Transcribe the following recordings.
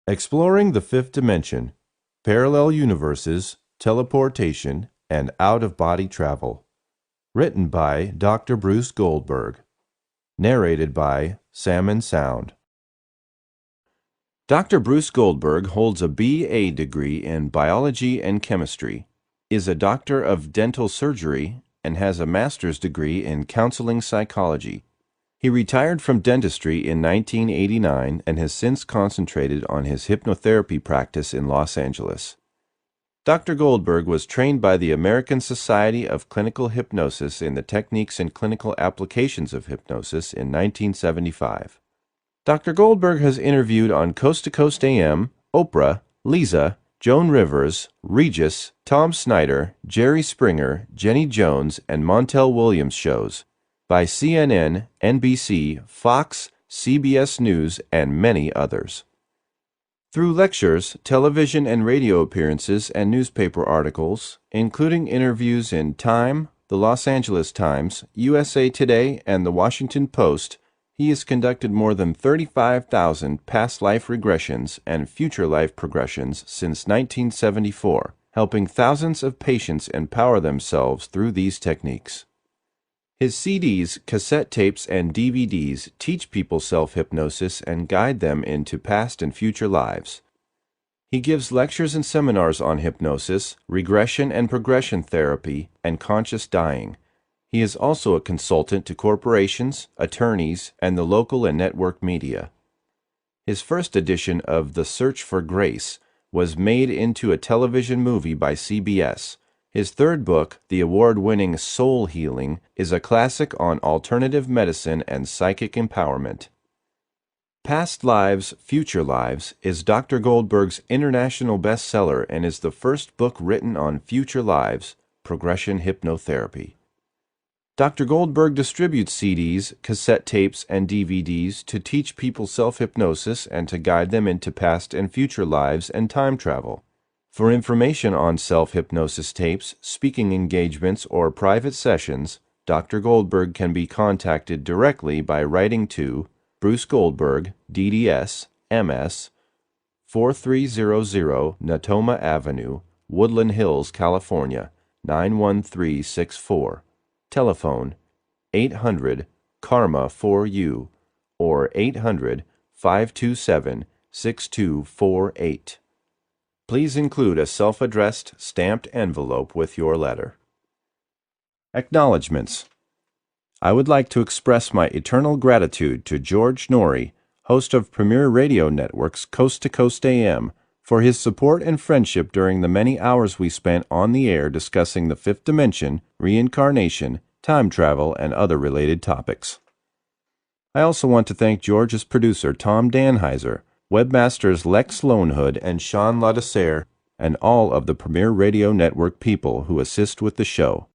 Exploring the Fifth Dimension, Parallel Universes, Teleportation, and Out-of-Body Travel. Written by Dr. Bruce Goldberg. Narrated by Salmon Sound. Dr. Bruce Goldberg holds a B.A. degree in biology and chemistry, is a doctor of dental surgery, and has a master's degree in counseling psychology. He retired from dentistry in 1989 and has since concentrated on his hypnotherapy practice in Los Angeles. Dr. Goldberg was trained by the American Society of Clinical Hypnosis in the techniques and clinical applications of hypnosis in 1975. Dr. Goldberg has interviewed on Coast to Coast AM, Oprah, Lisa, Joan Rivers, Regis, Tom Snyder, Jerry Springer, Jenny Jones, and Montel Williams shows by CNN, NBC, Fox, CBS News, and many others. Through lectures, television and radio appearances, and newspaper articles, including interviews in Time, the Los Angeles Times, USA Today, and the Washington Post, he has conducted more than 35,000 past life regressions and future life progressions since 1974, helping thousands of patients empower themselves through these techniques. His CDs, cassette tapes, and DVDs teach people self-hypnosis and guide them into past and future lives. He gives lectures and seminars on hypnosis, regression and progression therapy, and conscious dying. He is also a consultant to corporations, attorneys, and the local and network media. His first edition of The Search for Grace was made into a television movie by CBS. His third book, the award-winning Soul Healing, is a classic on alternative medicine and psychic empowerment. Past Lives, Future Lives is Dr. Goldberg's international bestseller and is the first book written on future lives, progression hypnotherapy. Dr. Goldberg distributes CDs, cassette tapes, and DVDs to teach people self-hypnosis and to guide them into past and future lives and time travel. For information on self-hypnosis tapes, speaking engagements, or private sessions, Dr. Goldberg can be contacted directly by writing to Bruce Goldberg, DDS, MS, 4300 Natoma Avenue, Woodland Hills, California, 91364. Telephone 800-KARMA-4U or 800-527-6248. Please include a self-addressed, stamped envelope with your letter. Acknowledgements. I would like to express my eternal gratitude to George Norrie, host of Premier Radio Network's Coast to Coast AM, for his support and friendship during the many hours we spent on the air discussing the fifth dimension, reincarnation, time travel, and other related topics. I also want to thank George's producer Tom Danheiser, webmasters Lex Lonehood and Sean Ladesser, and all of the Premier Radio Network people who assist with the show.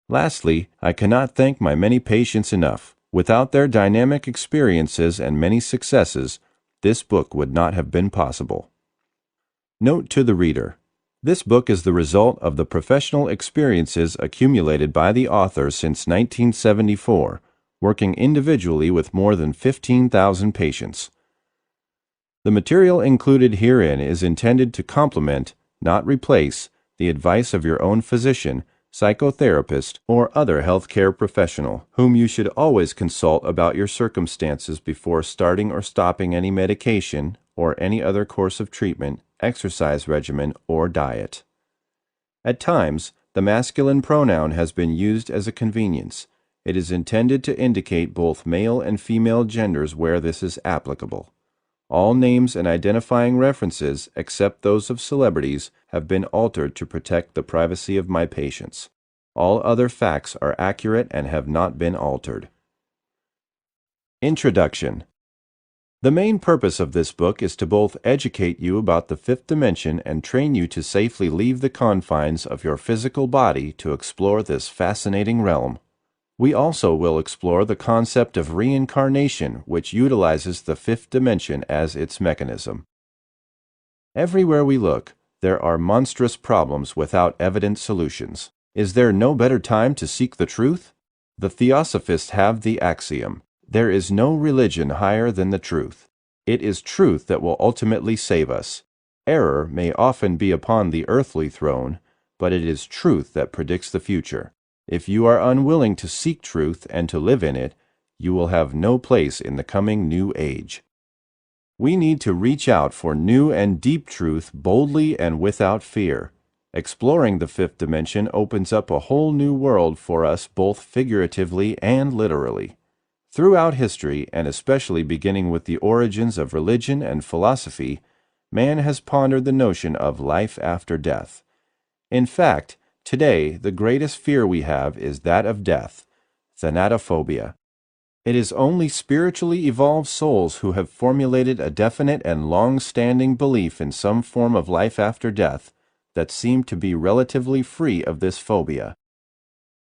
Lastly, I cannot thank my many patients enough. Without their dynamic experiences and many successes, this book would not have been possible. Note to the reader. This book is the result of the professional experiences accumulated by the author since 1974, working individually with more than 15,000 patients. The material included herein is intended to complement, not replace, the advice of your own physician, psychotherapist, or other healthcare professional, whom you should always consult about your circumstances before starting or stopping any medication or any other course of treatment, exercise regimen, or diet. At times, the masculine pronoun has been used as a convenience. It is intended to indicate both male and female genders where this is applicable. All names and identifying references, except those of celebrities, have been altered to protect the privacy of my patients. All other facts are accurate and have not been altered. Introduction. The main purpose of this book is to both educate you about the fifth dimension and train you to safely leave the confines of your physical body to explore this fascinating realm. We also will explore the concept of reincarnation, which utilizes the fifth dimension as its mechanism. Everywhere we look, there are monstrous problems without evident solutions. Is there no better time to seek the truth? The Theosophists have the axiom, there is no religion higher than the truth. It is truth that will ultimately save us. Error may often be upon the earthly throne, but it is truth that predicts the future. If you are unwilling to seek truth and to live in it, you will have no place in the coming new age. We need to reach out for new and deep truth boldly and without fear. Exploring the fifth dimension opens up a whole new world for us both figuratively and literally. Throughout history, and especially beginning with the origins of religion and philosophy, man has pondered the notion of life after death. In fact, today the greatest fear we have is that of death, thanatophobia. It is only spiritually evolved souls who have formulated a definite and long-standing belief in some form of life after death that seem to be relatively free of this phobia.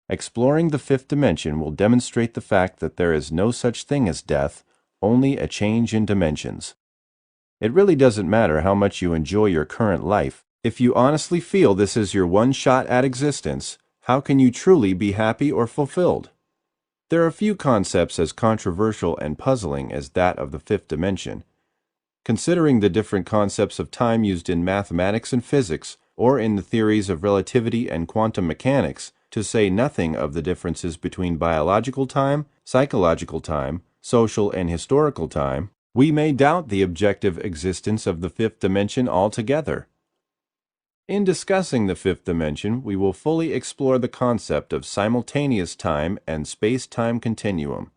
Exploring the fifth dimension will demonstrate the fact that there is no such thing as death, only a change in dimensions. It really doesn't matter how much you enjoy your current life. If you honestly feel this is your one shot at existence, how can you truly be happy or fulfilled? There are few concepts as controversial and puzzling as that of the fifth dimension. Considering the different concepts of time used in mathematics and physics, or in the theories of relativity and quantum mechanics, to say nothing of the differences between biological time, psychological time, social and historical time, we may doubt the objective existence of the fifth dimension altogether. In discussing the fifth dimension, we will fully explore the concept of simultaneous time and space-time continuum.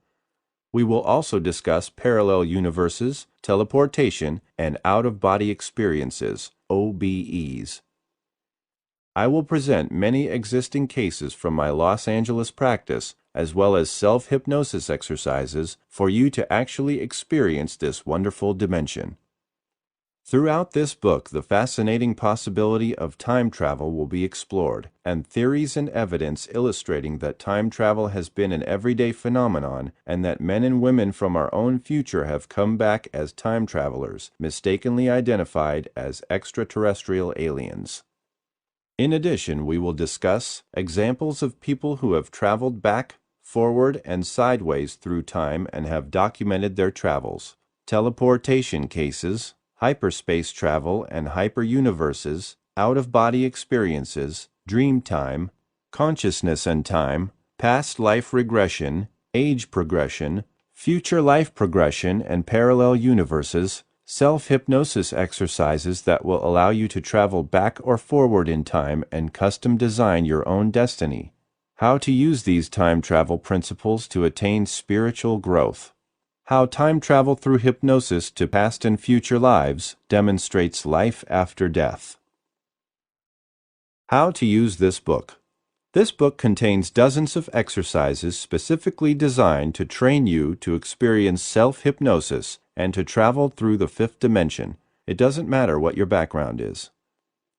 We will also discuss parallel universes, teleportation, and out-of-body experiences, OBEs. I will present many existing cases from my Los Angeles practice, as well as self-hypnosis exercises for you to actually experience this wonderful dimension. Throughout this book, the fascinating possibility of time travel will be explored, and theories and evidence illustrating that time travel has been an everyday phenomenon and that men and women from our own future have come back as time travelers, mistakenly identified as extraterrestrial aliens. In addition, we will discuss examples of people who have traveled back, forward, and sideways through time and have documented their travels, teleportation cases, hyperspace travel and hyperuniverses, out-of-body experiences, dream time, consciousness and time, past life regression, age progression, future life progression and parallel universes, self-hypnosis exercises that will allow you to travel back or forward in time and custom design your own destiny, how to use these time travel principles to attain spiritual growth. How time travel through hypnosis to past and future lives demonstrates life after death. How to use this book. This book contains dozens of exercises specifically designed to train you to experience self-hypnosis and to travel through the fifth dimension. It doesn't matter what your background is.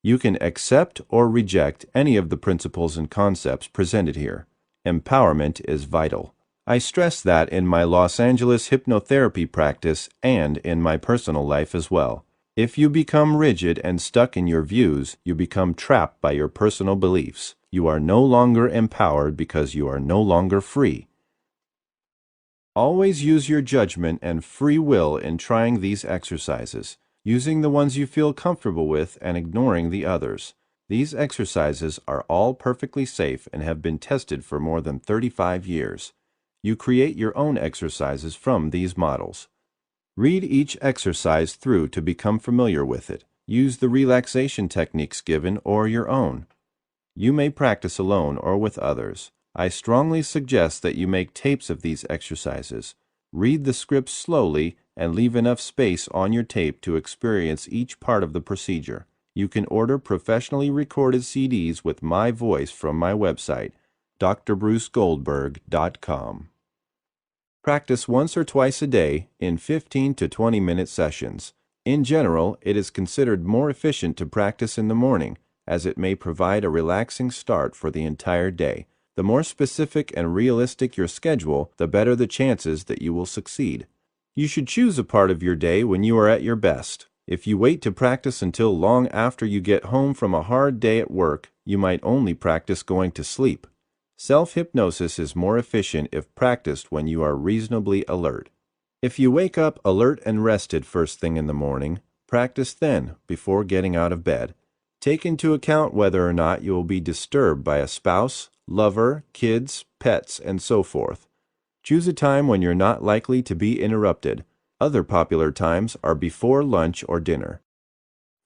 You can accept or reject any of the principles and concepts presented here. Empowerment is vital. I stress that in my Los Angeles hypnotherapy practice and in my personal life as well. If you become rigid and stuck in your views, you become trapped by your personal beliefs. You are no longer empowered because you are no longer free. Always use your judgment and free will in trying these exercises, using the ones you feel comfortable with and ignoring the others. These exercises are all perfectly safe and have been tested for more than 35 years. You create your own exercises from these models. Read each exercise through to become familiar with it. Use the relaxation techniques given or your own. You may practice alone or with others. I strongly suggest that you make tapes of these exercises. Read the scripts slowly and leave enough space on your tape to experience each part of the procedure. You can order professionally recorded CDs with my voice from my website, drbrucegoldberg.com. Practice once or twice a day in 15 to 20-minute sessions. In general, it is considered more efficient to practice in the morning, as it may provide a relaxing start for the entire day. The more specific and realistic your schedule, the better the chances that you will succeed. You should choose a part of your day when you are at your best. If you wait to practice until long after you get home from a hard day at work, you might only practice going to sleep. Self-hypnosis is more efficient if practiced when you are reasonably alert. If you wake up alert and rested first thing in the morning, practice then before getting out of bed. Take into account whether or not you will be disturbed by a spouse, lover, kids, pets, and so forth. Choose a time when you're not likely to be interrupted. Other popular times are before lunch or dinner.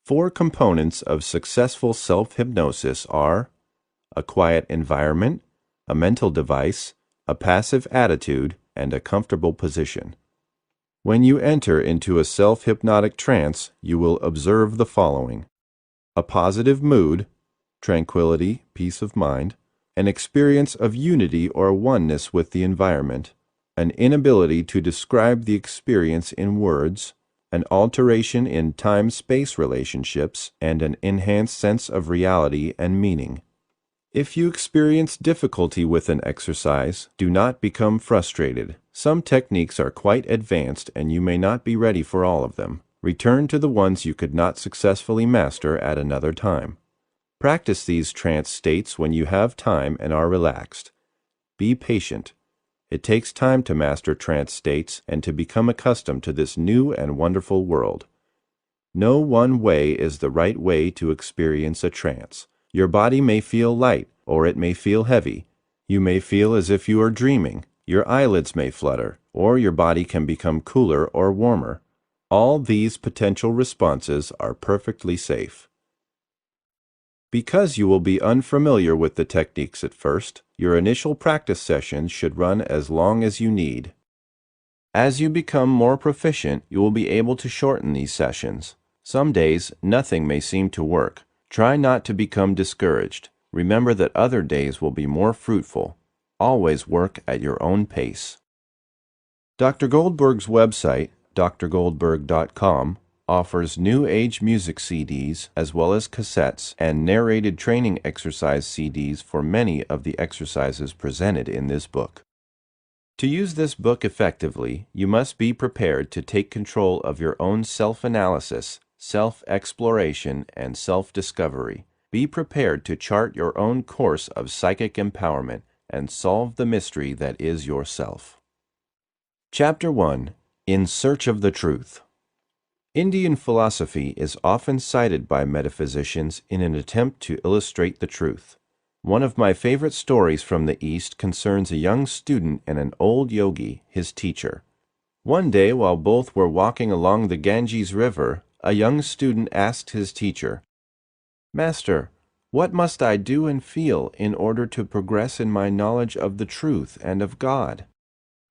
4 components of successful self-hypnosis are a quiet environment, a mental device, a passive attitude, and a comfortable position. When you enter into a self-hypnotic trance, you will observe the following: a positive mood, tranquility, peace of mind, an experience of unity or oneness with the environment, an inability to describe the experience in words, an alteration in time-space relationships, and an enhanced sense of reality and meaning. If you experience difficulty with an exercise, do not become frustrated. Some techniques are quite advanced and you may not be ready for all of them. Return to the ones you could not successfully master at another time. Practice these trance states when you have time and are relaxed. Be patient. It takes time to master trance states and to become accustomed to this new and wonderful world. No one way is the right way to experience a trance. Your body may feel light, or it may feel heavy. You may feel as if you are dreaming. Your eyelids may flutter, or your body can become cooler or warmer. All these potential responses are perfectly safe. Because you will be unfamiliar with the techniques at first, your initial practice sessions should run as long as you need. As you become more proficient, you will be able to shorten these sessions. Some days, nothing may seem to work. Try not to become discouraged. Remember that other days will be more fruitful. Always work at your own pace. Dr. Goldberg's website, drgoldberg.com, offers New Age music CDs as well as cassettes and narrated training exercise CDs for many of the exercises presented in this book. To use this book effectively, you must be prepared to take control of your own self-analysis, self-exploration, and self-discovery. Be prepared to chart your own course of psychic empowerment and solve the mystery that is yourself. Chapter 1. In Search of the Truth. Indian philosophy is often cited by metaphysicians in an attempt to illustrate the truth. One of my favorite stories from the East concerns a young student and an old yogi, his teacher. One day, while both were walking along the Ganges River, a young student asked his teacher, "Master, what must I do and feel in order to progress in my knowledge of the truth and of God?"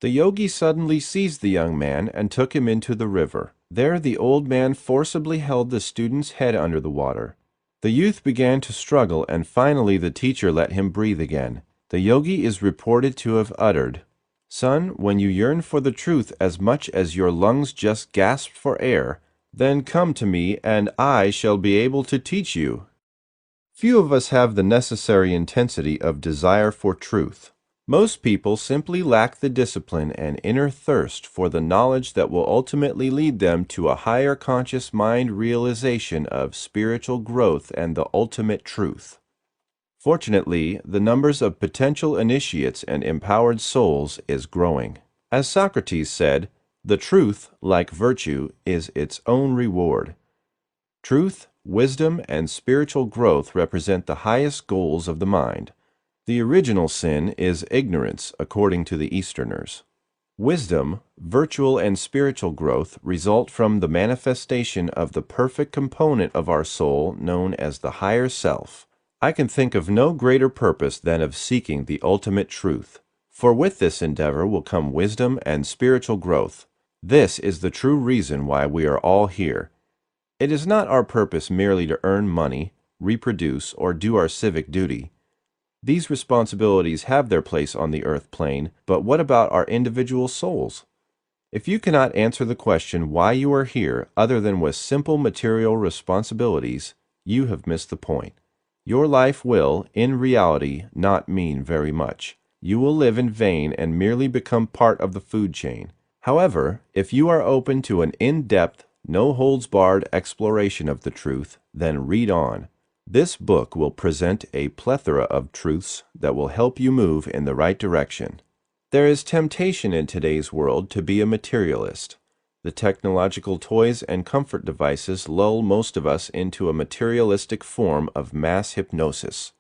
The yogi suddenly seized the young man and took him into the river. There the old man forcibly held the student's head under the water. The youth began to struggle, and finally the teacher let him breathe again. The yogi is reported to have uttered, "Son, when you yearn for the truth as much as your lungs just gasped for air, then come to me and I shall be able to teach you." Few of us have the necessary intensity of desire for truth. Most people simply lack the discipline and inner thirst for the knowledge that will ultimately lead them to a higher conscious mind realization of spiritual growth and the ultimate truth. Fortunately, the numbers of potential initiates and empowered souls is growing. As Socrates said, the truth, like virtue, is its own reward. Truth, wisdom, and spiritual growth represent the highest goals of the mind. The original sin is ignorance, according to the Easterners. Wisdom, virtual and spiritual growth result from the manifestation of the perfect component of our soul known as the higher self. I can think of no greater purpose than of seeking the ultimate truth, for with this endeavor will come wisdom and spiritual growth. This is the true reason why we are all here. It is not our purpose merely to earn money, reproduce, or do our civic duty. These responsibilities have their place on the earth plane, but what about our individual souls? If you cannot answer the question why you are here other than with simple material responsibilities, you have missed the point. Your life will, in reality, not mean very much. You will live in vain and merely become part of the food chain. However, if you are open to an in-depth, no-holds-barred exploration of the truth, then read on. This book will present a plethora of truths that will help you move in the right direction. There is temptation in today's world to be a materialist. The technological toys and comfort devices lull most of us into a materialistic form of mass hypnosis.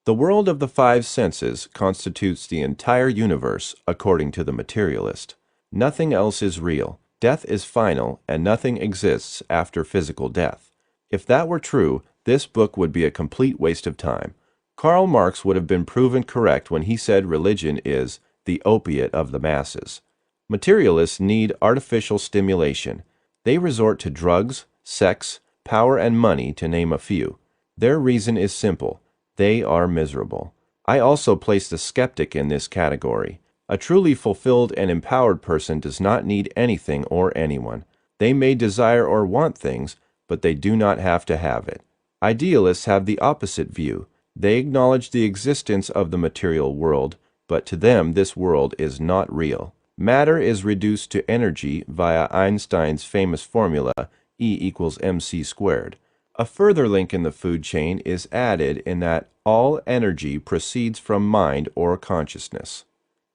The world of the five senses constitutes the entire universe, according to the materialist. Nothing else is real. Death is final, and nothing exists after physical death. If that were true, this book would be a complete waste of time. Karl Marx would have been proven correct when he said religion is the opiate of the masses. Materialists need artificial stimulation. They resort to drugs, sex, power, and money, to name a few. Their reason is simple. They are miserable. I also place the skeptic in this category. A truly fulfilled and empowered person does not need anything or anyone. They may desire or want things, but they do not have to have it. Idealists have the opposite view. They acknowledge the existence of the material world, but to them this world is not real. Matter is reduced to energy via Einstein's famous formula, E equals mc squared. A further link in the food chain is added in that all energy proceeds from mind or consciousness.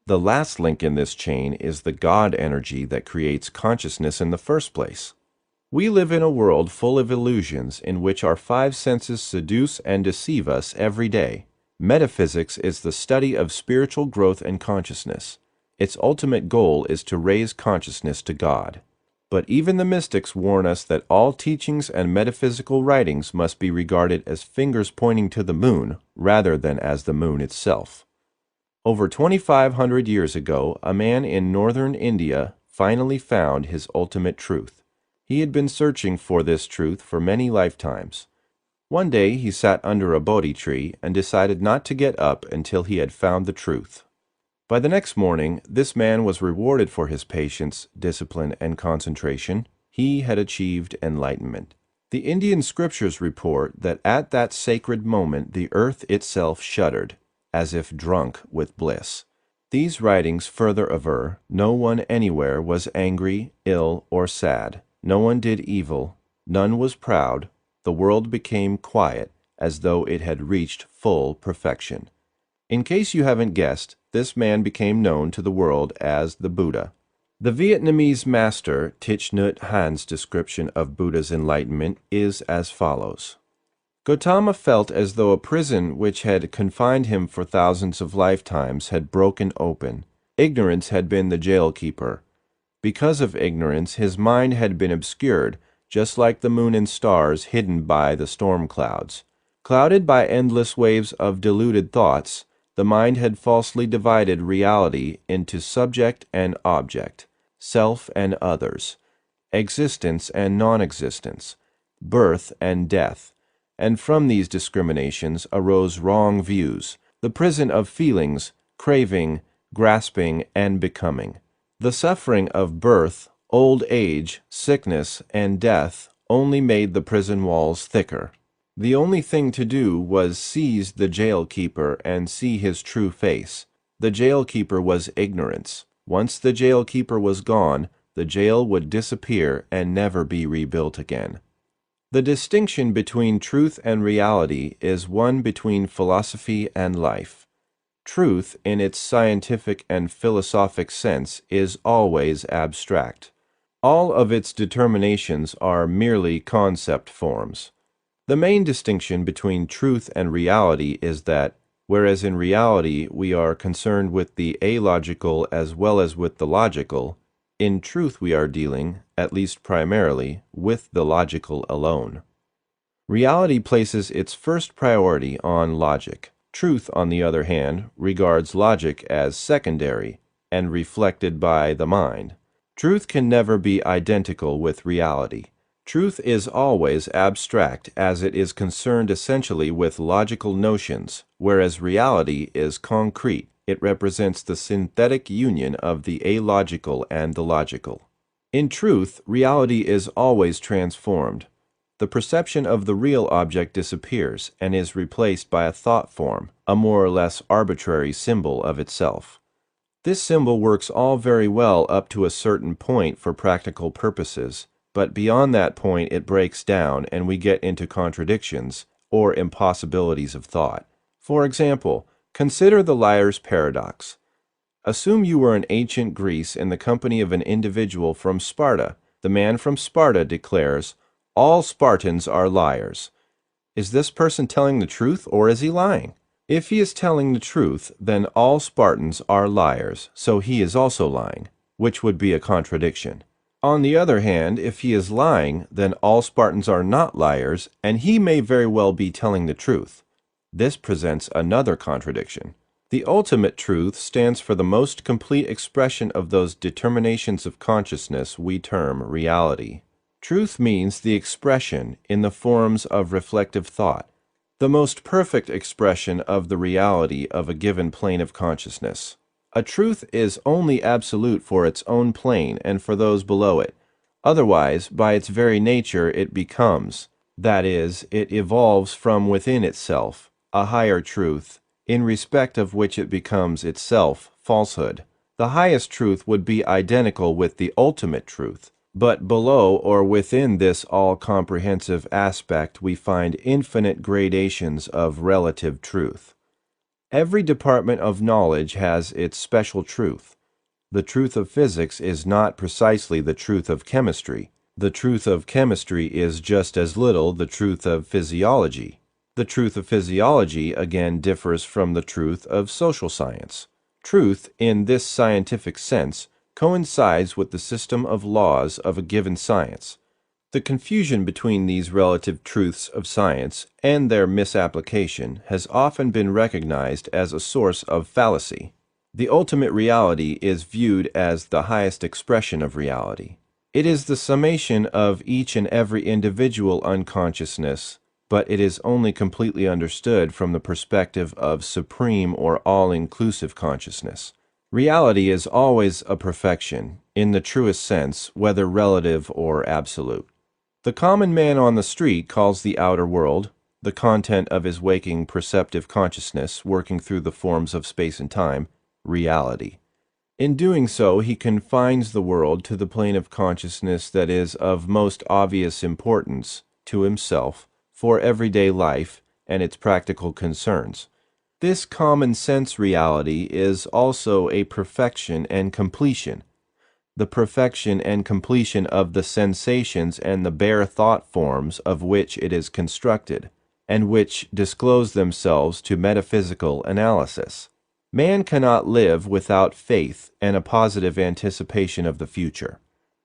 The last link in this chain is the God energy that creates consciousness in the first place. We live in a world full of illusions in which our five senses seduce and deceive us every day. Metaphysics is the study of spiritual growth and consciousness. Its ultimate goal is to raise consciousness to God. But even the mystics warn us that all teachings and metaphysical writings must be regarded as fingers pointing to the moon rather than as the moon itself. Over 2,500 years ago, a man in northern India finally found his ultimate truth. He had been searching for this truth for many lifetimes. One day he sat under a Bodhi tree and decided not to get up until he had found the truth. By the next morning, this man was rewarded for his patience, discipline, and concentration. He had achieved enlightenment. The Indian scriptures report that at that sacred moment the earth itself shuddered, as if drunk with bliss. These writings further aver, no one anywhere was angry, ill, or sad. No one did evil. None was proud. The world became quiet, as though it had reached full perfection. In case you haven't guessed, this man became known to the world as the Buddha. The Vietnamese master Thich Nhat Hanh's description of Buddha's enlightenment is as follows. Gautama felt as though a prison which had confined him for thousands of lifetimes had broken open. Ignorance had been the jailkeeper. Because of ignorance, his mind had been obscured, just like the moon and stars hidden by the storm clouds. Clouded by endless waves of deluded thoughts, the mind had falsely divided reality into subject and object, self and others, existence and non-existence, birth and death, and from these discriminations arose wrong views, the prison of feelings, craving, grasping, and becoming. The suffering of birth, old age, sickness, and death only made the prison walls thicker. The only thing to do was seize the jailkeeper and see his true face. The jailkeeper was ignorance. Once the jailkeeper was gone, the jail would disappear and never be rebuilt again. The distinction between truth and reality is one between philosophy and life. Truth, in its scientific and philosophic sense, is always abstract. All of its determinations are merely concept forms. The main distinction between truth and reality is that, whereas in reality we are concerned with the illogical as well as with the logical, in truth we are dealing, at least primarily, with the logical alone. Reality places its first priority on logic. Truth, on the other hand, regards logic as secondary and reflected by the mind. Truth can never be identical with reality. Truth is always abstract as it is concerned essentially with logical notions, whereas reality is concrete. It represents the synthetic union of the illogical and the logical. In truth, reality is always transformed. The perception of the real object disappears and is replaced by a thought form, a more or less arbitrary symbol of itself. This symbol works all very well up to a certain point for practical purposes, but beyond that point it breaks down and we get into contradictions or impossibilities of thought. For example, consider the liar's paradox. Assume you were in ancient Greece in the company of an individual from Sparta. The man from Sparta declares, "All Spartans are liars." Is this person telling the truth or is he lying? If he is telling the truth, then all Spartans are liars, so he is also lying, which would be a contradiction. On the other hand, if he is lying, then all Spartans are not liars, and he may very well be telling the truth. This presents another contradiction. The ultimate truth stands for the most complete expression of those determinations of consciousness we term reality. Truth means the expression in the forms of reflective thought, the most perfect expression of the reality of a given plane of consciousness. A truth is only absolute for its own plane and for those below it. Otherwise, by its very nature, it becomes, that is, it evolves from within itself, a higher truth, in respect of which it becomes itself falsehood. The highest truth would be identical with the ultimate truth. But below or within this all-comprehensive aspect we find infinite gradations of relative truth. Every department of knowledge has its special truth. The truth of physics is not precisely the truth of chemistry. The truth of chemistry is just as little the truth of physiology. The truth of physiology again differs from the truth of social science. Truth, in this scientific sense, coincides with the system of laws of a given science. The confusion between these relative truths of science and their misapplication has often been recognized as a source of fallacy. The ultimate reality is viewed as the highest expression of reality. It is the summation of each and every individual unconsciousness, but it is only completely understood from the perspective of supreme or all-inclusive consciousness. Reality is always a perfection, in the truest sense, whether relative or absolute. The common man on the street calls the outer world, the content of his waking perceptive consciousness working through the forms of space and time, reality. In doing so, he confines the world to the plane of consciousness that is of most obvious importance to himself for everyday life and its practical concerns. This common sense reality is also a perfection and completion, the perfection and completion of the sensations and the bare thought forms of which it is constructed, and which disclose themselves to metaphysical analysis. Man cannot live without faith and a positive anticipation of the future.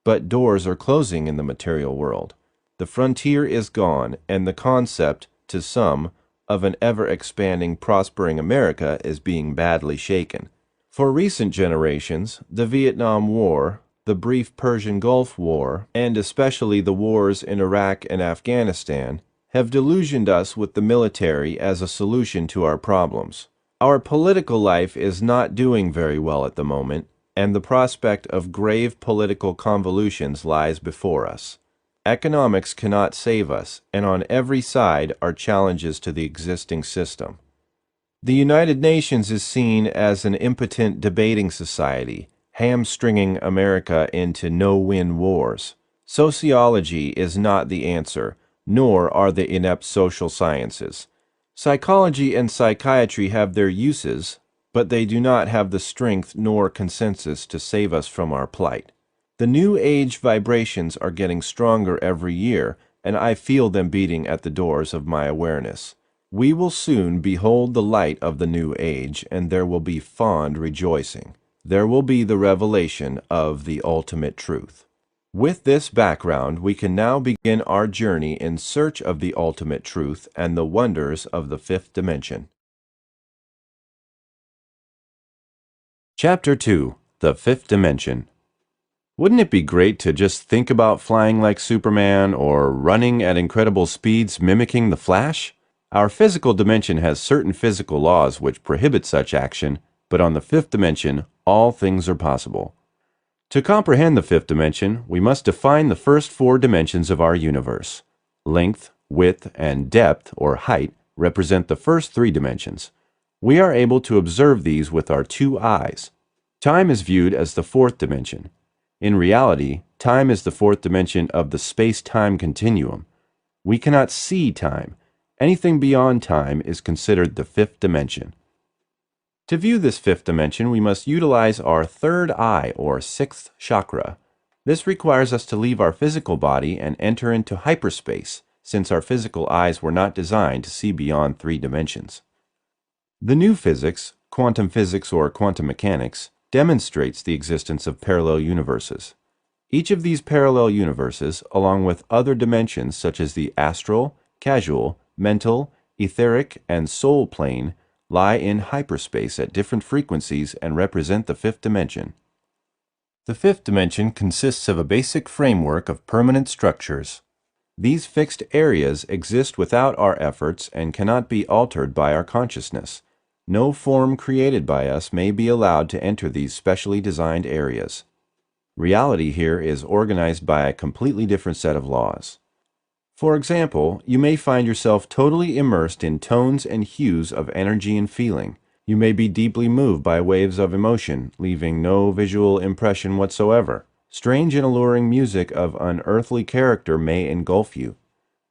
But doors are closing in the material world. The frontier is gone, and the concept, to some, of an ever-expanding, prospering America is being badly shaken. For recent generations, the Vietnam War, the brief Persian Gulf War, and especially the wars in Iraq and Afghanistan, have delusioned us with the military as a solution to our problems. Our political life is not doing very well at the moment, and the prospect of grave political convolutions lies before us. Economics cannot save us, and on every side are challenges to the existing system. The United Nations is seen as an impotent debating society, hamstringing America into no-win wars. Sociology is not the answer, nor are the inept social sciences. Psychology and psychiatry have their uses, but they do not have the strength nor consensus to save us from our plight. The New Age vibrations are getting stronger every year, and I feel them beating at the doors of my awareness. We will soon behold the light of the New Age, and there will be fond rejoicing. There will be the revelation of the ultimate truth. With this background, we can now begin our journey in search of the ultimate truth and the wonders of the fifth dimension. Chapter 2: The Fifth Dimension. Wouldn't it be great to just think about flying like Superman or running at incredible speeds mimicking the Flash? Our physical dimension has certain physical laws which prohibit such action, but on the fifth dimension, all things are possible. To comprehend the fifth dimension, we must define the first four dimensions of our universe. Length, width, and depth, or height, represent the first three dimensions. We are able to observe these with our two eyes. Time is viewed as the fourth dimension. In reality, time is the fourth dimension of the space-time continuum. We cannot see time. Anything beyond time is considered the fifth dimension. To view this fifth dimension, we must utilize our third eye or sixth chakra. This requires us to leave our physical body and enter into hyperspace, since our physical eyes were not designed to see beyond 3 dimensions. The new physics, quantum physics or quantum mechanics, demonstrates the existence of parallel universes. Each of these parallel universes, along with other dimensions such as the astral, causal, mental, etheric, and soul plane, lie in hyperspace at different frequencies and represent the fifth dimension. The fifth dimension consists of a basic framework of permanent structures. These fixed areas exist without our efforts and cannot be altered by our consciousness. No form created by us may be allowed to enter these specially designed areas. Reality here is organized by a completely different set of laws. For example, you may find yourself totally immersed in tones and hues of energy and feeling. You may be deeply moved by waves of emotion, leaving no visual impression whatsoever. Strange and alluring music of unearthly character may engulf you.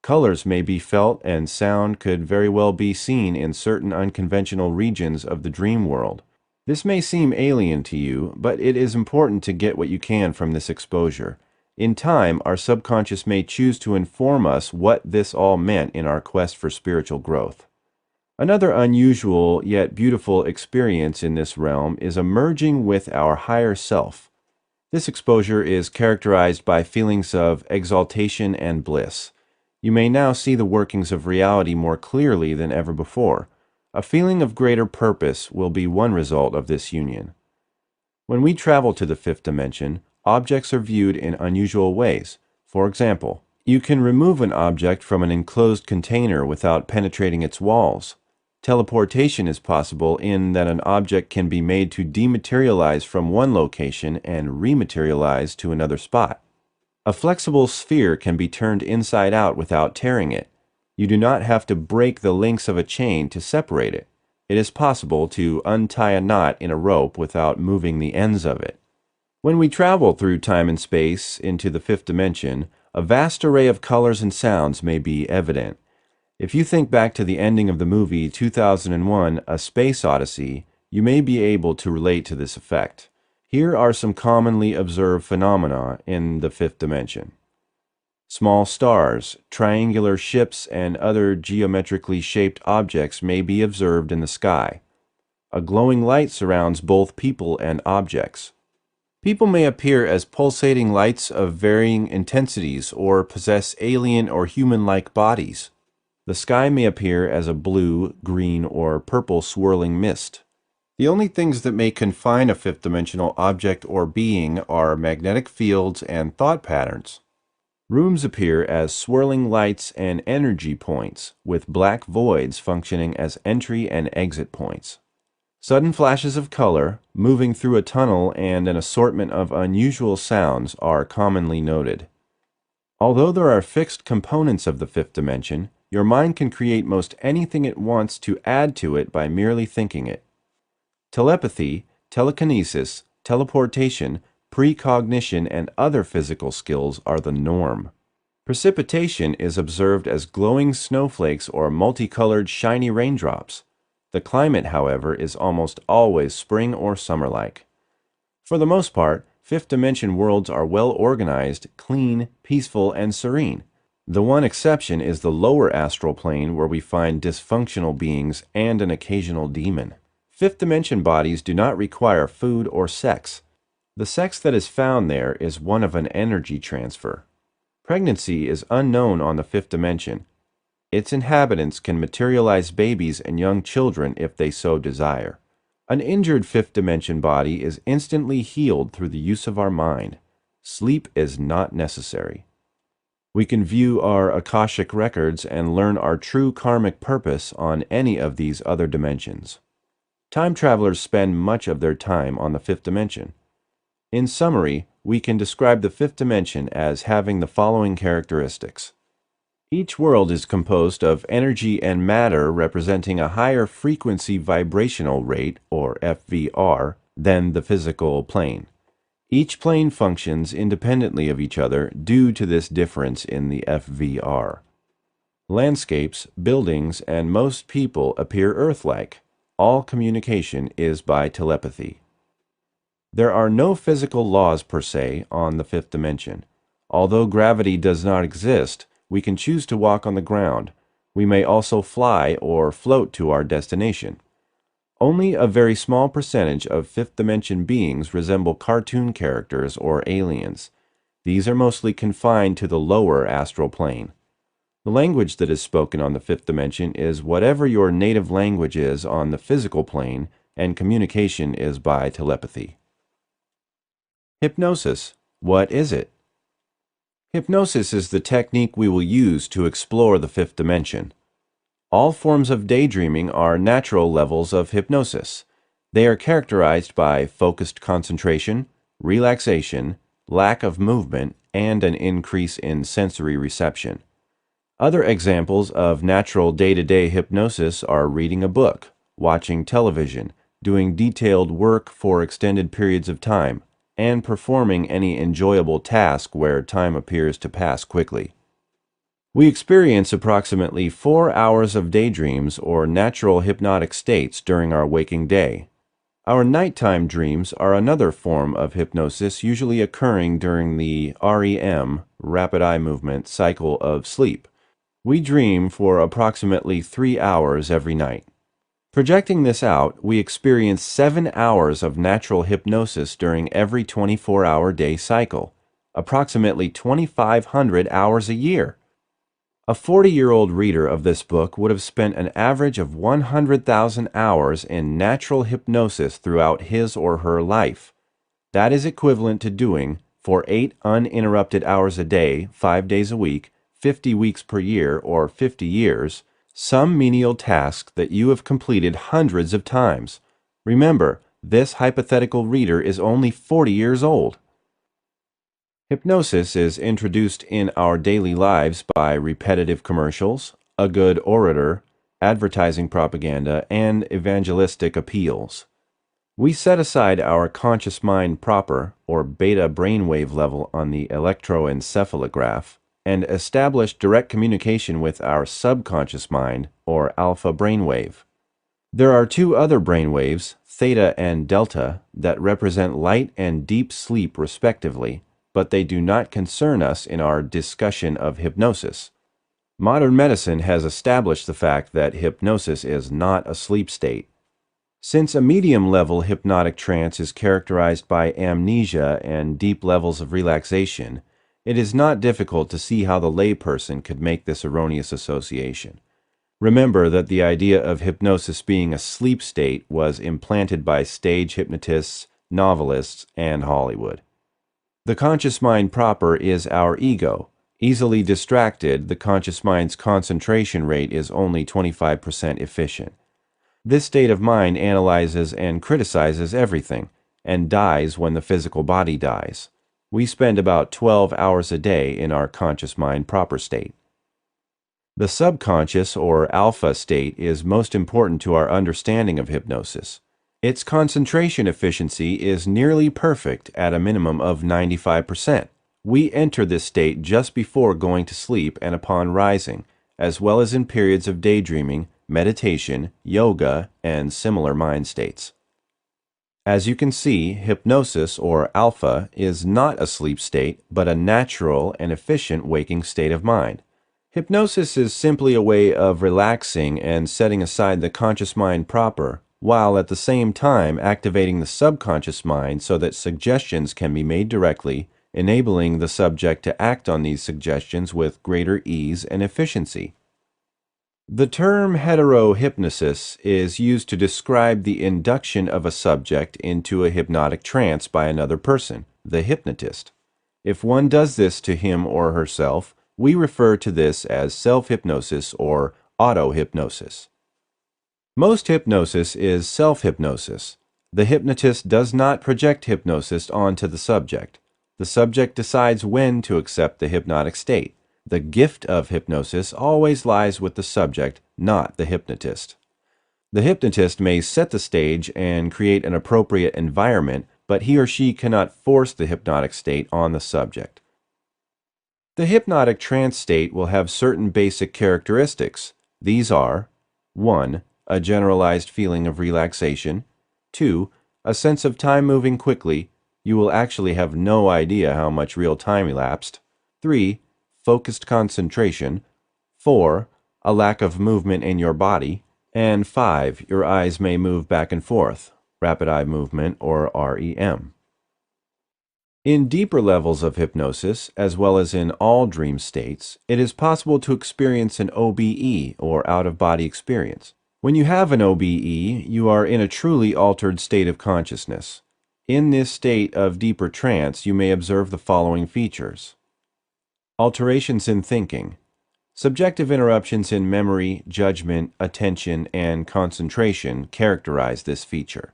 Colors may be felt and sound could very well be seen in certain unconventional regions of the dream world. This may seem alien to you, but it is important to get what you can from this exposure. In time, our subconscious may choose to inform us what this all meant in our quest for spiritual growth. Another unusual yet beautiful experience in this realm is a merging with our higher self. This exposure is characterized by feelings of exaltation and bliss. You may now see the workings of reality more clearly than ever before. A feeling of greater purpose will be one result of this union. When we travel to the fifth dimension, objects are viewed in unusual ways. For example, you can remove an object from an enclosed container without penetrating its walls. Teleportation is possible in that an object can be made to dematerialize from one location and rematerialize to another spot. A flexible sphere can be turned inside out without tearing it. You do not have to break the links of a chain to separate it. It is possible to untie a knot in a rope without moving the ends of it. When we travel through time and space into the fifth dimension, a vast array of colors and sounds may be evident. If you think back to the ending of the movie 2001: A Space Odyssey, you may be able to relate to this effect. Here are some commonly observed phenomena in the fifth dimension. Small stars, triangular ships, and other geometrically shaped objects may be observed in the sky. A glowing light surrounds both people and objects. People may appear as pulsating lights of varying intensities or possess alien or human-like bodies. The sky may appear as a blue, green, or purple swirling mist. The only things that may confine a fifth-dimensional object or being are magnetic fields and thought patterns. Rooms appear as swirling lights and energy points, with black voids functioning as entry and exit points. Sudden flashes of color, moving through a tunnel, and an assortment of unusual sounds are commonly noted. Although there are fixed components of the fifth dimension, your mind can create most anything it wants to add to it by merely thinking it. Telepathy, telekinesis, teleportation, precognition, and other physical skills are the norm. Precipitation is observed as glowing snowflakes or multicolored shiny raindrops. The climate, however, is almost always spring or summer-like. For the most part, fifth dimension worlds are well organized, clean, peaceful, and serene. The one exception is the lower astral plane, where we find dysfunctional beings and an occasional demon. Fifth dimension bodies do not require food or sex. The sex that is found there is one of an energy transfer. Pregnancy is unknown on the fifth dimension. Its inhabitants can materialize babies and young children if they so desire. An injured fifth dimension body is instantly healed through the use of our mind. Sleep is not necessary. We can view our Akashic records and learn our true karmic purpose on any of these other dimensions. Time travelers spend much of their time on the fifth dimension. In summary, we can describe the fifth dimension as having the following characteristics. Each world is composed of energy and matter representing a higher frequency vibrational rate, or FVR, than the physical plane. Each plane functions independently of each other due to this difference in the FVR. Landscapes, buildings, and most people appear Earth-like. All communication is by telepathy. There are no physical laws per se on the fifth dimension. Although gravity does not exist, we can choose to walk on the ground. We may also fly or float to our destination. Only a very small percentage of fifth dimension beings resemble cartoon characters or aliens. These are mostly confined to the lower astral plane. The language that is spoken on the fifth dimension is whatever your native language is on the physical plane, and communication is by telepathy. Hypnosis. What is it? Hypnosis is the technique we will use to explore the fifth dimension. All forms of daydreaming are natural levels of hypnosis. They are characterized by focused concentration, relaxation, lack of movement, and an increase in sensory reception. Other examples of natural day-to-day hypnosis are reading a book, watching television, doing detailed work for extended periods of time, and performing any enjoyable task where time appears to pass quickly. We experience approximately 4 hours of daydreams or natural hypnotic states during our waking day. Our nighttime dreams are another form of hypnosis usually occurring during the REM, rapid eye movement, cycle of sleep. We dream for approximately 3 hours every night. Projecting this out, we experience 7 hours of natural hypnosis during every 24-hour day cycle, approximately 2,500 hours a year. A 40-year-old reader of this book would have spent an average of 100,000 hours in natural hypnosis throughout his or her life. That is equivalent to doing, for 8 uninterrupted hours a day, 5 days a week, 50 weeks per year, or 50 years, some menial task that you have completed hundreds of times. Remember, this hypothetical reader is only 40 years old. Hypnosis is introduced in our daily lives by repetitive commercials, a good orator, advertising propaganda, and evangelistic appeals. We set aside our conscious mind proper, or beta brainwave level on the electroencephalograph, and establish direct communication with our subconscious mind, or alpha brainwave. There are 2 other brainwaves, theta and delta, that represent light and deep sleep respectively, but they do not concern us in our discussion of hypnosis. Modern medicine has established the fact that hypnosis is not a sleep state. Since a medium-level hypnotic trance is characterized by amnesia and deep levels of relaxation, it is not difficult to see how the layperson could make this erroneous association. Remember that the idea of hypnosis being a sleep state was implanted by stage hypnotists, novelists, and Hollywood. The conscious mind proper is our ego. Easily distracted, the conscious mind's concentration rate is only 25% efficient. This state of mind analyzes and criticizes everything, and dies when the physical body dies. We spend about 12 hours a day in our conscious mind proper state. The subconscious or alpha state is most important to our understanding of hypnosis. Its concentration efficiency is nearly perfect at a minimum of 95%. We enter this state just before going to sleep and upon rising, as well as in periods of daydreaming, meditation, yoga, and similar mind states. As you can see, hypnosis, or alpha, is not a sleep state, but a natural and efficient waking state of mind. Hypnosis is simply a way of relaxing and setting aside the conscious mind proper, while at the same time activating the subconscious mind so that suggestions can be made directly, enabling the subject to act on these suggestions with greater ease and efficiency. The term heterohypnosis is used to describe the induction of a subject into a hypnotic trance by another person, the hypnotist. If one does this to him or herself, we refer to this as self-hypnosis or auto-hypnosis. Most hypnosis is self-hypnosis. The hypnotist does not project hypnosis onto the subject. The subject decides when to accept the hypnotic state. The gift of hypnosis always lies with the subject, not the hypnotist. The hypnotist may set the stage and create an appropriate environment, but he or she cannot force the hypnotic state on the subject. The hypnotic trance state will have certain basic characteristics. These are: 1. a generalized feeling of relaxation. 2. A sense of time moving quickly. You will actually have no idea how much real time elapsed. 3. Focused concentration. 4. A lack of movement in your body. And 5. Your eyes may move back and forth, rapid eye movement or REM. In deeper levels of hypnosis, as well as in all dream states, it is possible to experience an OBE, or out-of-body experience. When you have an OBE, you are in a truly altered state of consciousness. In this state of deeper trance, you may observe the following features. Alterations in thinking. Subjective interruptions in memory, judgment, attention, and concentration characterize this feature.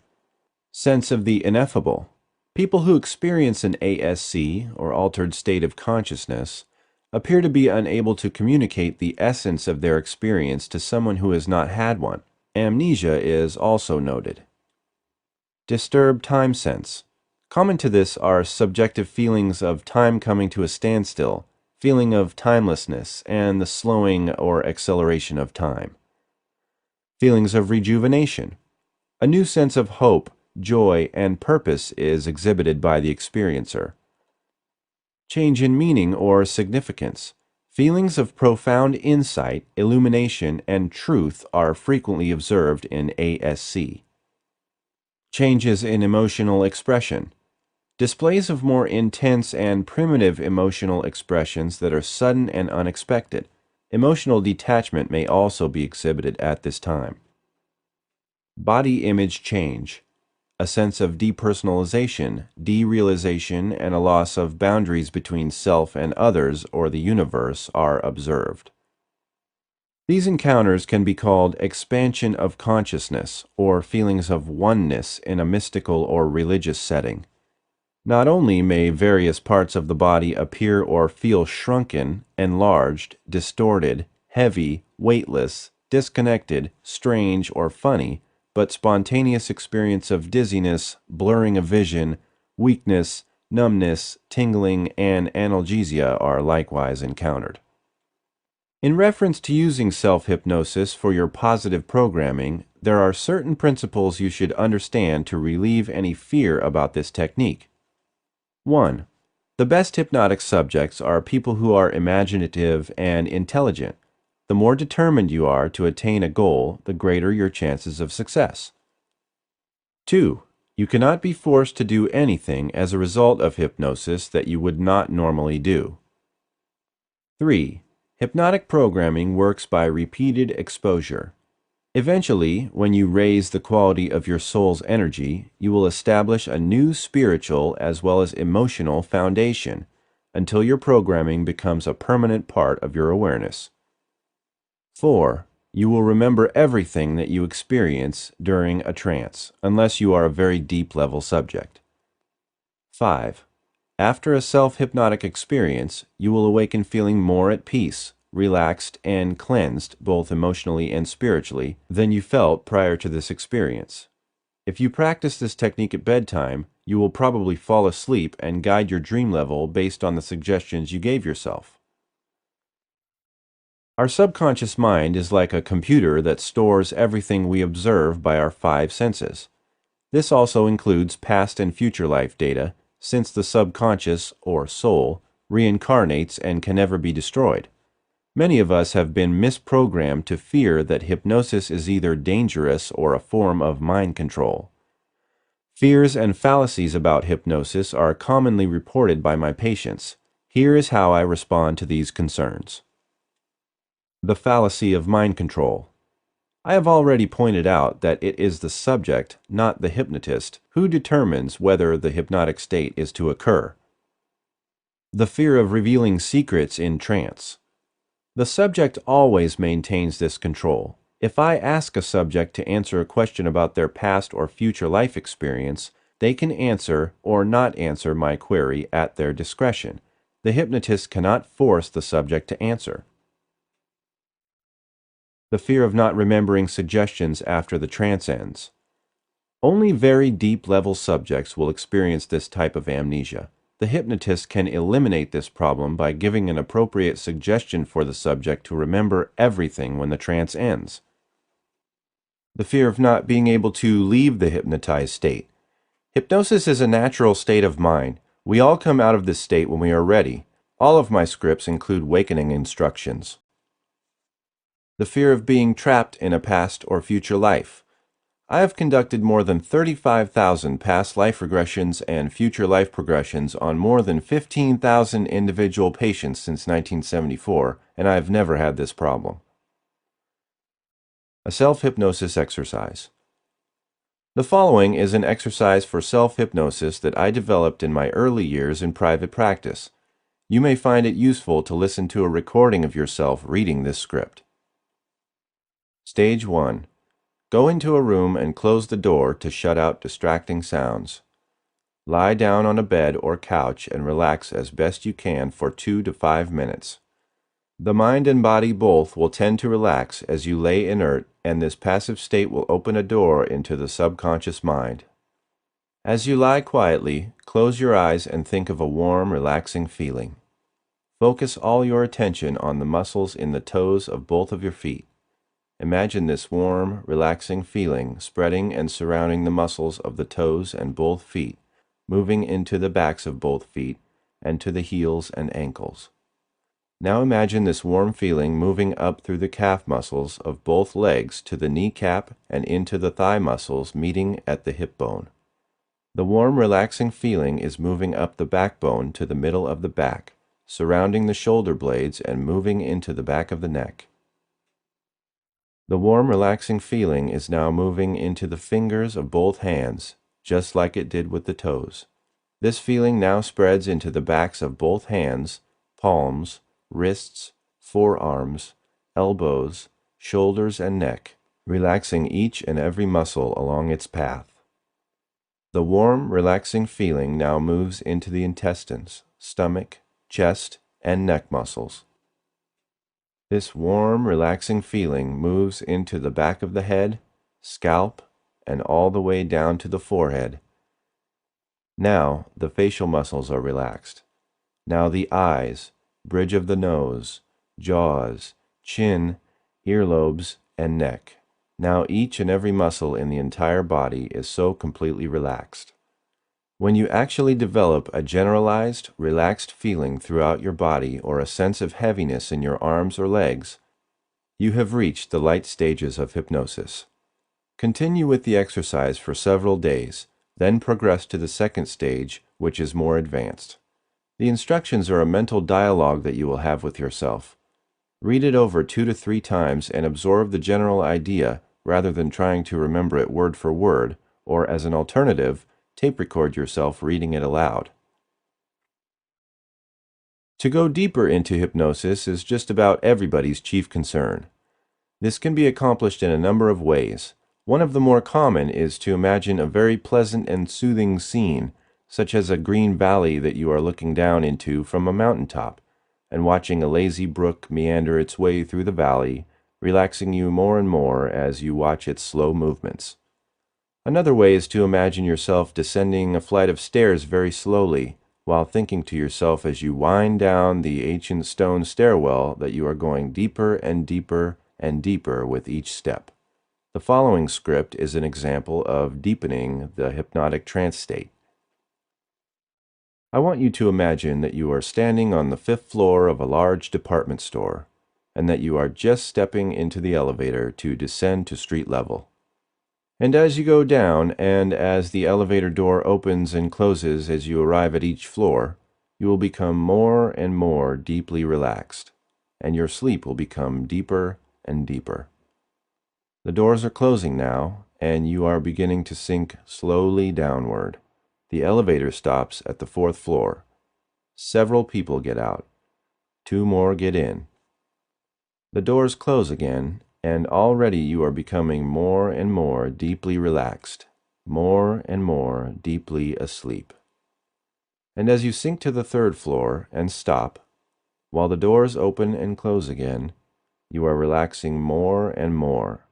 Sense of the ineffable. People who experience an ASC, or altered state of consciousness, appear to be unable to communicate the essence of their experience to someone who has not had one. Amnesia is also noted. Disturbed time sense. Common to this are subjective feelings of time coming to a standstill, feeling of timelessness, and the slowing or acceleration of time. Feelings of rejuvenation. A new sense of hope, joy, and purpose is exhibited by the experiencer. Change in meaning or significance. Feelings of profound insight, illumination, and truth are frequently observed in ASC. Changes in emotional expression. Displays of more intense and primitive emotional expressions that are sudden and unexpected. Emotional detachment may also be exhibited at this time. Body image change. A sense of depersonalization, derealization, and a loss of boundaries between self and others or the universe are observed. These encounters can be called expansion of consciousness or feelings of oneness in a mystical or religious setting. Not only may various parts of the body appear or feel shrunken, enlarged, distorted, heavy, weightless, disconnected, strange, or funny, but spontaneous experience of dizziness, blurring of vision, weakness, numbness, tingling, and analgesia are likewise encountered. In reference to using self-hypnosis for your positive programming, there are certain principles you should understand to relieve any fear about this technique. 1. The best hypnotic subjects are people who are imaginative and intelligent. The more determined you are to attain a goal, the greater your chances of success. 2. You cannot be forced to do anything as a result of hypnosis that you would not normally do. 3. Hypnotic programming works by repeated exposure. Eventually, when you raise the quality of your soul's energy, you will establish a new spiritual as well as emotional foundation until your programming becomes a permanent part of your awareness. 4. You will remember everything that you experience during a trance, unless you are a very deep-level subject. 5. After a self-hypnotic experience, you will awaken feeling more at peace, relaxed, and cleansed, both emotionally and spiritually, than you felt prior to this experience. If you practice this technique at bedtime, you will probably fall asleep and guide your dream level based on the suggestions you gave yourself. Our subconscious mind is like a computer that stores everything we observe by our 5 senses. This also includes past and future life data, since the subconscious, or soul, reincarnates and can never be destroyed. Many of us have been misprogrammed to fear that hypnosis is either dangerous or a form of mind control. Fears and fallacies about hypnosis are commonly reported by my patients. Here is how I respond to these concerns. The fallacy of mind control. I have already pointed out that it is the subject, not the hypnotist, who determines whether the hypnotic state is to occur. The fear of revealing secrets in trance. The subject always maintains this control. If I ask a subject to answer a question about their past or future life experience, they can answer or not answer my query at their discretion. The hypnotist cannot force the subject to answer. The fear of not remembering suggestions after the trance ends. Only very deep-level subjects will experience this type of amnesia. The hypnotist can eliminate this problem by giving an appropriate suggestion for the subject to remember everything when the trance ends. The fear of not being able to leave the hypnotized state. Hypnosis is a natural state of mind. We all come out of this state when we are ready. All of my scripts include awakening instructions. The fear of being trapped in a past or future life. I have conducted more than 35,000 past life regressions and future life progressions on more than 15,000 individual patients since 1974, and I have never had this problem. A self-hypnosis exercise. The following is an exercise for self-hypnosis that I developed in my early years in private practice. You may find it useful to listen to a recording of yourself reading this script. Stage 1. Go into a room and close the door to shut out distracting sounds. Lie down on a bed or couch and relax as best you can for 2 to 5 minutes. The mind and body both will tend to relax as you lay inert, and this passive state will open a door into the subconscious mind. As you lie quietly, close your eyes and think of a warm, relaxing feeling. Focus all your attention on the muscles in the toes of both of your feet. Imagine this warm, relaxing feeling spreading and surrounding the muscles of the toes and both feet, moving into the backs of both feet and to the heels and ankles. Now imagine this warm feeling moving up through the calf muscles of both legs to the kneecap and into the thigh muscles meeting at the hip bone. The warm, relaxing feeling is moving up the backbone to the middle of the back, surrounding the shoulder blades and moving into the back of the neck. The warm, relaxing feeling is now moving into the fingers of both hands, just like it did with the toes. This feeling now spreads into the backs of both hands, palms, wrists, forearms, elbows, shoulders, and neck, relaxing each and every muscle along its path. The warm, relaxing feeling now moves into the intestines, stomach, chest, and neck muscles. This warm, relaxing feeling moves into the back of the head, scalp, and all the way down to the forehead. Now the facial muscles are relaxed. Now the eyes, bridge of the nose, jaws, chin, earlobes, and neck. Now each and every muscle in the entire body is so completely relaxed. When you actually develop a generalized, relaxed feeling throughout your body or a sense of heaviness in your arms or legs, you have reached the light stages of hypnosis. Continue with the exercise for several days, then progress to the second stage, which is more advanced. The instructions are a mental dialogue that you will have with yourself. Read it over 2 to 3 times and absorb the general idea rather than trying to remember it word for word, or as an alternative, tape record yourself reading it aloud. To go deeper into hypnosis is just about everybody's chief concern. This can be accomplished in a number of ways. One of the more common is to imagine a very pleasant and soothing scene, such as a green valley that you are looking down into from a mountaintop, and watching a lazy brook meander its way through the valley, relaxing you more and more as you watch its slow movements. Another way is to imagine yourself descending a flight of stairs very slowly, while thinking to yourself as you wind down the ancient stone stairwell that you are going deeper and deeper and deeper with each step. The following script is an example of deepening the hypnotic trance state. I want you to imagine that you are standing on the 5th floor of a large department store, and that you are just stepping into the elevator to descend to street level. And as you go down, and as the elevator door opens and closes as you arrive at each floor, you will become more and more deeply relaxed, and your sleep will become deeper and deeper. The doors are closing now, and you are beginning to sink slowly downward. The elevator stops at the 4th floor. Several people get out. 2 more get in. The doors close again, and already you are becoming more and more deeply relaxed, more and more deeply asleep. And as you sink to the 3rd floor and stop, while the doors open and close again, you are relaxing more and more,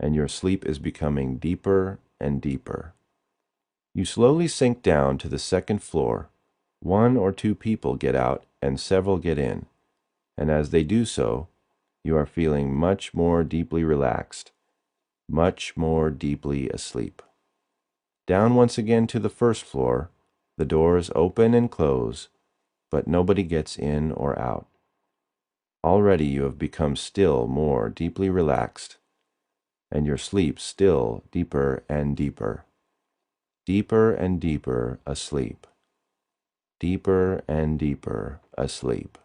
and your sleep is becoming deeper and deeper. You slowly sink down to the 2nd floor. 1 or 2 people get out and several get in, and as they do so, you are feeling much more deeply relaxed. much more deeply asleep. Down once again to the first floor. The doors open and close, but nobody gets in or out. Already you have become still more deeply relaxed, and your sleep still deeper and deeper. Deeper and deeper asleep. Deeper and deeper asleep.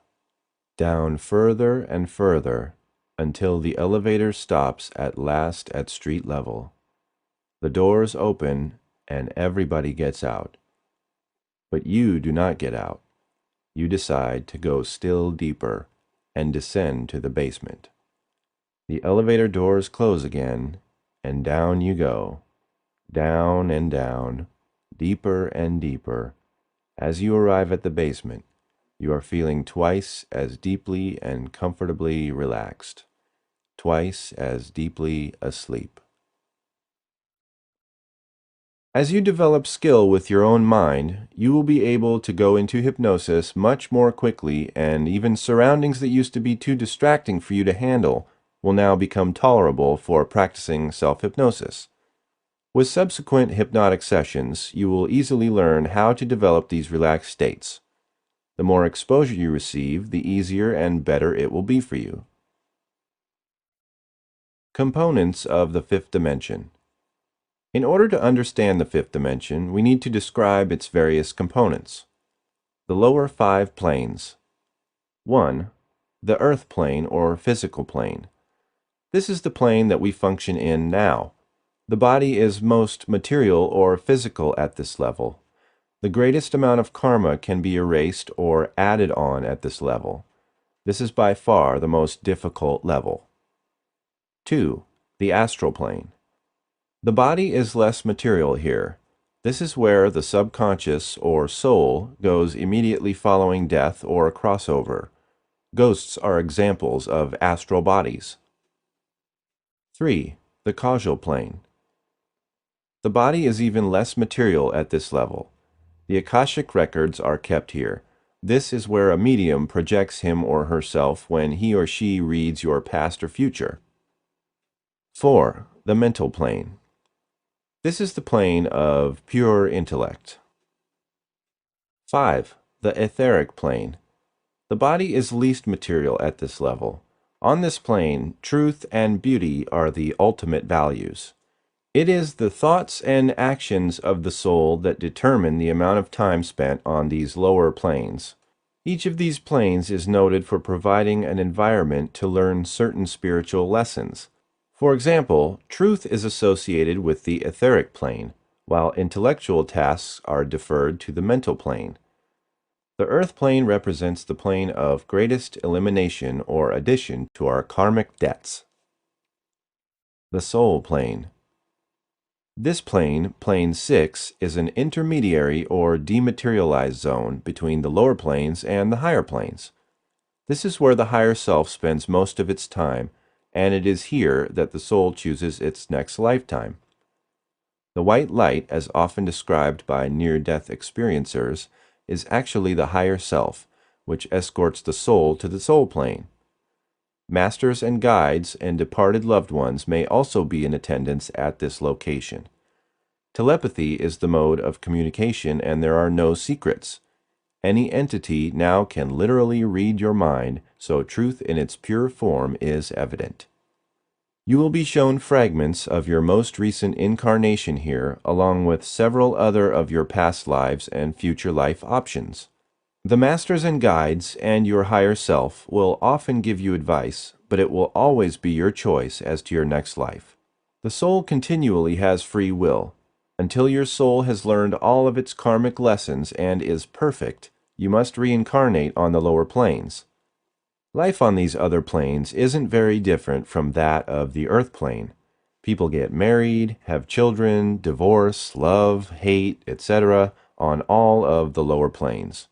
Down further and further until the elevator stops at last at street level. The doors open and everybody gets out. But you do not get out. You decide to go still deeper and descend to the basement. The elevator doors close again, and down you go. Down and down, deeper and deeper. As you arrive at the basement, you are feeling twice as deeply and comfortably relaxed, twice as deeply asleep. As you develop skill with your own mind, you will be able to go into hypnosis much more quickly, and even surroundings that used to be too distracting for you to handle will now become tolerable for practicing self-hypnosis. With subsequent hypnotic sessions, you will easily learn how to develop these relaxed states. The more exposure you receive, the easier and better it will be for you. Components of the fifth dimension. In order to understand the fifth dimension, we need to describe its various components. The lower 5 planes. 1. The earth plane or physical plane. This is the plane that we function in now. The body is most material or physical at this level. The greatest amount of karma can be erased or added on at this level. This is by far the most difficult level. 2. The astral plane. The body is less material here. This is where the subconscious or soul goes immediately following death or a crossover. Ghosts are examples of astral bodies. 3. The causal plane. The body is even less material at this level. The Akashic records are kept here. This is where a medium projects him or herself when he or she reads your past or future. 4. The mental plane. This is the plane of pure intellect. 5. The etheric plane. The body is least material at this level. On this plane, truth and beauty are the ultimate values. It is the thoughts and actions of the soul that determine the amount of time spent on these lower planes. Each of these planes is noted for providing an environment to learn certain spiritual lessons. For example, truth is associated with the etheric plane, while intellectual tasks are deferred to the mental plane. The earth plane represents the plane of greatest elimination or addition to our karmic debts. The soul plane. This plane, plane 6, is an intermediary or dematerialized zone between the lower planes and the higher planes. This is where the higher self spends most of its time, and it is here that the soul chooses its next lifetime. The white light, as often described by near-death experiencers, is actually the higher self, which escorts the soul to the soul plane. Masters and guides and departed loved ones may also be in attendance at this location. Telepathy is the mode of communication, and there are no secrets. Any entity now can literally read your mind, so truth in its pure form is evident. You will be shown fragments of your most recent incarnation here, along with several other of your past lives and future life options. The masters and guides and your higher self will often give you advice, but it will always be your choice as to your next life. The soul continually has free will. Until your soul has learned all of its karmic lessons and is perfect, you must reincarnate on the lower planes. Life on these other planes isn't very different from that of the earth plane. People get married, have children, divorce, love, hate, etc. on all of the lower planes.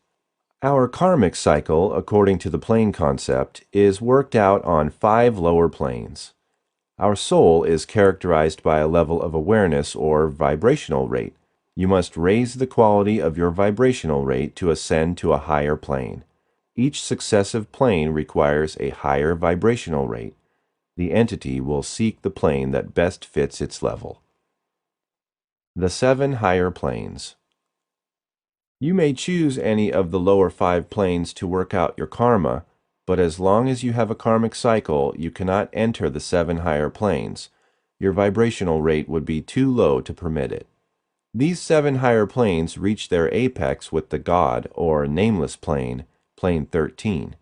Our karmic cycle, according to the plane concept, is worked out on 5 lower planes. Our soul is characterized by a level of awareness or vibrational rate. You must raise the quality of your vibrational rate to ascend to a higher plane. Each successive plane requires a higher vibrational rate. The entity will seek the plane that best fits its level. The 7 higher planes. You may choose any of the lower 5 planes to work out your karma, but as long as you have a karmic cycle, you cannot enter the 7 higher planes. Your vibrational rate would be too low to permit it. These 7 higher planes reach their apex with the God, or nameless plane, plane 13.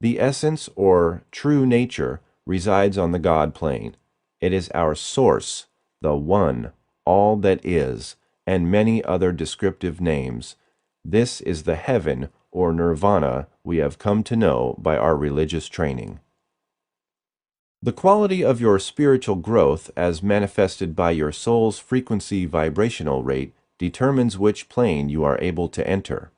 The essence, or true nature, resides on the God plane. It is our source, the One, all that is, and many other descriptive names. This is the heaven, or nirvana, we have come to know by our religious training. The quality of your spiritual growth, as manifested by your soul's frequency vibrational rate, determines which plane you are able to enter.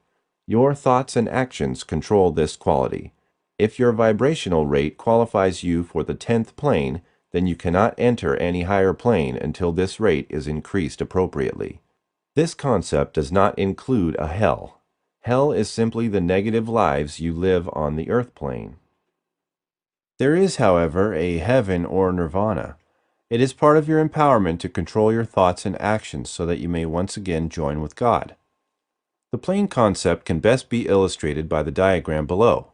Your thoughts and actions control this quality. If your vibrational rate qualifies you for the 10th plane, then you cannot enter any higher plane until this rate is increased appropriately. This concept does not include a hell. Hell is simply the negative lives you live on the earth plane. There is, however, a heaven or nirvana. It is part of your empowerment to control your thoughts and actions so that you may once again join with God. The plane concept can best be illustrated by the diagram below.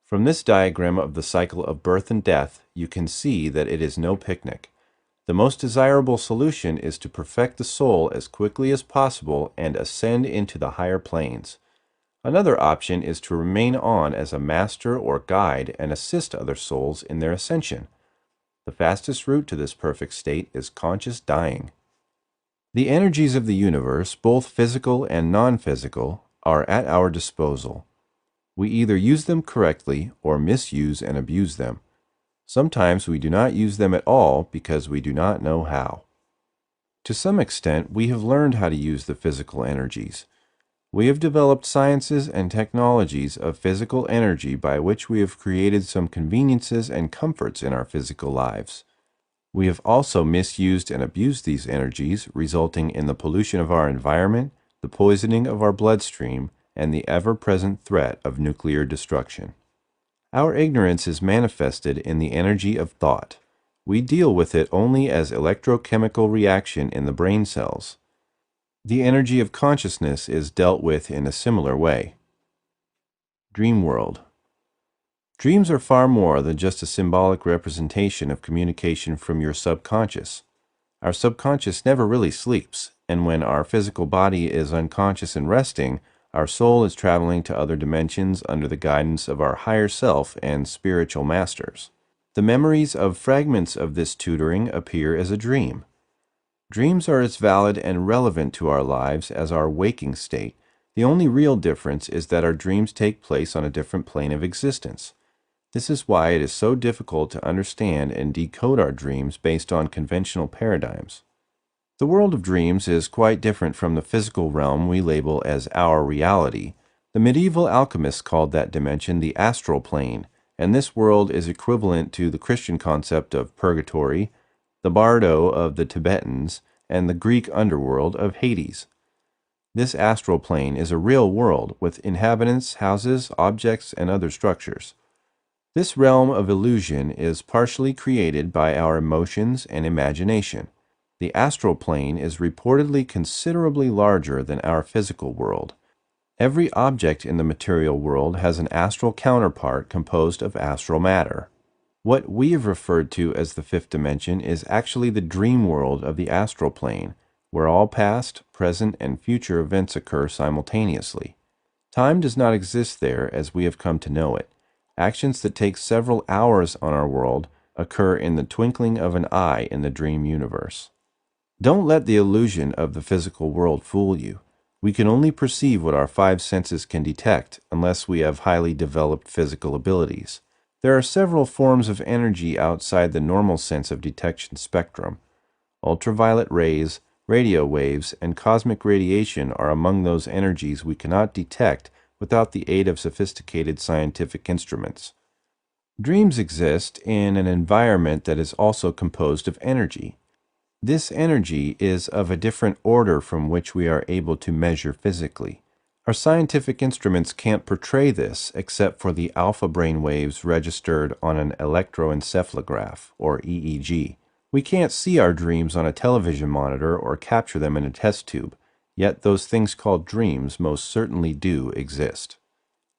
From this diagram of the cycle of birth and death, you can see that it is no picnic. The most desirable solution is to perfect the soul as quickly as possible and ascend into the higher planes. Another option is to remain on as a master or guide and assist other souls in their ascension. The fastest route to this perfect state is conscious dying. The energies of the universe, both physical and non-physical, are at our disposal. We either use them correctly or misuse and abuse them. Sometimes we do not use them at all because we do not know how. To some extent, we have learned how to use the physical energies. We have developed sciences and technologies of physical energy by which we have created some conveniences and comforts in our physical lives. We have also misused and abused these energies, resulting in the pollution of our environment, the poisoning of our bloodstream, and the ever-present threat of nuclear destruction. Our ignorance is manifested in the energy of thought. We deal with it only as electrochemical reaction in the brain cells. The energy of consciousness is dealt with in a similar way. Dream world. Dreams are far more than just a symbolic representation of communication from your subconscious. Our subconscious never really sleeps, and when our physical body is unconscious and resting, our soul is traveling to other dimensions under the guidance of our higher self and spiritual masters. The memories of fragments of this tutoring appear as a dream. Dreams are as valid and relevant to our lives as our waking state. The only real difference is that our dreams take place on a different plane of existence. This is why it is so difficult to understand and decode our dreams based on conventional paradigms. The world of dreams is quite different from the physical realm we label as our reality. The medieval alchemists called that dimension the astral plane, and this world is equivalent to the Christian concept of purgatory, the bardo of the Tibetans, and the Greek underworld of Hades. This astral plane is a real world with inhabitants, houses, objects, and other structures. This realm of illusion is partially created by our emotions and imagination. The astral plane is reportedly considerably larger than our physical world. Every object in the material world has an astral counterpart composed of astral matter. What we have referred to as the fifth dimension is actually the dream world of the astral plane, where all past, present, and future events occur simultaneously. Time does not exist there as we have come to know it. Actions that take several hours on our world occur in the twinkling of an eye in the dream universe. Don't let the illusion of the physical world fool you. We can only perceive what our 5 senses can detect unless we have highly developed physical abilities. There are several forms of energy outside the normal sense of detection spectrum. Ultraviolet rays, radio waves, and cosmic radiation are among those energies we cannot detect without the aid of sophisticated scientific instruments. Dreams exist in an environment that is also composed of energy. This energy is of a different order from which we are able to measure physically. Our scientific instruments can't portray this except for the alpha brain waves registered on an electroencephalograph, or EEG. We can't see our dreams on a television monitor or capture them in a test tube, yet those things called dreams most certainly do exist.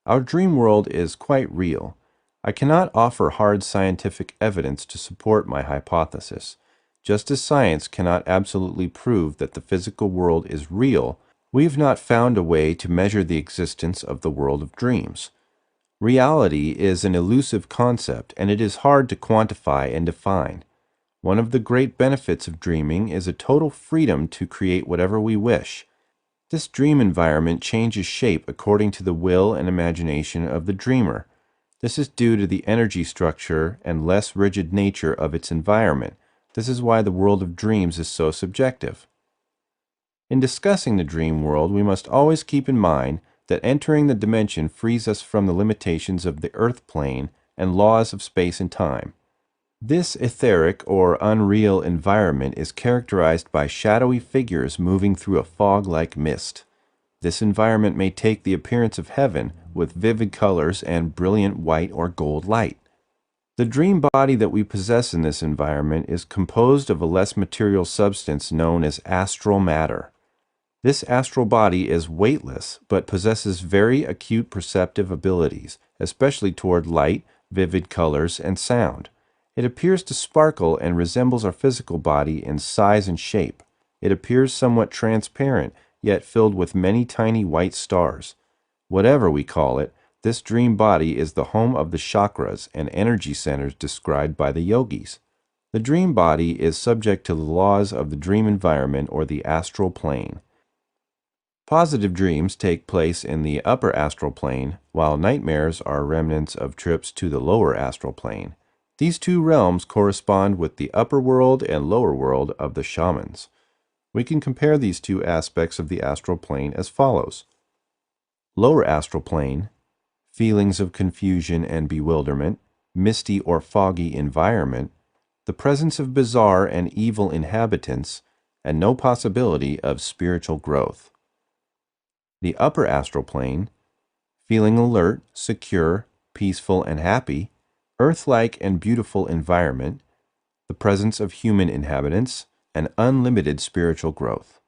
Our dream world is quite real. I cannot offer hard scientific evidence to support my hypothesis. Just as science cannot absolutely prove that the physical world is real, we have not found a way to measure the existence of the world of dreams. Reality is an elusive concept, and it is hard to quantify and define. One of the great benefits of dreaming is a total freedom to create whatever we wish. This dream environment changes shape according to the will and imagination of the dreamer. This is due to the energy structure and less rigid nature of its environment. This is why the world of dreams is so subjective. In discussing the dream world, we must always keep in mind that entering the dimension frees us from the limitations of the earth plane and laws of space and time. This etheric or unreal environment is characterized by shadowy figures moving through a fog-like mist. This environment may take the appearance of heaven with vivid colors and brilliant white or gold light. The dream body that we possess in this environment is composed of a less material substance known as astral matter. This astral body is weightless but possesses very acute perceptive abilities, especially toward light, vivid colors, and sound. It appears to sparkle and resembles our physical body in size and shape. It appears somewhat transparent, yet filled with many tiny white stars. Whatever we call it, this dream body is the home of the chakras and energy centers described by the yogis. The dream body is subject to the laws of the dream environment or the astral plane. Positive dreams take place in the upper astral plane, while nightmares are remnants of trips to the lower astral plane. These two realms correspond with the upper world and lower world of the shamans. We can compare these two aspects of the astral plane as follows. Lower astral plane, feelings of confusion and bewilderment, misty or foggy environment, the presence of bizarre and evil inhabitants, and no possibility of spiritual growth. The upper astral plane, feeling alert, secure, peaceful, and happy, earth-like and beautiful environment, the presence of human inhabitants, and unlimited spiritual growth.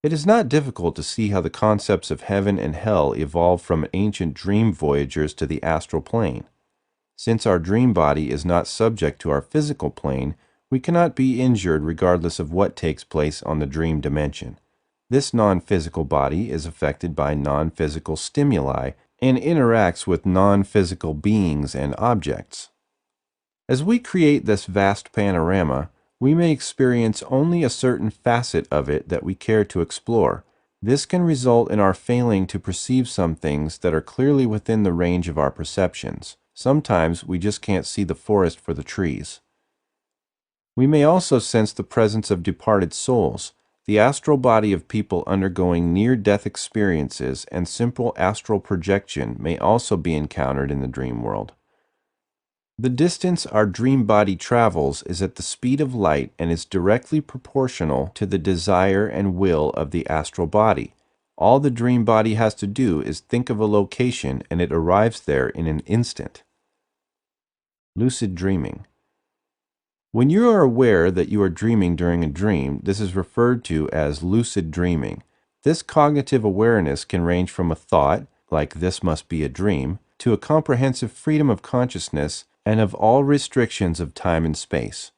It is not difficult to see how the concepts of heaven and hell evolved from ancient dream voyagers to the astral plane. Since our dream body is not subject to our physical plane, we cannot be injured regardless of what takes place on the dream dimension. This non-physical body is affected by non-physical stimuli and interacts with non-physical beings and objects. As we create this vast panorama, we may experience only a certain facet of it that we care to explore. This can result in our failing to perceive some things that are clearly within the range of our perceptions. Sometimes we just can't see the forest for the trees. We may also sense the presence of departed souls. The astral body of people undergoing near-death experiences and simple astral projection may also be encountered in the dream world. The distance our dream body travels is at the speed of light and is directly proportional to the desire and will of the astral body. All the dream body has to do is think of a location and it arrives there in an instant. Lucid dreaming. When you are aware that you are dreaming during a dream, this is referred to as lucid dreaming. This cognitive awareness can range from a thought, like this must be a dream, to a comprehensive freedom of consciousness and of all restrictions of time and space.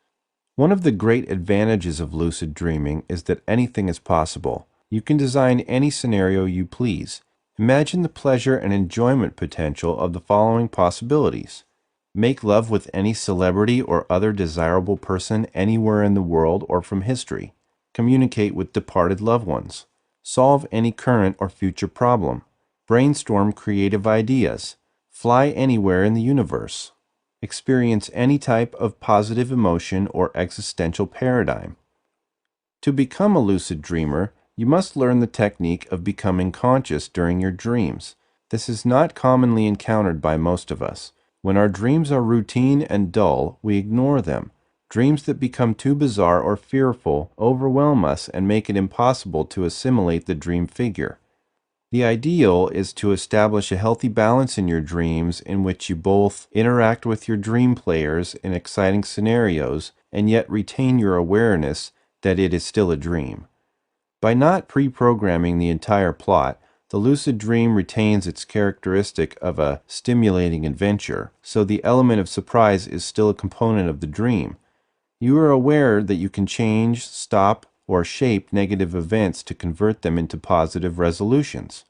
One of the great advantages of lucid dreaming is that anything is possible. You can design any scenario you please. Imagine the pleasure and enjoyment potential of the following possibilities. Make love with any celebrity or other desirable person anywhere in the world or from history. Communicate with departed loved ones. Solve any current or future problem. Brainstorm creative ideas. Fly anywhere in the universe. Experience any type of positive emotion or existential paradigm. To become a lucid dreamer, you must learn the technique of becoming conscious during your dreams. This is not commonly encountered by most of us. When our dreams are routine and dull, we ignore them. Dreams that become too bizarre or fearful overwhelm us and make it impossible to assimilate the dream figure. The ideal is to establish a healthy balance in your dreams in which you both interact with your dream players in exciting scenarios and yet retain your awareness that it is still a dream. By not pre-programming the entire plot, the lucid dream retains its characteristic of a stimulating adventure, so the element of surprise is still a component of the dream. You are aware that you can change, stop, or shape negative events to convert them into positive resolutions.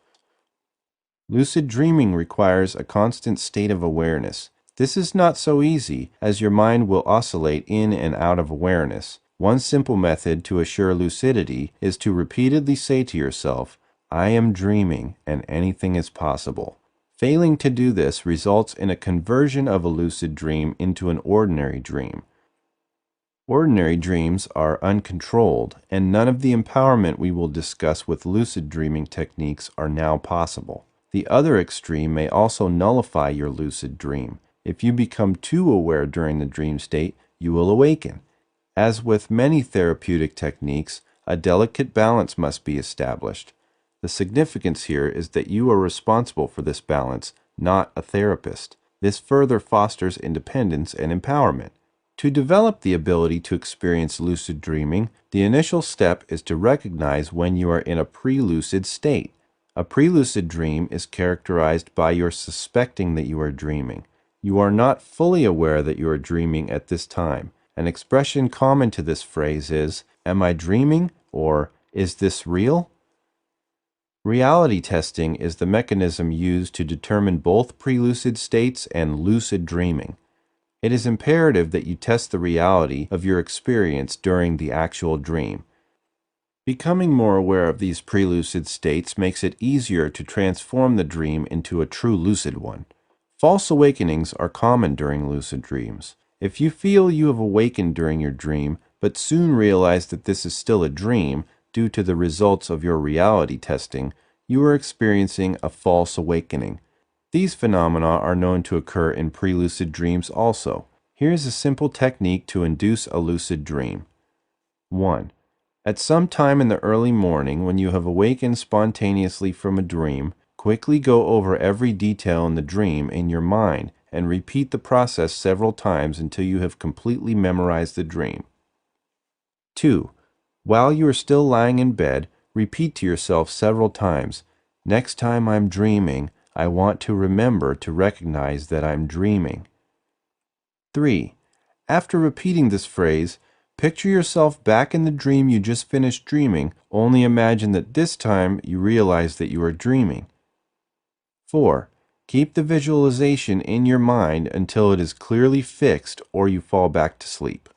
Lucid dreaming requires a constant state of awareness. This is not so easy, as your mind will oscillate in and out of awareness. One simple method to assure lucidity is to repeatedly say to yourself, "I am dreaming and anything is possible." Failing to do this results in a conversion of a lucid dream into an ordinary dream. Ordinary dreams are uncontrolled, and none of the empowerment we will discuss with lucid dreaming techniques are now possible. The other extreme may also nullify your lucid dream. If you become too aware during the dream state, you will awaken. As with many therapeutic techniques, a delicate balance must be established. The significance here is that you are responsible for this balance, not a therapist. This further fosters independence and empowerment. To develop the ability to experience lucid dreaming, the initial step is to recognize when you are in a pre-lucid state. A pre-lucid dream is characterized by your suspecting that you are dreaming. You are not fully aware that you are dreaming at this time. An expression common to this phrase is, "Am I dreaming?" or "Is this real?" Reality testing is the mechanism used to determine both pre-lucid states and lucid dreaming. It is imperative that you test the reality of your experience during the actual dream. Becoming more aware of these pre-lucid states makes it easier to transform the dream into a true lucid one. False awakenings are common during lucid dreams. If you feel you have awakened during your dream, but soon realize that this is still a dream due to the results of your reality testing, you are experiencing a false awakening. These phenomena are known to occur in pre-lucid dreams also. Here's a simple technique to induce a lucid dream. 1. At some time in the early morning, when you have awakened spontaneously from a dream, quickly go over every detail in the dream in your mind and repeat the process several times until you have completely memorized the dream. 2. While you are still lying in bed, repeat to yourself several times, "Next time I'm dreaming, I want to remember to recognize that I'm dreaming." 3. After repeating this phrase, picture yourself back in the dream you just finished dreaming, only imagine that this time you realize that you are dreaming. 4. Keep the visualization in your mind until it is clearly fixed or you fall back to sleep.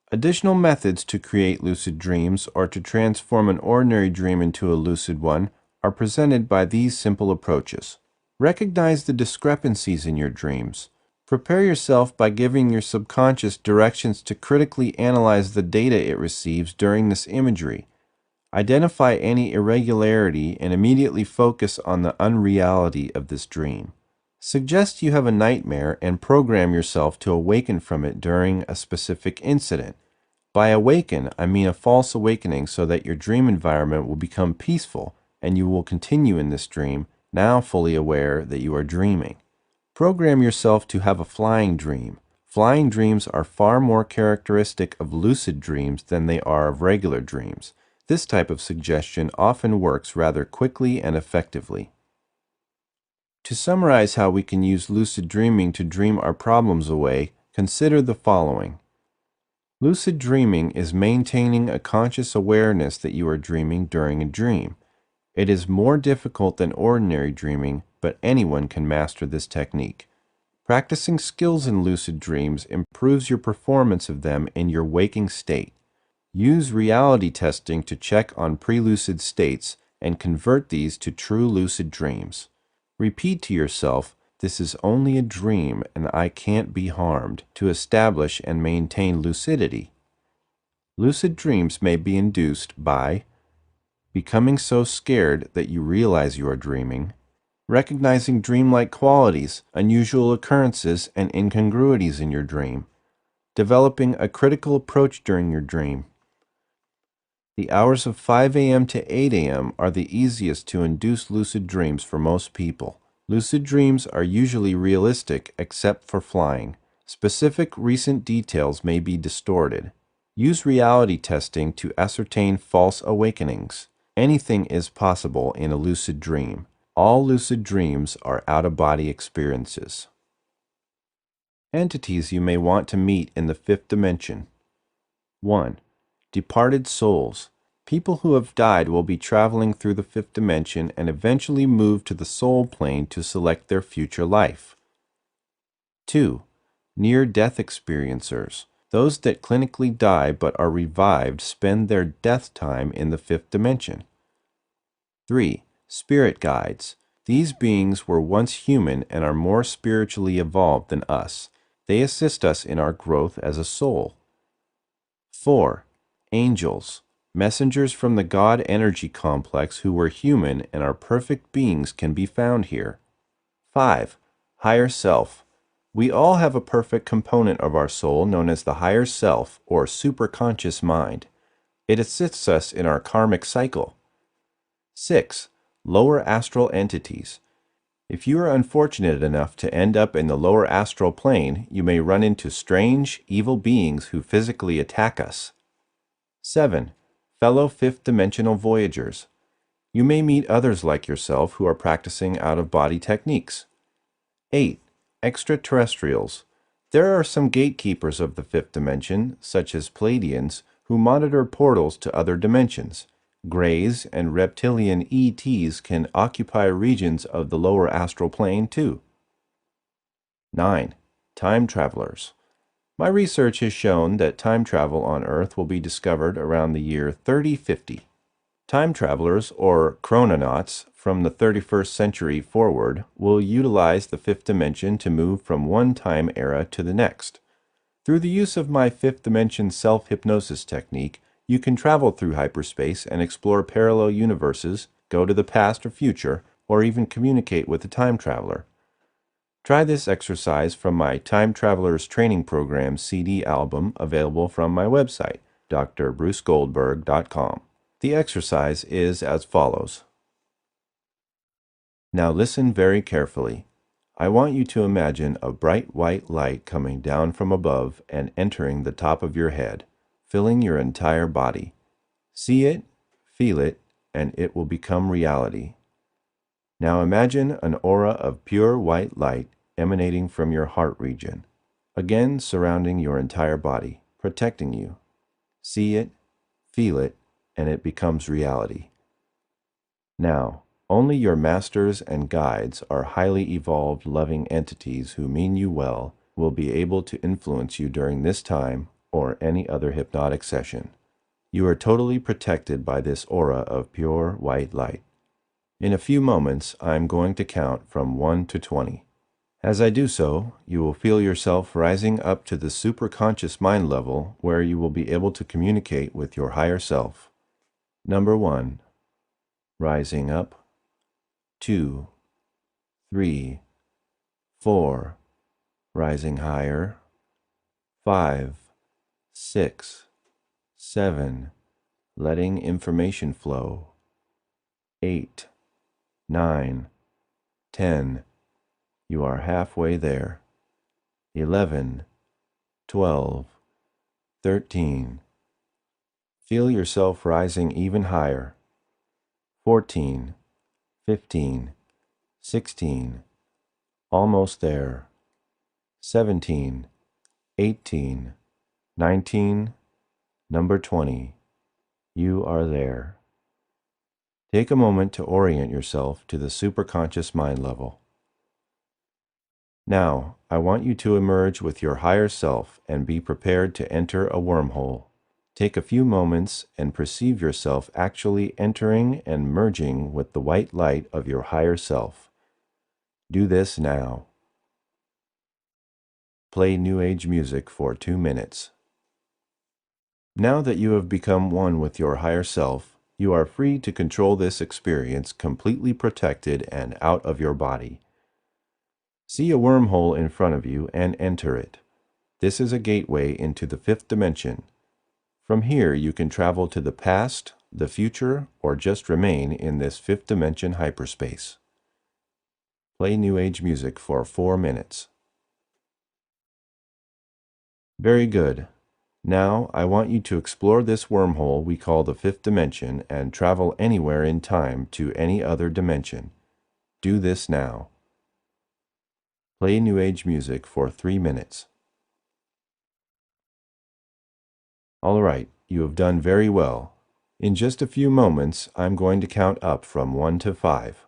Additional methods to create lucid dreams or to transform an ordinary dream into a lucid one are presented by these simple approaches. Recognize the discrepancies in your dreams. Prepare yourself by giving your subconscious directions to critically analyze the data it receives during this imagery. Identify any irregularity and immediately focus on the unreality of this dream. Suggest you have a nightmare and program yourself to awaken from it during a specific incident. By awaken, I mean a false awakening so that your dream environment will become peaceful and you will continue in this dream, now fully aware that you are dreaming. Program yourself to have a flying dream. Flying dreams are far more characteristic of lucid dreams than they are of regular dreams. This type of suggestion often works rather quickly and effectively. To summarize how we can use lucid dreaming to dream our problems away, consider the following. Lucid dreaming is maintaining a conscious awareness that you are dreaming during a dream. It is more difficult than ordinary dreaming, but anyone can master this technique. Practicing skills in lucid dreams improves your performance of them in your waking state. Use reality testing to check on pre-lucid states and convert these to true lucid dreams. Repeat to yourself, "This is only a dream and I can't be harmed," to establish and maintain lucidity. Lucid dreams may be induced by becoming so scared that you realize you are dreaming, recognizing dreamlike qualities, unusual occurrences, and incongruities in your dream, developing a critical approach during your dream, The hours of 5 a.m. to 8 a.m. are the easiest to induce lucid dreams for most people. Lucid dreams are usually realistic except for flying. Specific recent details may be distorted. Use reality testing to ascertain false awakenings. Anything is possible in a lucid dream. All lucid dreams are out-of-body experiences. Entities you may want to meet in the fifth dimension. 1. Departed souls. People who have died will be traveling through the fifth dimension and eventually move to the soul plane to select their future life. 2. Near-death experiencers. Those that clinically die but are revived spend their death time in the fifth dimension. 3. Spirit guides. These beings were once human and are more spiritually evolved than us. They assist us in our growth as a soul. 4. Angels. Messengers from the God energy complex who were human and are perfect beings can be found here. 5. Higher self. We all have a perfect component of our soul known as the higher self or superconscious mind. It assists us in our karmic cycle. 6. Lower astral entities. If you are unfortunate enough to end up in the lower astral plane, you may run into strange, evil beings who physically attack us. 7. Fellow fifth dimensional voyagers. You may meet others like yourself who are practicing out-of-body techniques. 8. Extraterrestrials. There are some gatekeepers of the fifth dimension, such as Pleiadians, who monitor portals to other dimensions. Greys and reptilian ETs can occupy regions of the lower astral plane too. 9. Time travelers. My research has shown that time travel on Earth will be discovered around the year 3050. Time travelers, or chrononauts, from the 31st century forward will utilize the fifth dimension to move from one time era to the next. Through the use of my fifth dimension self-hypnosis technique, you can travel through hyperspace and explore parallel universes, go to the past or future, or even communicate with a time traveler. Try this exercise from my Time Travelers Training Program CD album available from my website, drbrucegoldberg.com. The exercise is as follows. Now listen very carefully. I want you to imagine a bright white light coming down from above and entering the top of your head, filling your entire body. See it, feel it, and it will become reality. Now imagine an aura of pure white light emanating from your heart region, again surrounding your entire body, protecting you. See it, feel it, and it becomes reality. Now, only your masters and guides are highly evolved, loving entities who mean you well will be able to influence you during this time or any other hypnotic session. You are totally protected by this aura of pure white light. In a few moments, I am going to count from 1 to 20. As I do so, you will feel yourself rising up to the superconscious mind level where you will be able to communicate with your higher self. Number 1. Rising up. 2, 3, 4. Rising higher. 5, 6, 7. Letting information flow. 8, 9, 10. You are halfway there. 11, 12, 13. Feel yourself rising even higher. 14, 15, 16. Almost there. 17, 18, 19. Number 20. You are there. Take a moment to orient yourself to the superconscious mind level. Now, I want you to emerge with your higher self and be prepared to enter a wormhole. Take a few moments and perceive yourself actually entering and merging with the white light of your higher self. Do this now. Play New Age music for 2 minutes. Now that you have become one with your higher self, you are free to control this experience completely protected and out of your body. See a wormhole in front of you and enter it. This is a gateway into the fifth dimension. From here, you can travel to the past, the future, or just remain in this fifth dimension hyperspace. Play New Age music for 4 minutes. Very good. Now, I want you to explore this wormhole we call the fifth dimension and travel anywhere in time to any other dimension. Do this now. Play New Age music for 3 minutes. All right, you have done very well. In just a few moments, I'm going to count up from 1 to 5.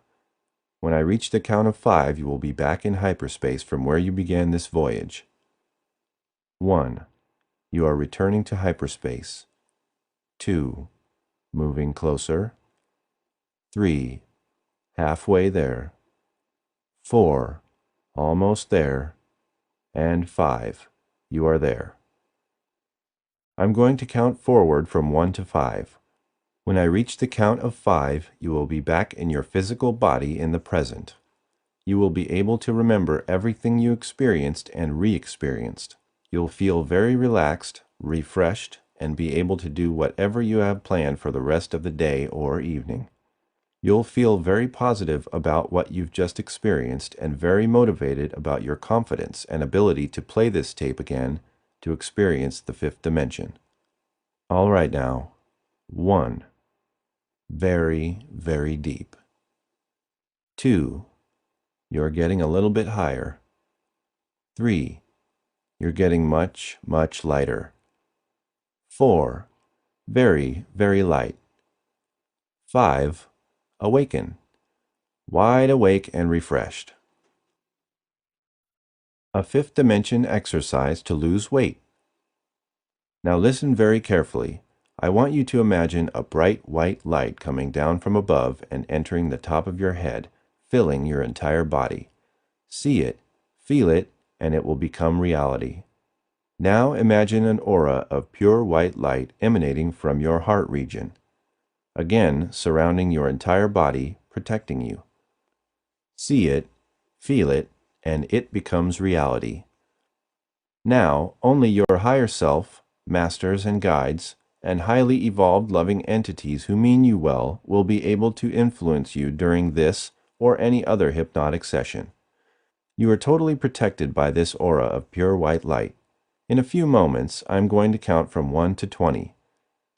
When I reach the count of 5, you will be back in hyperspace from where you began this voyage. 1. You are returning to hyperspace. 2. Moving closer. 3. Halfway there. 4. Almost there. And 5. You are there. I'm going to count forward from 1 to 5. When I reach the count of 5, you will be back in your physical body in the present. You will be able to remember everything you experienced and re-experienced. You'll feel very relaxed, refreshed, and be able to do whatever you have planned for the rest of the day or evening. You'll feel very positive about what you've just experienced and very motivated about your confidence and ability to play this tape again to experience the fifth dimension. All right now. 1. Very, very deep. 2. You're getting a little bit higher. 3. You're getting much, much lighter. 4. Very, very light. 5. Awaken. Wide awake and refreshed. A fifth dimension exercise to lose weight. Now listen very carefully. I want you to imagine a bright white light coming down from above and entering the top of your head, filling your entire body. See it, feel it, and it will become reality. Now imagine an aura of pure white light emanating from your heart region, again surrounding your entire body, protecting you. See it, feel it, and it becomes reality. Now, only your higher self, masters and guides, and highly evolved loving entities who mean you well will be able to influence you during this or any other hypnotic session. You are totally protected by this aura of pure white light. In a few moments, I'm going to count from 1 to 20.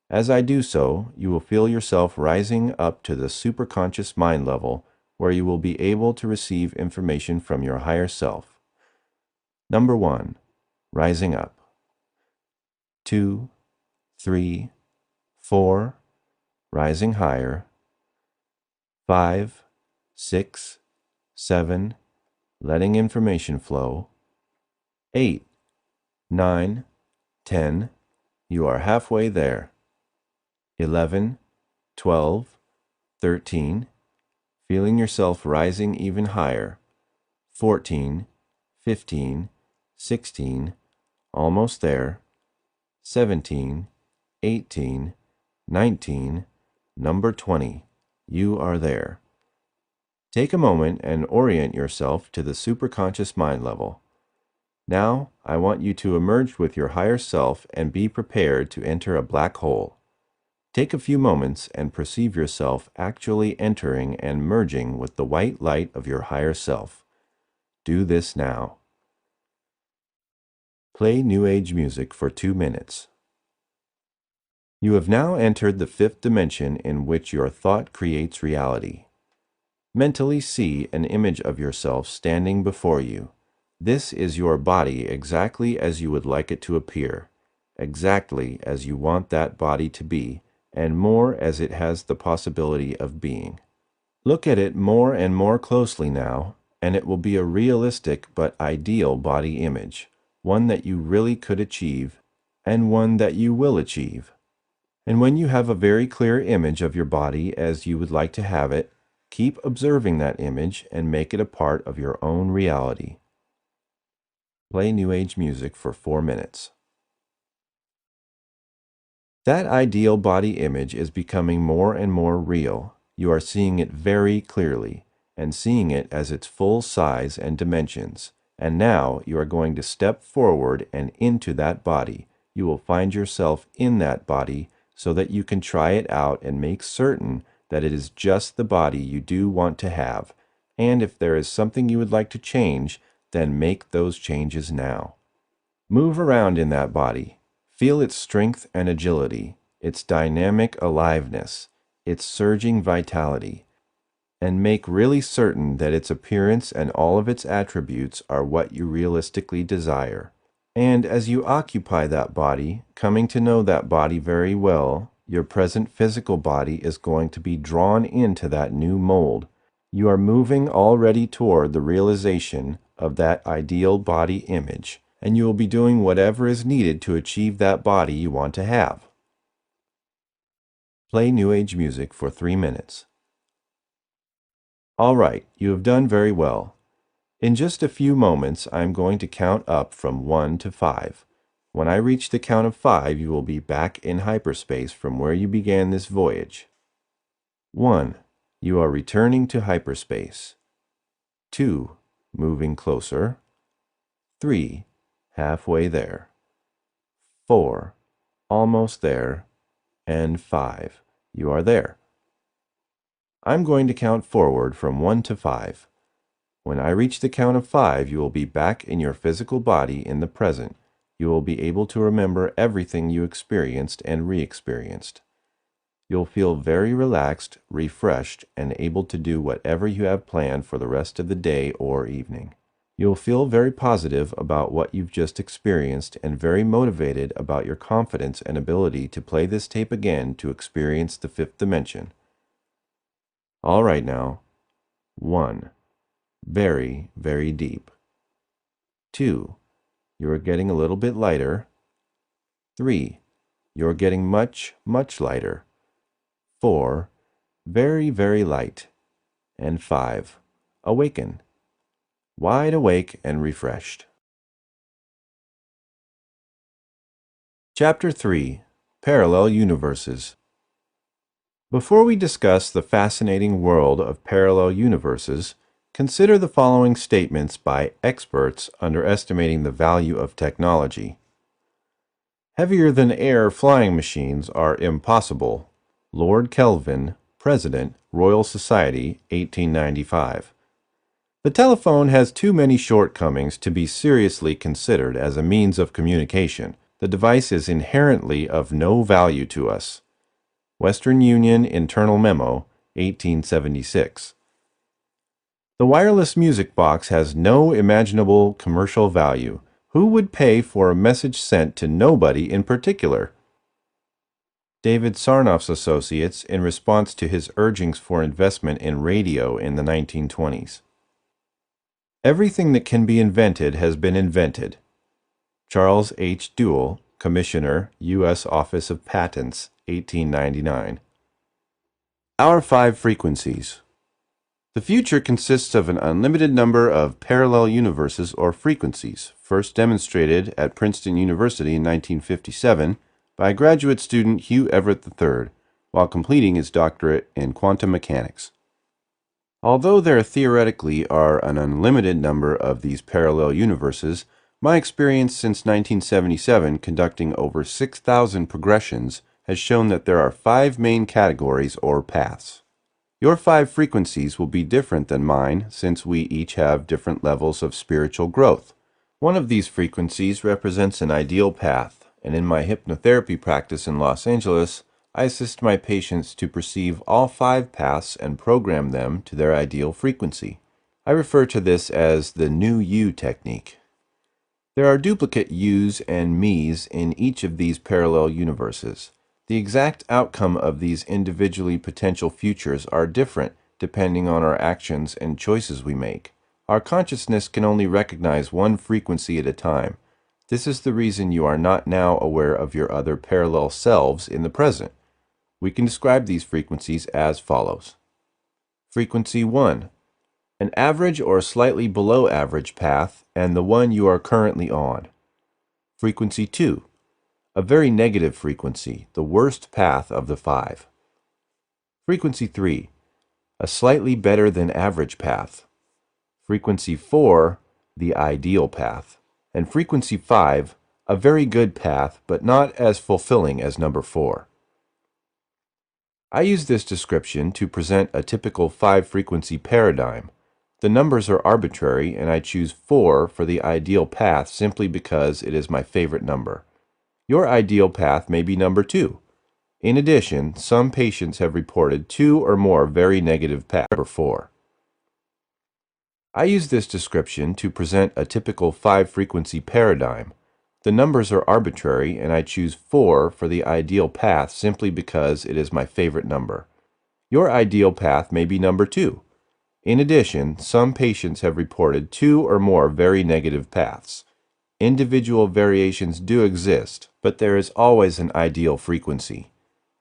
As I do so, you will feel yourself rising up to the superconscious mind level where you will be able to receive information from your higher self. Number 1. Rising up. 2, 3, 4, rising higher. 5, 6, 7, letting information flow. 8, 9, 10, you are halfway there. 11, 12, 13, feeling yourself rising even higher. 14, 15, 16, almost there. 17, 18, 19, number 20, you are there. Take a moment and orient yourself to the superconscious mind level. Now, I want you to emerge with your higher self and be prepared to enter a black hole. Take a few moments and perceive yourself actually entering and merging with the white light of your higher self. Do this now. Play New Age music for 2 minutes. You have now entered the fifth dimension in which your thought creates reality. Mentally see an image of yourself standing before you. This is your body exactly as you would like it to appear, exactly as you want that body to be, and more as it has the possibility of being. Look at it more and more closely now, and it will be a realistic but ideal body image, one that you really could achieve, and one that you will achieve. And when you have a very clear image of your body as you would like to have it, keep observing that image and make it a part of your own reality. Play New Age music for 4 minutes. That ideal body image is becoming more and more real. You are seeing it very clearly, and seeing it as its full size and dimensions. And now you are going to step forward and into that body, you will find yourself in that body so that you can try it out and make certain that it is just the body you do want to have. And if there is something you would like to change, then make those changes now. Move around in that body. Feel its strength and agility, its dynamic aliveness, its surging vitality, and make really certain that its appearance and all of its attributes are what you realistically desire. And as you occupy that body, coming to know that body very well, your present physical body is going to be drawn into that new mold. You are moving already toward the realization of that ideal body image, and you will be doing whatever is needed to achieve that body you want to have. Play New Age music for 3 minutes. All right, you have done very well. In just a few moments, I am going to count up from 1 to 5. When I reach the count of 5, you will be back in hyperspace from where you began this voyage. 1. You are returning to hyperspace. 2. Moving closer. 3. Halfway there. 4. Almost there. And 5. You are there. I'm going to count forward from 1 to 5. When I reach the count of 5, you will be back in your physical body in the present. You will be able to remember everything you experienced and re-experienced. You'll feel very relaxed, refreshed, and able to do whatever you have planned for the rest of the day or evening. You'll feel very positive about what you've just experienced and very motivated about your confidence and ability to play this tape again to experience the fifth dimension. All right now. 1. Very, very deep. 2. You are getting a little bit lighter. 3. You are getting much, much lighter. 4. Very, very light. And 5. Awaken. Wide awake and refreshed. Chapter 3. Parallel Universes. Before we discuss the fascinating world of parallel universes, consider the following statements by experts underestimating the value of technology. Heavier-than-air flying machines are impossible. Lord Kelvin, President, Royal Society, 1895. The telephone has too many shortcomings to be seriously considered as a means of communication. The device is inherently of no value to us. Western Union Internal Memo, 1876. The wireless music box has no imaginable commercial value. Who would pay for a message sent to nobody in particular? David Sarnoff's associates in response to his urgings for investment in radio in the 1920s. Everything that can be invented has been invented. Charles H. Dewey, Commissioner, U.S. Office of Patents, 1899. Our 5 frequencies. The future consists of an unlimited number of parallel universes or frequencies, first demonstrated at Princeton University in 1957 by graduate student Hugh Everett III, while completing his doctorate in quantum mechanics. Although there theoretically are an unlimited number of these parallel universes, my experience since 1977 conducting over 6,000 progressions has shown that there are 5 main categories or paths. Your 5 frequencies will be different than mine since we each have different levels of spiritual growth. One of these frequencies represents an ideal path, and in my hypnotherapy practice in Los Angeles, I assist my patients to perceive all 5 paths and program them to their ideal frequency. I refer to this as the New You technique. There are duplicate yous and me's in each of these parallel universes. The exact outcome of these individually potential futures are different depending on our actions and choices we make. Our consciousness can only recognize one frequency at a time. This is the reason you are not now aware of your other parallel selves in the present. We can describe these frequencies as follows. Frequency 1. An average or slightly below average path and the one you are currently on. Frequency 2. A very negative frequency, the worst path of the 5. Frequency 3. A slightly better than average path. Frequency 4. The ideal path. And frequency 5. A very good path, but not as fulfilling as number 4. I use this description to present a typical 5-frequency paradigm. The numbers are arbitrary, and I choose 4 for the ideal path simply because it is my favorite number. Your ideal path may be number 2. In addition, some patients have reported 2 or more very negative paths. Number 4. I use this description to present a typical 5-frequency paradigm. The numbers are arbitrary, and I choose 4 for the ideal path simply because it is my favorite number. Your ideal path may be number 2. In addition, some patients have reported 2 or more very negative paths. Individual variations do exist, but there is always an ideal frequency.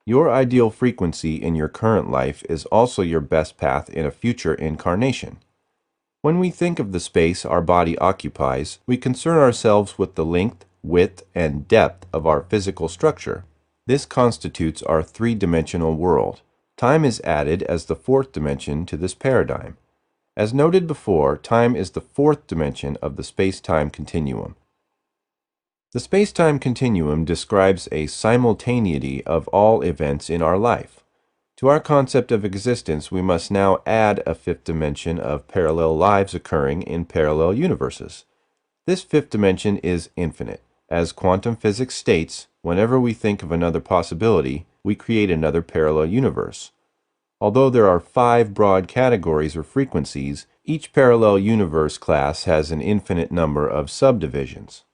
Your ideal frequency in your current life is also your best path in a future incarnation. When we think of the space our body occupies, we concern ourselves with the length, width, and depth of our physical structure. This constitutes our 3-dimensional world. Time is added as the 4th dimension to this paradigm. As noted before, time is the 4th dimension of the space-time continuum. The space-time continuum describes a simultaneity of all events in our life. To our concept of existence, we must now add a 5th dimension of parallel lives occurring in parallel universes. This 5th dimension is infinite. As quantum physics states, whenever we think of another possibility, we create another parallel universe. Although there are 5 broad categories or frequencies, each parallel universe class has an infinite number of subdivisions.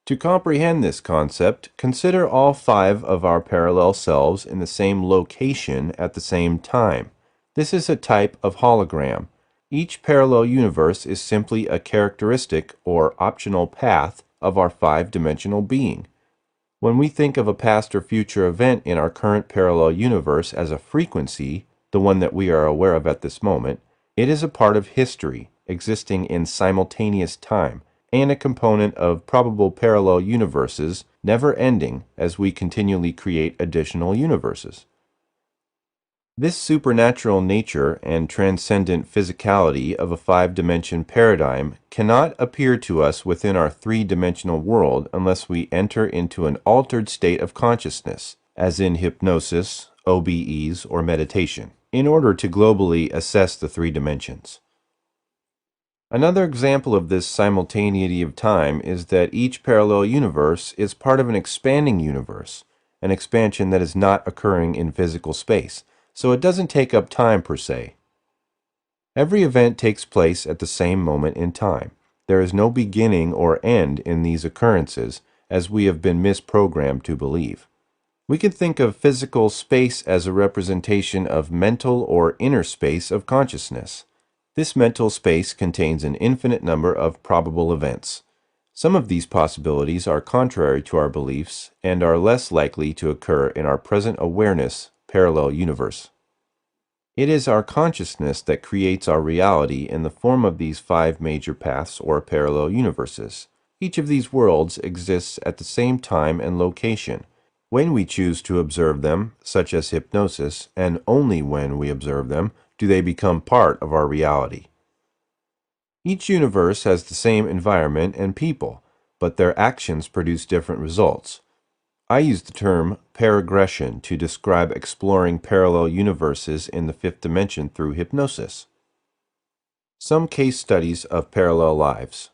To comprehend this concept, consider all 5 of our parallel selves in the same location at the same time. This is a type of hologram. Each parallel universe is simply a characteristic or optional path of our 5-dimensional being. When we think of a past or future event in our current parallel universe as a frequency, the one that we are aware of at this moment, it is a part of history, existing in simultaneous time, and a component of probable parallel universes, never ending as we continually create additional universes. This supernatural nature and transcendent physicality of a 5-dimension paradigm cannot appear to us within our 3-dimensional world unless we enter into an altered state of consciousness, as in hypnosis, OBEs, or meditation, in order to globally assess the 3 dimensions. Another example of this simultaneity of time is that each parallel universe is part of an expanding universe, an expansion that is not occurring in physical space, so it doesn't take up time per se. Every event takes place at the same moment in time. There is no beginning or end in these occurrences, as we have been misprogrammed to believe. We can think of physical space as a representation of mental or inner space of consciousness. This mental space contains an infinite number of probable events. Some of these possibilities are contrary to our beliefs and are less likely to occur in our present awareness parallel universe. It is our consciousness that creates our reality in the form of these 5 major paths or parallel universes. Each of these worlds exists at the same time and location. When we choose to observe them, such as hypnosis, and only when we observe them, do they become part of our reality. Each universe has the same environment and people, but their actions produce different results. I use the term paragression to describe exploring parallel universes in the 5th dimension through hypnosis. Some case studies of parallel lives.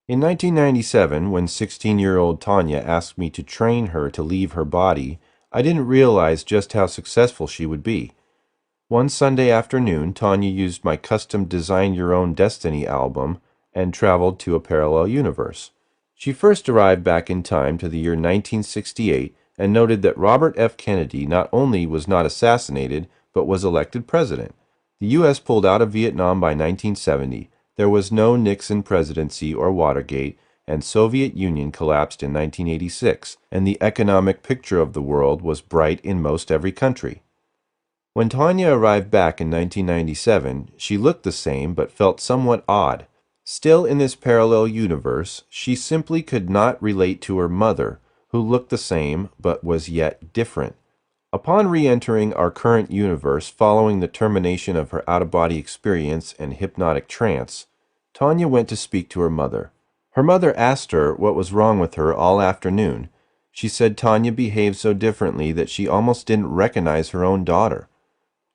In 1997, when 16-year-old Tanya asked me to train her to leave her body, I didn't realize just how successful she would be. One Sunday afternoon, Tanya used my custom Design Your Own Destiny album and traveled to a parallel universe. She first arrived back in time to the year 1968 and noted that Robert F. Kennedy not only was not assassinated, but was elected president. The U.S. pulled out of Vietnam by 1970. There was no Nixon presidency or Watergate, and Soviet Union collapsed in 1986, and the economic picture of the world was bright in most every country. When Tanya arrived back in 1997, she looked the same but felt somewhat odd. Still in this parallel universe, she simply could not relate to her mother, who looked the same but was yet different. Upon re-entering our current universe following the termination of her out-of-body experience and hypnotic trance, Tanya went to speak to her mother. Her mother asked her what was wrong with her all afternoon. She said Tanya behaved so differently that she almost didn't recognize her own daughter.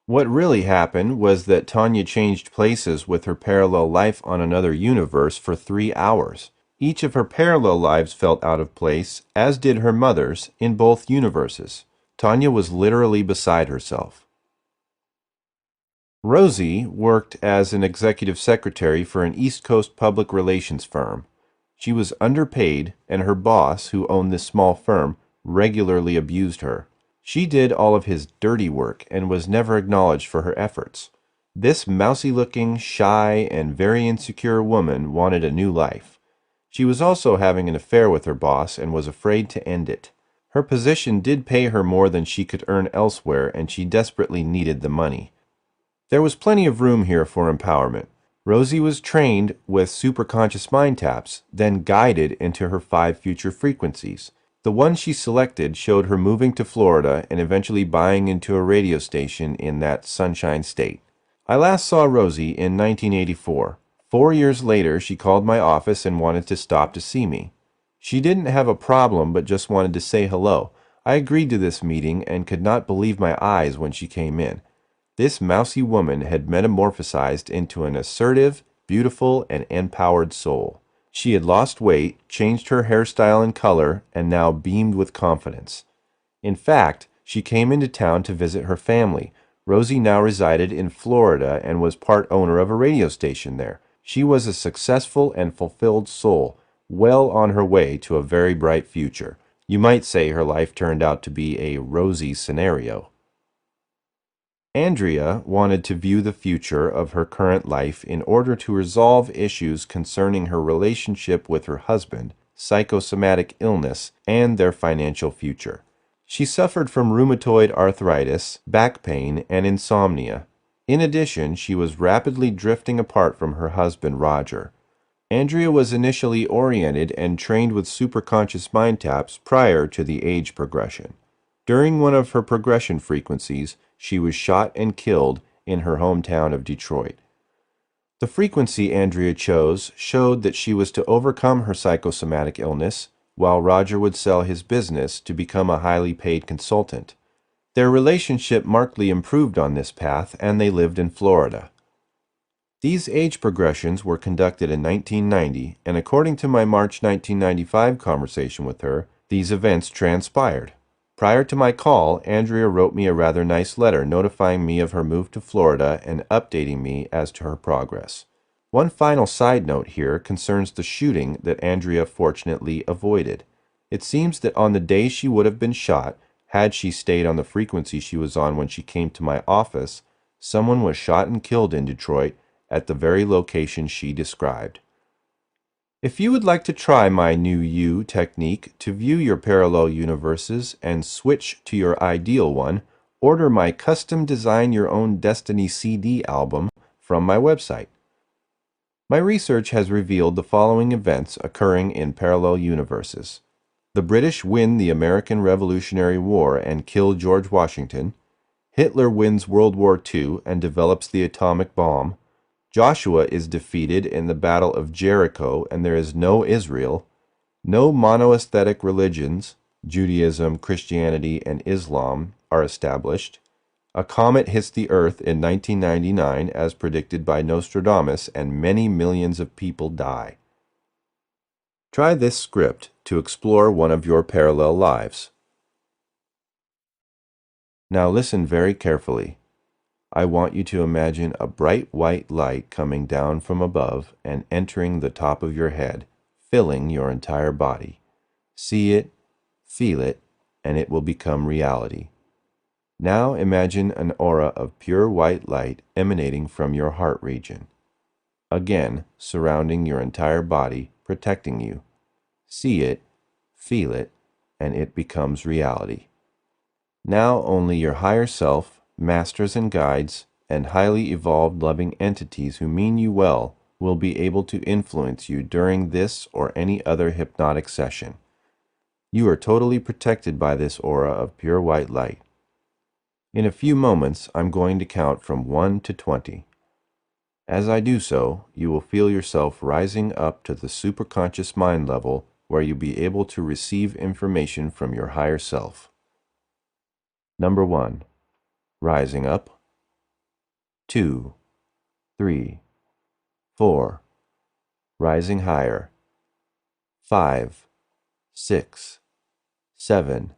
What really happened was that Tanya changed places with her parallel life on another universe for 3 hours. Each of her parallel lives felt out of place, as did her mother's, in both universes. Tanya was literally beside herself. Rosie worked as an executive secretary for an East Coast public relations firm. She was underpaid, and her boss, who owned this small firm, regularly abused her. She did all of his dirty work and was never acknowledged for her efforts. This mousy-looking, shy, and very insecure woman wanted a new life. She was also having an affair with her boss and was afraid to end it. Her position did pay her more than she could earn elsewhere, and she desperately needed the money. There was plenty of room here for empowerment. Rosie was trained with superconscious mind taps, then guided into her 5 future frequencies. The one she selected showed her moving to Florida and eventually buying into a radio station in that Sunshine State. I last saw Rosie in 1984. 4 years later, she called my office and wanted to stop to see me. She didn't have a problem, but just wanted to say hello. I agreed to this meeting and could not believe my eyes when she came in. This mousy woman had metamorphosized into an assertive, beautiful, and empowered soul. She had lost weight, changed her hairstyle and color, and now beamed with confidence. In fact, she came into town to visit her family. Rosie now resided in Florida and was part owner of a radio station there. She was a successful and fulfilled soul, well on her way to a very bright future. You might say her life turned out to be a rosy scenario. Andrea wanted to view the future of her current life in order to resolve issues concerning her relationship with her husband, psychosomatic illness, and their financial future. She suffered from rheumatoid arthritis, back pain, and insomnia. In addition, she was rapidly drifting apart from her husband, Roger. Andrea was initially oriented and trained with superconscious mind taps prior to the age progression. During one of her progression frequencies, she was shot and killed in her hometown of Detroit. The frequency Andrea chose showed that she was to overcome her psychosomatic illness, while Roger would sell his business to become a highly paid consultant. Their relationship markedly improved on this path, and they lived in Florida. These age progressions were conducted in 1990, and according to my March 1995 conversation with her, these events transpired. Prior to my call, Andrea wrote me a rather nice letter notifying me of her move to Florida and updating me as to her progress. One final side note here concerns the shooting that Andrea fortunately avoided. It seems that on the day she would have been shot, had she stayed on the frequency she was on when she came to my office, someone was shot and killed in Detroit at the very location she described. If you would like to try my new You technique to view your parallel universes and switch to your ideal one, order my custom Design Your Own Destiny CD album from my website. My research has revealed the following events occurring in parallel universes. The British win the American Revolutionary War and kill George Washington. Hitler wins World War II and develops the atomic bomb. Joshua is defeated in the Battle of Jericho, and there is no Israel. No monotheistic religions, Judaism, Christianity, and Islam, are established. A comet hits the Earth in 1999, as predicted by Nostradamus, and many millions of people die. Try this script to explore one of your parallel lives. Now listen very carefully. I want you to imagine a bright white light coming down from above and entering the top of your head, filling your entire body. See it, feel it, and it will become reality. Now imagine an aura of pure white light emanating from your heart region. Again, surrounding your entire body, protecting you. See it, feel it, and it becomes reality. Now only your higher self, masters and guides, and highly evolved loving entities who mean you well will be able to influence you during this or any other hypnotic session. You are totally protected by this aura of pure white light. In a few moments, I'm going to count from 1 to 20. As I do so, you will feel yourself rising up to the superconscious mind level where you'll be able to receive information from your higher self. Number 1. Rising up. 2, 3, 4. Rising higher. 5, 6, 7.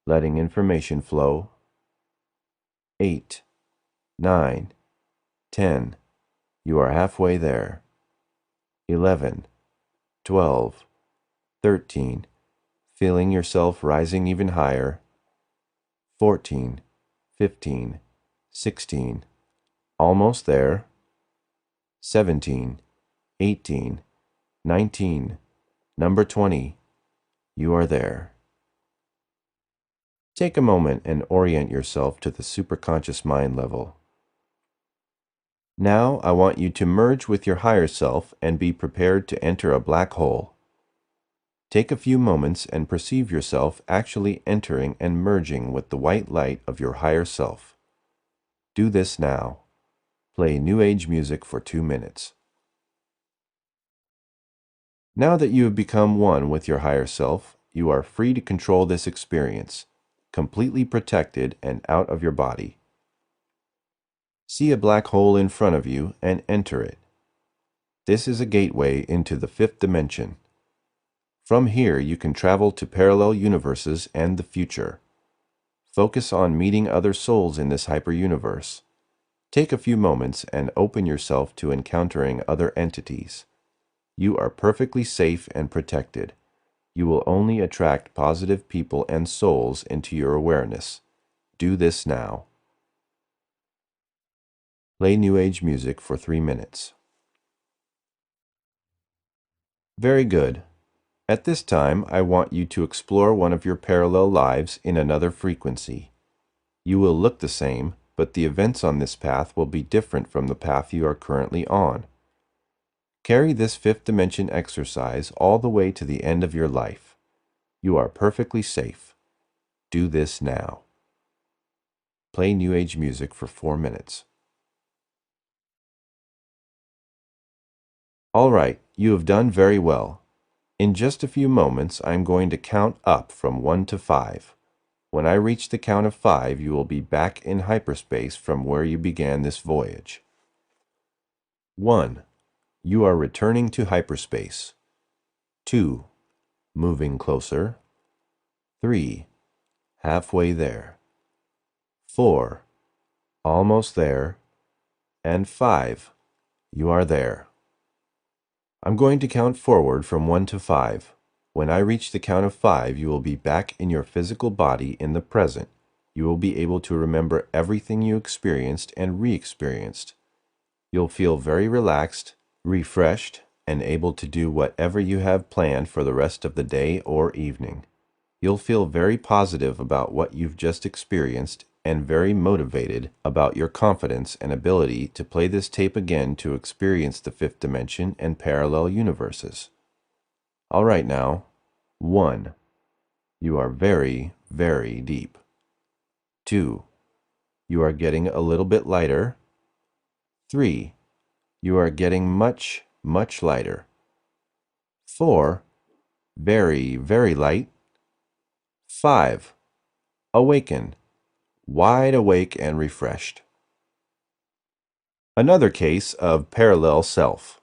Letting information flow. 8, 9, 10. You are halfway there. 11, 12, 13. Feeling yourself rising even higher. 14, 15, 16. Almost there. 17, 18, 19. Number 20. You are there. Take a moment and orient yourself to the superconscious mind level. Now I want you to merge with your higher self and be prepared to enter a black hole. Take a few moments and perceive yourself actually entering and merging with the white light of your higher self. Do this now. Play New Age music for 2 minutes. Now that you have become one with your higher self, you are free to control this experience, completely protected and out of your body. See a black hole in front of you and enter it. This is a gateway into the 5th dimension. From here, you can travel to parallel universes and the future. Focus on meeting other souls in this hyper-universe. Take a few moments and open yourself to encountering other entities. You are perfectly safe and protected. You will only attract positive people and souls into your awareness. Do this now. Play New Age music for 3 minutes. Very good. At this time, I want you to explore one of your parallel lives in another frequency. You will look the same, but the events on this path will be different from the path you are currently on. Carry this 5th dimension exercise all the way to the end of your life. You are perfectly safe. Do this now. Play New Age music for 4 minutes. All right, you have done very well. In just a few moments, I am going to count up from 1 to 5. When I reach the count of 5, you will be back in hyperspace from where you began this voyage. 1. You are returning to hyperspace. 2. Moving closer. 3. Halfway there. 4. Almost there. And 5. You are there. I'm going to count forward from 1 to 5. When I reach the count of 5, you will be back in your physical body in the present. You will be able to remember everything you experienced and re-experienced. You'll feel very relaxed, refreshed, and able to do whatever you have planned for the rest of the day or evening. You'll feel very positive about what you've just experienced and very motivated about your confidence and ability to play this tape again to experience the 5th dimension and parallel universes. All right now. 1. You are very, very deep. 2. You are getting a little bit lighter. 3. You are getting much, much lighter. 4. Very, very light. 5. Awaken. Wide awake and refreshed. Another case of parallel self.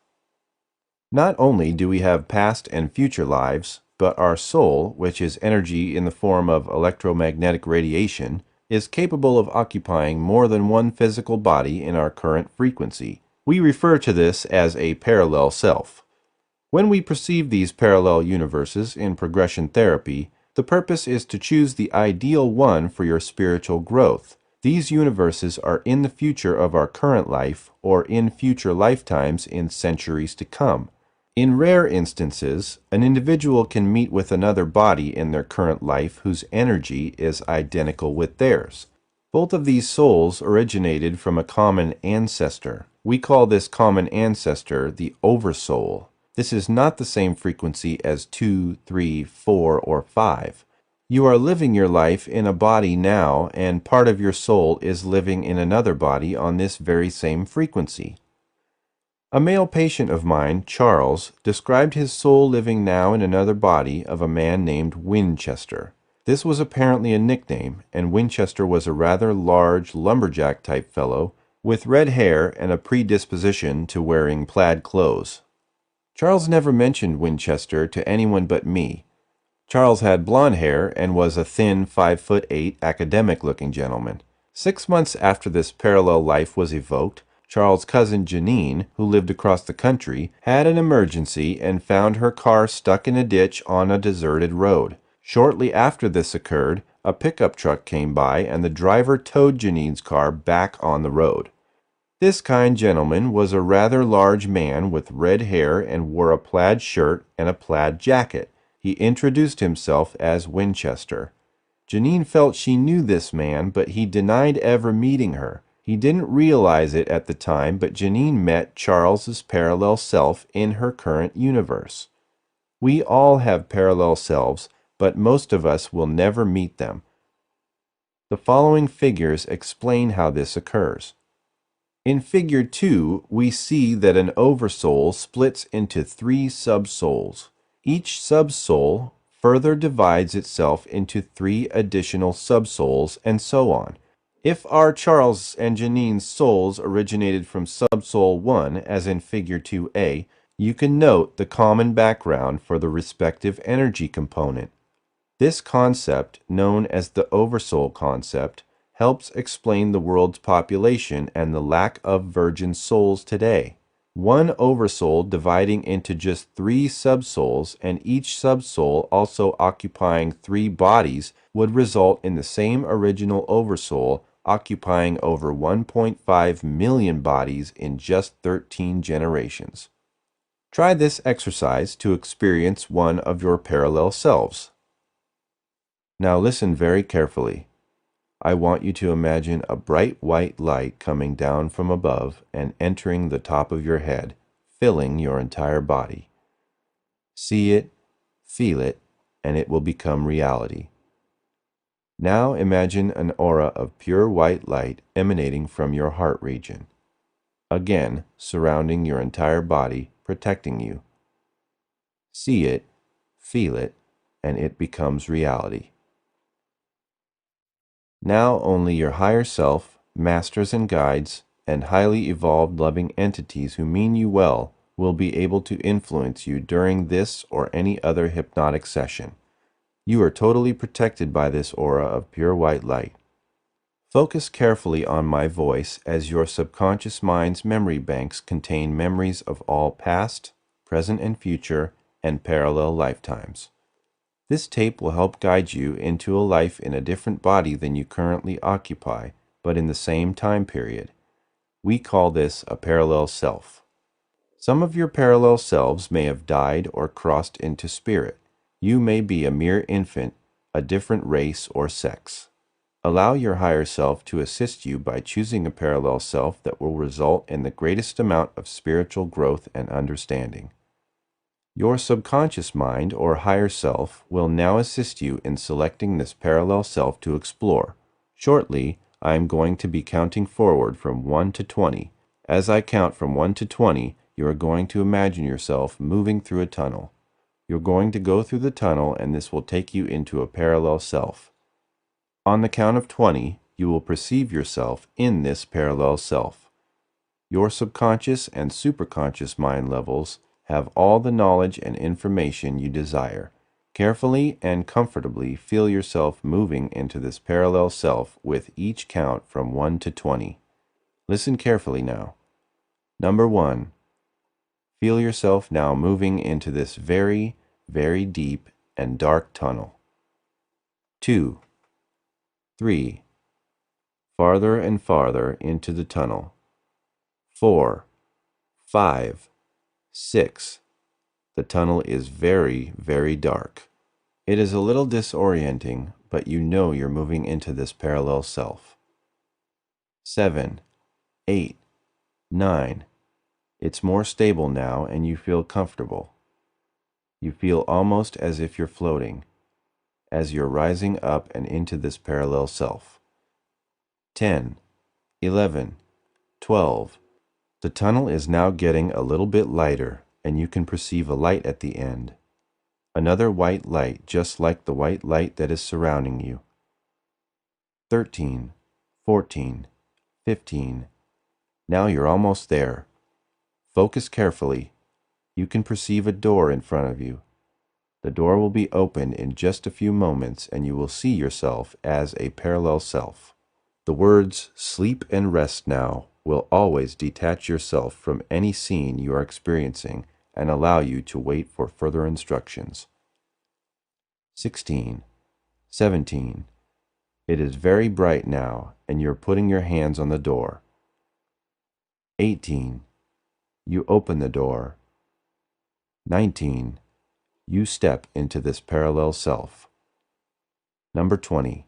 Not only do we have past and future lives, but our soul, which is energy in the form of electromagnetic radiation, is capable of occupying more than one physical body in our current frequency. We refer to this as a parallel self. When we perceive these parallel universes in progression therapy, the purpose is to choose the ideal one for your spiritual growth. These universes are in the future of our current life or in future lifetimes in centuries to come. In rare instances, an individual can meet with another body in their current life whose energy is identical with theirs. Both of these souls originated from a common ancestor. We call this common ancestor the Oversoul. This is not the same frequency as 2, 3, 4, or 5. You are living your life in a body now, and part of your soul is living in another body on this very same frequency. A male patient of mine, Charles, described his soul living now in another body of a man named Winchester. This was apparently a nickname, and Winchester was a rather large lumberjack-type fellow with red hair and a predisposition to wearing plaid clothes. Charles never mentioned Winchester to anyone but me. Charles had blond hair and was a thin 5'8" academic-looking gentleman. 6 months after this parallel life was evoked, Charles' cousin Janine, who lived across the country, had an emergency and found her car stuck in a ditch on a deserted road. Shortly after this occurred, a pickup truck came by and the driver towed Janine's car back on the road. This kind gentleman was a rather large man with red hair and wore a plaid shirt and a plaid jacket. He introduced himself as Winchester. Janine felt she knew this man, but he denied ever meeting her. He didn't realize it at the time, but Janine met Charles's parallel self in her current universe. We all have parallel selves, but most of us will never meet them. The following figures explain how this occurs. In Figure 2, we see that an oversoul splits into 3 subsouls. Each subsoul further divides itself into 3 additional subsouls, and so on. If our Charles and Janine's souls originated from subsoul 1, as in Figure 2a, you can note the common background for the respective energy component. This concept, known as the oversoul concept, helps explain the world's population and the lack of virgin souls today. One oversoul dividing into just 3 subsouls and each subsoul also occupying 3 bodies would result in the same original oversoul occupying over 1.5 million bodies in just 13 generations. Try this exercise to experience one of your parallel selves. Now listen very carefully. I want you to imagine a bright white light coming down from above and entering the top of your head, filling your entire body. See it, feel it, and it will become reality. Now imagine an aura of pure white light emanating from your heart region, again surrounding your entire body, protecting you. See it, feel it, and it becomes reality. Now only your higher self, masters and guides, and highly evolved loving entities who mean you well will be able to influence you during this or any other hypnotic session. You are totally protected by this aura of pure white light. Focus carefully on my voice as your subconscious mind's memory banks contain memories of all past, present and future, and parallel lifetimes. This tape will help guide you into a life in a different body than you currently occupy, but in the same time period. We call this a parallel self. Some of your parallel selves may have died or crossed into spirit. You may be a mere infant, a different race or sex. Allow your higher self to assist you by choosing a parallel self that will result in the greatest amount of spiritual growth and understanding. Your subconscious mind or higher self will now assist you in selecting this parallel self to explore. Shortly, I am going to be counting forward from 1 to 20. As I count from 1 to 20, you are going to imagine yourself moving through a tunnel. You're going to go through the tunnel and this will take you into a parallel self. On the count of 20, you will perceive yourself in this parallel self. Your subconscious and superconscious mind levels have all the knowledge and information you desire. Carefully and comfortably feel yourself moving into this parallel self with each count from 1 to 20. Listen carefully now. Number 1. Feel yourself now moving into this very, very deep and dark tunnel. 2. 3. Farther and farther into the tunnel. 4. 5. 6. The tunnel is very, very dark. It is a little disorienting, but you know you're moving into this parallel self. 7. 8. 9. It's more stable now and you feel comfortable. You feel almost as if you're floating, as you're rising up and into this parallel self. 10. 11. 12. The tunnel is now getting a little bit lighter, and you can perceive a light at the end. Another white light, just like the white light that is surrounding you. 13, 14, 15. Now you're almost there. Focus carefully. You can perceive a door in front of you. The door will be open in just a few moments, and you will see yourself as a parallel self. The words sleep and rest now will always detach yourself from any scene you are experiencing and allow you to wait for further instructions. 16, 17. It is very bright now, and you're putting your hands on the door. 18. You open the door. 19. You step into this parallel self. Number 20.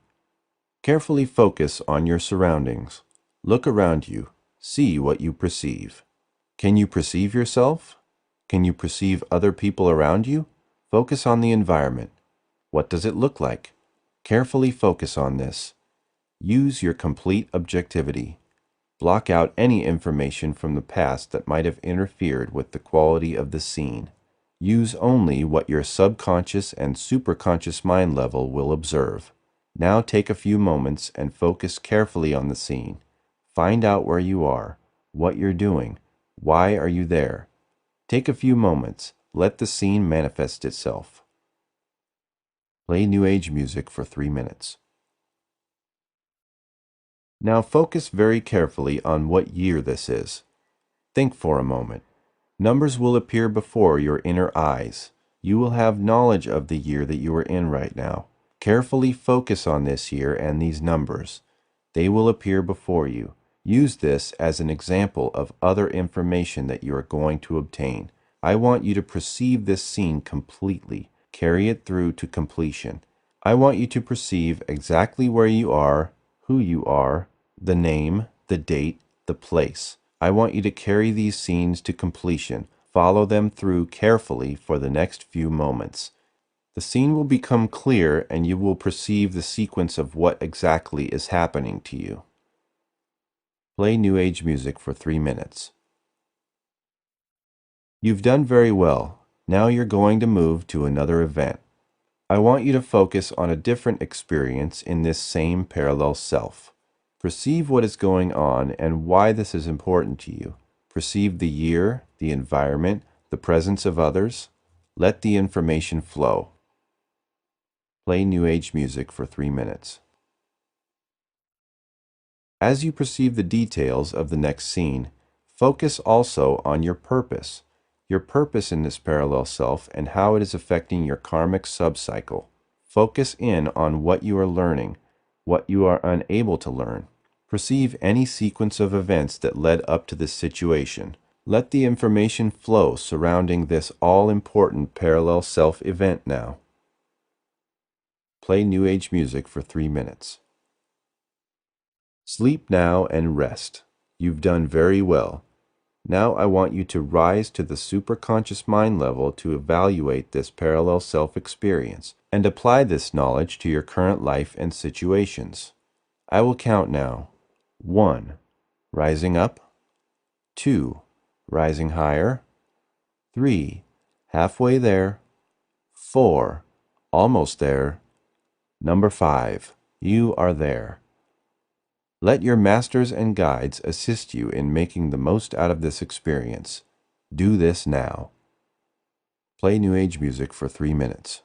Carefully focus on your surroundings. Look around you. See what you perceive. Can you perceive yourself? Can you perceive other people around you? Focus on the environment. What does it look like? Carefully focus on this. Use your complete objectivity. Block out any information from the past that might have interfered with the quality of the scene. Use only what your subconscious and superconscious mind level will observe. Now take a few moments and focus carefully on the scene. Find out where you are, what you're doing, why are you there. Take a few moments. Let the scene manifest itself. Play New Age music for 3 minutes. Now focus very carefully on what year this is. Think for a moment. Numbers will appear before your inner eyes. You will have knowledge of the year that you are in right now. Carefully focus on this year and these numbers. They will appear before you. Use this as an example of other information that you are going to obtain. I want you to perceive this scene completely. Carry it through to completion. I want you to perceive exactly where you are, who you are, the name, the date, the place. I want you to carry these scenes to completion. Follow them through carefully for the next few moments. The scene will become clear and you will perceive the sequence of what exactly is happening to you. Play New Age music for 3 minutes. You've done very well. Now you're going to move to another event. I want you to focus on a different experience in this same parallel self. Perceive what is going on and why this is important to you. Perceive the year, the environment, the presence of others. Let the information flow. Play New Age music for 3 minutes. As you perceive the details of the next scene, focus also on your purpose in this parallel self and how it is affecting your karmic subcycle. Focus in on what you are learning, what you are unable to learn. Perceive any sequence of events that led up to this situation. Let the information flow surrounding this all-important parallel self event now. Play New Age music for 3 minutes. Sleep now and rest. You've done very well. Now I want you to rise to the superconscious mind level to evaluate this parallel self-experience and apply this knowledge to your current life and situations. I will count now. 1. Rising up. 2. Rising higher. 3. Halfway there. 4. Almost there. Number 5. You are there. Let your masters and guides assist you in making the most out of this experience. Do this now. Play New Age music for 3 minutes.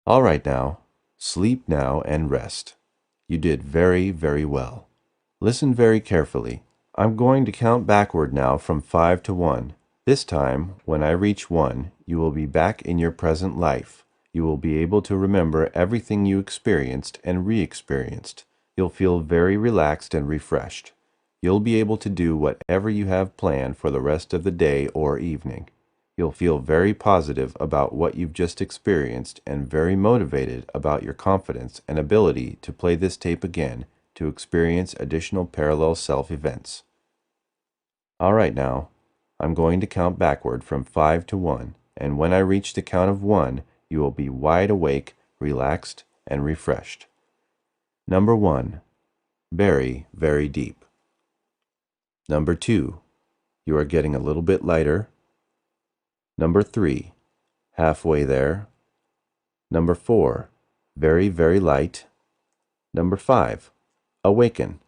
All right now, sleep now and rest. You did very, very well. Listen very carefully. I'm going to count backward now from 5 to 1. This time, when I reach 1, you will be back in your present life. You will be able to remember everything you experienced and re-experienced. You'll feel very relaxed and refreshed. You'll be able to do whatever you have planned for the rest of the day or evening. You'll feel very positive about what you've just experienced and very motivated about your confidence and ability to play this tape again to experience additional parallel self events. All right now, I'm going to count backward from 5 to 1, and when I reach the count of 1, you will be wide awake, relaxed, and refreshed. Number 1. Very, very deep. Number 2, you are getting a little bit lighter. Number 3, halfway there. Number 4, very, very light. Number 5, awaken.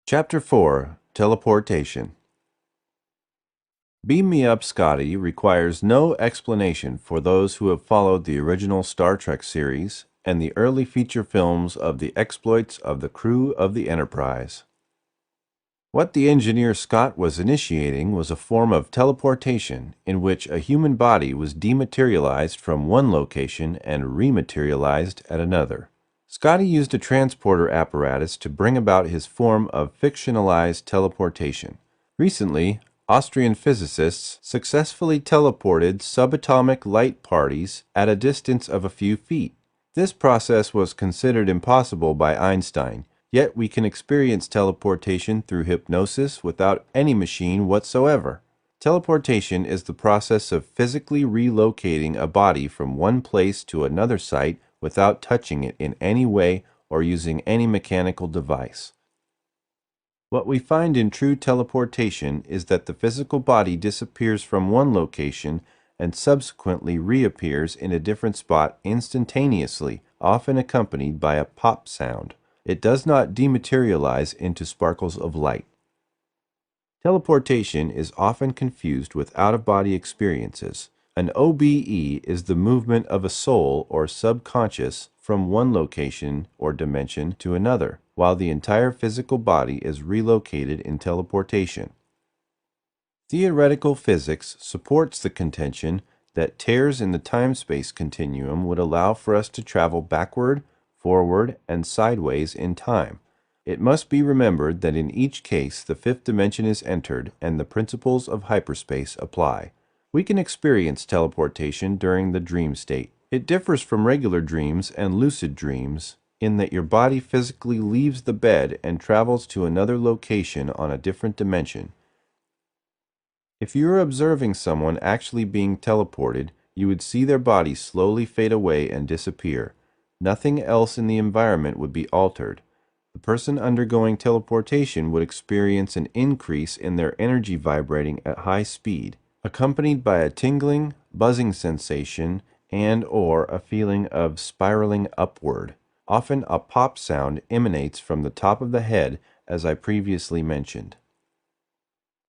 Chapter 4, Teleportation. Beam Me Up, Scotty requires no explanation for those who have followed the original Star Trek series and the early feature films of the exploits of the crew of the Enterprise. What the engineer Scott was initiating was a form of teleportation in which a human body was dematerialized from one location and rematerialized at another. Scotty used a transporter apparatus to bring about his form of fictionalized teleportation. Recently, Austrian physicists successfully teleported subatomic light parties at a distance of a few feet. This process was considered impossible by Einstein, yet we can experience teleportation through hypnosis without any machine whatsoever. Teleportation is the process of physically relocating a body from one place to another site without touching it in any way or using any mechanical device. What we find in true teleportation is that the physical body disappears from one location and subsequently reappears in a different spot instantaneously, often accompanied by a pop sound. It does not dematerialize into sparkles of light. Teleportation is often confused with out-of-body experiences. An OBE is the movement of a soul or subconscious from one location or dimension to another, while the entire physical body is relocated in teleportation. Theoretical physics supports the contention that tears in the time-space continuum would allow for us to travel backward, forward, and sideways in time. It must be remembered that in each case the fifth dimension is entered and the principles of hyperspace apply. We can experience teleportation during the dream state. It differs from regular dreams and lucid dreams in that your body physically leaves the bed and travels to another location on a different dimension. If you were observing someone actually being teleported, you would see their body slowly fade away and disappear. Nothing else in the environment would be altered. The person undergoing teleportation would experience an increase in their energy vibrating at high speed, accompanied by a tingling, buzzing sensation and/or a feeling of spiraling upward. Often a pop sound emanates from the top of the head, as I previously mentioned.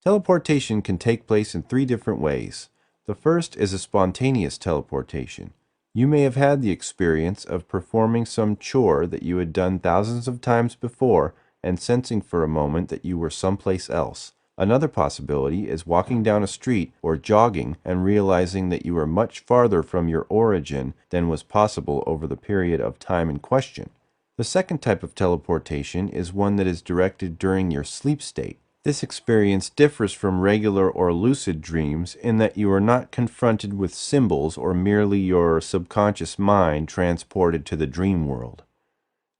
Teleportation can take place in 3 different ways. The first is a spontaneous teleportation. You may have had the experience of performing some chore that you had done thousands of times before and sensing for a moment that you were someplace else. Another possibility is walking down a street or jogging and realizing that you are much farther from your origin than was possible over the period of time in question. The second type of teleportation is one that is directed during your sleep state. This experience differs from regular or lucid dreams in that you are not confronted with symbols or merely your subconscious mind transported to the dream world.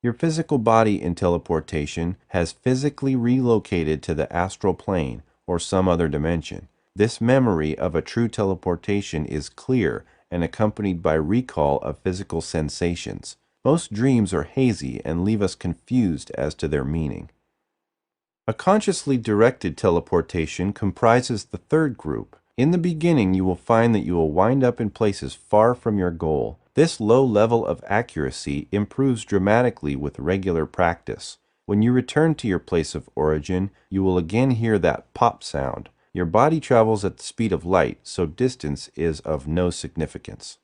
Your physical body in teleportation has physically relocated to the astral plane or some other dimension. This memory of a true teleportation is clear and accompanied by recall of physical sensations. Most dreams are hazy and leave us confused as to their meaning. A consciously directed teleportation comprises the third group. In the beginning, you will find that you will wind up in places far from your goal. This low level of accuracy improves dramatically with regular practice. When you return to your place of origin, you will again hear that pop sound. Your body travels at the speed of light, so distance is of no significance.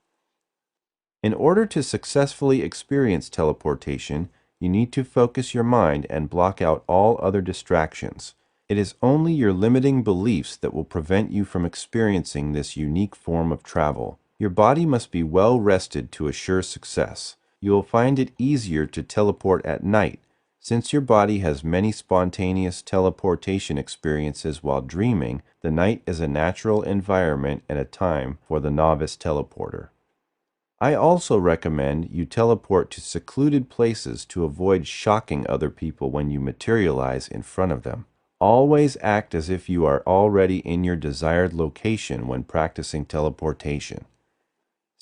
In order to successfully experience teleportation, you need to focus your mind and block out all other distractions. It is only your limiting beliefs that will prevent you from experiencing this unique form of travel. Your body must be well rested to assure success. You will find it easier to teleport at night, since your body has many spontaneous teleportation experiences while dreaming. The night is a natural environment and a time for the novice teleporter. I also recommend you teleport to secluded places to avoid shocking other people when you materialize in front of them. Always act as if you are already in your desired location when practicing teleportation.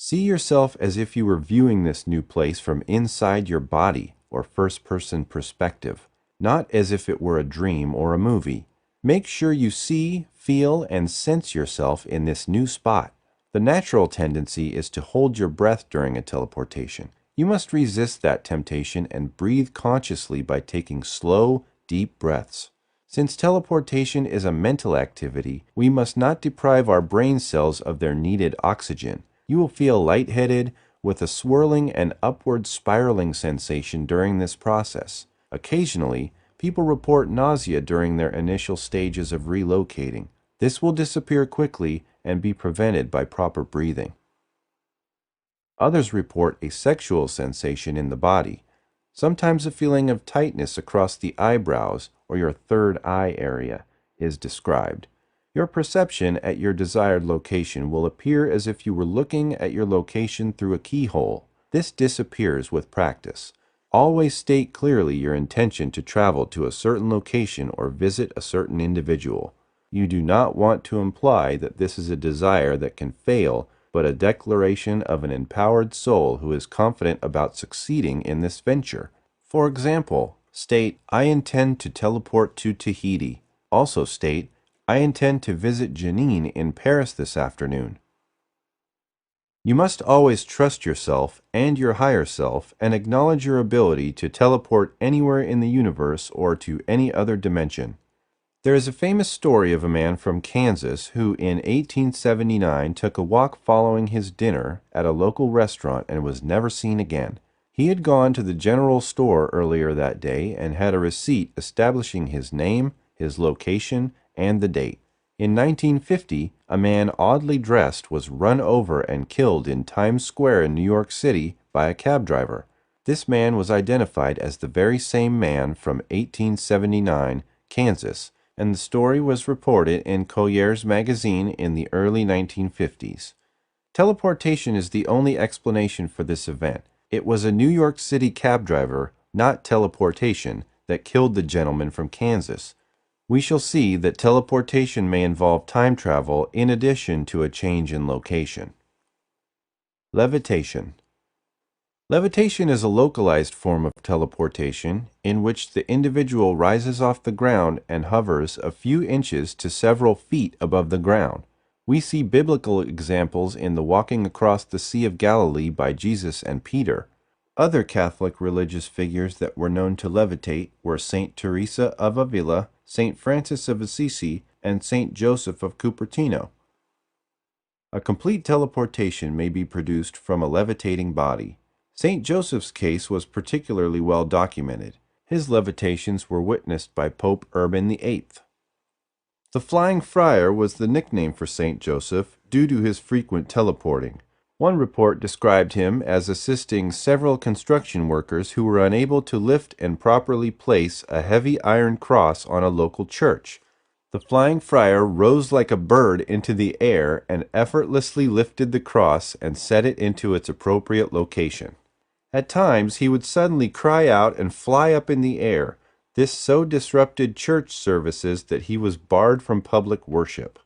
See yourself as if you were viewing this new place from inside your body or first-person perspective, not as if it were a dream or a movie. Make sure you see, feel, and sense yourself in this new spot. The natural tendency is to hold your breath during a teleportation. You must resist that temptation and breathe consciously by taking slow, deep breaths. Since teleportation is a mental activity, we must not deprive our brain cells of their needed oxygen. You will feel lightheaded with a swirling and upward spiraling sensation during this process. Occasionally, people report nausea during their initial stages of relocating. This will disappear quickly and be prevented by proper breathing. Others report a sexual sensation in the body. Sometimes a feeling of tightness across the eyebrows or your third eye area is described. Your perception at your desired location will appear as if you were looking at your location through a keyhole. This disappears with practice. Always state clearly your intention to travel to a certain location or visit a certain individual. You do not want to imply that this is a desire that can fail, but a declaration of an empowered soul who is confident about succeeding in this venture. For example, state, "I intend to teleport to Tahiti." Also state, "I intend to visit Janine in Paris this afternoon." You must always trust yourself and your higher self and acknowledge your ability to teleport anywhere in the universe or to any other dimension. There is a famous story of a man from Kansas who in 1879 took a walk following his dinner at a local restaurant and was never seen again. He had gone to the general store earlier that day and had a receipt establishing his name, his location, and the date. In 1950, a man oddly dressed was run over and killed in Times Square in New York City by a cab driver. This man was identified as the very same man from 1879, Kansas, and the story was reported in Collier's magazine in the early 1950s. Teleportation is the only explanation for this event. It was a New York City cab driver, not teleportation, that killed the gentleman from Kansas. We shall see that teleportation may involve time travel in addition to a change in location. Levitation. Levitation is a localized form of teleportation in which the individual rises off the ground and hovers a few inches to several feet above the ground. We see biblical examples in the walking across the Sea of Galilee by Jesus and Peter. Other Catholic religious figures that were known to levitate were Saint Teresa of Avila, Saint Francis of Assisi, and Saint Joseph of Cupertino. A complete teleportation may be produced from a levitating body. Saint Joseph's case was particularly well documented. His levitations were witnessed by Pope Urban VIII. The Flying Friar was the nickname for Saint Joseph due to his frequent teleporting. One report described him as assisting several construction workers who were unable to lift and properly place a heavy iron cross on a local church. The Flying Friar rose like a bird into the air and effortlessly lifted the cross and set it into its appropriate location. At times, he would suddenly cry out and fly up in the air. This so disrupted church services that he was barred from public worship.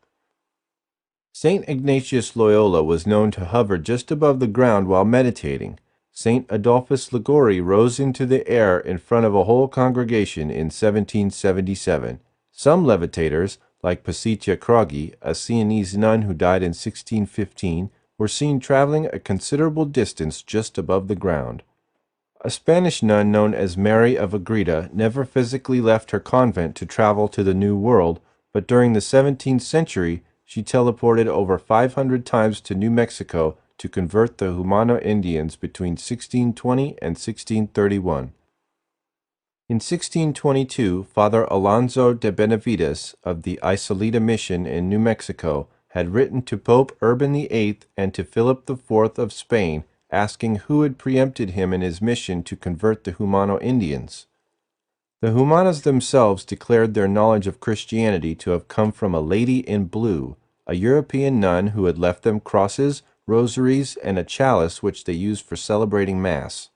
Saint Ignatius Loyola was known to hover just above the ground while meditating. Saint Adolphus Liguori rose into the air in front of a whole congregation in 1777. Some levitators, like Pasitia Kroghi, a Sienese nun who died in 1615, were seen traveling a considerable distance just above the ground. A Spanish nun known as Mary of Agreda never physically left her convent to travel to the New World, but during the 17th century she teleported over 500 times to New Mexico to convert the Humano Indians between 1620 and 1631. In 1622, Father Alonso de Benavides of the Isolita Mission in New Mexico had written to Pope Urban VIII and to Philip IV of Spain asking who had preempted him in his mission to convert the Humano Indians. The Humanos themselves declared their knowledge of Christianity to have come from a lady in blue, a European nun who had left them crosses, rosaries, and a chalice which they used for celebrating Mass.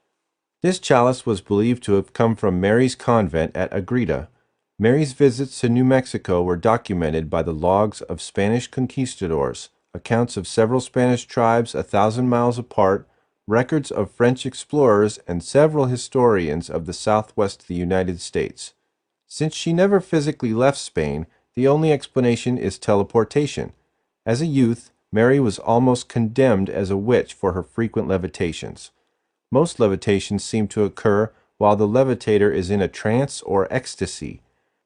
This chalice was believed to have come from Mary's convent at Agreda. Mary's visits to New Mexico were documented by the logs of Spanish conquistadors. accounts of several Spanish tribes 1,000 miles apart, records of French explorers, and several historians of the southwest of the United States. Since she never physically left Spain, the only explanation is teleportation. As a youth, Mary was almost condemned as a witch for her frequent levitations. Most levitations seem to occur while the levitator is in a trance or ecstasy.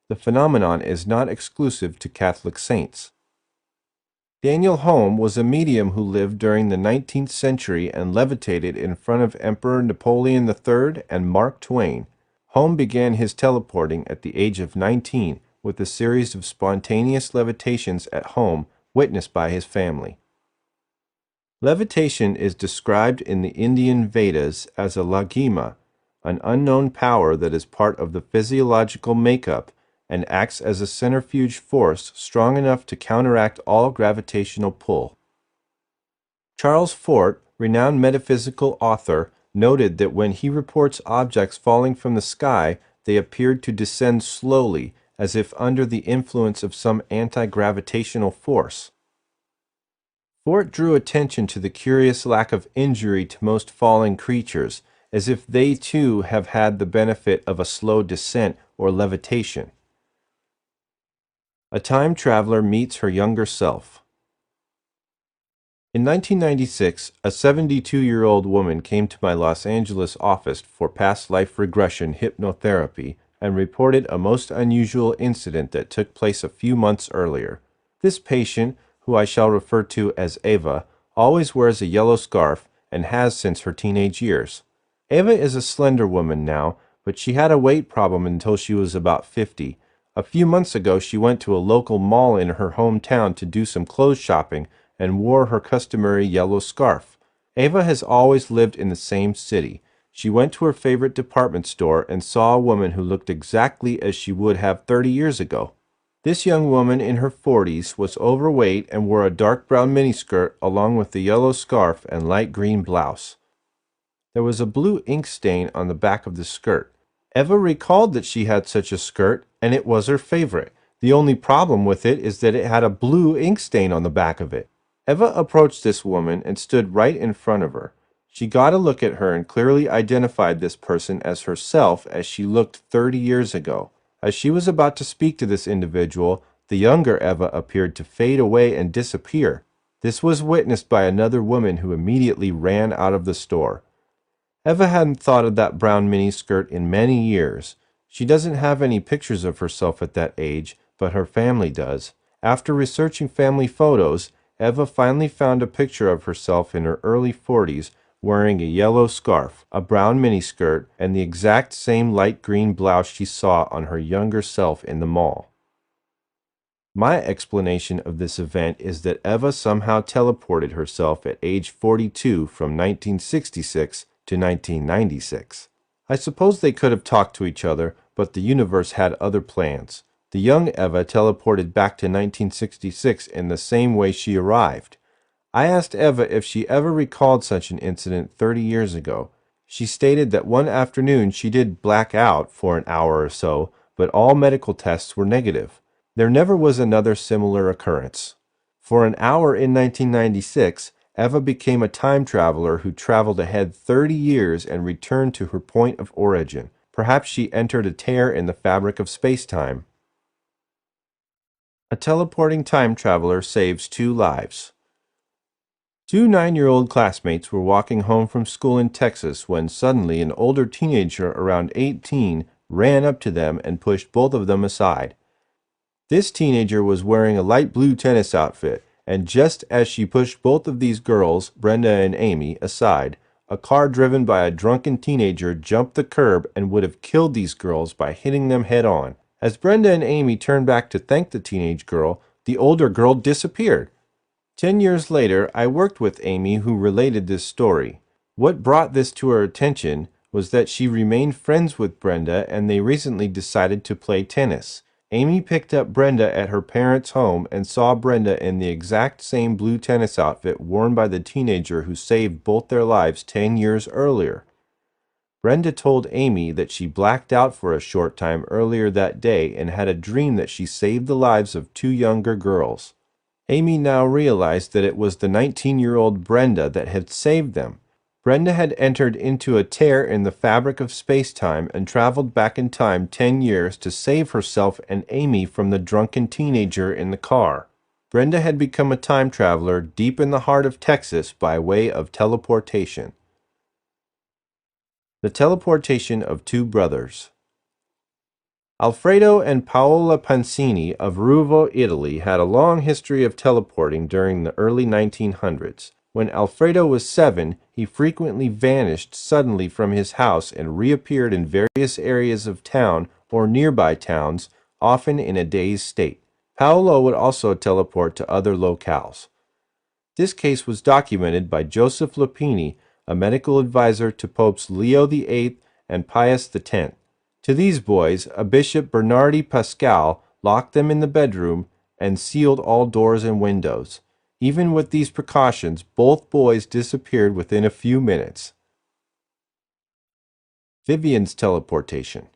The phenomenon is not exclusive to Catholic saints. Daniel Home was a medium who lived during the 19th century and levitated in front of Emperor Napoleon III and Mark Twain. Home began his teleporting at the age of 19 with a series of spontaneous levitations at home witnessed by his family. Levitation is described in the Indian Vedas as a laghima, an unknown power that is part of the physiological makeup and acts as a centrifuge force strong enough to counteract all gravitational pull. Charles Fort, renowned metaphysical author, noted that when he reports objects falling from the sky, they appeared to descend slowly, as if under the influence of some anti-gravitational force. Fort drew attention to the curious lack of injury to most falling creatures, as if they too have had the benefit of a slow descent or levitation. A time traveler meets her younger self. In 1996, a 72-year-old woman came to my Los Angeles office for past life regression hypnotherapy and reported a most unusual incident that took place a few months earlier. This patient, who I shall refer to as Ava, always wears a yellow scarf and has since her teenage years. Ava is a slender woman now, but she had a weight problem until she was about 50. A few months ago, she went to a local mall in her hometown to do some clothes shopping and wore her customary yellow scarf. Ava has always lived in the same city. She went to her favorite department store and saw a woman who looked exactly as she would have 30 years ago. This young woman in her 40s was overweight and wore a dark brown miniskirt along with the yellow scarf and light green blouse. There was a blue ink stain on the back of the skirt. Eva recalled that she had such a skirt, and it was her favorite. The only problem with it is that it had a blue ink stain on the back of it. Eva approached this woman and stood right in front of her. She got a look at her and clearly identified this person as herself as she looked 30 years ago. As she was about to speak to this individual, the younger Eva appeared to fade away and disappear. This was witnessed by another woman who immediately ran out of the store. Eva hadn't thought of that brown miniskirt in many years. She doesn't have any pictures of herself at that age, but her family does. After researching family photos, Eva finally found a picture of herself in her early 40s wearing a yellow scarf, a brown miniskirt, and the exact same light green blouse she saw on her younger self in the mall. My explanation of this event is that Eva somehow teleported herself at age 42 from 1966 to 1996. I suppose they could have talked to each other, but the universe had other plans. The young Eva teleported back to 1966 in the same way she arrived. I asked Eva if she ever recalled such an incident 30 years ago. She stated that one afternoon she did black out for an hour or so, but all medical tests were negative. There never was another similar occurrence. For an hour in 1996, Eva became a time traveler who traveled ahead 30 years and returned to her point of origin. Perhaps she entered a tear in the fabric of space-time. A teleporting time traveler saves 2 lives. 2 9-year-old classmates were walking home from school in Texas when suddenly an older teenager around 18 ran up to them and pushed both of them aside. This teenager was wearing a light blue tennis outfit, and just as she pushed both of these girls, Brenda and Amy, aside, a car driven by a drunken teenager jumped the curb and would have killed these girls by hitting them head on. As Brenda and Amy turned back to thank the teenage girl, the older girl disappeared. 10 years later, I worked with Amy, who related this story. What brought this to her attention was that she remained friends with Brenda and they recently decided to play tennis. Amy picked up Brenda at her parents' home and saw Brenda in the exact same blue tennis outfit worn by the teenager who saved both their lives 10 years earlier. Brenda told Amy that she blacked out for a short time earlier that day and had a dream that she saved the lives of 2 younger girls. Amy now realized that it was the 19-year-old Brenda that had saved them. Brenda had entered into a tear in the fabric of space-time and traveled back in time 10 years to save herself and Amy from the drunken teenager in the car. Brenda had become a time traveler deep in the heart of Texas by way of teleportation. The teleportation of two brothers. Alfredo and Paola Pansini of Ruvo, Italy, had a long history of teleporting during the early 1900s. When Alfredo was 7, he frequently vanished suddenly from his house and reappeared in various areas of town or nearby towns, often in a dazed state. Paolo would also teleport to other locales. This case was documented by Joseph Lapini, a medical advisor to Popes Leo VIII and Pius X. To these boys, a Bishop Bernardi Pascal locked them in the bedroom and sealed all doors and windows. Even with these precautions, both boys disappeared within a few minutes. Vivian's teleportation.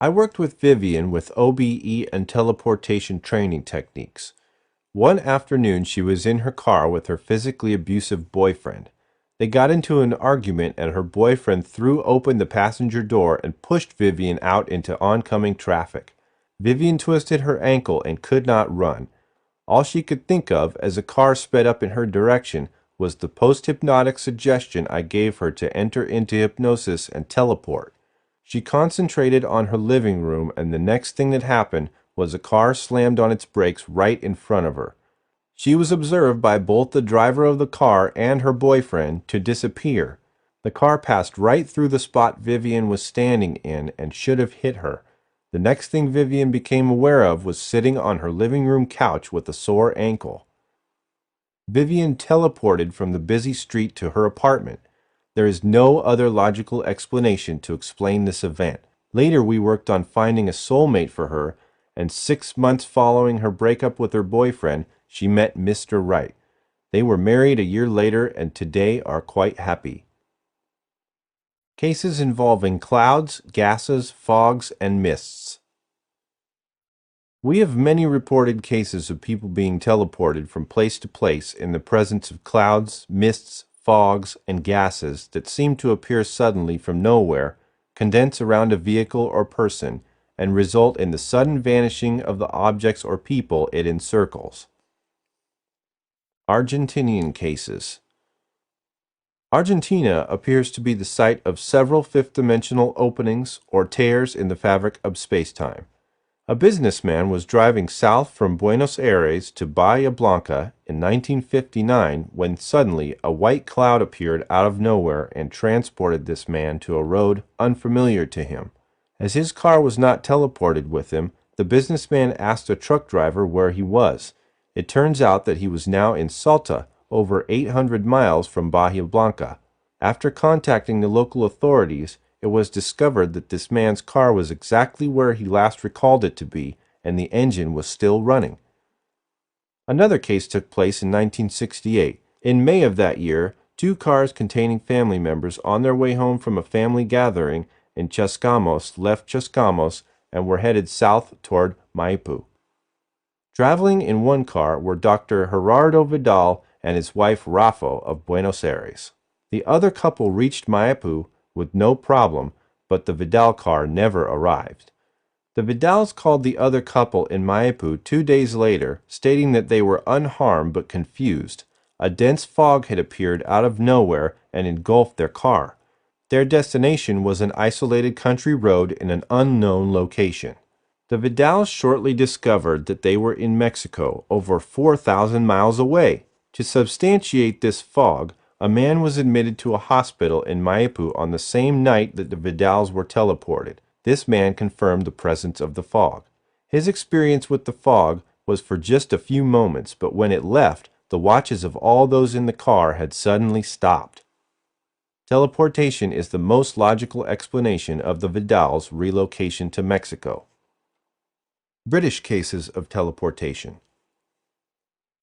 I worked with Vivian with OBE and teleportation training techniques. One afternoon, she was in her car with her physically abusive boyfriend. They got into an argument and her boyfriend threw open the passenger door and pushed Vivian out into oncoming traffic. Vivian twisted her ankle and could not run. All she could think of as a car sped up in her direction was the post-hypnotic suggestion I gave her to enter into hypnosis and teleport. She concentrated on her living room, and the next thing that happened was a car slammed on its brakes right in front of her. She was observed by both the driver of the car and her boyfriend to disappear. The car passed right through the spot Vivian was standing in and should have hit her. The next thing Vivian became aware of was sitting on her living room couch with a sore ankle. Vivian teleported from the busy street to her apartment. There is no other logical explanation to explain this event. Later, we worked on finding a soulmate for her, and 6 months following her breakup with her boyfriend, she met Mr. Right. They were married a year later and today are quite happy. Cases involving clouds, gases, fogs, and mists. We have many reported cases of people being teleported from place to place in the presence of clouds, mists, fogs, and gases that seem to appear suddenly from nowhere, condense around a vehicle or person, and result in the sudden vanishing of the objects or people it encircles. Argentinian cases. Argentina appears to be the site of several fifth-dimensional openings or tears in the fabric of space-time. A businessman was driving south from Buenos Aires to Bahia Blanca in 1959 when suddenly a white cloud appeared out of nowhere and transported this man to a road unfamiliar to him. As his car was not teleported with him, the businessman asked a truck driver where he was. It turns out that he was now in Salta, over 800 miles from Bahia Blanca. After contacting the local authorities, it was discovered that this man's car was exactly where he last recalled it to be, and the engine was still running. Another case took place in 1968. In May of that year, 2 cars containing family members on their way home from a family gathering in Chascomos left Chascomos and were headed south toward Maipú. Traveling in one car were Dr. Gerardo Vidal and his wife Rafa of Buenos Aires. The other couple reached Maipú with no problem, but the Vidal car never arrived. The Vidals called the other couple in Maipú 2 days later, stating that they were unharmed but confused. A dense fog had appeared out of nowhere and engulfed their car. Their destination was an isolated country road in an unknown location. The Vidals shortly discovered that they were in Mexico, over 4,000 miles away. To substantiate this fog, a man was admitted to a hospital in Maipú on the same night that the Vidals were teleported. This man confirmed the presence of the fog. His experience with the fog was for just a few moments, but when it left, the watches of all those in the car had suddenly stopped. Teleportation is the most logical explanation of the Vidals' relocation to Mexico. British cases of teleportation.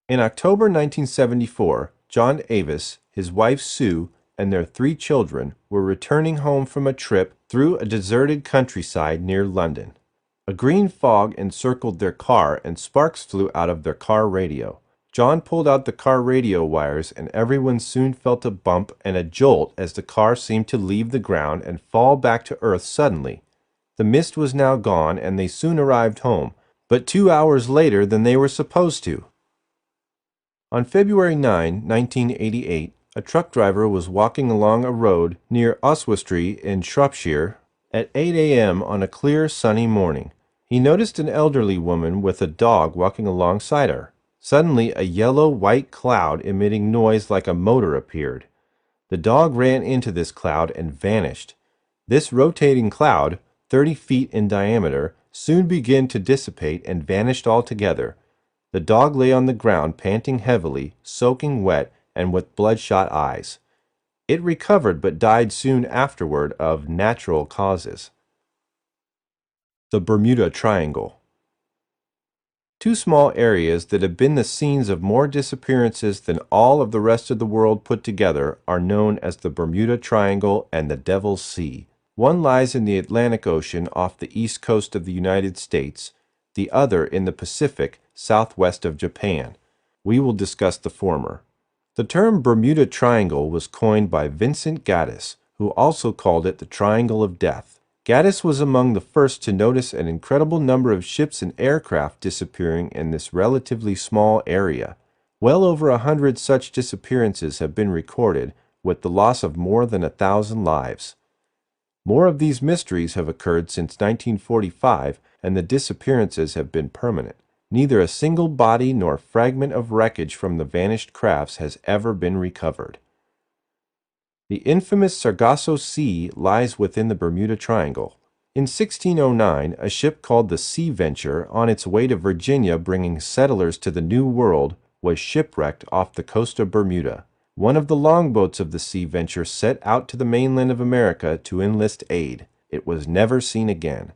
In October 1974, John Avis, his wife Sue, and their 3 children were returning home from a trip through a deserted countryside near London. A green fog encircled their car and sparks flew out of their car radio. John pulled out the car radio wires and everyone soon felt a bump and a jolt as the car seemed to leave the ground and fall back to earth suddenly. The mist was now gone and they soon arrived home, but 2 hours later than they were supposed to. On February 9, 1988, a truck driver was walking along a road near Oswestry in Shropshire at 8 a.m. on a clear, sunny morning. He noticed an elderly woman with a dog walking alongside her. Suddenly, a yellow-white cloud emitting noise like a motor appeared. The dog ran into this cloud and vanished. This rotating cloud, 30 feet in diameter, soon began to dissipate and vanished altogether. The dog lay on the ground panting heavily, soaking wet, and with bloodshot eyes. It recovered but died soon afterward of natural causes. The Bermuda Triangle. Two small areas that have been the scenes of more disappearances than all of the rest of the world put together are known as the Bermuda Triangle and the Devil's Sea. One lies in the Atlantic Ocean off the east coast of the United States, the other in the Pacific, southwest of Japan. We will discuss the former. The term Bermuda Triangle was coined by Vincent Gaddis, who also called it the Triangle of Death. Gaddis was among the first to notice an incredible number of ships and aircraft disappearing in this relatively small area. Well over 100 such disappearances have been recorded, with the loss of more than 1,000 lives. More of these mysteries have occurred since 1945, and the disappearances have been permanent. Neither a single body nor fragment of wreckage from the vanished crafts has ever been recovered. The infamous Sargasso Sea lies within the Bermuda Triangle. In 1609, a ship called the Sea Venture, on its way to Virginia bringing settlers to the New World, was shipwrecked off the coast of Bermuda. One of the longboats of the Sea Venture set out to the mainland of America to enlist aid. It was never seen again.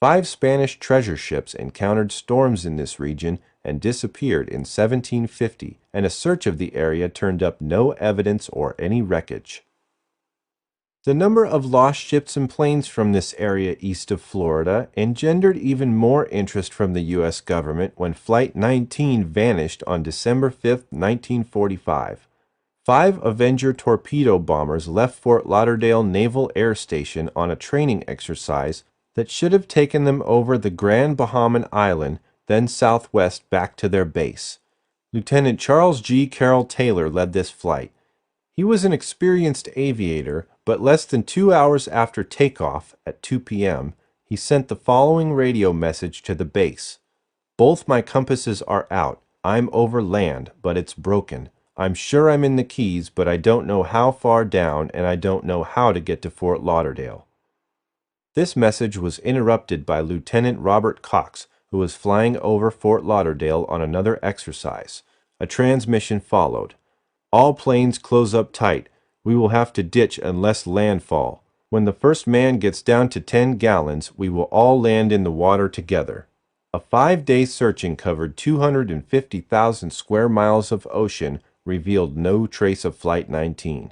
5 Spanish treasure ships encountered storms in this region and disappeared in 1750, and a search of the area turned up no evidence or any wreckage. The number of lost ships and planes from this area east of Florida engendered even more interest from the U.S. government when Flight 19 vanished on December 5, 1945. 5 Avenger torpedo bombers left Fort Lauderdale Naval Air Station on a training exercise that should have taken them over the Grand Bahaman Island, then southwest back to their base. Lieutenant Charles G. Carroll Taylor led this flight. He was an experienced aviator, but less than 2 hours after takeoff, at 2 p.m., he sent the following radio message to the base. "Both my compasses are out. I'm over land, but it's broken. I'm sure I'm in the Keys, but I don't know how far down, and I don't know how to get to Fort Lauderdale." This message was interrupted by Lieutenant Robert Cox, who was flying over Fort Lauderdale on another exercise. A transmission followed. "All planes close up tight. We will have to ditch unless landfall. When the first man gets down to 10 gallons, we will all land in the water together." A 5-day searching covered 250,000 square miles of ocean revealed no trace of Flight 19.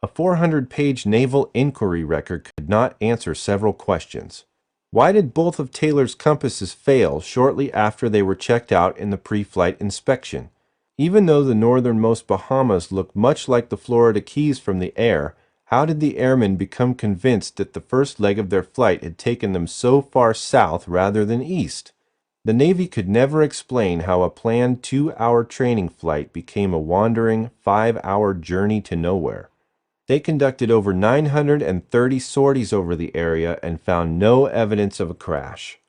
A 400-page naval inquiry record could not answer several questions. Why did both of Taylor's compasses fail shortly after they were checked out in the pre-flight inspection? Even though the northernmost Bahamas looked much like the Florida Keys from the air, how did the airmen become convinced that the first leg of their flight had taken them so far south rather than east? The Navy could never explain how a planned 2-hour training flight became a wandering 5-hour journey to nowhere. They conducted over 930 sorties over the area and found no evidence of a crash.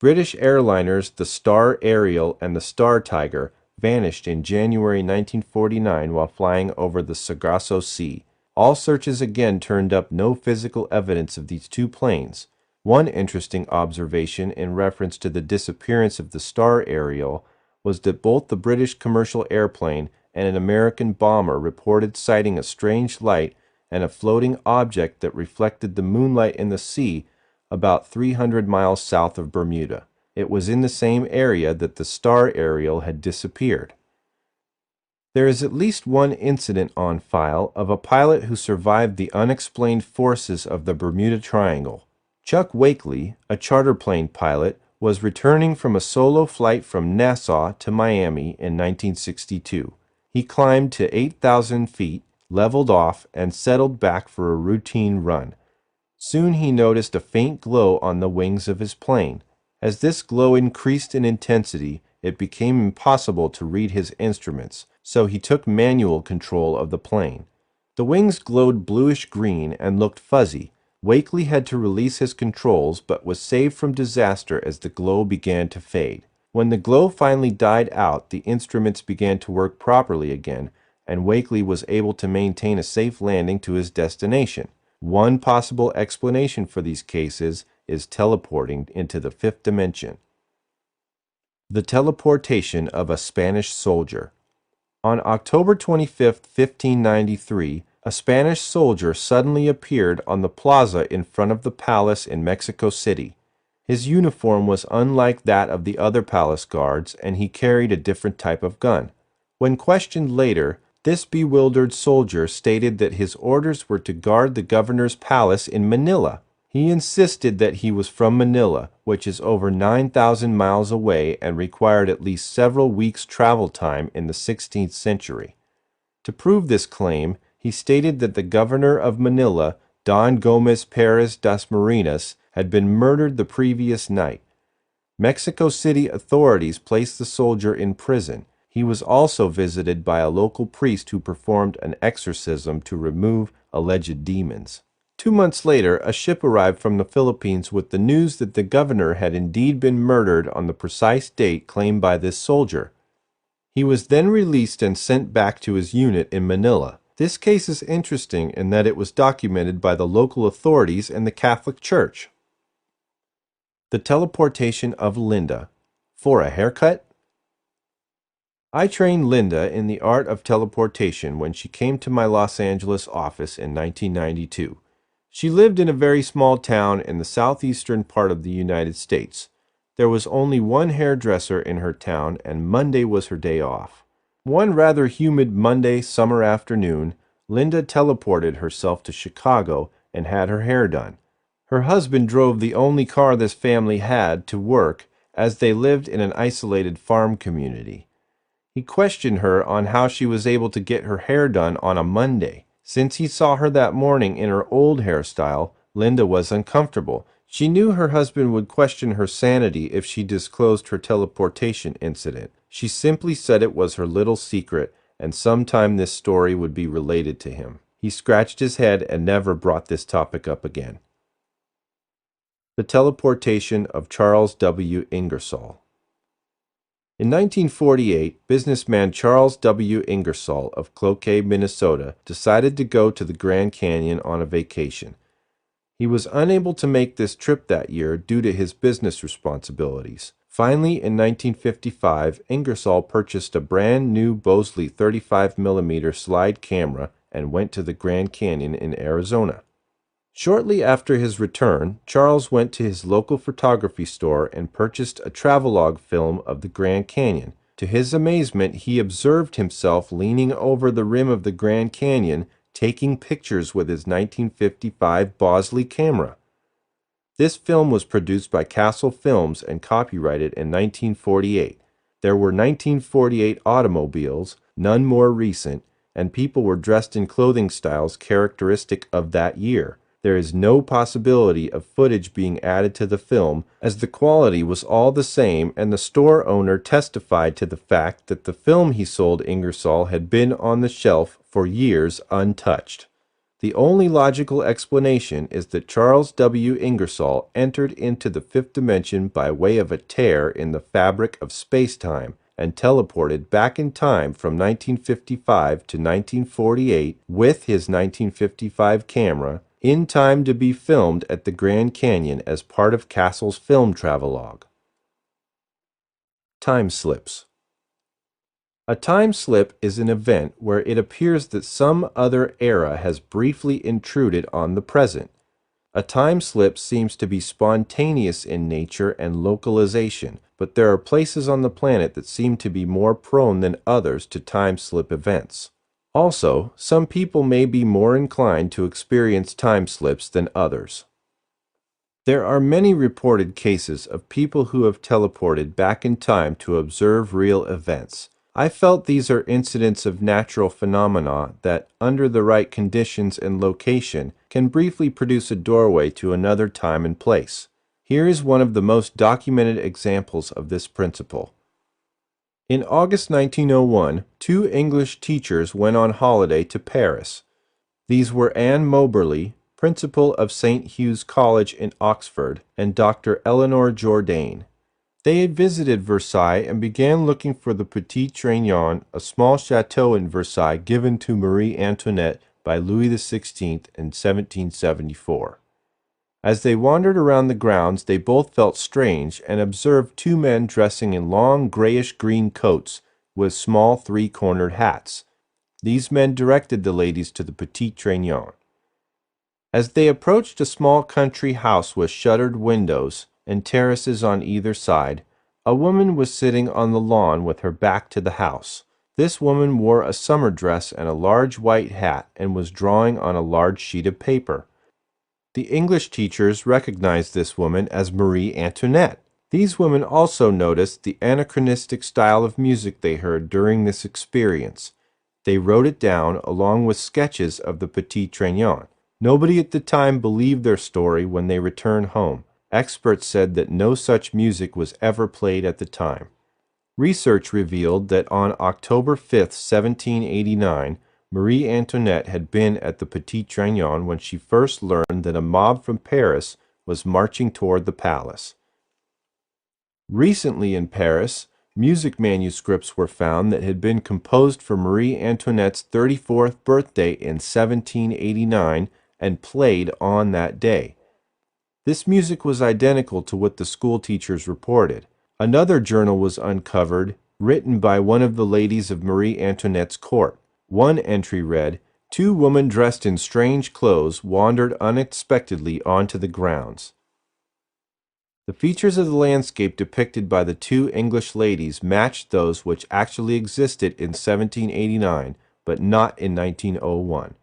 British airliners the Star Ariel and the Star Tiger vanished in January 1949 while flying over the Sargasso Sea. All searches again turned up no physical evidence of these two planes. One interesting observation in reference to the disappearance of the Star Ariel was that both the British commercial airplane and an American bomber reported sighting a strange light and a floating object that reflected the moonlight in the sea about 300 miles south of Bermuda. It was in the same area that the Star Ariel had disappeared. There is at least one incident on file of a pilot who survived the unexplained forces of the Bermuda Triangle. Chuck Wakely, a charter plane pilot, was returning from a solo flight from Nassau to Miami in 1962. He climbed to 8,000 feet, leveled off, and settled back for a routine run. Soon he noticed a faint glow on the wings of his plane. As this glow increased in intensity, it became impossible to read his instruments, so he took manual control of the plane. The wings glowed bluish-green and looked fuzzy. Wakely had to release his controls, but was saved from disaster as the glow began to fade. When the glow finally died out, the instruments began to work properly again, and Wakely was able to maintain a safe landing to his destination. One possible explanation for these cases is teleporting into the fifth dimension. The teleportation of a Spanish soldier. On October 25, 1593, a Spanish soldier suddenly appeared on the plaza in front of the palace in Mexico City. His uniform was unlike that of the other palace guards, and he carried a different type of gun. When questioned later, this bewildered soldier stated that his orders were to guard the governor's palace in Manila. He insisted that he was from Manila, which is over 9,000 miles away and required at least several weeks' travel time in the 16th century. To prove this claim, he stated that the governor of Manila, Don Gomez Perez das Marinas, had been murdered the previous night. Mexico City authorities placed the soldier in prison. He was also visited by a local priest who performed an exorcism to remove alleged demons. 2 months later, a ship arrived from the Philippines with the news that the governor had indeed been murdered on the precise date claimed by this soldier. He was then released and sent back to his unit in Manila. This case is interesting in that it was documented by the local authorities and the Catholic Church. The teleportation of Linda. For a haircut? I trained Linda in the art of teleportation when she came to my Los Angeles office in 1992. She lived in a very small town in the southeastern part of the United States. There was only one hairdresser in her town, and Monday was her day off. One rather humid Monday summer afternoon, Linda teleported herself to Chicago and had her hair done. Her husband drove the only car this family had to work, as they lived in an isolated farm community. He questioned her on how she was able to get her hair done on a Monday. Since he saw her that morning in her old hairstyle, Linda was uncomfortable. She knew her husband would question her sanity if she disclosed her teleportation incident. She simply said it was her little secret, and sometime this story would be related to him. He scratched his head and never brought this topic up again. The teleportation of Charles W. Ingersoll. In 1948, businessman Charles W. Ingersoll of Cloquet, Minnesota, decided to go to the Grand Canyon on a vacation. He was unable to make this trip that year due to his business responsibilities. Finally, in 1955, Ingersoll purchased a brand new Bosley 35mm slide camera and went to the Grand Canyon in Arizona. Shortly after his return, Charles went to his local photography store and purchased a travelogue film of the Grand Canyon. To his amazement, he observed himself leaning over the rim of the Grand Canyon, taking pictures with his 1955 Bosley camera. This film was produced by Castle Films and copyrighted in 1948. There were 1948 automobiles, none more recent, and people were dressed in clothing styles characteristic of that year. There is no possibility of footage being added to the film, as the quality was all the same, and the store owner testified to the fact that the film he sold Ingersoll had been on the shelf for years untouched. The only logical explanation is that Charles W. Ingersoll entered into the fifth dimension by way of a tear in the fabric of space-time and teleported back in time from 1955 to 1948 with his 1955 camera, in time to be filmed at the Grand Canyon as part of Castle's film travelogue. Time slips. A time slip is an event where it appears that some other era has briefly intruded on the present. A time slip seems to be spontaneous in nature and localization, but there are places on the planet that seem to be more prone than others to time slip events. Also, some people may be more inclined to experience time slips than others. There are many reported cases of people who have teleported back in time to observe real events. I felt these are incidents of natural phenomena that, under the right conditions and location, can briefly produce a doorway to another time and place. Here is one of the most documented examples of this principle. In August 1901, two English teachers went on holiday to Paris. These were Anne Moberly, principal of St. Hugh's College in Oxford, and Dr. Eleanor Jourdain. They had visited Versailles and began looking for the Petit Trianon, a small chateau in Versailles given to Marie Antoinette by Louis XVI in 1774. As they wandered around the grounds, they both felt strange and observed two men dressing in long grayish-green coats with small three-cornered hats. These men directed the ladies to the Petit Trianon. As they approached a small country house with shuttered windows and terraces on either side, a woman was sitting on the lawn with her back to the house. This woman wore a summer dress and a large white hat and was drawing on a large sheet of paper. The English teachers recognized this woman as Marie Antoinette. These women also noticed the anachronistic style of music they heard during this experience. They wrote it down along with sketches of the Petit Trianon. Nobody at the time believed their story when they returned home. Experts said that no such music was ever played at the time. Research revealed that on October 5, 1789, Marie Antoinette had been at the Petit Trianon when she first learned that a mob from Paris was marching toward the palace. Recently in Paris, music manuscripts were found that had been composed for Marie Antoinette's 34th birthday in 1789 and played on that day. This music was identical to what the school teachers reported. Another journal was uncovered, written by one of the ladies of Marie Antoinette's court. One entry read, "Two women dressed in strange clothes wandered unexpectedly onto the grounds." The features of the landscape depicted by the two English ladies matched those which actually existed in 1789, but not in 1901.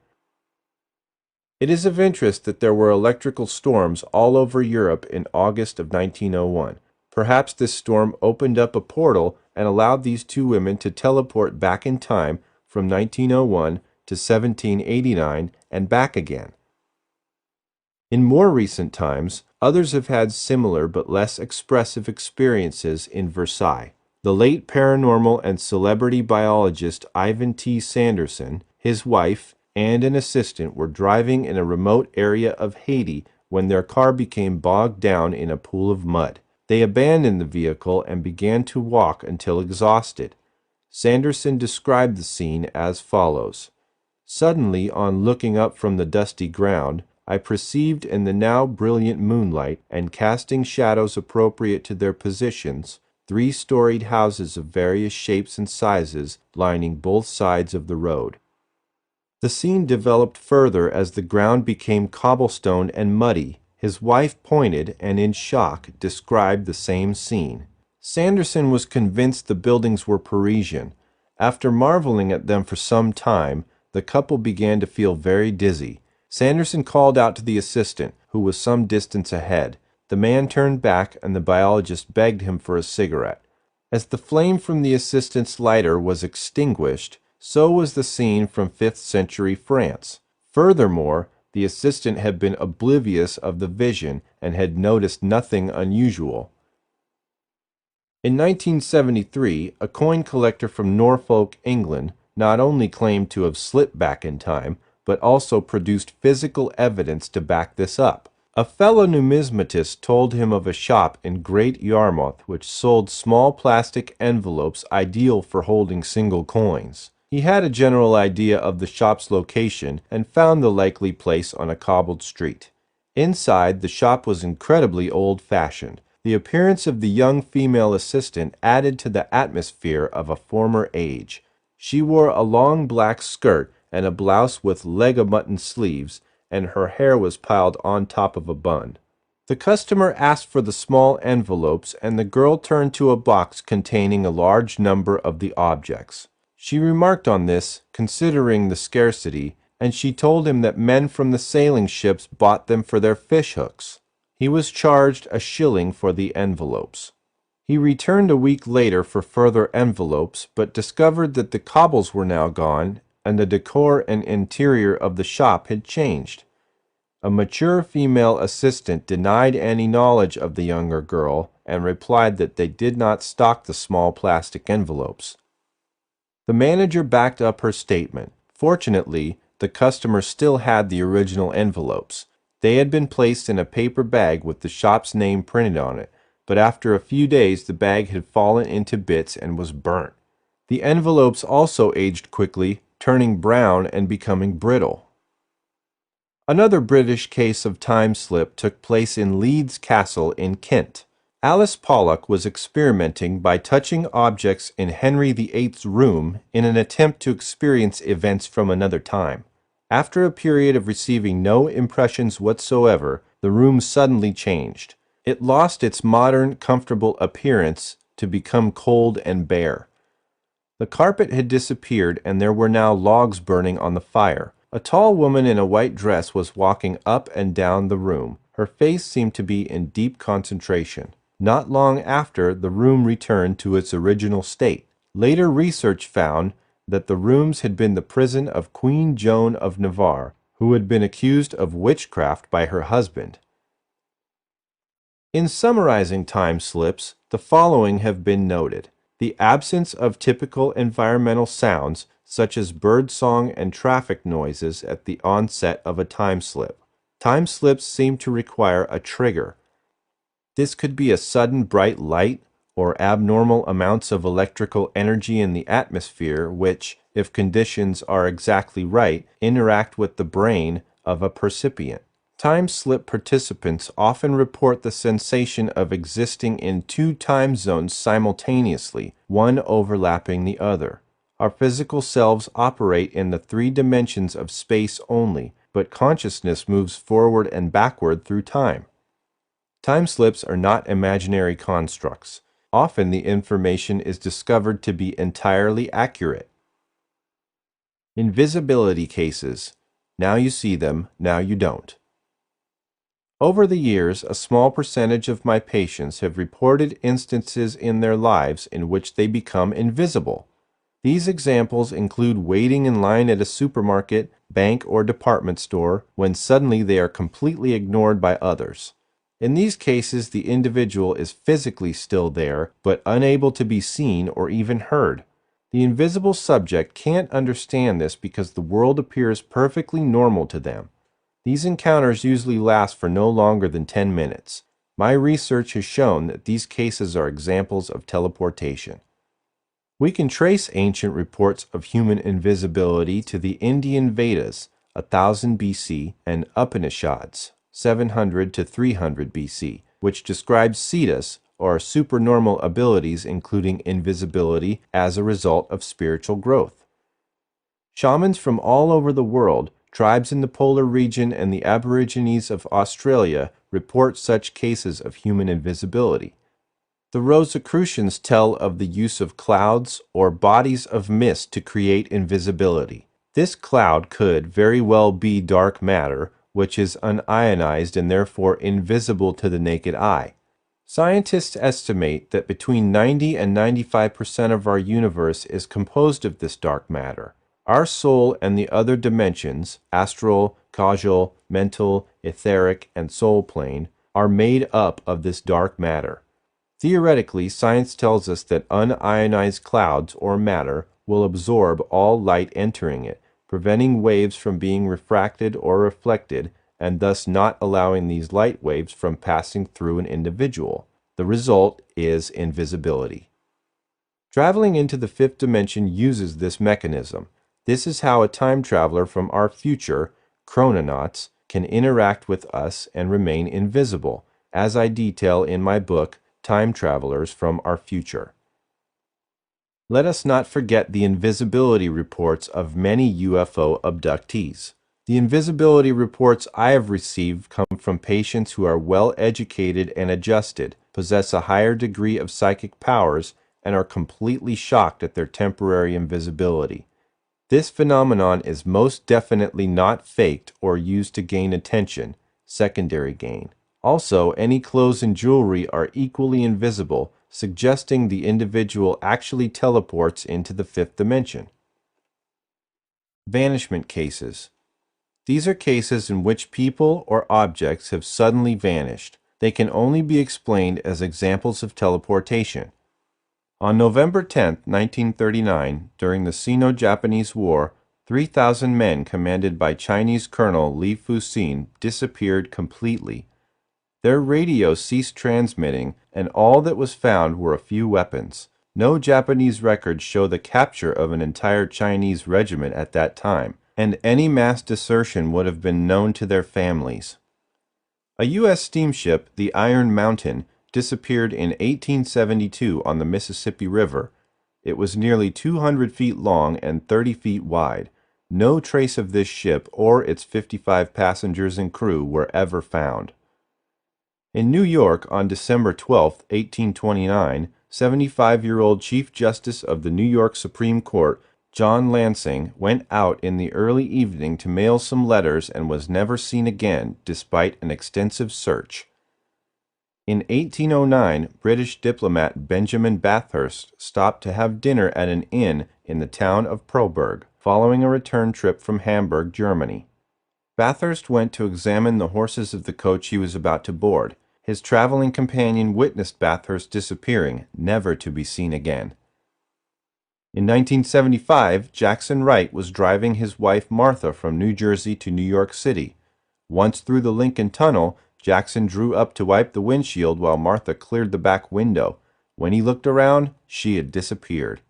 It is of interest that there were electrical storms all over Europe in August of 1901. Perhaps this storm opened up a portal and allowed these two women to teleport back in time from 1901 to 1789 and back again. In more recent times, others have had similar but less expressive experiences in Versailles. The late paranormal and celebrity biologist Ivan T. Sanderson, his wife, and an assistant were driving in a remote area of Haiti when their car became bogged down in a pool of mud. They abandoned the vehicle and began to walk until exhausted. Sanderson described the scene as follows. Suddenly, on looking up from the dusty ground, I perceived in the now brilliant moonlight, and casting shadows appropriate to their positions, 3-storied houses of various shapes and sizes lining both sides of the road. The scene developed further as the ground became cobblestone and muddy. His wife pointed and, in shock, described the same scene. Sanderson was convinced the buildings were Parisian. After marveling at them for some time, the couple began to feel very dizzy. Sanderson called out to the assistant, who was some distance ahead. The man turned back, and the biologist begged him for a cigarette. As the flame from the assistant's lighter was extinguished, so was the scene from 5th century France. Furthermore, the assistant had been oblivious of the vision and had noticed nothing unusual. In 1973, a coin collector from Norfolk, England, not only claimed to have slipped back in time, but also produced physical evidence to back this up. A fellow numismatist told him of a shop in Great Yarmouth which sold small plastic envelopes ideal for holding single coins. He had a general idea of the shop's location and found the likely place on a cobbled street. Inside, the shop was incredibly old-fashioned. The appearance of the young female assistant added to the atmosphere of a former age. She wore a long black skirt and a blouse with leg-o-mutton sleeves, and her hair was piled on top of a bun. The customer asked for the small envelopes, and the girl turned to a box containing a large number of the objects. She remarked on this, considering the scarcity, and she told him that men from the sailing ships bought them for their fish hooks. He was charged a shilling for the envelopes. He returned a week later for further envelopes, but discovered that the cobbles were now gone and the decor and interior of the shop had changed. A mature female assistant denied any knowledge of the younger girl and replied that they did not stock the small plastic envelopes. The manager backed up her statement. Fortunately, the customer still had the original envelopes. They had been placed in a paper bag with the shop's name printed on it, but after a few days the bag had fallen into bits and was burnt. The envelopes also aged quickly, turning brown and becoming brittle. Another British case of time slip took place in Leeds Castle in Kent. Alice Pollock was experimenting by touching objects in Henry VIII's room in an attempt to experience events from another time. After a period of receiving no impressions whatsoever, the room suddenly changed. It lost its modern, comfortable appearance to become cold and bare. The carpet had disappeared and there were now logs burning on the fire. A tall woman in a white dress was walking up and down the room. Her face seemed to be in deep concentration. Not long after, the room returned to its original state. Later research found that the rooms had been the prison of Queen Joan of Navarre, who had been accused of witchcraft by her husband. In summarizing time slips, the following have been noted. The absence of typical environmental sounds, such as birdsong and traffic noises at the onset of a time slip. Time slips seem to require a trigger. This could be a sudden bright light or abnormal amounts of electrical energy in the atmosphere which, if conditions are exactly right, interact with the brain of a percipient. Time slip participants often report the sensation of existing in two time zones simultaneously, one overlapping the other. Our physical selves operate in the three dimensions of space only, but consciousness moves forward and backward through time. Time slips are not imaginary constructs. Often the information is discovered to be entirely accurate. Invisibility cases. Now you see them, now you don't. Over the years, a small percentage of my patients have reported instances in their lives in which they become invisible. These examples include waiting in line at a supermarket, bank, or department store when suddenly they are completely ignored by others. In these cases, the individual is physically still there, but unable to be seen or even heard. The invisible subject can't understand this because the world appears perfectly normal to them. These encounters usually last for no longer than 10 minutes. My research has shown that these cases are examples of teleportation. We can trace ancient reports of human invisibility to the Indian Vedas, 1000 BC, and Upanishads, 700 to 300 BC, which describes siddhas, or supernormal abilities including invisibility as a result of spiritual growth. Shamans from all over the world, tribes in the polar region, and the Aborigines of Australia report such cases of human invisibility. The Rosicrucians tell of the use of clouds or bodies of mist to create invisibility. This cloud could very well be dark matter, which is unionized and therefore invisible to the naked eye. Scientists estimate that between 90 and 95% of our universe is composed of this dark matter. Our soul and the other dimensions, astral, causal, mental, etheric, and soul plane, are made up of this dark matter. Theoretically, science tells us that unionized clouds or matter will absorb all light entering it, preventing waves from being refracted or reflected, and thus not allowing these light waves from passing through an individual. The result is invisibility. Traveling into the fifth dimension uses this mechanism. This is how a time traveler from our future, chrononauts, can interact with us and remain invisible, as I detail in my book, Time Travelers from Our Future. Let us not forget the invisibility reports of many UFO abductees. The invisibility reports I have received come from patients who are well educated and adjusted, possess a higher degree of psychic powers, and are completely shocked at their temporary invisibility. This phenomenon is most definitely not faked or used to gain attention, secondary gain. Also, any clothes and jewelry are equally invisible, suggesting the individual actually teleports into the fifth dimension. Vanishment cases. These are cases in which people or objects have suddenly vanished. They can only be explained as examples of teleportation. On November 10, 1939, during the Sino-Japanese War, 3,000 men commanded by Chinese Colonel Li Fuxin disappeared completely. Their radio ceased transmitting, and all that was found were a few weapons. No Japanese records show the capture of an entire Chinese regiment at that time, and any mass desertion would have been known to their families. A U.S. steamship, the Iron Mountain, disappeared in 1872 on the Mississippi River. It was nearly 200 feet long and 30 feet wide. No trace of this ship or its 55 passengers and crew were ever found. In New York, on December 12, 1829, 75-year-old Chief Justice of the New York Supreme Court, John Lansing, went out in the early evening to mail some letters and was never seen again, despite an extensive search. In 1809, British diplomat Benjamin Bathurst stopped to have dinner at an inn in the town of Proberg, following a return trip from Hamburg, Germany. Bathurst went to examine the horses of the coach he was about to board. His traveling companion witnessed Bathurst disappearing, never to be seen again. In 1975, Jackson Wright was driving his wife Martha from New Jersey to New York City. Once through the Lincoln Tunnel, Jackson drew up to wipe the windshield while Martha cleared the back window. When he looked around, she had disappeared.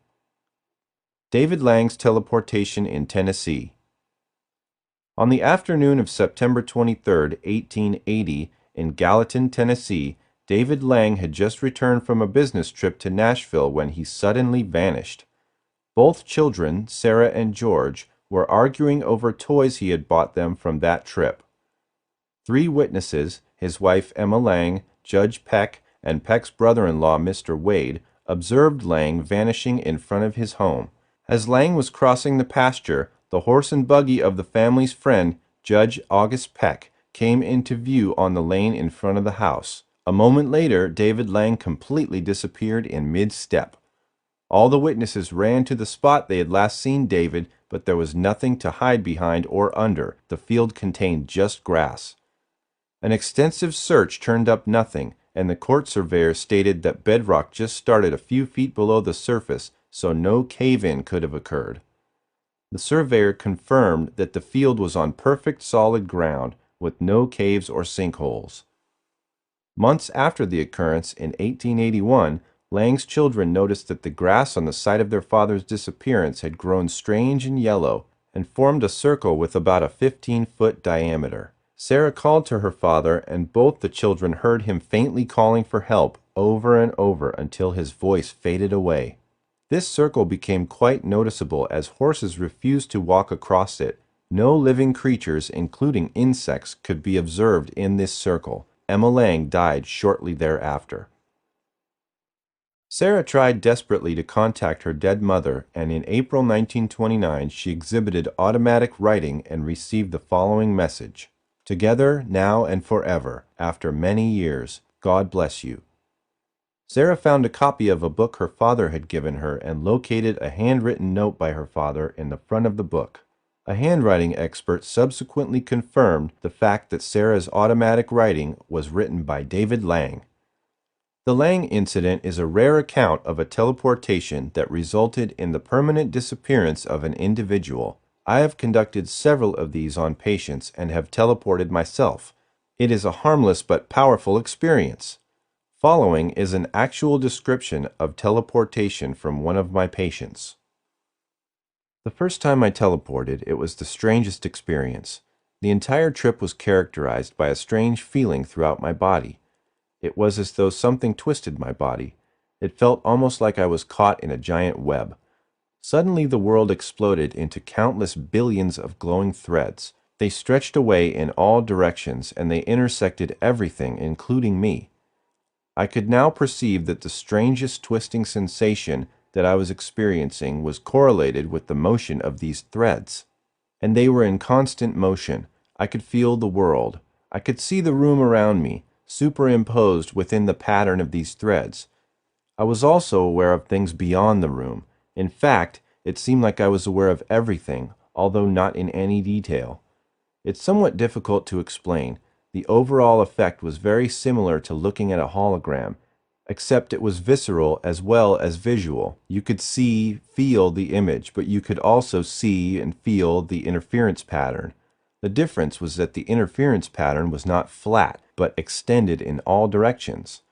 David Lang's teleportation in Tennessee. On the afternoon of September 23, 1880, in Gallatin, Tennessee, David Lang had just returned from a business trip to Nashville when he suddenly vanished. Both children, Sarah and George, were arguing over toys he had bought them from that trip. 3 witnesses, his wife Emma Lang, Judge Peck, and Peck's brother-in-law Mr. Wade, observed Lang vanishing in front of his home. As Lang was crossing the pasture, the horse and buggy of the family's friend, Judge August Peck, came into view on the lane in front of the house. A moment later, David Lang completely disappeared in mid-step. All the witnesses ran to the spot they had last seen David, but there was nothing to hide behind or under. The field contained just grass. An extensive search turned up nothing, and the court surveyor stated that bedrock just started a few feet below the surface, so no cave-in could have occurred. The surveyor confirmed that the field was on perfect solid ground, with no caves or sinkholes. Months after the occurrence, in 1881, Lang's children noticed that the grass on the site of their father's disappearance had grown strange and yellow, and formed a circle with about a 15-foot diameter. Sarah called to her father, and both the children heard him faintly calling for help over and over until his voice faded away. This circle became quite noticeable as horses refused to walk across it. No living creatures, including insects, could be observed in this circle. Emma Lang died shortly thereafter. Sarah tried desperately to contact her dead mother, and in April 1929 she exhibited automatic writing and received the following message: "Together, now and forever, after many years, God bless you." Sarah found a copy of a book her father had given her and located a handwritten note by her father in the front of the book. A handwriting expert subsequently confirmed the fact that Sarah's automatic writing was written by David Lang. The Lang incident is a rare account of a teleportation that resulted in the permanent disappearance of an individual. I have conducted several of these on patients and have teleported myself. It is a harmless but powerful experience. Following is an actual description of teleportation from one of my patients. The first time I teleported, it was the strangest experience. The entire trip was characterized by a strange feeling throughout my body. It was as though something twisted my body. It felt almost like I was caught in a giant web. Suddenly the world exploded into countless billions of glowing threads. They stretched away in all directions, and they intersected everything, including me. I could now perceive that the strangest twisting sensation that I was experiencing was correlated with the motion of these threads. And they were in constant motion. I could feel the world. I could see the room around me. superimposed within the pattern of these threads. I was also aware of things beyond the room. In fact, it seemed like I was aware of everything, although not in any detail. It's somewhat difficult to explain. The overall effect was very similar to looking at a hologram, except it was visceral as well as visual. You could feel the image, but you could also see and feel the interference pattern. The difference was that the interference pattern was not flat, but extended in all directions.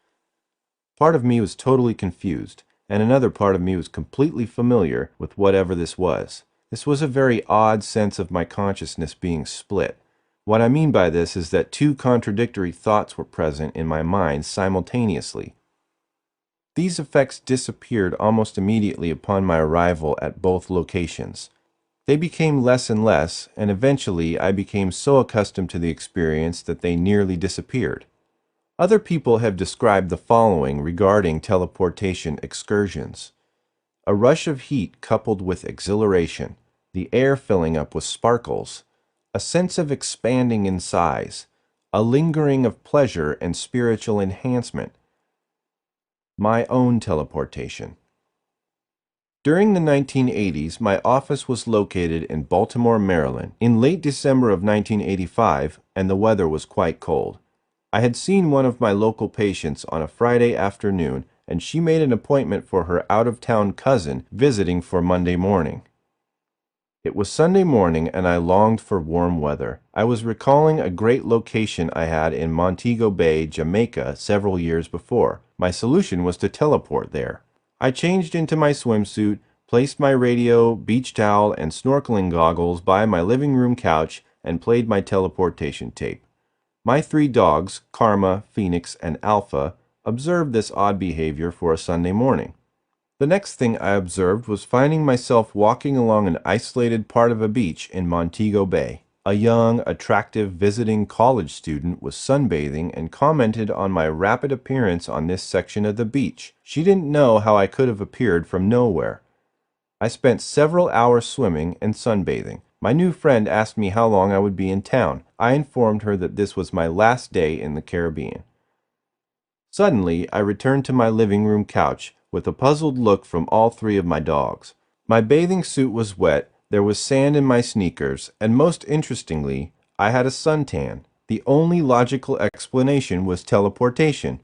Part of me was totally confused, and another part of me was completely familiar with whatever this was. This was a very odd sense of my consciousness being split. What I mean by this is that two contradictory thoughts were present in my mind simultaneously. These effects disappeared almost immediately upon my arrival at both locations. They became less and less, and eventually I became so accustomed to the experience that they nearly disappeared. Other people have described the following regarding teleportation excursions: a rush of heat coupled with exhilaration, the air filling up with sparkles, a sense of expanding in size, a lingering of pleasure and spiritual enhancement. My own teleportation. During the 1980s, my office was located in Baltimore, Maryland, in late December of 1985, and the weather was quite cold. I had seen one of my local patients on a Friday afternoon, and she made an appointment for her out-of-town cousin visiting for Monday morning. It was Sunday morning, and I longed for warm weather. I was recalling a great location I had in Montego Bay, Jamaica, several years before. My solution was to teleport there. I changed into my swimsuit, placed my radio, beach towel, and snorkeling goggles by my living room couch, and played my teleportation tape. My three dogs, Karma, Phoenix, and Alpha, observed this odd behavior for a Sunday morning. The next thing I observed was finding myself walking along an isolated part of a beach in Montego Bay. A young, attractive visiting college student was sunbathing and commented on my rapid appearance on this section of the beach. She didn't know how I could have appeared from nowhere. I spent several hours swimming and sunbathing. My new friend asked me how long I would be in town. I informed her that this was my last day in the Caribbean. Suddenly, I returned to my living room couch with a puzzled look from all three of my dogs. My bathing suit was wet, there was sand in my sneakers, and most interestingly, I had a suntan. The only logical explanation was teleportation.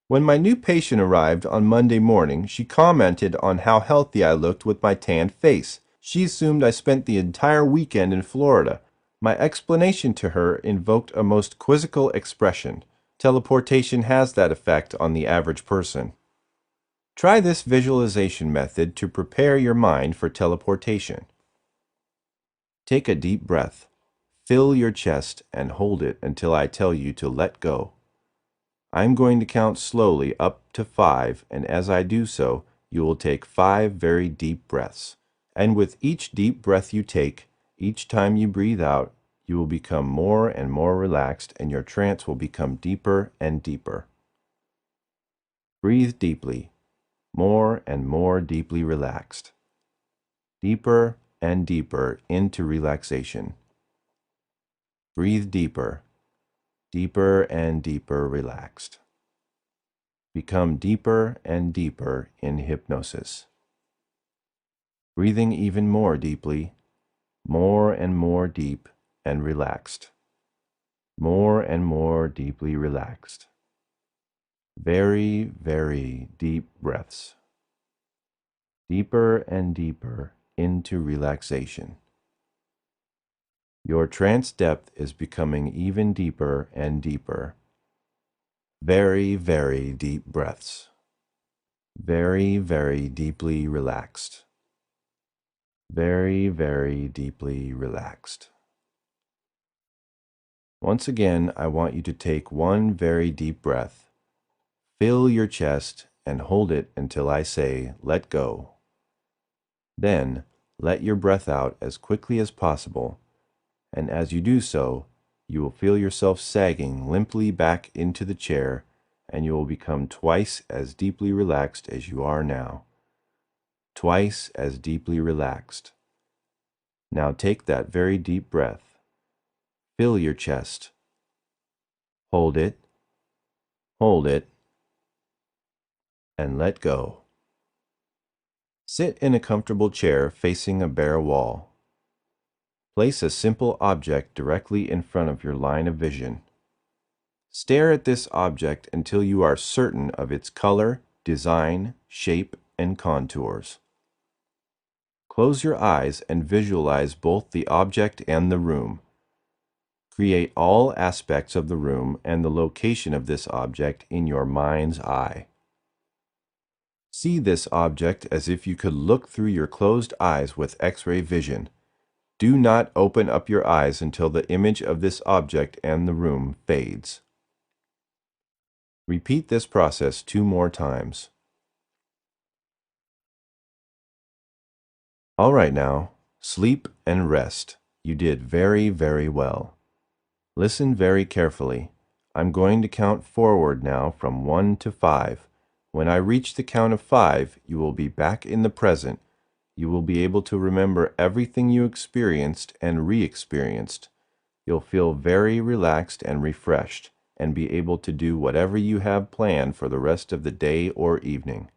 When my new patient arrived on Monday morning, she commented on how healthy I looked with my tanned face. She assumed I spent the entire weekend in Florida. My explanation to her invoked a most quizzical expression. Teleportation has that effect on the average person. Try this visualization method to prepare your mind for teleportation. Take a deep breath. Fill your chest and hold it until I tell you to let go. I'm going to count slowly up to 5, and as I do so, you will take 5 very deep breaths. And with each deep breath you take, each time you breathe out, you will become more and more relaxed, and your trance will become deeper and deeper. Breathe deeply, more and more deeply relaxed. Deeper and deeper into relaxation. Breathe deeper, deeper and deeper relaxed. Become deeper and deeper in hypnosis. Breathing even more deeply, more and more deep and relaxed. More and more deeply relaxed. Very, very deep breaths. Deeper and deeper into relaxation. Your trance depth is becoming even deeper and deeper. Very, very deep breaths. Very, very deeply relaxed. Very, very deeply relaxed. Once again, I want you to take one very deep breath. Fill your chest and hold it until I say, let go. Then, let your breath out as quickly as possible, and as you do so, you will feel yourself sagging limply back into the chair, and you will become twice as deeply relaxed as you are now. Twice as deeply relaxed. Now take that very deep breath. Fill your chest. Hold it, and let go. Sit in a comfortable chair facing a bare wall. Place a simple object directly in front of your line of vision. Stare at this object until you are certain of its color, design, shape, and contours. Close your eyes and visualize both the object and the room. Create all aspects of the room and the location of this object in your mind's eye. See this object as if you could look through your closed eyes with X-ray vision. Do not open up your eyes until the image of this object and the room fades. Repeat this process 2 more times. All right now, sleep and rest. You did very, very well. Listen very carefully. I'm going to count forward now from 1 to 5. When I reach the count of 5, you will be back in the present. You will be able to remember everything you experienced and re-experienced. You'll feel very relaxed and refreshed, and be able to do whatever you have planned for the rest of the day or evening.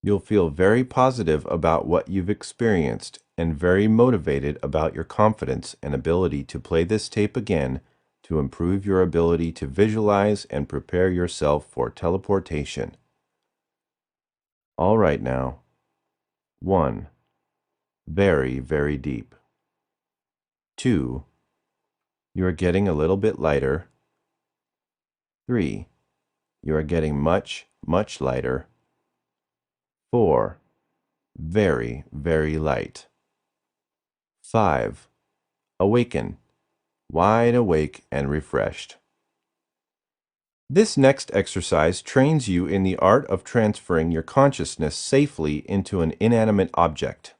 You'll feel very positive about what you've experienced and very motivated about your confidence and ability to play this tape again to improve your ability to visualize and prepare yourself for teleportation. All right now. 1. Very, very deep. 2. You are getting a little bit lighter. 3. You are getting much, much lighter. 4. Very, very light. 5. Awaken, wide awake and refreshed. This next exercise trains you in the art of transferring your consciousness safely into an inanimate object.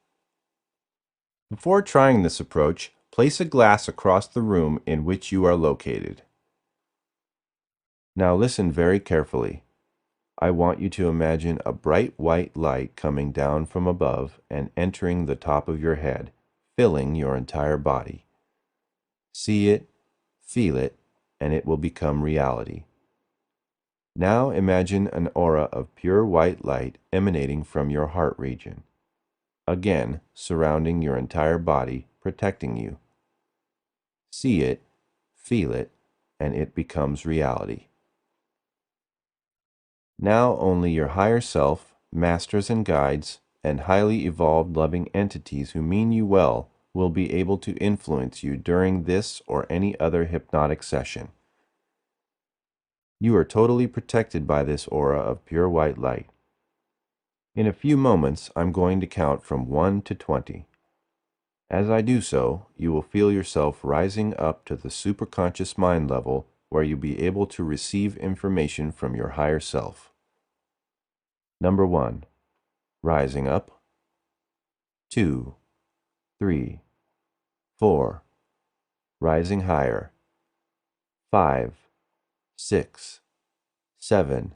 Before trying this approach, place a glass across the room in which you are located. Now listen very carefully. I want you to imagine a bright white light coming down from above and entering the top of your head, filling your entire body. See it, feel it, and it will become reality. Now imagine an aura of pure white light emanating from your heart region, again surrounding your entire body, protecting you. See it, feel it, and it becomes reality. Now only your higher self, masters and guides, and highly evolved loving entities who mean you well will be able to influence you during this or any other hypnotic session. You are totally protected by this aura of pure white light. In a few moments, I'm going to count from 1 to 20. As I do so, you will feel yourself rising up to the superconscious mind level where you'll be able to receive information from your higher self. Number 1. Rising up. 2, 3, 4. Rising higher. 5, 6, 7.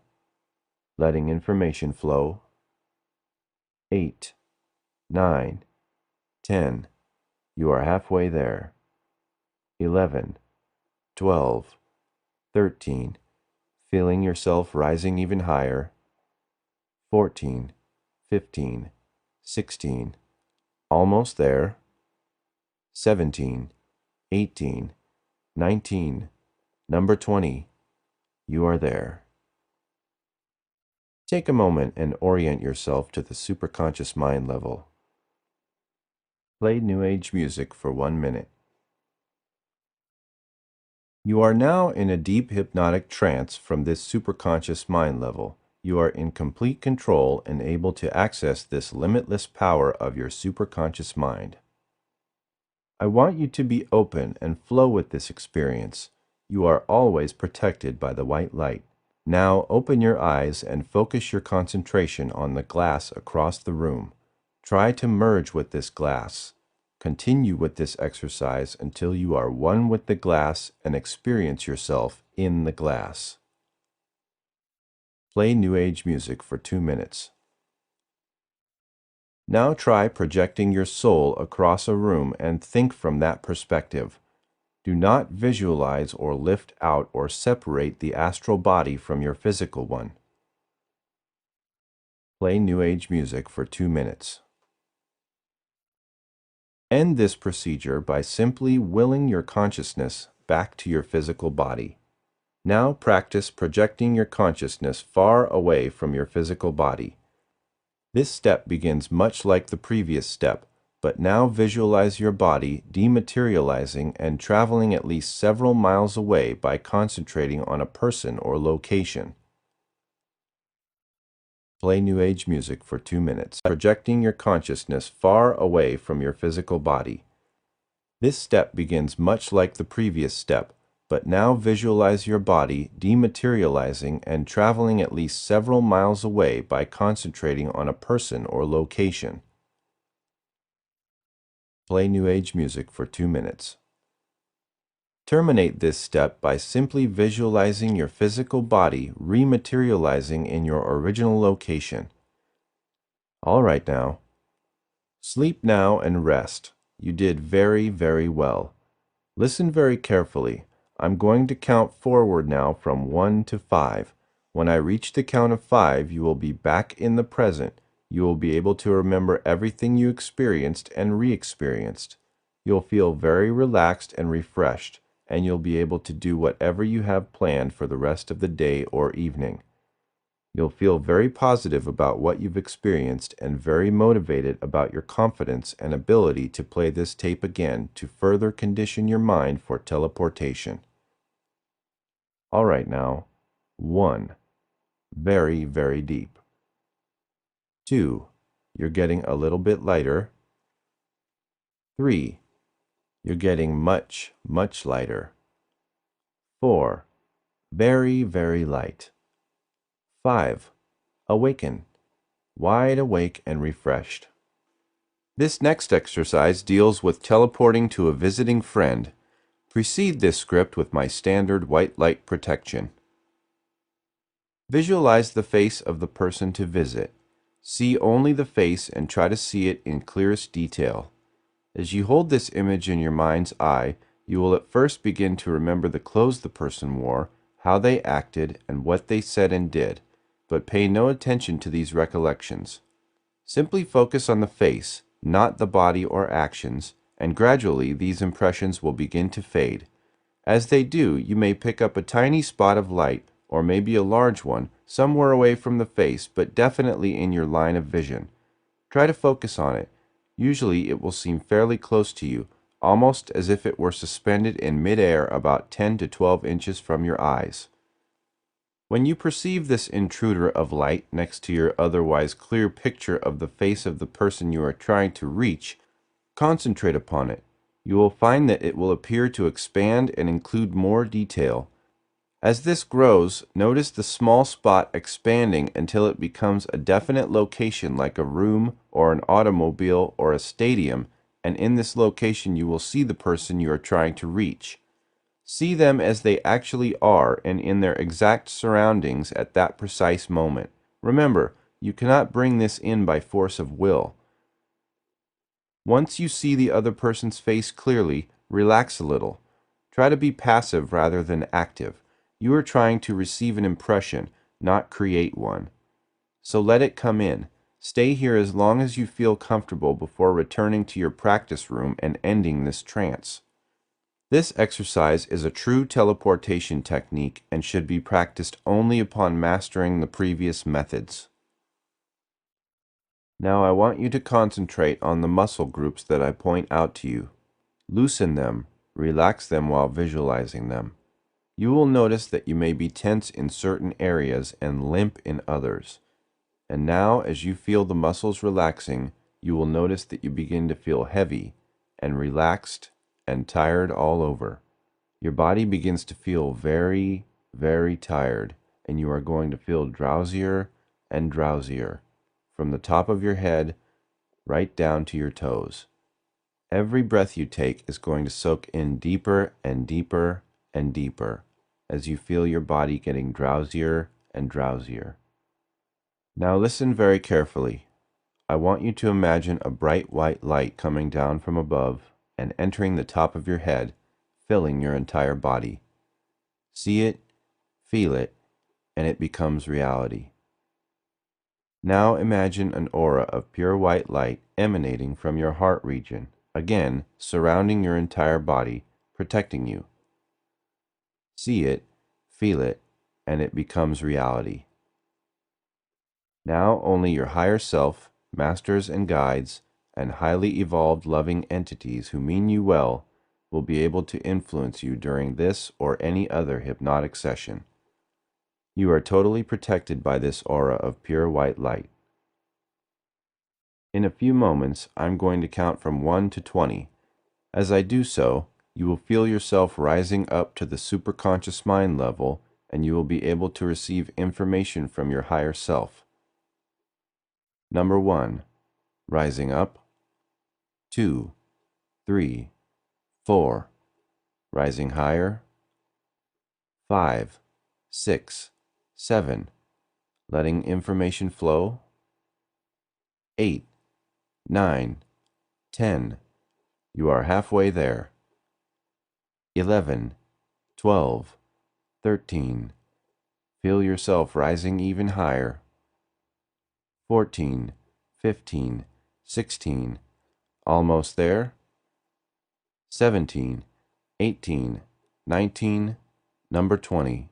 Letting information flow. 8, 9, 10. You are halfway there. 11, 12, 13. Feeling yourself rising even higher. 14, 15, 16. Almost there. 17, 18, 19. Number 20. You are there. Take a moment and orient yourself to the superconscious mind level. Play New Age music for 1 minute. You are now in a deep hypnotic trance from this superconscious mind level. You are in complete control and able to access this limitless power of your superconscious mind. I want you to be open and flow with this experience. You are always protected by the white light. Now open your eyes and focus your concentration on the glass across the room. Try to merge with this glass. Continue with this exercise until you are one with the glass and experience yourself in the glass. Play New Age music for 2 minutes. Now try projecting your soul across a room and think from that perspective. Do not visualize or lift out or separate the astral body from your physical one. Play New Age music for 2 minutes. End this procedure by simply willing your consciousness back to your physical body. Now practice projecting your consciousness far away from your physical body. This step begins much like the previous step, but now visualize your body dematerializing and traveling at least several miles away by concentrating on a person or location. Play New Age music for 2 minutes, projecting your consciousness far away from your physical body. This step begins much like the previous step, but now visualize your body dematerializing and traveling at least several miles away by concentrating on a person or location. Play New Age music for 2 minutes. Terminate this step by simply visualizing your physical body rematerializing in your original location. All right now. Sleep now and rest. You did very, very well. Listen very carefully. I'm going to count forward now from 1 to 5. When I reach the count of 5, you will be back in the present. You will be able to remember everything you experienced and re-experienced. You'll feel very relaxed and refreshed, and you'll be able to do whatever you have planned for the rest of the day or evening. You'll feel very positive about what you've experienced and very motivated about your confidence and ability to play this tape again to further condition your mind for teleportation. All right now. 1. Very, very deep. 2. You're getting a little bit lighter. 3. You're getting much, much lighter. 4. Very, very light. 5. Awaken. Wide awake and refreshed. This next exercise deals with teleporting to a visiting friend. Precede this script with my standard white light protection. Visualize the face of the person to visit. See only the face and try to see it in clearest detail. As you hold this image in your mind's eye, you will at first begin to remember the clothes the person wore, how they acted, and what they said and did, but pay no attention to these recollections. Simply focus on the face, not the body or actions, and gradually these impressions will begin to fade. As they do, you may pick up a tiny spot of light, or maybe a large one, somewhere away from the face, but definitely in your line of vision. Try to focus on it. Usually it will seem fairly close to you, almost as if it were suspended in midair about 10 to 12 inches from your eyes. When you perceive this intruder of light next to your otherwise clear picture of the face of the person you are trying to reach, concentrate upon it. You will find that it will appear to expand and include more detail. As this grows, notice the small spot expanding until it becomes a definite location like a room or an automobile or a stadium, and in this location you will see the person you are trying to reach. See them as they actually are and in their exact surroundings at that precise moment. Remember, you cannot bring this in by force of will. Once you see the other person's face clearly, relax a little. Try to be passive rather than active. You are trying to receive an impression, not create one. So let it come in. Stay here as long as you feel comfortable before returning to your practice room and ending this trance. This exercise is a true teleportation technique and should be practiced only upon mastering the previous methods. Now I want you to concentrate on the muscle groups that I point out to you. Loosen them, relax them while visualizing them. You will notice that you may be tense in certain areas and limp in others. And now, as you feel the muscles relaxing, you will notice that you begin to feel heavy and relaxed and tired all over. Your body begins to feel very, very tired, and you are going to feel drowsier and drowsier, from the top of your head right down to your toes. Every breath you take is going to soak in deeper and deeper and deeper as you feel your body getting drowsier and drowsier. Now listen very carefully. I want you to imagine a bright white light coming down from above and entering the top of your head, filling your entire body. See it, feel it, and it becomes reality. Now imagine an aura of pure white light emanating from your heart region, again surrounding your entire body, protecting you. See it, feel it, and it becomes reality. Now only your higher self, masters and guides, and highly evolved loving entities who mean you well will be able to influence you during this or any other hypnotic session. You are totally protected by this aura of pure white light. In a few moments, I'm going to count from 1 to 20. As I do so, you will feel yourself rising up to the superconscious mind level, and you will be able to receive information from your higher self. Number 1, rising up. 2, 3, 4, rising higher. 5, 6, 7, letting information flow. 8, 9, 10, you are halfway there. 11, 12, 13, feel yourself rising even higher. 14, 15, 16, almost there. 17, 18, 19, number 20.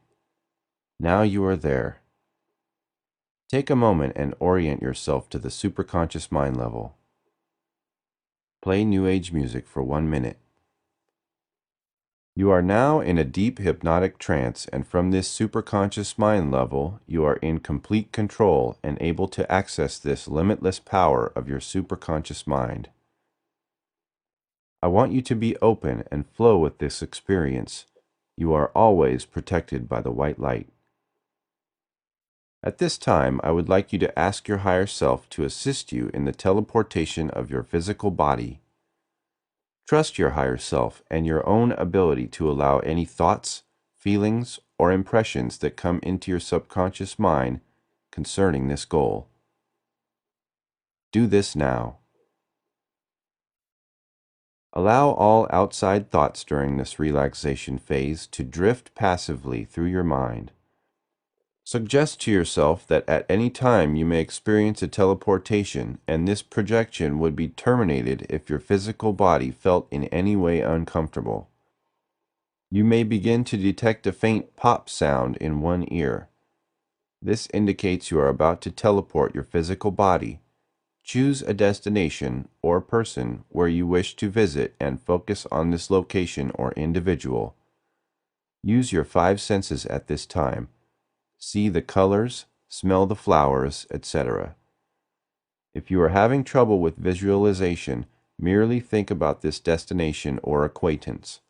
Now you are there. Take a moment and orient yourself to the superconscious mind level. Play New Age music for 1 minute. You are now in a deep hypnotic trance, and from this superconscious mind level, you are in complete control and able to access this limitless power of your superconscious mind. I want you to be open and flow with this experience. You are always protected by the white light. At this time, I would like you to ask your higher self to assist you in the teleportation of your physical body. Trust your higher self and your own ability to allow any thoughts, feelings, or impressions that come into your subconscious mind concerning this goal. Do this now. Allow all outside thoughts during this relaxation phase to drift passively through your mind. Suggest to yourself that at any time you may experience a teleportation, and this projection would be terminated if your physical body felt in any way uncomfortable. You may begin to detect a faint pop sound in one ear. This indicates you are about to teleport your physical body. Choose a destination or person where you wish to visit and focus on this location or individual. Use your 5 senses at this time. See the colors, smell the flowers, etc. If you are having trouble with visualization, merely think about this destination or acquaintance.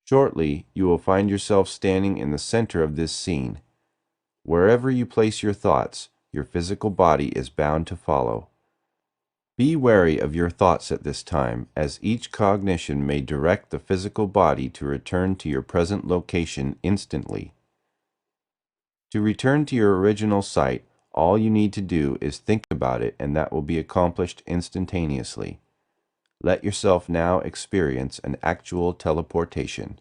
Shortly, you will find yourself standing in the center of this scene. Wherever you place your thoughts, your physical body is bound to follow. Be wary of your thoughts at this time, as each cognition may direct the physical body to return to your present location instantly. To return to your original site, all you need to do is think about it, and that will be accomplished instantaneously. Let yourself now experience an actual teleportation.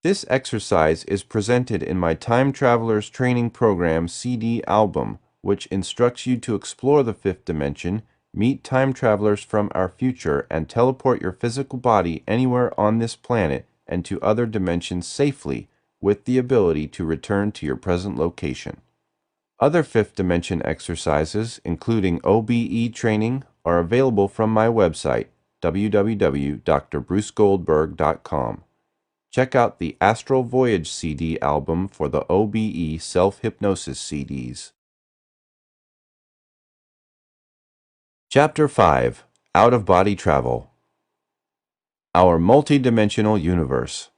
This exercise is presented in my Time Traveler's Training Program CD album, which instructs you to explore the fifth dimension, meet time travelers from our future, and teleport your physical body anywhere on this planet and to other dimensions safely, with the ability to return to your present location. Other fifth dimension exercises, including OBE training, are available from my website, www.drbrucegoldberg.com. Check out the Astral Voyage CD album for the OBE Self-Hypnosis CDs. Chapter 5, Out-of-Body Travel. Our Multidimensional Universe.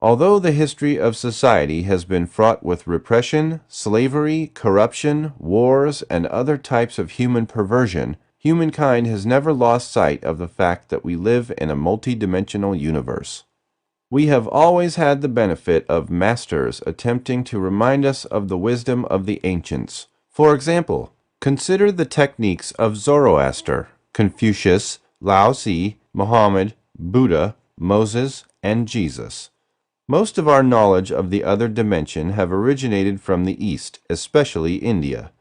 Although the history of society has been fraught with repression, slavery, corruption, wars, and other types of human perversion, humankind has never lost sight of the fact that we live in a multidimensional universe. We have always had the benefit of masters attempting to remind us of the wisdom of the ancients. For example, Consider the techniques of Zoroaster, Confucius, Lao Tzu, Muhammad, Buddha, Moses, and Jesus. Most of our knowledge of the other dimension have originated from the East, especially India.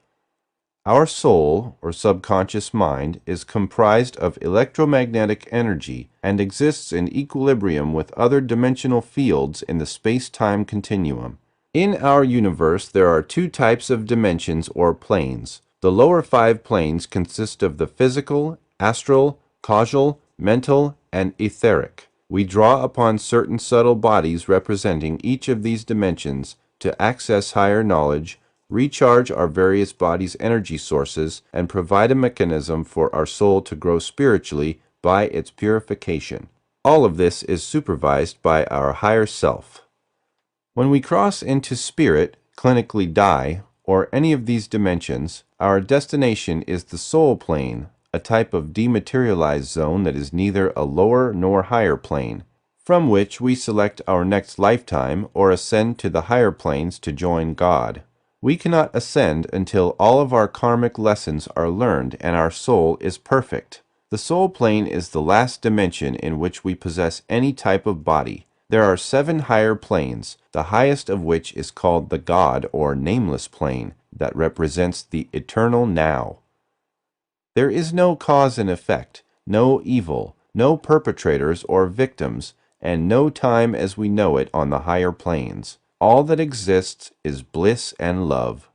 Our soul, or subconscious mind, is comprised of electromagnetic energy and exists in equilibrium with other dimensional fields in the space-time continuum. In our universe, there are two types of dimensions or planes. The lower five planes consist of the physical, astral, causal, mental, and etheric. We draw upon certain subtle bodies representing each of these dimensions to access higher knowledge, recharge our various bodies' energy sources, and provide a mechanism for our soul to grow spiritually by its purification. All of this is supervised by our higher self. When we cross into spirit, clinically die, or any of these dimensions, our destination is the soul plane, a type of dematerialized zone that is neither a lower nor higher plane, from which we select our next lifetime or ascend to the higher planes to join God. We cannot ascend until all of our karmic lessons are learned and our soul is perfect. The soul plane is the last dimension in which we possess any type of body. There are 7 higher planes, the highest of which is called the God or nameless plane that represents the eternal now. There is no cause and effect, no evil, no perpetrators or victims, and no time as we know it on the higher planes. All that exists is bliss and love.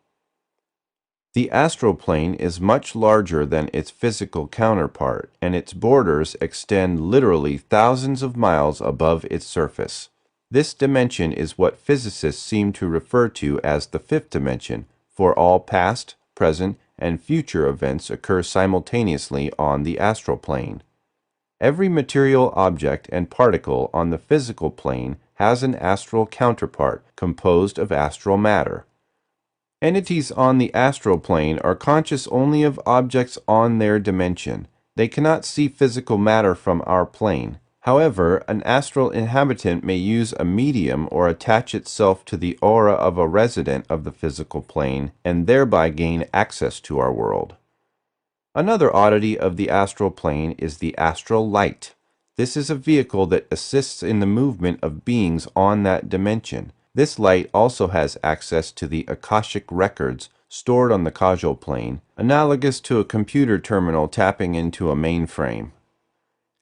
The astral plane is much larger than its physical counterpart, and its borders extend literally thousands of miles above its surface. This dimension is what physicists seem to refer to as the fifth dimension, for all past, present, and future events occur simultaneously on the astral plane. Every material object and particle on the physical plane has an astral counterpart composed of astral matter. Entities on the astral plane are conscious only of objects on their dimension. They cannot see physical matter from our plane. However, an astral inhabitant may use a medium or attach itself to the aura of a resident of the physical plane and thereby gain access to our world. Another oddity of the astral plane is the astral light. This is a vehicle that assists in the movement of beings on that dimension. This light also has access to the Akashic records stored on the causal plane, analogous to a computer terminal tapping into a mainframe.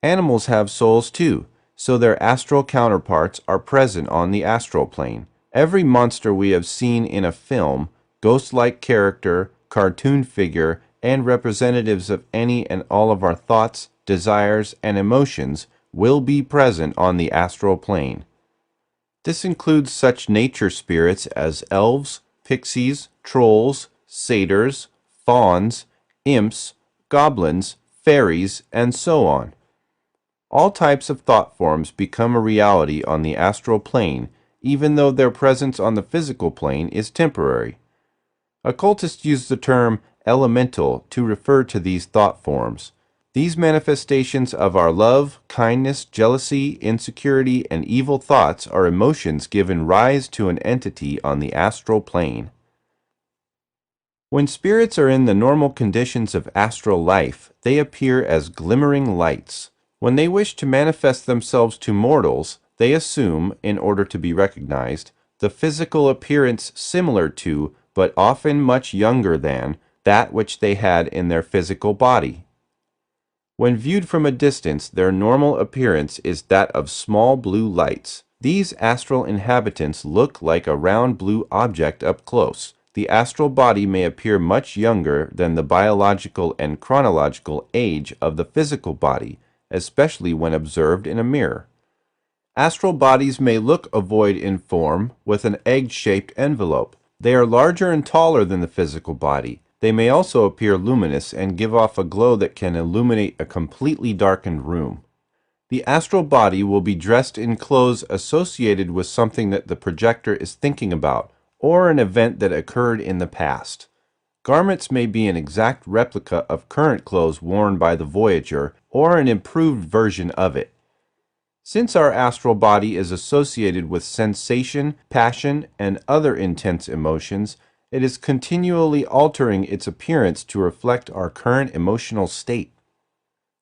Animals have souls too, so their astral counterparts are present on the astral plane. Every monster we have seen in a film, ghost-like character, cartoon figure, and representatives of any and all of our thoughts, desires, and emotions will be present on the astral plane. This includes such nature spirits as elves, pixies, trolls, satyrs, fauns, imps, goblins, fairies, and so on. All types of thought forms become a reality on the astral plane, even though their presence on the physical plane is temporary. Occultists use the term elemental to refer to these thought forms. These manifestations of our love, kindness, jealousy, insecurity, and evil thoughts are emotions given rise to an entity on the astral plane. When spirits are in the normal conditions of astral life, they appear as glimmering lights. When they wish to manifest themselves to mortals, they assume, in order to be recognized, the physical appearance similar to, but often much younger than, that which they had in their physical body. When viewed from a distance, their normal appearance is that of small blue lights. These astral inhabitants look like a round blue object up close. The astral body may appear much younger than the biological and chronological age of the physical body, especially when observed in a mirror. Astral bodies may look ovoid in form, with an egg-shaped envelope. They are larger and taller than the physical body. They may also appear luminous and give off a glow that can illuminate a completely darkened room. The astral body will be dressed in clothes associated with something that the projector is thinking about, or an event that occurred in the past. Garments may be an exact replica of current clothes worn by the voyager, or an improved version of it. Since our astral body is associated with sensation, passion, and other intense emotions, It is continually altering its appearance to reflect our current emotional state.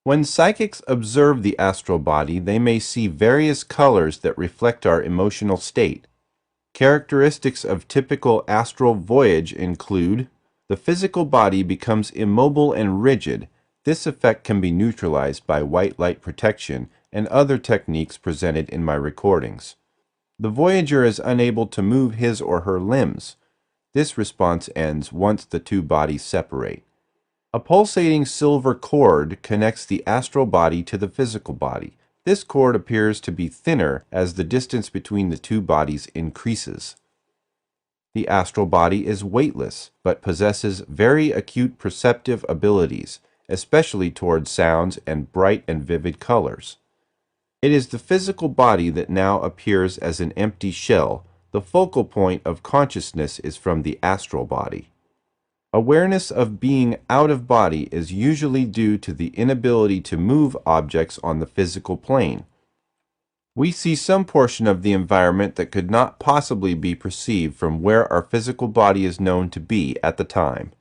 When psychics observe the astral body, they may see various colors that reflect our emotional state. Characteristics of typical astral voyage include the physical body becomes immobile and rigid. This effect can be neutralized by white light protection and other techniques presented in my recordings. The voyager is unable to move his or her limbs. This response ends once the two bodies separate. A pulsating silver cord connects the astral body to the physical body. This cord appears to be thinner as the distance between the two bodies increases. The astral body is weightless, but possesses very acute perceptive abilities, especially towards sounds and bright and vivid colors. It is the physical body that now appears as an empty shell. The focal point of consciousness is from the astral body. Awareness of being out of body is usually due to the inability to move objects on the physical plane. We see some portion of the environment that could not possibly be perceived from where our physical body is known to be at the time.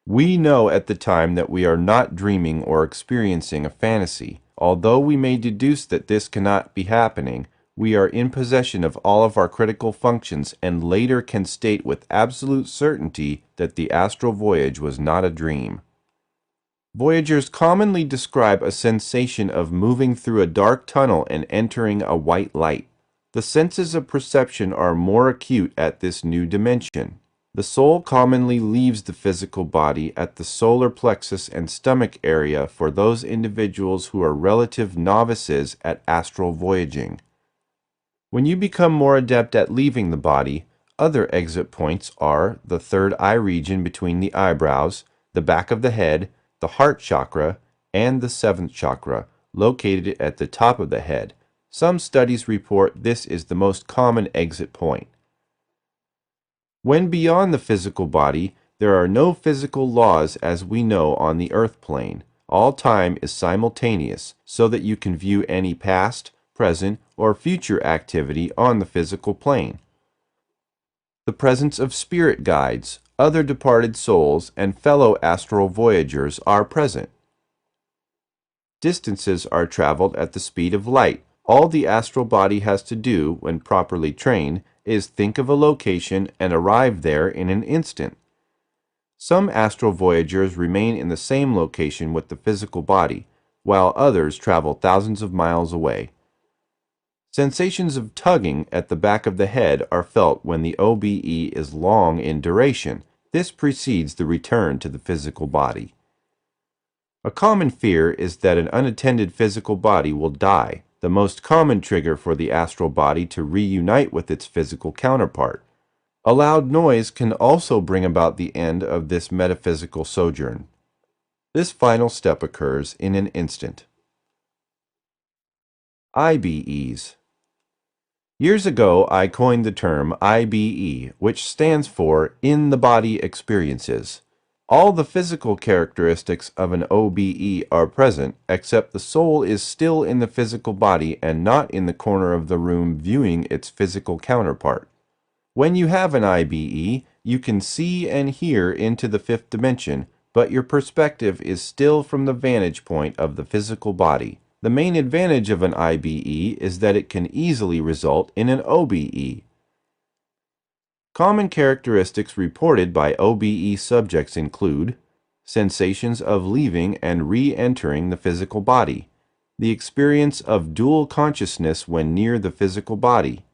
We know at the time that we are not dreaming or experiencing a fantasy. Although we may deduce that this cannot be happening, we are in possession of all of our critical functions and later can state with absolute certainty that the astral voyage was not a dream. Voyagers commonly describe a sensation of moving through a dark tunnel and entering a white light. The senses of perception are more acute at this new dimension. The soul commonly leaves the physical body at the solar plexus and stomach area for those individuals who are relative novices at astral voyaging. When you become more adept at leaving the body, other exit points are the third eye region between the eyebrows, the back of the head, the heart chakra, and the seventh chakra, located at the top of the head. Some studies report this is the most common exit point. When beyond the physical body, there are no physical laws as we know on the earth plane. All time is simultaneous, so that you can view any past, present, or future activity on the physical plane. The presence of spirit guides, other departed souls, and fellow astral voyagers are present. Distances are traveled at the speed of light. All the astral body has to do, when properly trained, is think of a location and arrive there in an instant. Some astral voyagers remain in the same location with the physical body, while others travel thousands of miles away. Sensations of tugging at the back of the head are felt when the OBE is long in duration. This precedes the return to the physical body. A common fear is that an unattended physical body will die, the most common trigger for the astral body to reunite with its physical counterpart. A loud noise can also bring about the end of this metaphysical sojourn. This final step occurs in an instant. IBEs. Years ago, I coined the term IBE, which stands for In the Body Experiences. All the physical characteristics of an OBE are present, except the soul is still in the physical body and not in the corner of the room viewing its physical counterpart. When you have an IBE, you can see and hear into the fifth dimension, but your perspective is still from the vantage point of the physical body. The main advantage of an IBE is that it can easily result in an OBE. Common characteristics reported by OBE subjects include sensations of leaving and re-entering the physical body, the experience of dual consciousness when near the physical body.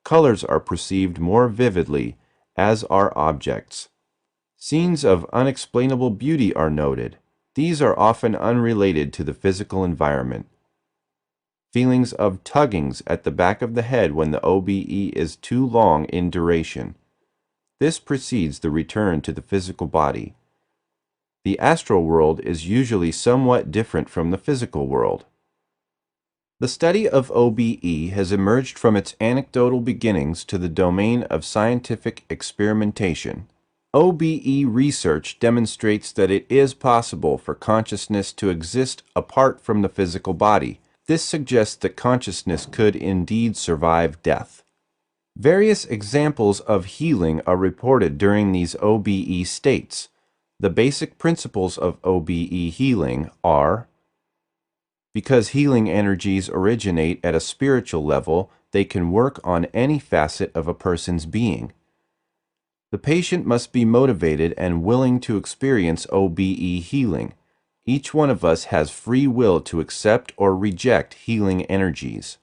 Colors are perceived more vividly, as are objects. Scenes of unexplainable beauty are noted. These are often unrelated to the physical environment. Feelings of tuggings at the back of the head when the OBE is too long in duration. This precedes the return to the physical body. The astral world is usually somewhat different from the physical world. The study of OBE has emerged from its anecdotal beginnings to the domain of scientific experimentation. OBE research demonstrates that it is possible for consciousness to exist apart from the physical body. This suggests that consciousness could indeed survive death. Various examples of healing are reported during these OBE states. The basic principles of OBE healing are: because healing energies originate at a spiritual level, they can work on any facet of a person's being. The patient must be motivated and willing to experience OBE healing. Each one of us has free will to accept or reject healing energies.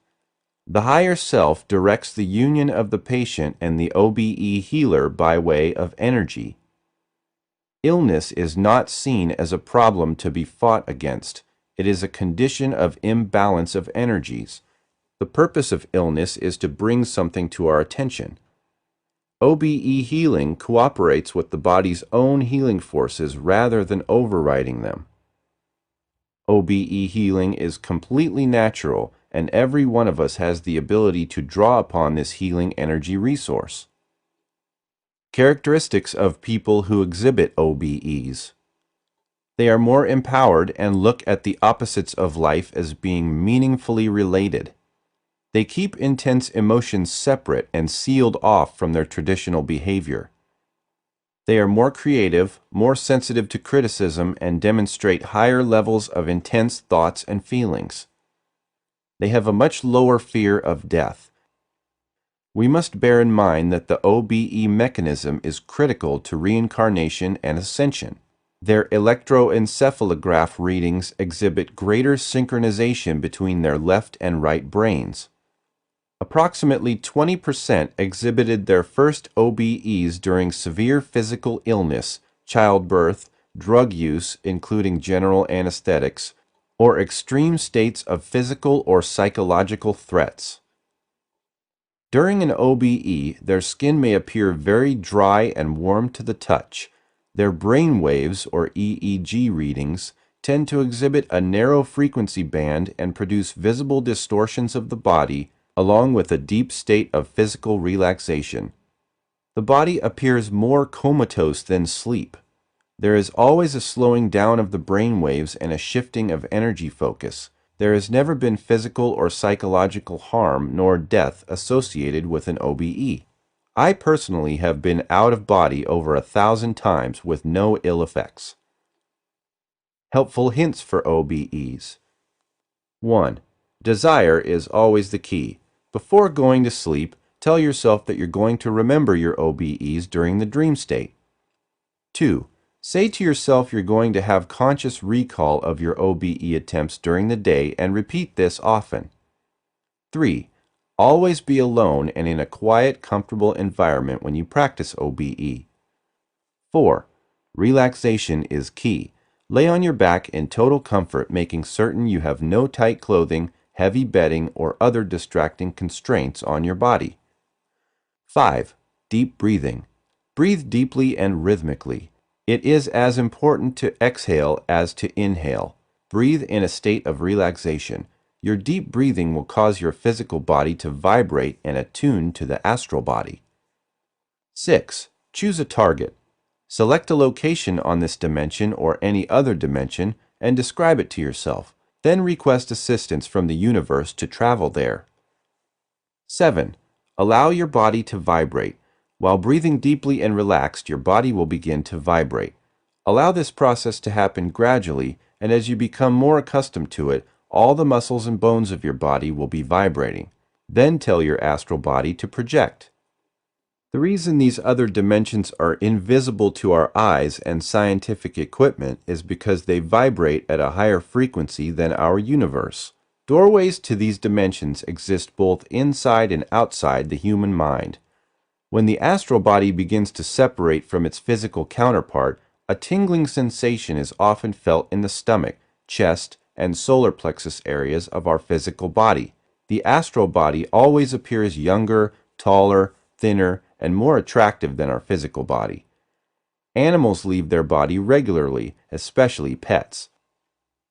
The higher self directs the union of the patient and the OBE healer by way of energy. Illness is not seen as a problem to be fought against. It is a condition of imbalance of energies. The purpose of illness is to bring something to our attention. OBE healing cooperates with the body's own healing forces rather than overriding them. OBE healing is completely natural, and every one of us has the ability to draw upon this healing energy resource. Characteristics of people who exhibit OBEs. They are more empowered and look at the opposites of life as being meaningfully related. They keep intense emotions separate and sealed off from their traditional behavior. They are more creative, more sensitive to criticism, and demonstrate higher levels of intense thoughts and feelings. They have a much lower fear of death. We must bear in mind that the OBE mechanism is critical to reincarnation and ascension. Their electroencephalograph readings exhibit greater synchronization between their left and right brains. Approximately 20% exhibited their first OBEs during severe physical illness, childbirth, drug use, including general anesthetics, or extreme states of physical or psychological threats. During an OBE, their skin may appear very dry and warm to the touch. Their brain waves, or EEG readings, tend to exhibit a narrow frequency band and produce visible distortions of the body, along with a deep state of physical relaxation. The body appears more comatose than sleep. There is always a slowing down of the brain waves and a shifting of energy focus. There has never been physical or psychological harm nor death associated with an OBE. I personally have been out of body over 1,000 times with no ill effects. Helpful hints for OBEs. 1. Desire is always the key. Before going to sleep, tell yourself that you're going to remember your OBEs during the dream state. 2. Say to yourself you're going to have conscious recall of your OBE attempts during the day and repeat this often. 3. Always be alone and in a quiet, comfortable environment when you practice OBE. 4. Relaxation is key. Lay on your back in total comfort, making certain you have no tight clothing, heavy bedding, or other distracting constraints on your body. 5. Deep breathing. Breathe deeply and rhythmically. It is as important to exhale as to inhale. Breathe in a state of relaxation. Your deep breathing will cause your physical body to vibrate and attune to the astral body. 6. Choose a target. Select a location on this dimension or any other dimension and describe it to yourself. Then request assistance from the universe to travel there. 7. Allow your body to vibrate. While breathing deeply and relaxed, your body will begin to vibrate. Allow this process to happen gradually, and as you become more accustomed to it, all the muscles and bones of your body will be vibrating. Then tell your astral body to project. The reason these other dimensions are invisible to our eyes and scientific equipment is because they vibrate at a higher frequency than our universe. Doorways to these dimensions exist both inside and outside the human mind. When the astral body begins to separate from its physical counterpart, a tingling sensation is often felt in the stomach, chest, and solar plexus areas of our physical body. The astral body always appears younger, taller, thinner, and more attractive than our physical body. Animals leave their body regularly, especially pets.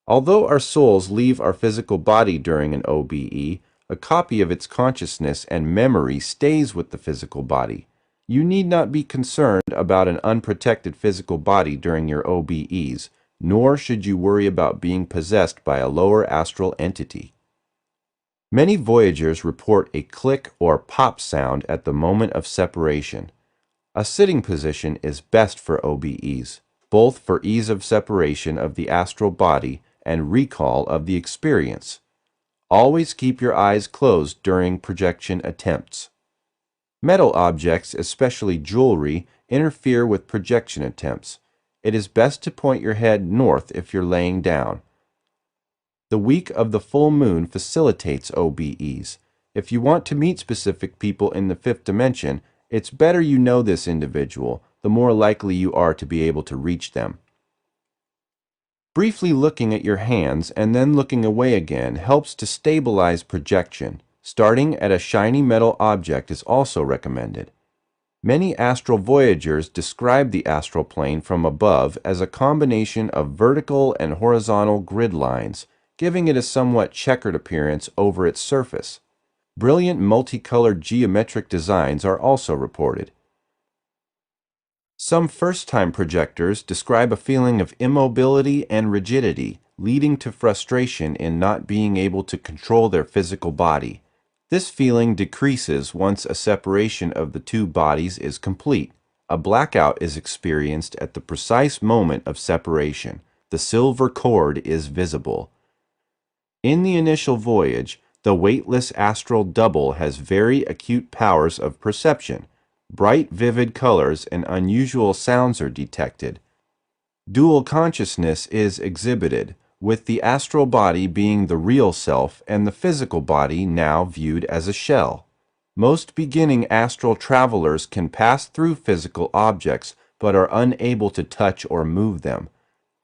Although our souls leave our physical body during an OBE, a copy of its consciousness and memory stays with the physical body. You need not be concerned about an unprotected physical body during your OBEs, nor should you worry about being possessed by a lower astral entity. Many voyagers report a click or pop sound at the moment of separation. A sitting position is best for OBEs, both for ease of separation of the astral body and recall of the experience. Always keep your eyes closed during projection attempts. Metal objects, especially jewelry, interfere with projection attempts. It is best to point your head north if you're laying down. The week of the full moon facilitates OBEs. If you want to meet specific people in the fifth dimension, it's better you know this individual, the more likely you are to be able to reach them. Briefly looking at your hands and then looking away again helps to stabilize projection. Starting at a shiny metal object is also recommended. Many astral voyagers describe the astral plane from above as a combination of vertical and horizontal grid lines, giving it a somewhat checkered appearance over its surface. Brilliant multicolored geometric designs are also reported. Some first-time projectors describe a feeling of immobility and rigidity, leading to frustration in not being able to control their physical body. This feeling decreases once a separation of the two bodies is complete. A blackout is experienced at the precise moment of separation. The silver cord is visible. In the initial voyage, the weightless astral double has very acute powers of perception. Bright, vivid colors and unusual sounds are detected. Dual consciousness is exhibited, with the astral body being the real self and the physical body now viewed as a shell. Most beginning astral travelers can pass through physical objects but are unable to touch or move them.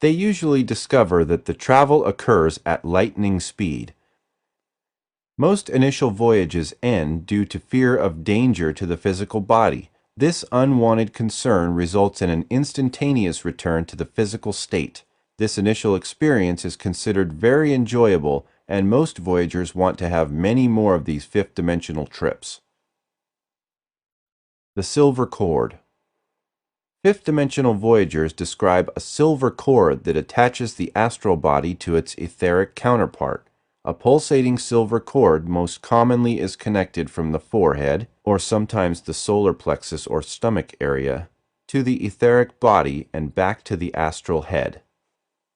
They usually discover that the travel occurs at lightning speed. Most initial voyages end due to fear of danger to the physical body. This unwanted concern results in an instantaneous return to the physical state. This initial experience is considered very enjoyable, and most voyagers want to have many more of these fifth-dimensional trips. The silver cord. Fifth-dimensional voyagers describe a silver cord that attaches the astral body to its etheric counterpart. A pulsating silver cord most commonly is connected from the forehead, or sometimes the solar plexus or stomach area, to the etheric body and back to the astral head.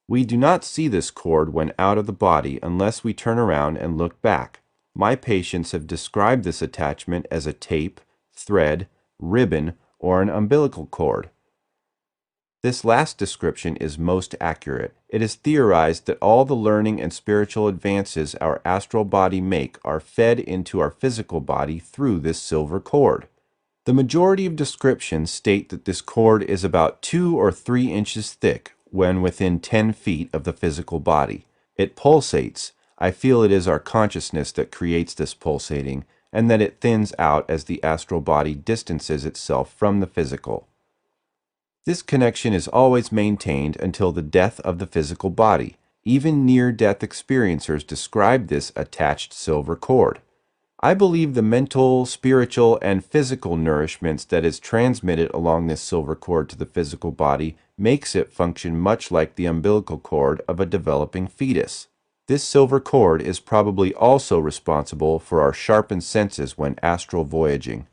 We do not see this cord when out of the body unless we turn around and look back. My patients have described this attachment as a tape, thread, ribbon, or an umbilical cord. This last description is most accurate. It is theorized that all the learning and spiritual advances our astral body make are fed into our physical body through this silver cord. The majority of descriptions state that this cord is about 2 or 3 inches thick when within 10 feet of the physical body. It pulsates. I feel it is our consciousness that creates this pulsating, and that it thins out as the astral body distances itself from the physical. This connection is always maintained until the death of the physical body. Even near-death experiencers describe this attached silver cord. I believe the mental, spiritual, and physical nourishments that is transmitted along this silver cord to the physical body makes it function much like the umbilical cord of a developing fetus. This silver cord is probably also responsible for our sharpened senses when astral voyaging.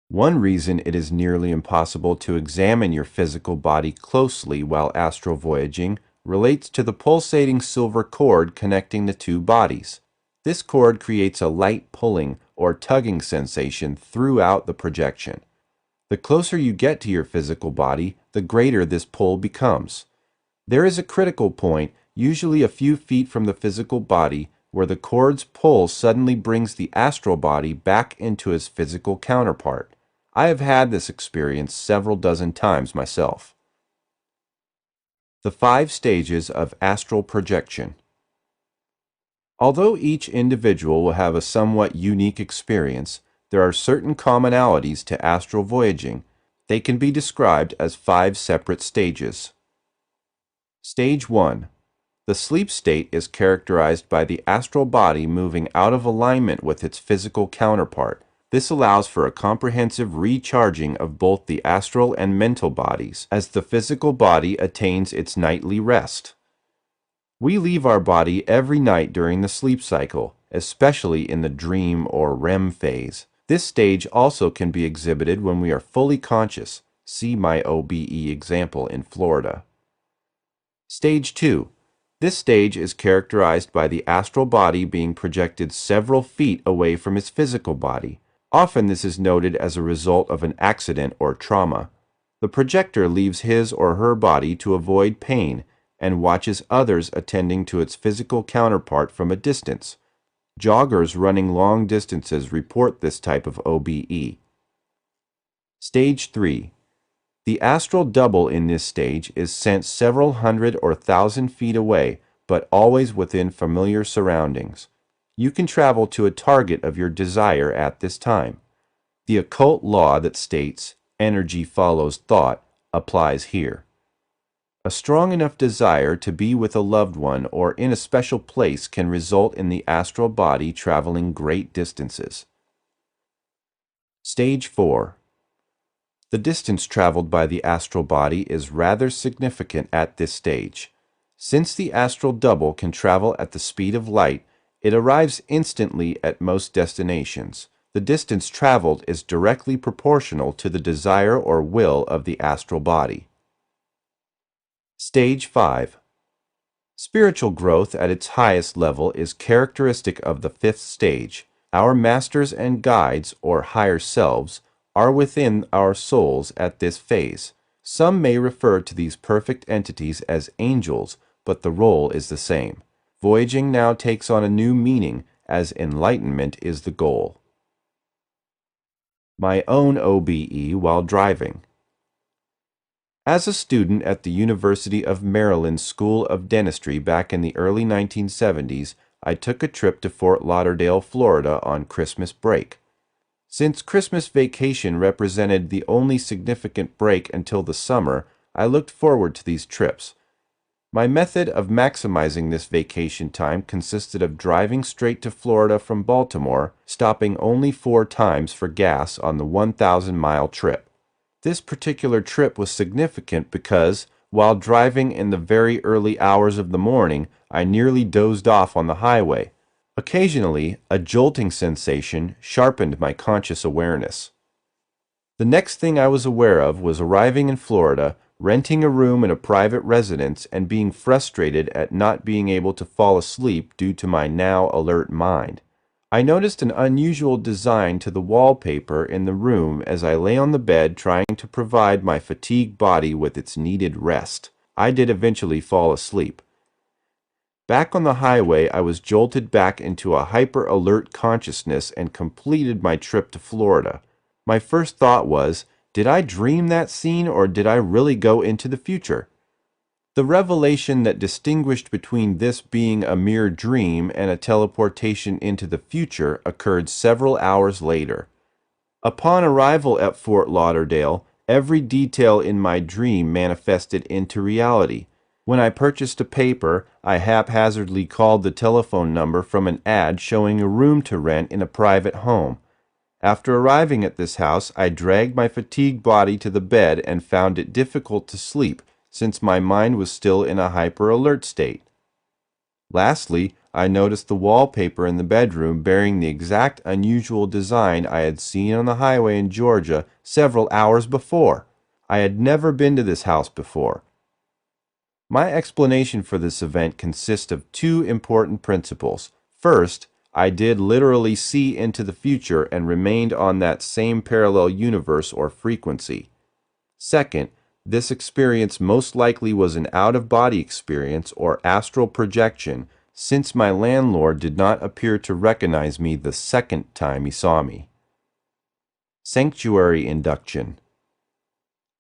One reason it is nearly impossible to examine your physical body closely while astral voyaging relates to the pulsating silver cord connecting the two bodies. This cord creates a light pulling or tugging sensation throughout the projection. The closer you get to your physical body, the greater this pull becomes. There is a critical point, usually a few feet from the physical body, where the cord's pull suddenly brings the astral body back into its physical counterpart. I have had this experience several dozen times myself. The 5 stages of astral projection. Although each individual will have a somewhat unique experience, there are certain commonalities to astral voyaging. They can be described as 5 separate stages. Stage 1. The sleep state is characterized by the astral body moving out of alignment with its physical counterpart. This allows for a comprehensive recharging of both the astral and mental bodies as the physical body attains its nightly rest. We leave our body every night during the sleep cycle, especially in the dream or REM phase. This stage also can be exhibited when we are fully conscious. See my OBE example in Florida. Stage 2. This stage is characterized by the astral body being projected several feet away from its physical body. Often this is noted as a result of an accident or trauma. The projector leaves his or her body to avoid pain and watches others attending to its physical counterpart from a distance. Joggers running long distances report this type of OBE. Stage 3. The astral double in this stage is sent several hundred or thousand feet away, but always within familiar surroundings. You can travel to a target of your desire at this time. The occult law that states energy follows thought applies here. A strong enough desire to be with a loved one or in a special place can result in the astral body traveling great distances. Stage 4. The distance traveled by the astral body is rather significant at this stage. Since the astral double can travel at the speed of light, it arrives instantly at most destinations. The distance traveled is directly proportional to the desire or will of the astral body. Stage 5. Spiritual growth at its highest level is characteristic of the fifth stage. Our masters and guides, or higher selves, are within our souls at this phase. Some may refer to these perfect entities as angels, but the role is the same. Voyaging now takes on a new meaning, as enlightenment is the goal. My own OBE while driving. As a student at the University of Maryland School of Dentistry back in the early 1970s, I took a trip to Fort Lauderdale, Florida on Christmas break. Since Christmas vacation represented the only significant break until the summer, I looked forward to these trips. My method of maximizing this vacation time consisted of driving straight to Florida from Baltimore, stopping only 4 times for gas on the 1,000-mile trip. This particular trip was significant because, while driving in the very early hours of the morning, I nearly dozed off on the highway. Occasionally, a jolting sensation sharpened my conscious awareness. The next thing I was aware of was arriving in Florida, renting a room in a private residence, and being frustrated at not being able to fall asleep due to my now alert mind. I noticed an unusual design to the wallpaper in the room as I lay on the bed trying to provide my fatigued body with its needed rest. I did eventually fall asleep. Back on the highway, I was jolted back into a hyper-alert consciousness and completed my trip to Florida. My first thought was, did I dream that scene or did I really go into the future? The revelation that distinguished between this being a mere dream and a teleportation into the future occurred several hours later. Upon arrival at Fort Lauderdale, every detail in my dream manifested into reality. When I purchased a paper, I haphazardly called the telephone number from an ad showing a room to rent in a private home. After arriving at this house, I dragged my fatigued body to the bed and found it difficult to sleep, since my mind was still in a hyper-alert state. Lastly, I noticed the wallpaper in the bedroom bearing the exact unusual design I had seen on the highway in Georgia several hours before. I had never been to this house before. My explanation for this event consists of 2 important principles. First, I did literally see into the future and remained on that same parallel universe or frequency. Second, this experience most likely was an out-of-body experience or astral projection, since my landlord did not appear to recognize me the second time he saw me. Sanctuary induction.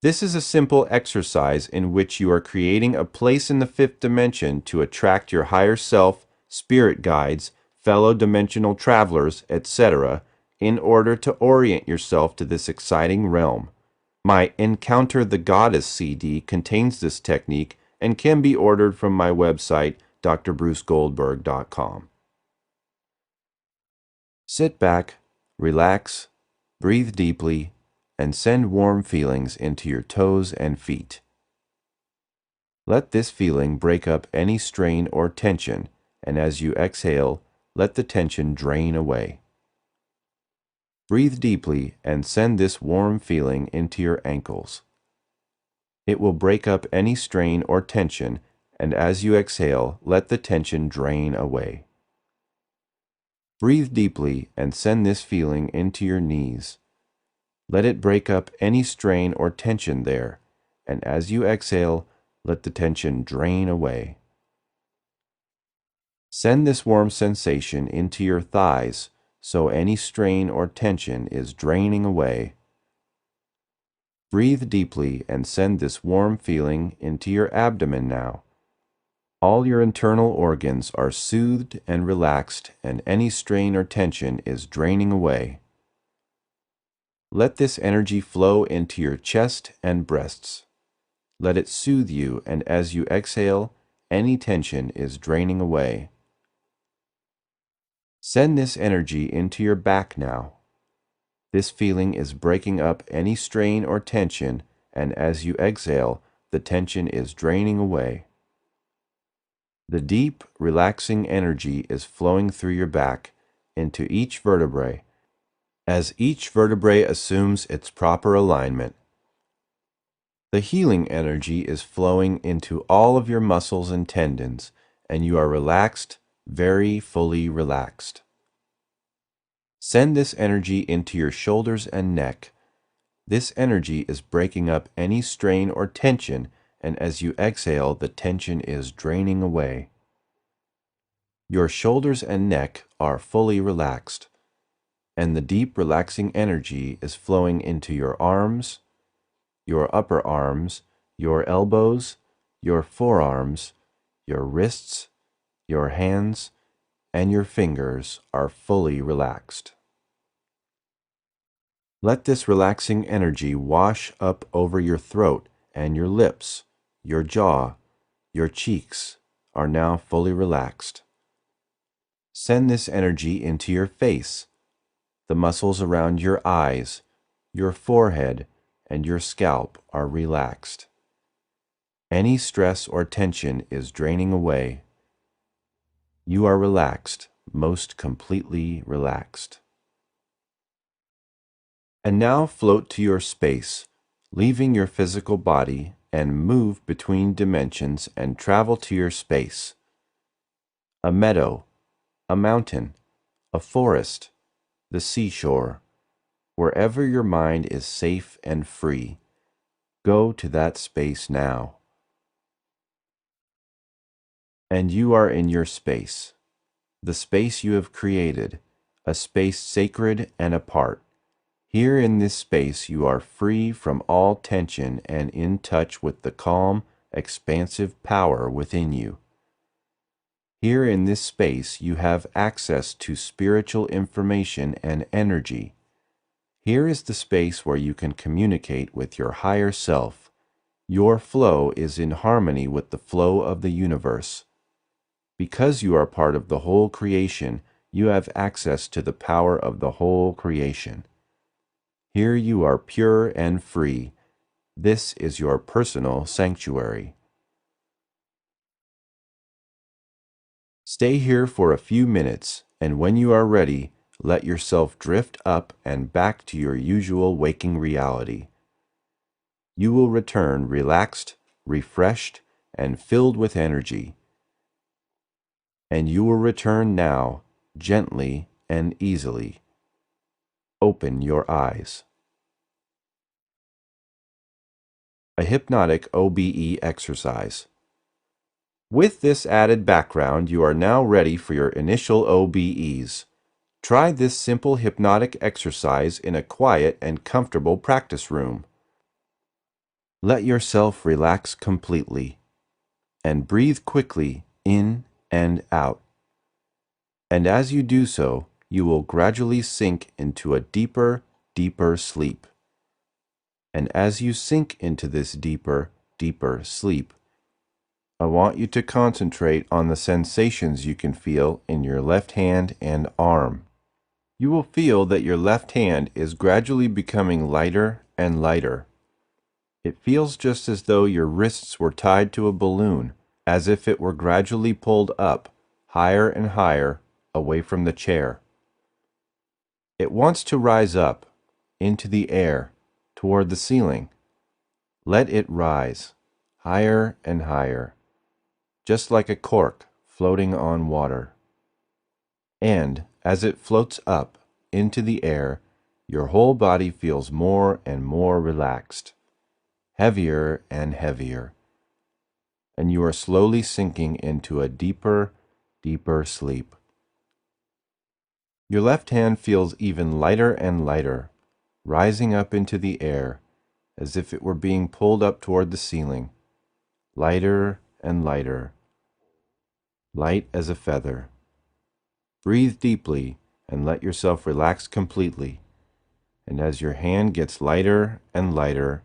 This is a simple exercise in which you are creating a place in the 5th dimension to attract your higher self, spirit guides, fellow dimensional travelers, etc., in order to orient yourself to this exciting realm. My Encounter the Goddess CD contains this technique and can be ordered from my website, drbrucegoldberg.com. Sit back, relax, breathe deeply, and send warm feelings into your toes and feet. Let this feeling break up any strain or tension, and as you exhale, let the tension drain away. Breathe deeply and send this warm feeling into your ankles. It will break up any strain or tension, and as you exhale, let the tension drain away. Breathe deeply and send this feeling into your knees. Let it break up any strain or tension there, and as you exhale, let the tension drain away. Send this warm sensation into your thighs so any strain or tension is draining away. Breathe deeply and send this warm feeling into your abdomen now. All your internal organs are soothed and relaxed, and any strain or tension is draining away. Let this energy flow into your chest and breasts. Let it soothe you, and as you exhale, any tension is draining away. Send this energy into your back now. This feeling is breaking up any strain or tension, and as you exhale, the tension is draining away. The deep, relaxing energy is flowing through your back into each vertebrae. As each vertebrae assumes its proper alignment, the healing energy is flowing into all of your muscles and tendons, and you are relaxed, very fully relaxed. Send this energy into your shoulders and neck. This energy is breaking up any strain or tension, and as you exhale, the tension is draining away. Your shoulders and neck are fully relaxed, and the deep, relaxing energy is flowing into your arms, your upper arms, your elbows, your forearms, your wrists, your hands, and your fingers are fully relaxed. Let this relaxing energy wash up over your throat and your lips. Your jaw, your cheeks are now fully relaxed. Send this energy into your face. The muscles around your eyes, your forehead, and your scalp are relaxed. Any stress or tension is draining away. You are relaxed, most completely relaxed. And now float to your space, leaving your physical body, and move between dimensions and travel to your space. A meadow, a mountain, a forest, the seashore. Wherever your mind is safe and free, go to that space now. And you are in your space, the space you have created, a space sacred and apart. Here in this space you are free from all tension and in touch with the calm, expansive power within you. Here in this space you have access to spiritual information and energy. Here is the space where you can communicate with your higher self. Your flow is in harmony with the flow of the universe. Because you are part of the whole creation, you have access to the power of the whole creation. Here you are pure and free. This is your personal sanctuary. Stay here for a few minutes, and when you are ready, let yourself drift up and back to your usual waking reality. You will return relaxed, refreshed, and filled with energy. And you will return now, gently and easily. Open your eyes. A hypnotic OBE exercise. With this added background, you are now ready for your initial OBEs. Try this simple hypnotic exercise in a quiet and comfortable practice room. Let yourself relax completely and breathe quickly in and out. And as you do so, you will gradually sink into a deeper, deeper sleep. And as you sink into this deeper, deeper sleep, I want you to concentrate on the sensations you can feel in your left hand and arm. You will feel that your left hand is gradually becoming lighter and lighter. It feels just as though your wrists were tied to a balloon, as if it were gradually pulled up, higher and higher, away from the chair. It wants to rise up, into the air, toward the ceiling. Let it rise, higher and higher, just like a cork floating on water. And as it floats up into the air, your whole body feels more and more relaxed, heavier and heavier, and you are slowly sinking into a deeper, deeper sleep. Your left hand feels even lighter and lighter, rising up into the air, as if it were being pulled up toward the ceiling, lighter and lighter, light as a feather. Breathe deeply and let yourself relax completely. And as your hand gets lighter and lighter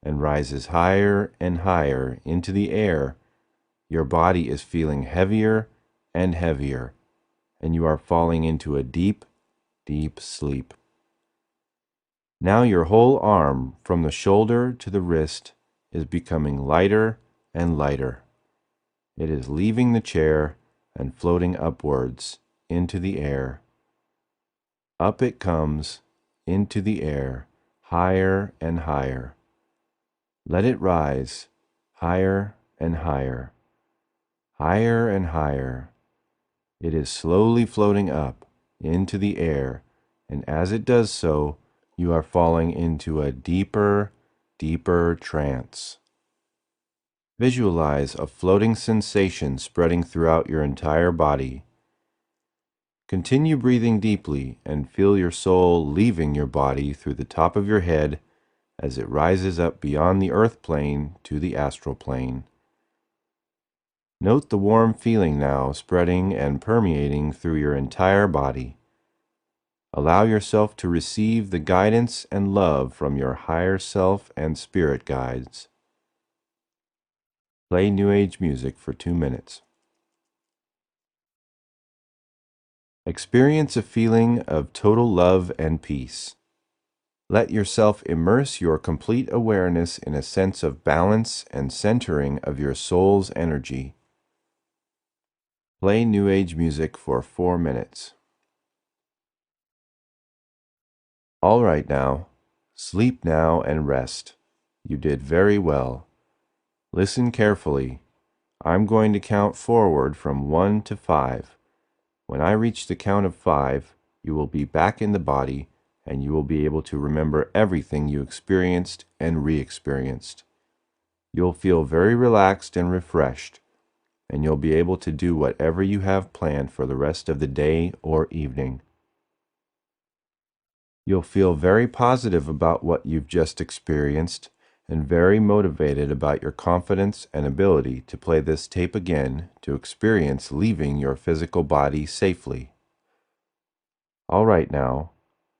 and rises higher and higher into the air, your body is feeling heavier and heavier, and you are falling into a deep, deep sleep. Now your whole arm, from the shoulder to the wrist, is becoming lighter and lighter. It is leaving the chair and floating upwards into the air. Up it comes, into the air, higher and higher. Let it rise, higher and higher, higher and higher. It is slowly floating up into the air, and as it does so, you are falling into a deeper, deeper trance. Visualize a floating sensation spreading throughout your entire body. Continue breathing deeply and feel your soul leaving your body through the top of your head as it rises up beyond the earth plane to the astral plane. Note the warm feeling now spreading and permeating through your entire body. Allow yourself to receive the guidance and love from your higher self and spirit guides. Play New Age music for 2 minutes. Experience a feeling of total love and peace. Let yourself immerse your complete awareness in a sense of balance and centering of your soul's energy. Play New Age music for 4 minutes. All right now, sleep now and rest. You did very well. Listen carefully. I'm going to count forward from 1 to 5. When I reach the count of 5, you will be back in the body and you will be able to remember everything you experienced and re-experienced. You'll feel very relaxed and refreshed, and you'll be able to do whatever you have planned for the rest of the day or evening. You'll feel very positive about what you've just experienced and very motivated about your confidence and ability to play this tape again to experience leaving your physical body safely. All right now,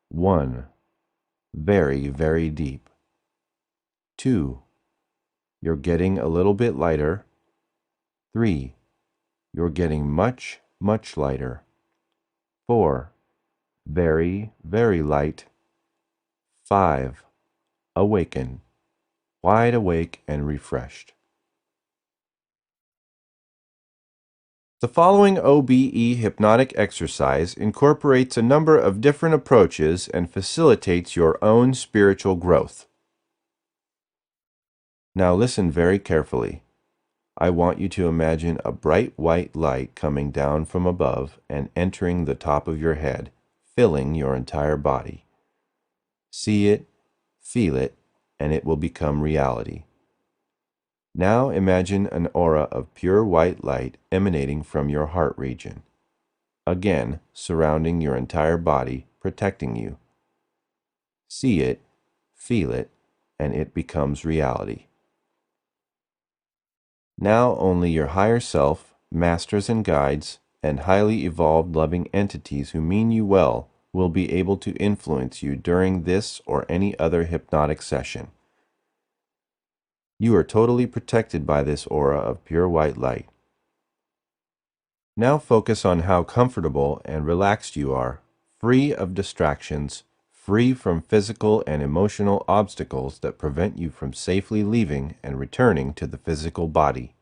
1. Very, very deep. 2. You're getting a little bit lighter. 3. You're getting much, much lighter. 4. Very, very light. 5. Awaken, wide awake and refreshed. The following OBE hypnotic exercise incorporates a number of different approaches and facilitates your own spiritual growth. Now listen very carefully. I want you to imagine a bright white light coming down from above and entering the top of your head, filling your entire body. See it, feel it, and it will become reality. Now imagine an aura of pure white light emanating from your heart region, again surrounding your entire body, protecting you. See it, feel it, and it becomes reality. Now only your higher self, masters and guides, and highly evolved loving entities who mean you well will be able to influence you during this or any other hypnotic session. You are totally protected by this aura of pure white light. Now focus on how comfortable and relaxed you are, free of distractions, free from physical and emotional obstacles that prevent you from safely leaving and returning to the physical body.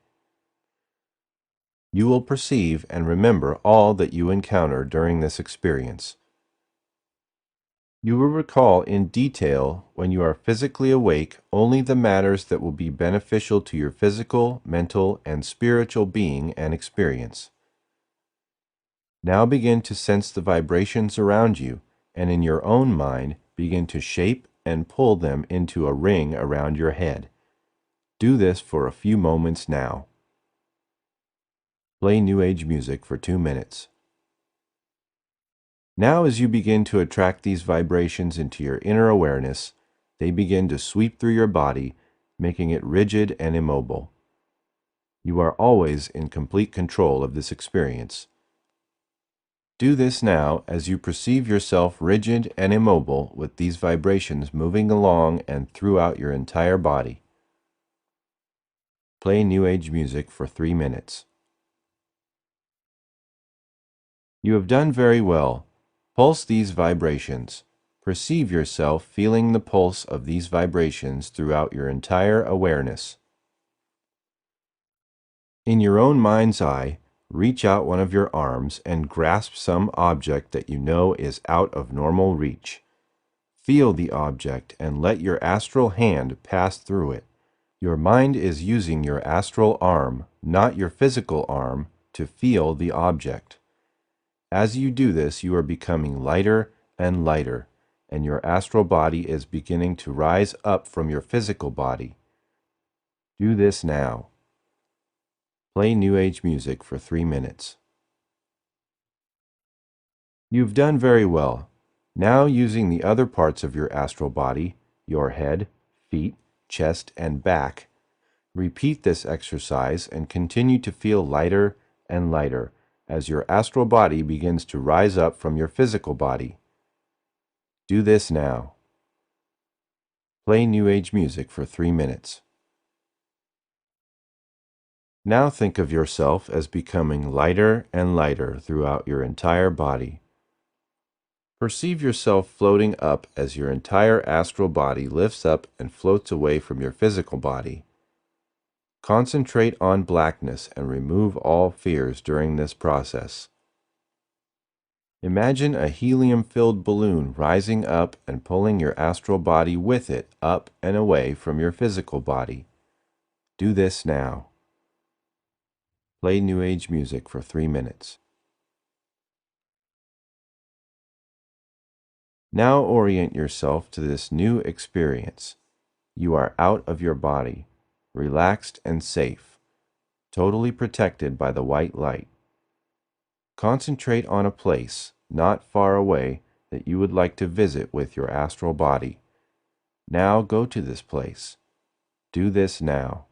You will perceive and remember all that you encounter during this experience. You will recall in detail, when you are physically awake, only the matters that will be beneficial to your physical, mental, and spiritual being and experience. Now begin to sense the vibrations around you, and in your own mind, begin to shape and pull them into a ring around your head. Do this for a few moments now. Play New Age music for 2 minutes. Now, as you begin to attract these vibrations into your inner awareness, they begin to sweep through your body, making it rigid and immobile. You are always in complete control of this experience. Do this now as you perceive yourself rigid and immobile with these vibrations moving along and throughout your entire body. Play New Age music for 3 minutes. You have done very well. Pulse these vibrations. Perceive yourself feeling the pulse of these vibrations throughout your entire awareness. In your own mind's eye, reach out one of your arms and grasp some object that you know is out of normal reach. Feel the object and let your astral hand pass through it. Your mind is using your astral arm, not your physical arm, to feel the object. As you do this, you are becoming lighter and lighter, and your astral body is beginning to rise up from your physical body. Do this now. Play New Age music for 3 minutes. You've done very well. Now, using the other parts of your astral body, your head, feet, chest, and back, repeat this exercise and continue to feel lighter and lighter as your astral body begins to rise up from your physical body. Do this now. Play New Age music for 3 minutes. Now think of yourself as becoming lighter and lighter throughout your entire body. Perceive yourself floating up as your entire astral body lifts up and floats away from your physical body. Concentrate on blackness and remove all fears during this process. Imagine a helium-filled balloon rising up and pulling your astral body with it up and away from your physical body. Do this now. Play New Age music for 3 minutes. Now orient yourself to this new experience. You are out of your body, relaxed and safe, totally protected by the white light. Concentrate on a place, not far away, that you would like to visit with your astral body. Now go to this place. Do this now.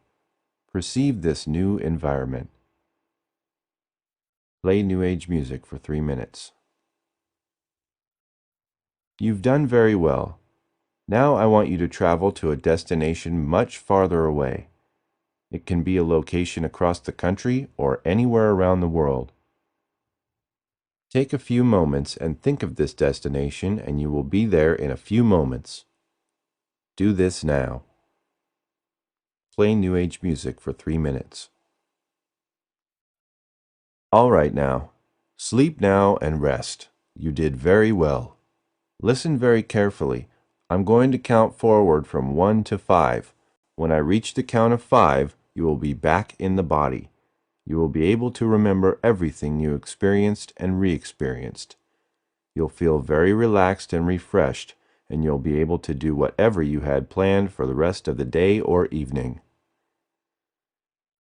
Perceive this new environment. Play New Age music for 3 minutes. You've done very well. Now I want you to travel to a destination much farther away. It can be a location across the country or anywhere around the world. Take a few moments and think of this destination, and you will be there in a few moments. Do this now. Play New Age music for 3 minutes. All right now. Sleep now and rest. You did very well. Listen very carefully. I'm going to count forward from 1 to 5. When I reach the count of 5, you will be back in the body. You will be able to remember everything you experienced and re-experienced. You'll feel very relaxed and refreshed, and you'll be able to do whatever you had planned for the rest of the day or evening.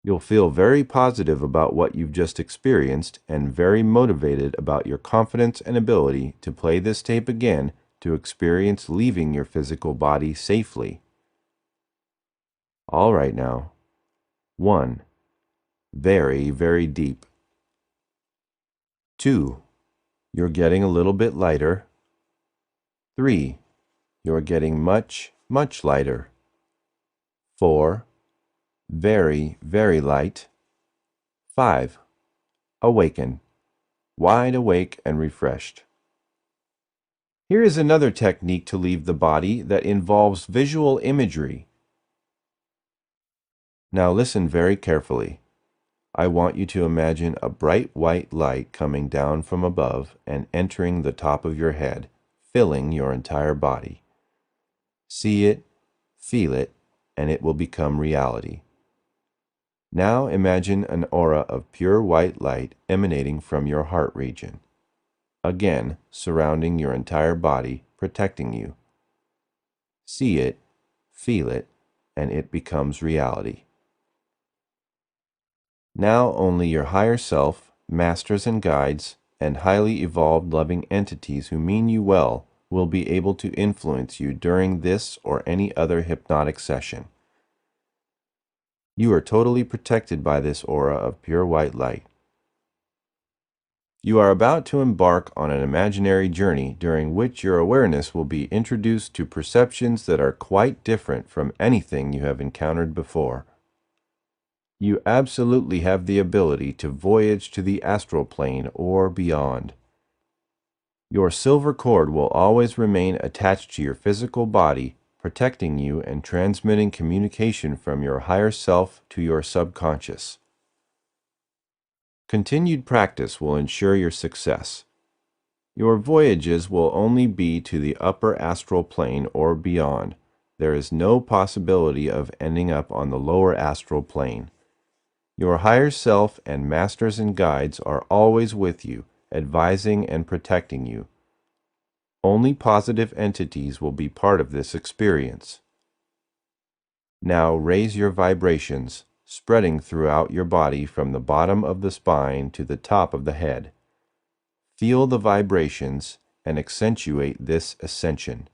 You'll feel very positive about what you've just experienced and very motivated about your confidence and ability to play this tape again to experience leaving your physical body safely. All right now. 1. Very, very deep. 2. You're getting a little bit lighter. 3. You're getting much, much lighter. 4. Very, very light. 5. Awaken. Wide awake and refreshed. Here is another technique to leave the body that involves visual imagery. Now listen very carefully. I want you to imagine a bright white light coming down from above and entering the top of your head, filling your entire body. See it, feel it, and it will become reality. Now imagine an aura of pure white light emanating from your heart region, again surrounding your entire body, protecting you. See it, feel it, and it becomes reality. Now only your higher self, masters and guides, and highly evolved loving entities who mean you well will be able to influence you during this or any other hypnotic session. You are totally protected by this aura of pure white light. You are about to embark on an imaginary journey during which your awareness will be introduced to perceptions that are quite different from anything you have encountered before. You absolutely have the ability to voyage to the astral plane or beyond. Your silver cord will always remain attached to your physical body, protecting you and transmitting communication from your higher self to your subconscious. Continued practice will ensure your success. Your voyages will only be to the upper astral plane or beyond. There is no possibility of ending up on the lower astral plane. Your higher self and masters and guides are always with you, advising and protecting you. Only positive entities will be part of this experience. Now raise your vibrations, spreading throughout your body from the bottom of the spine to the top of the head. Feel the vibrations and accentuate this ascension.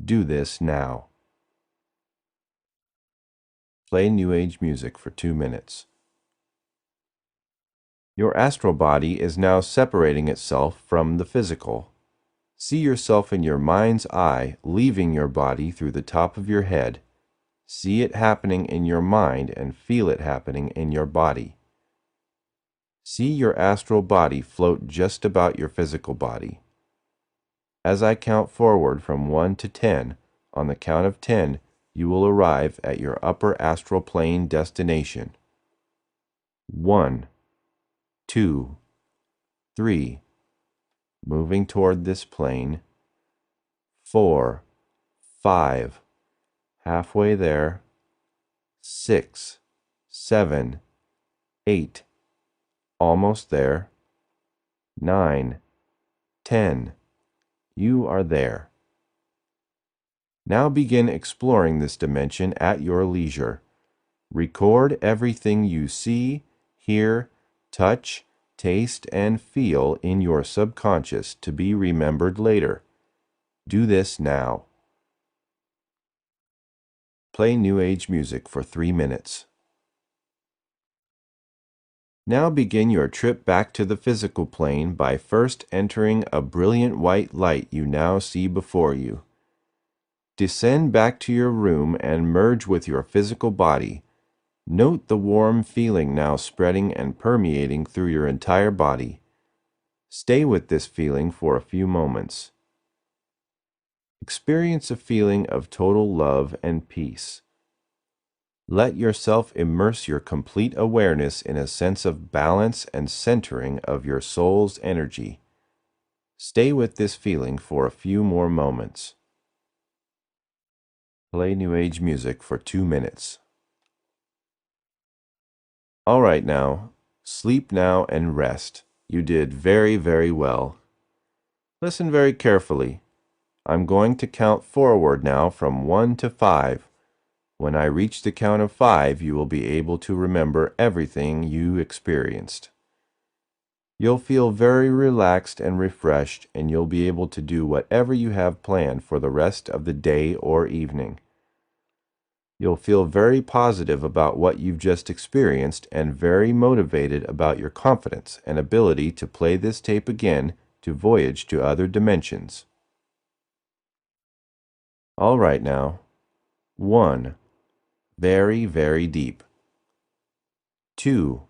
Do this now. Play New Age music for 2 minutes. Your astral body is now separating itself from the physical. See yourself in your mind's eye leaving your body through the top of your head. See it happening in your mind and feel it happening in your body. See your astral body float just about your physical body. As I count forward from 1 to 10, on the count of 10, you will arrive at your upper astral plane destination. 1, 2, 3, moving toward this plane. 4, 5, halfway there. 6, 7, 8, almost there. 9, 10, you are there. Now begin exploring this dimension at your leisure. Record everything you see, hear, touch, taste, and feel in your subconscious to be remembered later. Do this now. Play New Age music for 3 minutes. Now begin your trip back to the physical plane by first entering a brilliant white light you now see before you. Descend back to your room and merge with your physical body. Note the warm feeling now spreading and permeating through your entire body. Stay with this feeling for a few moments. Experience a feeling of total love and peace. Let yourself immerse your complete awareness in a sense of balance and centering of your soul's energy. Stay with this feeling for a few more moments. Play New Age music for 2 minutes. All right now, sleep now and rest. You did very, very well. Listen very carefully. I'm going to count forward now from 1 to 5. When I reach the count of 5, you will be able to remember everything you experienced. You'll feel very relaxed and refreshed, and you'll be able to do whatever you have planned for the rest of the day or evening. You'll feel very positive about what you've just experienced and very motivated about your confidence and ability to play this tape again to voyage to other dimensions. All right now. 1. Very, very deep. 2.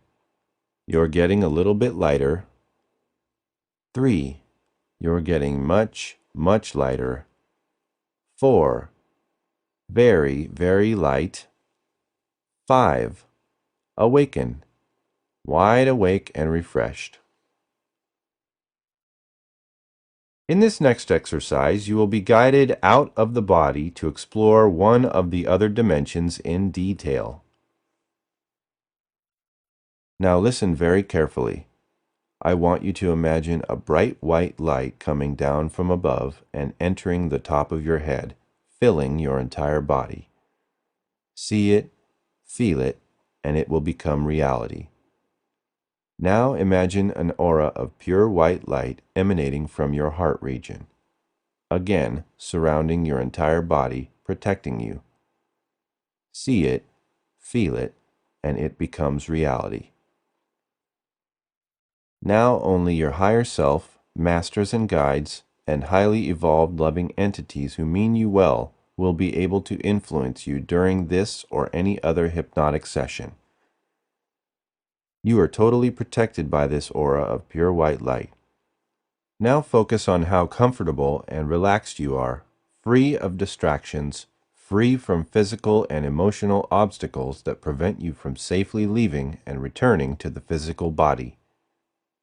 You're getting a little bit lighter. 3. You're getting much, much lighter. 4. Very, very light. 5. Awaken, wide awake and refreshed. In this next exercise, you will be guided out of the body to explore one of the other dimensions in detail. Now listen very carefully. I want you to imagine a bright white light coming down from above and entering the top of your head, filling your entire body. See it, feel it, and it will become reality. Now imagine an aura of pure white light emanating from your heart region, again surrounding your entire body, protecting you. See it, feel it, and it becomes reality. Now only your higher self, masters and guides, and highly evolved loving entities who mean you well will be able to influence you during this or any other hypnotic session. You are totally protected by this aura of pure white light. Now focus on how comfortable and relaxed you are, free of distractions, free from physical and emotional obstacles that prevent you from safely leaving and returning to the physical body.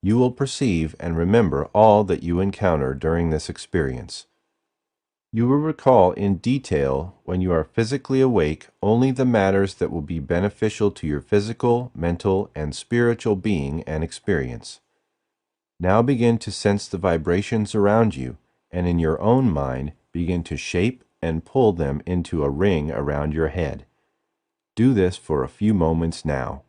You will perceive and remember all that you encounter during this experience. You will recall in detail, when you are physically awake, only the matters that will be beneficial to your physical, mental, and spiritual being and experience. Now begin to sense the vibrations around you, and in your own mind, begin to shape and pull them into a ring around your head. Do this for a few moments now.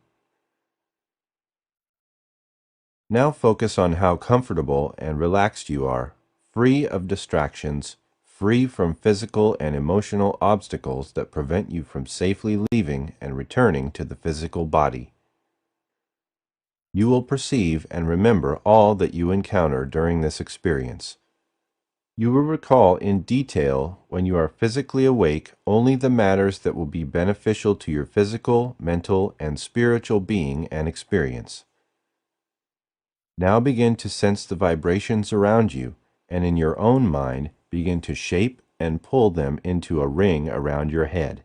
Now focus on how comfortable and relaxed you are, free of distractions, free from physical and emotional obstacles that prevent you from safely leaving and returning to the physical body. You will perceive and remember all that you encounter during this experience. You will recall in detail, when you are physically awake, only the matters that will be beneficial to your physical, mental, and spiritual being and experience. Now begin to sense the vibrations around you, and in your own mind, begin to shape and pull them into a ring around your head.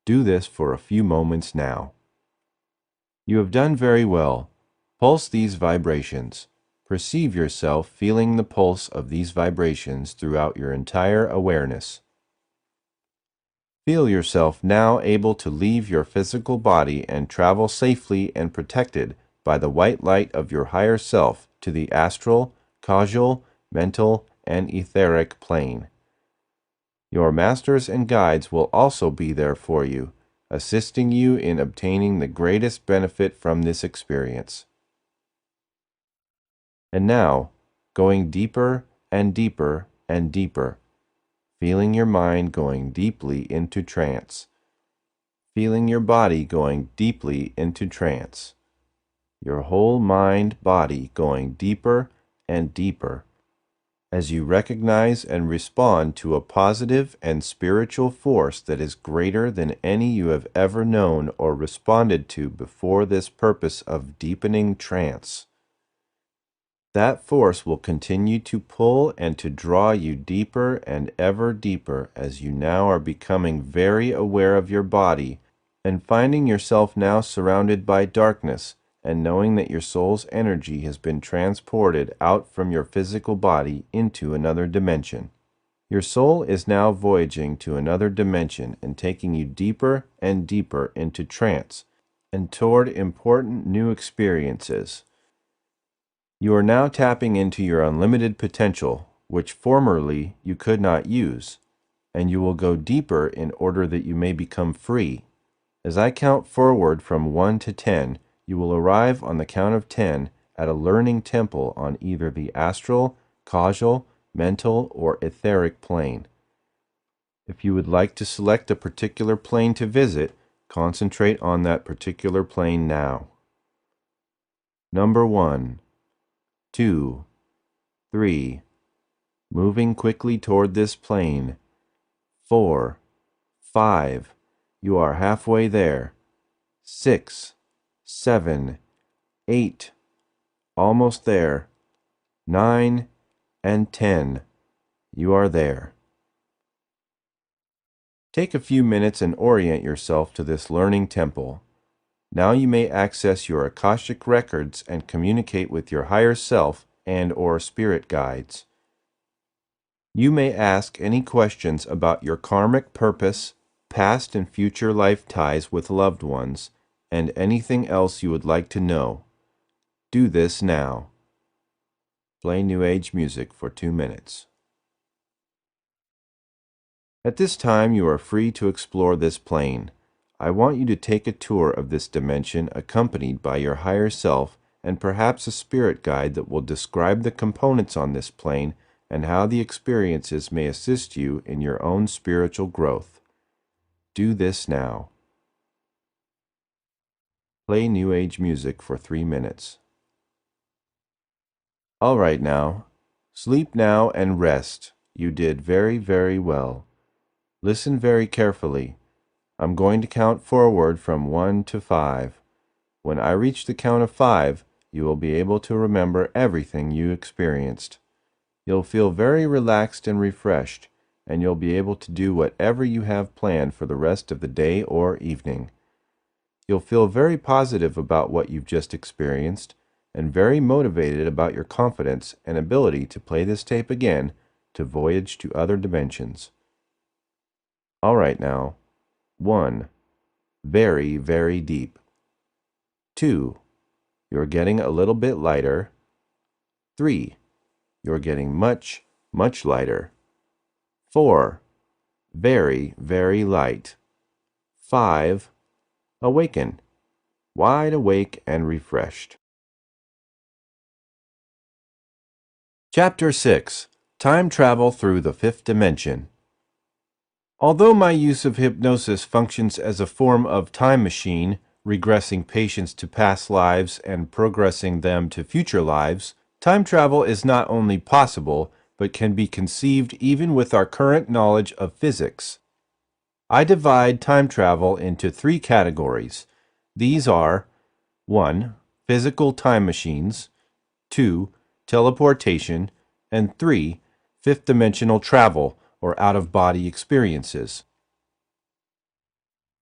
Do this for a few moments now. You have done very well. Pulse these vibrations. Perceive yourself feeling the pulse of these vibrations throughout your entire awareness. Feel yourself now able to leave your physical body and travel safely and protected by the white light of your higher self to the astral, causal, mental, and etheric plane. Your masters and guides will also be there for you, assisting you in obtaining the greatest benefit from this experience. And now, going deeper and deeper and deeper, feeling your mind going deeply into trance, feeling your body going deeply into trance, your whole mind, body going deeper and deeper, as you recognize and respond to a positive and spiritual force that is greater than any you have ever known or responded to before this purpose of deepening trance. That force will continue to pull and to draw you deeper and ever deeper as you now are becoming very aware of your body and finding yourself now surrounded by darkness and knowing that your soul's energy has been transported out from your physical body into another dimension. Your soul is now voyaging to another dimension and taking you deeper and deeper into trance and toward important new experiences. You are now tapping into your unlimited potential, which formerly you could not use, and you will go deeper in order that you may become free. As I count forward from 1 to 10, you will arrive on the count of 10 at a learning temple on either the astral, causal, mental, or etheric plane. If you would like to select a particular plane to visit, concentrate on that particular plane now. Number 1, 2, 3, moving quickly toward this plane. 4, 5, you are halfway there. 6, 7, 8, almost there. 9 and 10, You are there. Take a few minutes and orient yourself to this learning temple. Now you may access your Akashic records and communicate with your higher self and/or spirit guides. You may ask any questions about your karmic purpose, past and future life ties with loved ones, and anything else you would like to know. Do this now. Play New Age music for 2 minutes. At this time, you are free to explore this plane. I want you to take a tour of this dimension accompanied by your higher self and perhaps a spirit guide that will describe the components on this plane and how the experiences may assist you in your own spiritual growth. Do this now. Play New Age music for 3 minutes. All right now. Sleep now and rest. You did very, very well. Listen very carefully. I'm going to count forward from 1 to 5. When I reach the count of 5, you will be able to remember everything you experienced. You'll feel very relaxed and refreshed, and you'll be able to do whatever you have planned for the rest of the day or evening. You'll feel very positive about what you've just experienced, and very motivated about your confidence and ability to play this tape again to voyage to other dimensions. All right now. 1. Very, very deep. 2. You're getting a little bit lighter. 3. You're getting much, much lighter. 4. Very, very light. 5. Awaken. Wide awake and refreshed. Chapter 6. Time Travel Through the Fifth Dimension. Although my use of hypnosis functions as a form of time machine, regressing patients to past lives and progressing them to future lives, time travel is not only possible, but can be conceived even with our current knowledge of physics. I divide time travel into 3 categories. These are 1. Physical time machines, 2. Teleportation, and 3. Fifth-dimensional travel, or out-of-body experiences.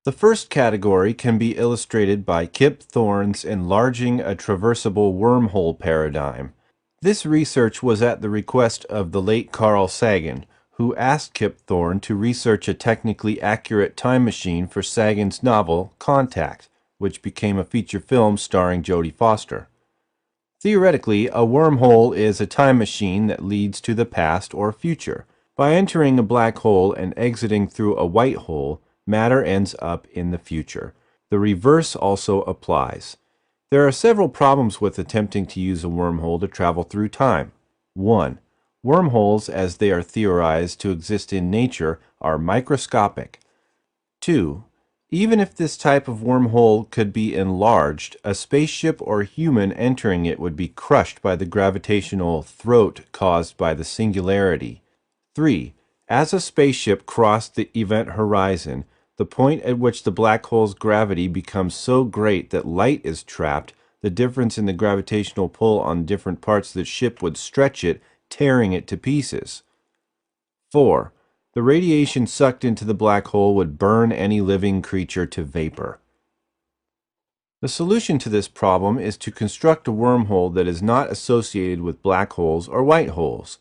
The first category can be illustrated by Kip Thorne's enlarging a traversable wormhole paradigm. This research was at the request of the late Carl Sagan, who asked Kip Thorne to research a technically accurate time machine for Sagan's novel Contact, which became a feature film starring Jodie Foster. Theoretically, a wormhole is a time machine that leads to the past or future. By entering a black hole and exiting through a white hole, matter ends up in the future. The reverse also applies. There are several problems with attempting to use a wormhole to travel through time. 1. Wormholes, as they are theorized to exist in nature, are microscopic. 2. Even if this type of wormhole could be enlarged, a spaceship or human entering it would be crushed by the gravitational throat caused by the singularity. 3. As a spaceship crossed the event horizon, the point at which the black hole's gravity becomes so great that light is trapped, the difference in the gravitational pull on different parts of the ship would stretch it, tearing it to pieces. 4. The radiation sucked into the black hole would burn any living creature to vapor. The solution to this problem is to construct a wormhole that is not associated with black holes or white holes.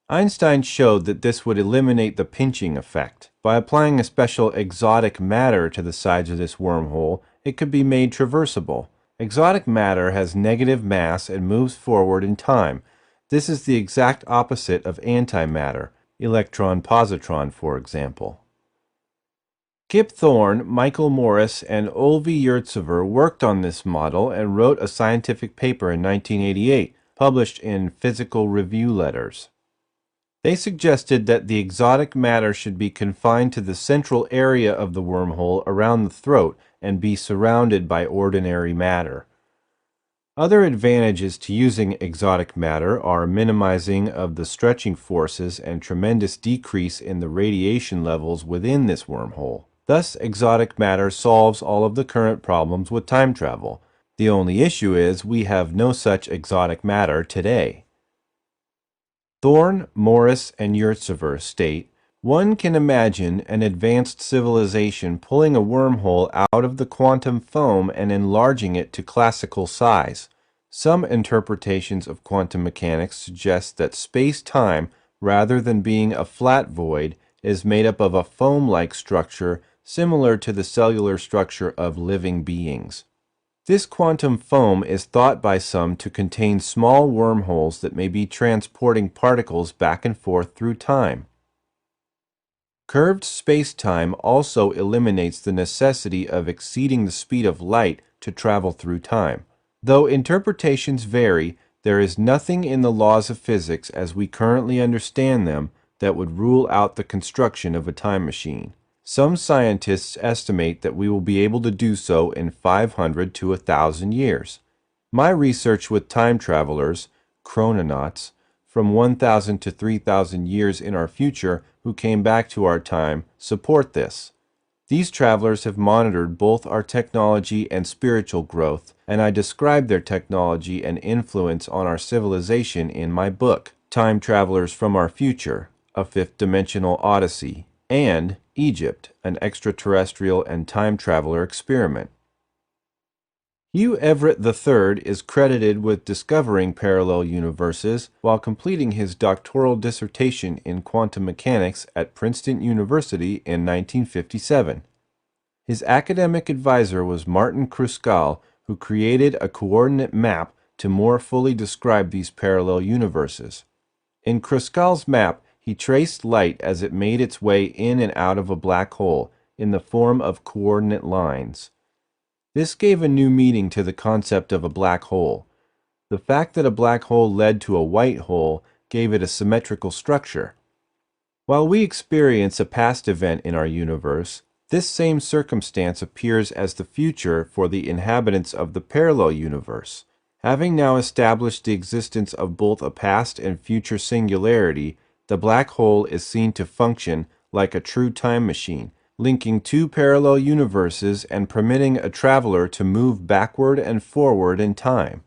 Einstein showed that this would eliminate the pinching effect. By applying a special exotic matter to the sides of this wormhole, it could be made traversable. Exotic matter has negative mass and moves forward in time. This is the exact opposite of antimatter, electron-positron, for example. Kip Thorne, Michael Morris, and Olvi Yurtsever worked on this model and wrote a scientific paper in 1988, published in Physical Review Letters. They suggested that the exotic matter should be confined to the central area of the wormhole around the throat and be surrounded by ordinary matter. Other advantages to using exotic matter are minimizing of the stretching forces and tremendous decrease in the radiation levels within this wormhole. Thus, exotic matter solves all of the current problems with time travel. The only issue is we have no such exotic matter today. The Thorne, Morris, and Yurtsever state, one can imagine an advanced civilization pulling a wormhole out of the quantum foam and enlarging it to classical size. Some interpretations of quantum mechanics suggest that space-time, rather than being a flat void, is made up of a foam-like structure similar to the cellular structure of living beings. This quantum foam is thought by some to contain small wormholes that may be transporting particles back and forth through time. Curved space-time also eliminates the necessity of exceeding the speed of light to travel through time. Though interpretations vary, there is nothing in the laws of physics as we currently understand them that would rule out the construction of a time machine. Some scientists estimate that we will be able to do so in 500 to 1,000 years. My research with time travelers, chrononauts, from 1,000 to 3,000 years in our future who came back to our time support this. These travelers have monitored both our technology and spiritual growth, and I describe their technology and influence on our civilization in my book, Time Travelers from Our Future, A Fifth-Dimensional Odyssey, and Egypt, an Extraterrestrial and Time Traveler Experiment. Hugh Everett III is credited with discovering parallel universes while completing his doctoral dissertation in quantum mechanics at Princeton University in 1957. His academic advisor was Martin Kruskal, who created a coordinate map to more fully describe these parallel universes. In Kruskal's map, he traced light as it made its way in and out of a black hole in the form of coordinate lines. This gave a new meaning to the concept of a black hole. The fact that a black hole led to a white hole gave it a symmetrical structure. While we experience a past event in our universe, this same circumstance appears as the future for the inhabitants of the parallel universe. Having now established the existence of both a past and future singularity, the black hole is seen to function like a true time machine, linking two parallel universes and permitting a traveler to move backward and forward in time.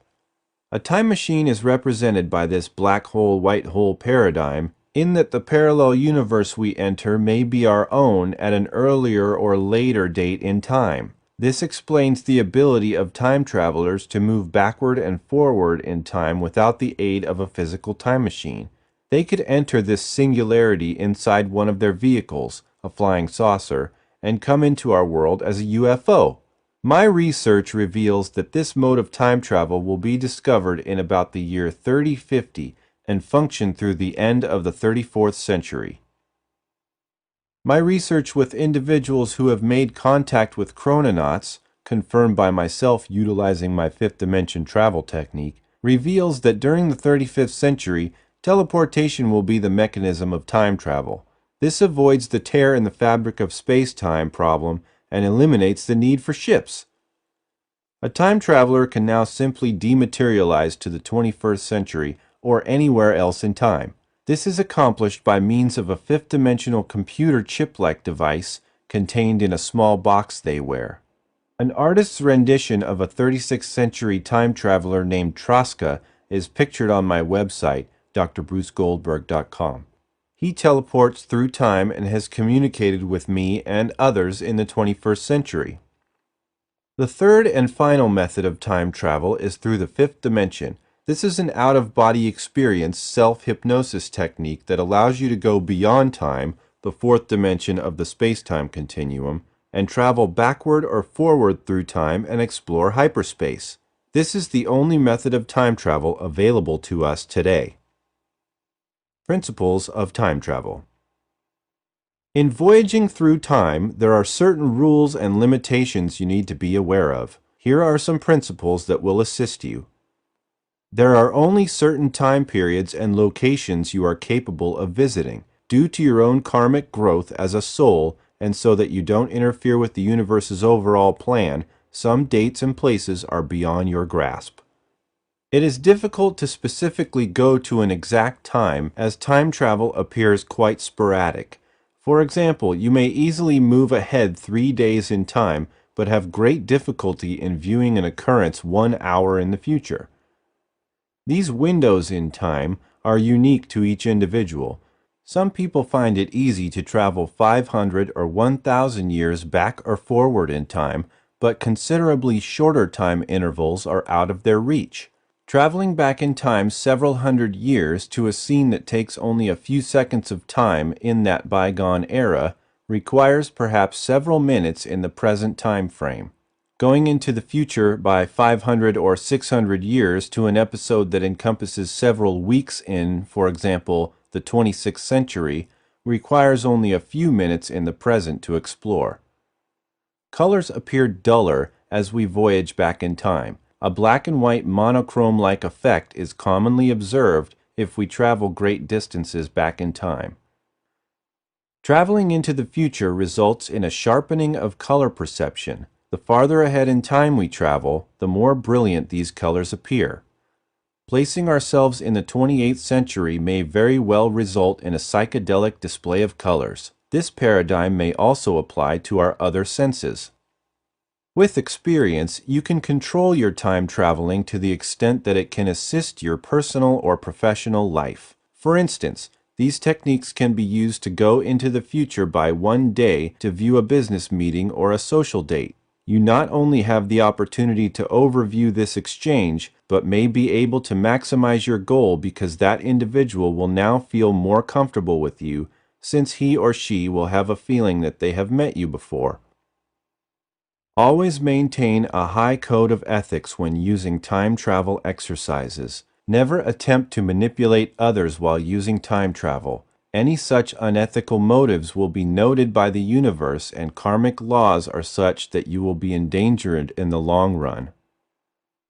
A time machine is represented by this black hole-white hole paradigm in that the parallel universe we enter may be our own at an earlier or later date in time. This explains the ability of time travelers to move backward and forward in time without the aid of a physical time machine. They could enter this singularity inside one of their vehicles, a flying saucer, and come into our world as a UFO. My research reveals that this mode of time travel will be discovered in about the year 3050 and function through the end of the 34th century. My research with individuals who have made contact with chrononauts, confirmed by myself utilizing my fifth dimension travel technique, reveals that during the 35th century, teleportation will be the mechanism of time travel. This avoids the tear in the fabric of space-time problem and eliminates the need for ships. A time traveler can now simply dematerialize to the 21st century or anywhere else in time. This is accomplished by means of a fifth-dimensional computer chip-like device contained in a small box they wear. An artist's rendition of a 36th century time traveler named Traska is pictured on my website, drbrucegoldberg.com. He teleports through time and has communicated with me and others in the 21st century. The third and final method of time travel is through the fifth dimension. This is an out-of-body experience self-hypnosis technique that allows you to go beyond time, the fourth dimension of the space-time continuum, and travel backward or forward through time and explore hyperspace. This is the only method of time travel available to us today. Principles of time travel. In voyaging through time, there are certain rules and limitations you need to be aware of. Here are some principles that will assist you. There are only certain time periods and locations you are capable of visiting, due to your own karmic growth as a soul, and so that you don't interfere with the universe's overall plan. Some dates and places are beyond your grasp. It is difficult to specifically go to an exact time, as time travel appears quite sporadic. For example, you may easily move ahead 3 days in time, but have great difficulty in viewing an occurrence 1 hour in the future. These windows in time are unique to each individual. Some people find it easy to travel 500 or 1,000 years back or forward in time, but considerably shorter time intervals are out of their reach. Traveling back in time several hundred years to a scene that takes only a few seconds of time in that bygone era requires perhaps several minutes in the present time frame. Going into the future by 500 or 600 years to an episode that encompasses several weeks in, for example, the 26th century, requires only a few minutes in the present to explore. Colors appear duller as we voyage back in time. A black and white monochrome-like effect is commonly observed if we travel great distances back in time. Traveling into the future results in a sharpening of color perception. The farther ahead in time we travel, the more brilliant these colors appear. Placing ourselves in the 28th century may very well result in a psychedelic display of colors. This paradigm may also apply to our other senses. With experience, you can control your time traveling to the extent that it can assist your personal or professional life. For instance, these techniques can be used to go into the future by one day to view a business meeting or a social date. You not only have the opportunity to overview this exchange, but may be able to maximize your goal because that individual will now feel more comfortable with you, since he or she will have a feeling that they have met you before. Always maintain a high code of ethics when using time travel exercises. Never attempt to manipulate others while using time travel. Any such unethical motives will be noted by the universe, and karmic laws are such that you will be endangered in the long run.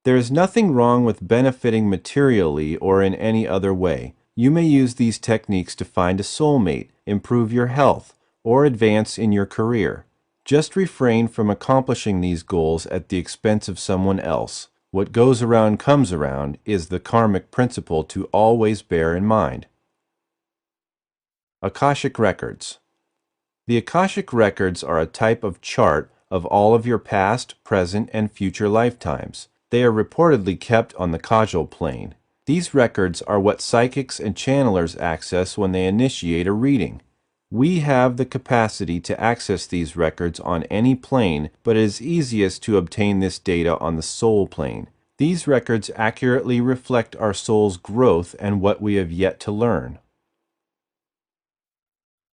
There is nothing wrong with benefiting materially or in any other way. You may use these techniques to find a soulmate, improve your health, or advance in your career. Just refrain from accomplishing these goals at the expense of someone else. What goes around comes around is the karmic principle to always bear in mind. Akashic Records. The Akashic Records are a type of chart of all of your past, present, and future lifetimes. They are reportedly kept on the causal plane. These records are what psychics and channelers access when they initiate a reading. We have the capacity to access these records on any plane, but it is easiest to obtain this data on the soul plane. These records accurately reflect our soul's growth and what we have yet to learn.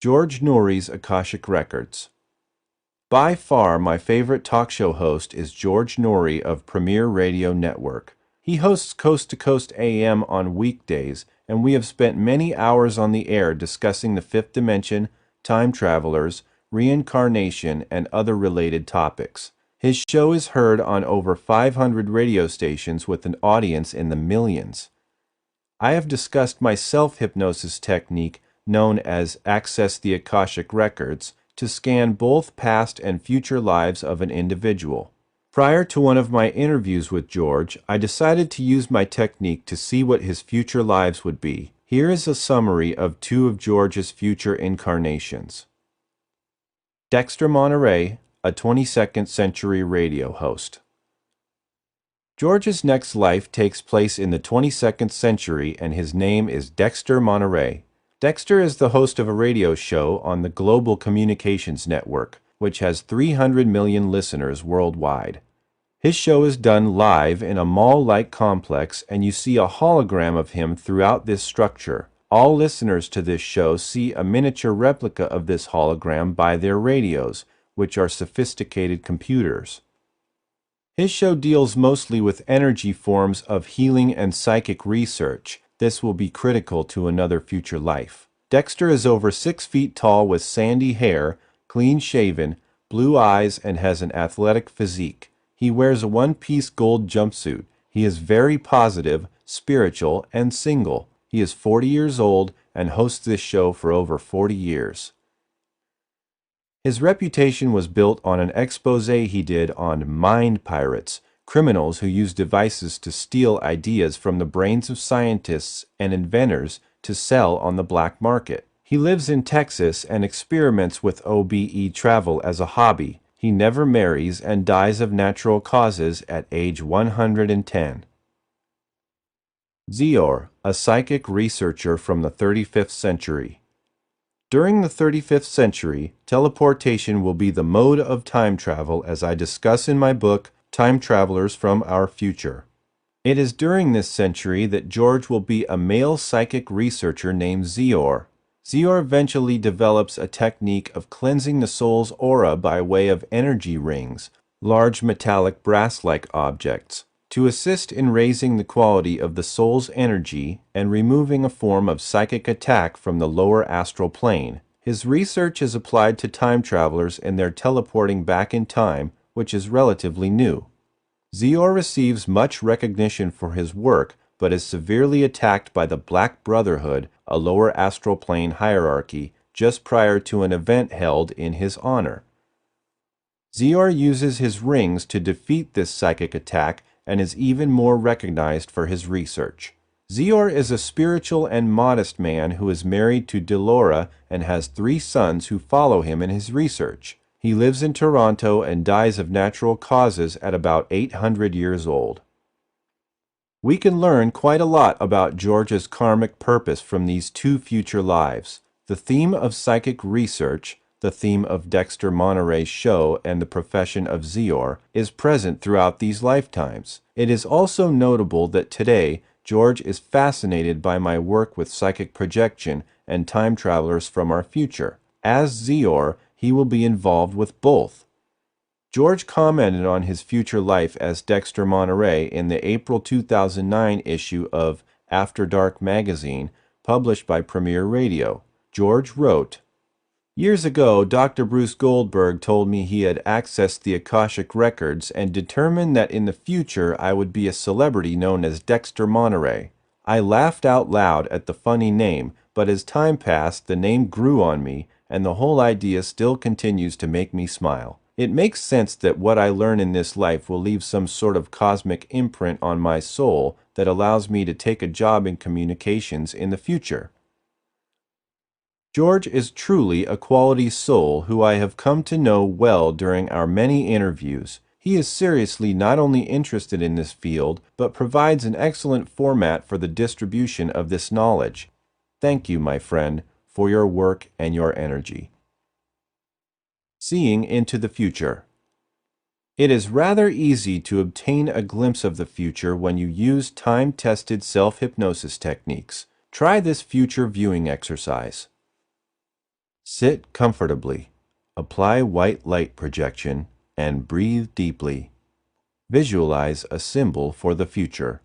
George Noory's Akashic Records. By far, my favorite talk show host is George Noory of Premier Radio Network. He hosts Coast to Coast AM on weekdays, and we have spent many hours on the air discussing the fifth dimension, time travelers, reincarnation, and other related topics. His show is heard on over 500 radio stations with an audience in the millions. I have discussed my self-hypnosis technique known as Access the Akashic Records to scan both past and future lives of an individual. Prior to one of my interviews with George, I decided to use my technique to see what his future lives would be. Here is a summary of two of George's future incarnations. Dexter Monterey, a 22nd century radio host. George's next life takes place in the 22nd century, and his name is Dexter Monterey. Dexter is the host of a radio show on the Global Communications Network, which has 300 million listeners worldwide. His show is done live in a mall-like complex, and you see a hologram of him throughout this structure. All listeners to this show see a miniature replica of this hologram by their radios, which are sophisticated computers. His show deals mostly with energy forms of healing and psychic research. This will be critical to another future life. Dexter is over 6 feet tall with sandy hair, clean-shaven, blue eyes, and has an athletic physique. He wears a one-piece gold jumpsuit. He is very positive, spiritual, and single. He is 40 years old and hosts this show for over 40 years. His reputation was built on an expose he did on mind pirates, criminals who use devices to steal ideas from the brains of scientists and inventors to sell on the black market. He lives in Texas and experiments with OBE travel as a hobby. He never marries and dies of natural causes at age 110. Zior, a psychic researcher from the 35th century. During the 35th century, teleportation will be the mode of time travel as I discuss in my book, Time Travelers from Our Future. It is during this century that George will be a male psychic researcher named Zior. Zior eventually develops a technique of cleansing the soul's aura by way of energy rings, large metallic brass-like objects, to assist in raising the quality of the soul's energy and removing a form of psychic attack from the lower astral plane. His research is applied to time travelers and their teleporting back in time, which is relatively new. Zior receives much recognition for his work, but is severely attacked by the Black Brotherhood, a lower astral plane hierarchy, just prior to an event held in his honor. Zior uses his rings to defeat this psychic attack and is even more recognized for his research. Zior is a spiritual and modest man who is married to Delora and has 3 sons who follow him in his research. He lives in Toronto and dies of natural causes at about 800 years old. We can learn quite a lot about George's karmic purpose from these 2 future lives. The theme of psychic research, the theme of Dexter Monterey's show, and the profession of Zior is present throughout these lifetimes. It is also notable that today, George is fascinated by my work with psychic projection and time travelers from our future. As Zior, he will be involved with both. George commented on his future life as Dexter Monterey in the April 2009 issue of After Dark magazine, published by Premier Radio. George wrote, "Years ago, Dr. Bruce Goldberg told me he had accessed the Akashic records and determined that in the future I would be a celebrity known as Dexter Monterey. I laughed out loud at the funny name, but as time passed, the name grew on me, and the whole idea still continues to make me smile. It makes sense that what I learn in this life will leave some sort of cosmic imprint on my soul that allows me to take a job in communications in the future." George is truly a quality soul who I have come to know well during our many interviews. He is seriously not only interested in this field, but provides an excellent format for the distribution of this knowledge. Thank you, my friend, for your work and your energy. Seeing into the future. It is rather easy to obtain a glimpse of the future when you use time-tested self-hypnosis techniques. Try this future viewing exercise. Sit comfortably, apply white light projection, and breathe deeply. Visualize a symbol for the future.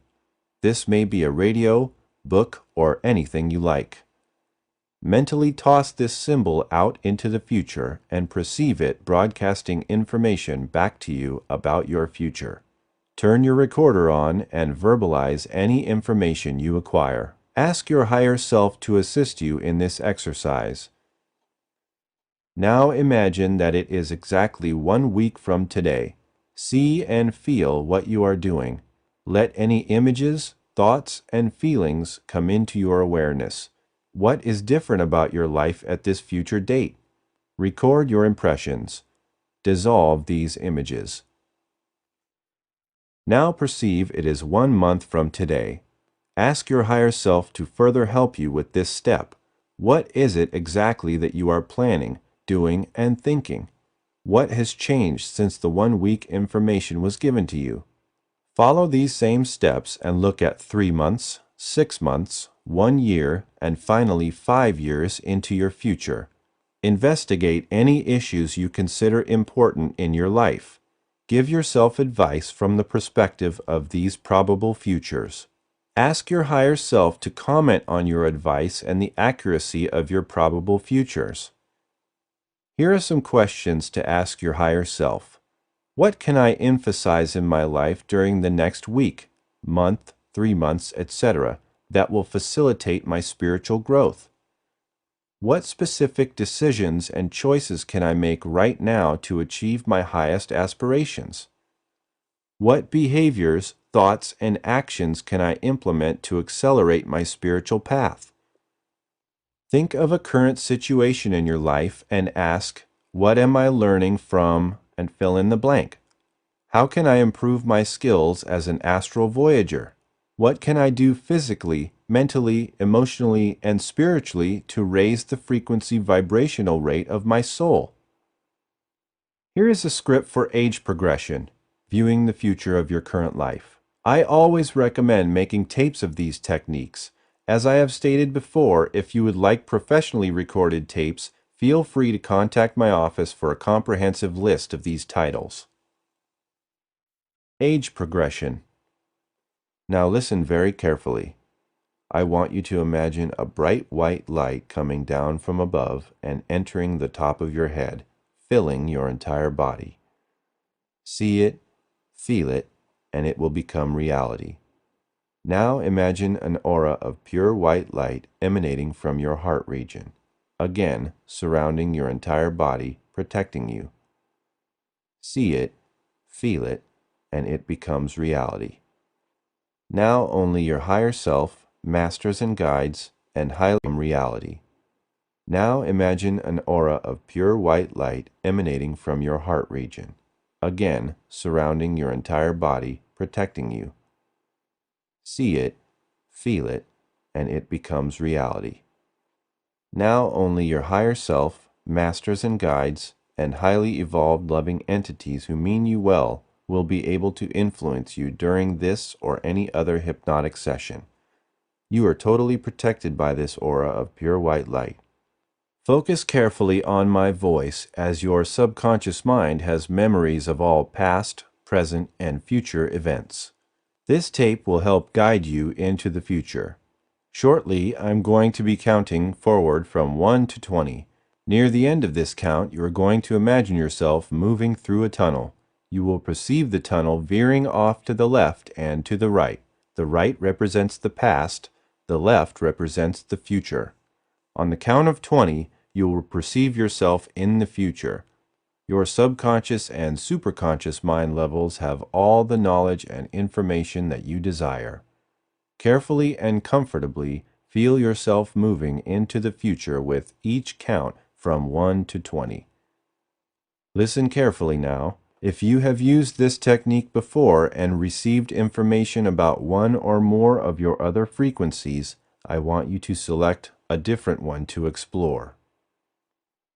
This may be a radio, book, or anything you like. Mentally toss this symbol out into the future and perceive it broadcasting information back to you about your future. Turn your recorder on and verbalize any information you acquire. Ask your higher self to assist you in this exercise. Now imagine that it is exactly 1 week from today. See and feel what you are doing. Let any images, thoughts, and feelings come into your awareness. What is different about your life at this future date? Record your impressions. Dissolve these images. Now perceive it is 1 month from today. Ask your higher self to further help you with this step. What is it exactly that you are planning, doing, and thinking? What has changed since the 1 week information was given to you? Follow these same steps and look at 3 months, 6 months, 1 year, and finally 5 years into your future. Investigate any issues you consider important in your life. Give yourself advice from the perspective of these probable futures. Ask your higher self to comment on your advice and the accuracy of your probable futures. Here are some questions to ask your higher self. What can I emphasize in my life during the next week, month, 3 months, etc., that will facilitate my spiritual growth? What specific decisions and choices can I make right now to achieve my highest aspirations? What behaviors, thoughts, and actions can I implement to accelerate my spiritual path? Think of a current situation in your life and ask, what am I learning from, and fill in the blank. How can I improve my skills as an astral voyager? What can I do physically, mentally, emotionally, and spiritually to raise the frequency vibrational rate of my soul? Here is a script for age progression, viewing the future of your current life. I always recommend making tapes of these techniques. As I have stated before, if you would like professionally recorded tapes, feel free to contact my office for a comprehensive list of these titles. Age progression. Now listen very carefully. I want you to imagine a bright white light coming down from above and entering the top of your head, filling your entire body. See it, feel it, and it will become reality. Now imagine an aura of pure white light emanating from your heart region, again surrounding your entire body, protecting you. See it, feel it, and it becomes reality. Now only your higher self, masters and guides, and highly reality. Now imagine an aura of pure white light emanating from your heart region, again surrounding your entire body, protecting you. See it, feel it, and it becomes reality. Now only your higher self, masters and guides, and highly evolved loving entities who mean you well will be able to influence you during this or any other hypnotic session. You are totally protected by this aura of pure white light. Focus carefully on my voice, as your subconscious mind has memories of all past, present, and future events. This tape will help guide you into the future. Shortly, I'm going to be counting forward from 1 to 20. Near the end of this count, you are going to imagine yourself moving through a tunnel. You will perceive the tunnel veering off to the left and to the right. The right represents the past, the left represents the future. On the count of 20, you will perceive yourself in the future. Your subconscious and superconscious mind levels have all the knowledge and information that you desire. Carefully and comfortably feel yourself moving into the future with each count from 1 to 20. Listen carefully now. If you have used this technique before and received information about one or more of your other frequencies, I want you to select a different one to explore.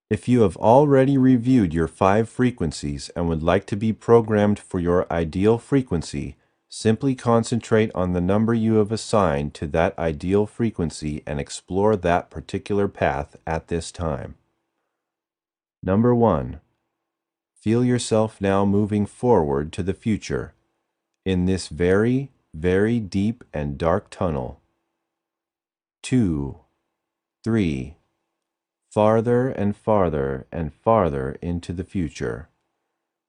If you have already reviewed your 5 frequencies and would like to be programmed for your ideal frequency, simply concentrate on the number you have assigned to that ideal frequency and explore that particular path at this time. Number 1. Feel yourself now moving forward to the future in this very, very deep and dark tunnel. 2, 3. Farther and farther and farther into the future.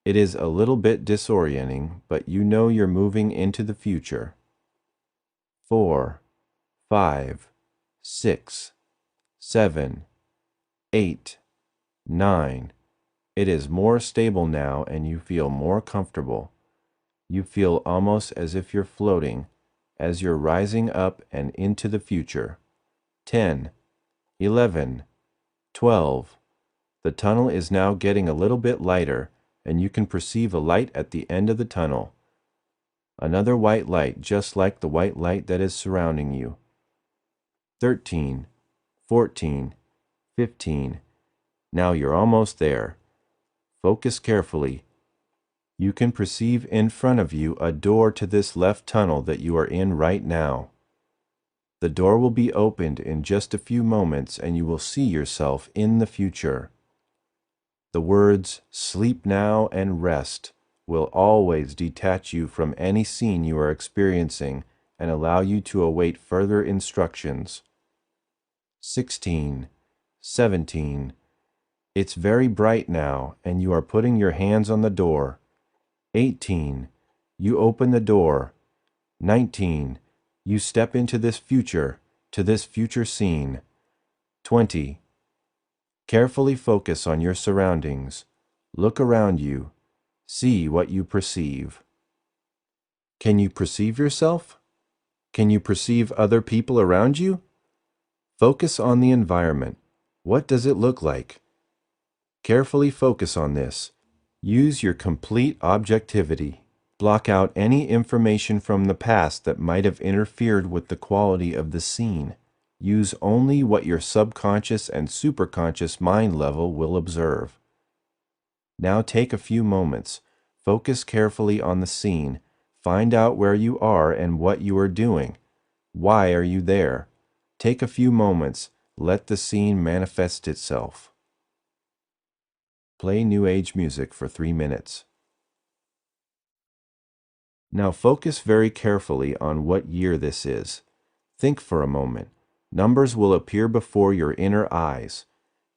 It is a little bit disorienting, but you know you're moving into the future. 4, 5, 6, 7, 8, 9. It is more stable now and you feel more comfortable. You feel almost as if you're floating, as you're rising up and into the future. 10, 11, 12. The tunnel is now getting a little bit lighter, and you can perceive a light at the end of the tunnel. Another white light, just like the white light that is surrounding you. 13, 14, 15. Now you're almost there. Focus carefully. You can perceive in front of you a door to this left tunnel that you are in right now. The door will be opened in just a few moments and you will see yourself in the future. The words "sleep now" and "rest" will always detach you from any scene you are experiencing and allow you to await further instructions. 16, 17. It's very bright now, and you are putting your hands on the door. 18. You open the door. 19. You step into this future, to this future scene. 20. Carefully focus on your surroundings. Look around you. See what you perceive. Can you perceive yourself? Can you perceive other people around you? Focus on the environment. What does it look like? Carefully focus on this. Use your complete objectivity. Block out any information from the past that might have interfered with the quality of the scene. Use only what your subconscious and superconscious mind level will observe. Now take a few moments. Focus carefully on the scene. Find out where you are and what you are doing. Why are you there? Take a few moments. Let the scene manifest itself. Play New Age music for 3 minutes. Now focus very carefully on what year this is. Think for a moment. Numbers will appear before your inner eyes.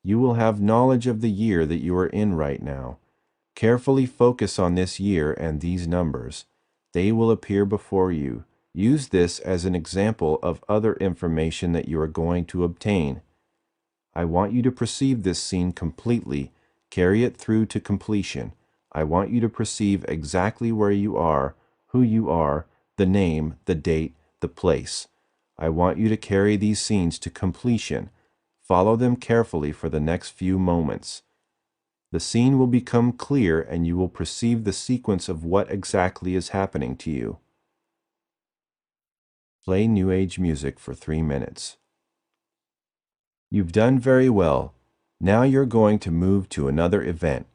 You will have knowledge of the year that you are in right now. Carefully focus on this year and these numbers. They will appear before you. Use this as an example of other information that you are going to obtain. I want you to perceive this scene completely. Carry it through to completion. I want you to perceive exactly where you are, who you are, the name, the date, the place. I want you to carry these scenes to completion. Follow them carefully for the next few moments. The scene will become clear and you will perceive the sequence of what exactly is happening to you. Play New Age music for 3 minutes. You've done very well. Now you're going to move to another event.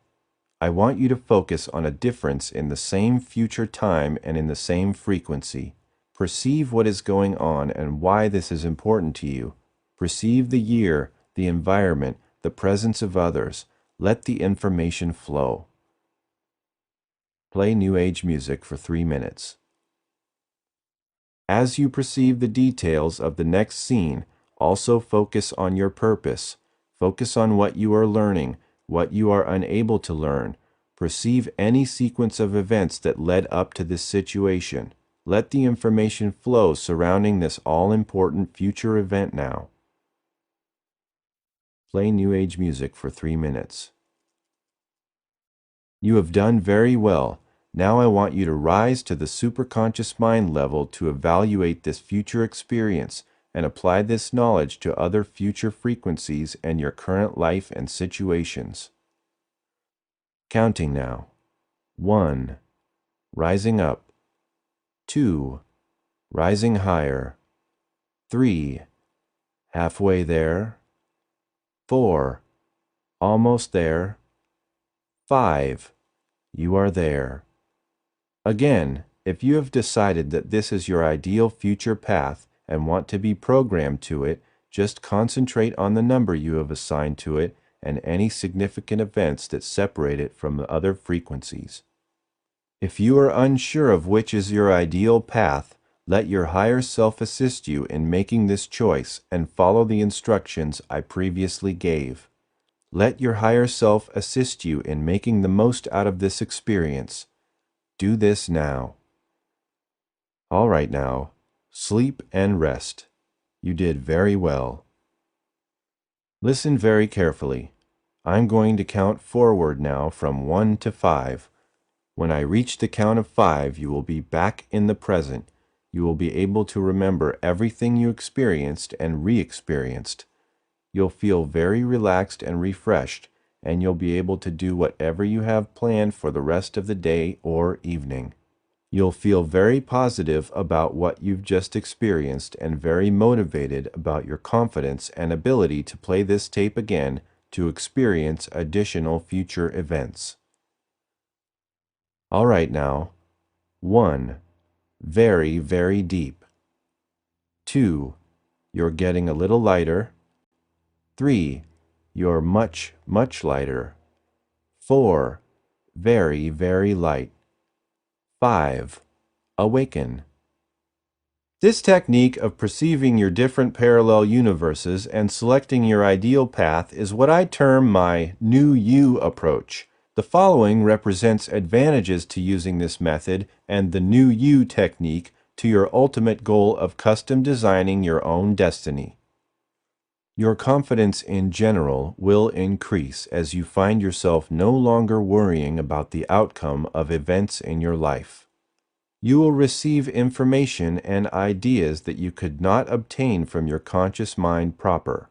I want you to focus on a difference in the same future time and in the same frequency. Perceive what is going on and why this is important to you. Perceive the year, the environment, the presence of others. Let the information flow. Play New Age music for 3 minutes. As you perceive the details of the next scene, also focus on your purpose. Focus on what you are learning, what you are unable to learn. Perceive any sequence of events that led up to this situation. Let the information flow surrounding this all-important future event now. Play New Age music for 3 minutes. You have done very well. Now I want you to rise to the superconscious mind level to evaluate this future experience and apply this knowledge to other future frequencies and your current life and situations. Counting now. 1. Rising up. 2. Rising higher. 3. Halfway there. 4. Almost there. 5. You are there. Again, if you have decided that this is your ideal future path and want to be programmed to it, just concentrate on the number you have assigned to it and any significant events that separate it from the other frequencies. If you are unsure of which is your ideal path, let your higher self assist you in making this choice and follow the instructions I previously gave. Let your higher self assist you in making the most out of this experience. Do this now. All right now, sleep and rest. You did very well. Listen very carefully. I'm going to count forward now from 1 to 5. When I reach the count of 5, you will be back in the present. You will be able to remember everything you experienced and re-experienced. You'll feel very relaxed and refreshed, and you'll be able to do whatever you have planned for the rest of the day or evening. You'll feel very positive about what you've just experienced and very motivated about your confidence and ability to play this tape again to experience additional future events. All right now. 1. Very, very deep. 2. You're getting a little lighter. 3. You're much, much lighter. 4. Very, very light. 5. Awaken. This technique of perceiving your different parallel universes and selecting your ideal path is what I term my New You approach. The following represents advantages to using this method and the New You technique to your ultimate goal of custom designing your own destiny. Your confidence in general will increase as you find yourself no longer worrying about the outcome of events in your life. You will receive information and ideas that you could not obtain from your conscious mind proper.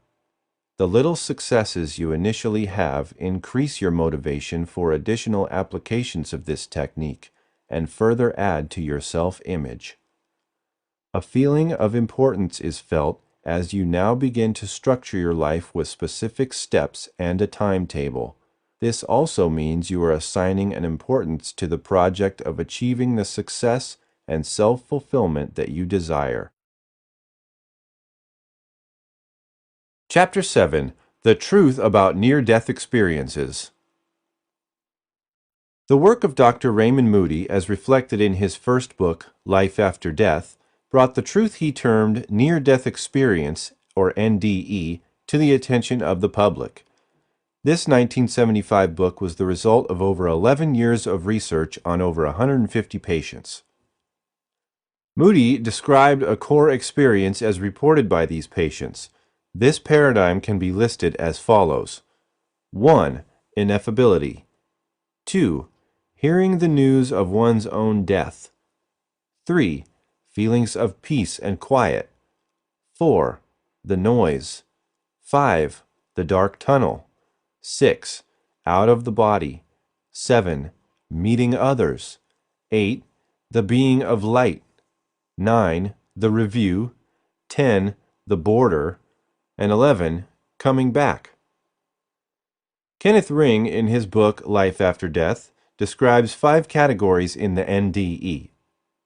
The little successes you initially have increase your motivation for additional applications of this technique, and further add to your self-image. A feeling of importance is felt as you now begin to structure your life with specific steps and a timetable. This also means you are assigning an importance to the project of achieving the success and self-fulfillment that you desire. Chapter 7. The Truth About Near-Death Experiences. The work of Dr. Raymond Moody, as reflected in his first book, Life After Death, brought the truth he termed near-death experience, or NDE, to the attention of the public. This 1975 book was the result of over 11 years of research on over 150 patients. Moody described a core experience as reported by these patients. This paradigm can be listed as follows. 1. Ineffability. 2. Hearing the news of one's own death. 3. Feelings of peace and quiet. 4. The noise. 5. The dark tunnel. 6. Out of the body. 7. Meeting others. 8. The being of light. 9. The review. 10. The border. And 11. Coming back. Kenneth Ring, in his book Life After Death, describes 5 categories in the NDE.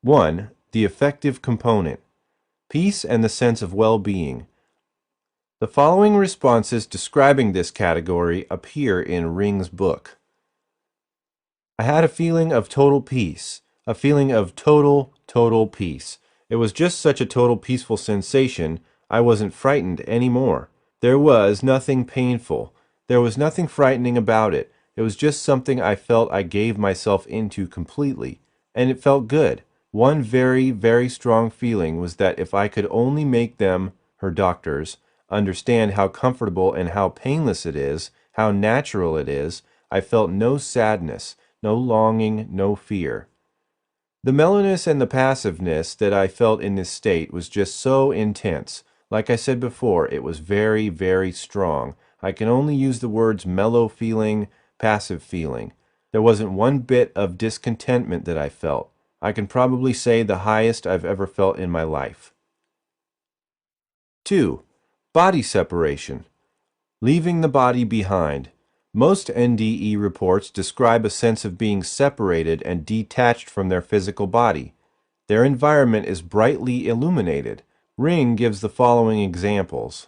1. The affective component. Peace and the sense of well-being. The following responses describing this category appear in Ring's book. I had a feeling of total peace, a feeling of total peace. It was just such a total peaceful sensation, I wasn't frightened anymore. There was nothing painful. There was nothing frightening about it. It was just something I felt I gave myself into completely, and it felt good. One very, very strong feeling was that if I could only make them, her doctors, understand how comfortable and how painless it is, how natural it is, I felt no sadness, no longing, no fear. The mellowness and the passiveness that I felt in this state was just so intense. Like I said before, it was very, very strong. I can only use the words mellow feeling, passive feeling. There wasn't one bit of discontentment that I felt. I can probably say the highest I've ever felt in my life. 2. Body separation. Leaving the body behind. Most NDE reports describe a sense of being separated and detached from their physical body. Their environment is brightly illuminated. Ring gives the following examples.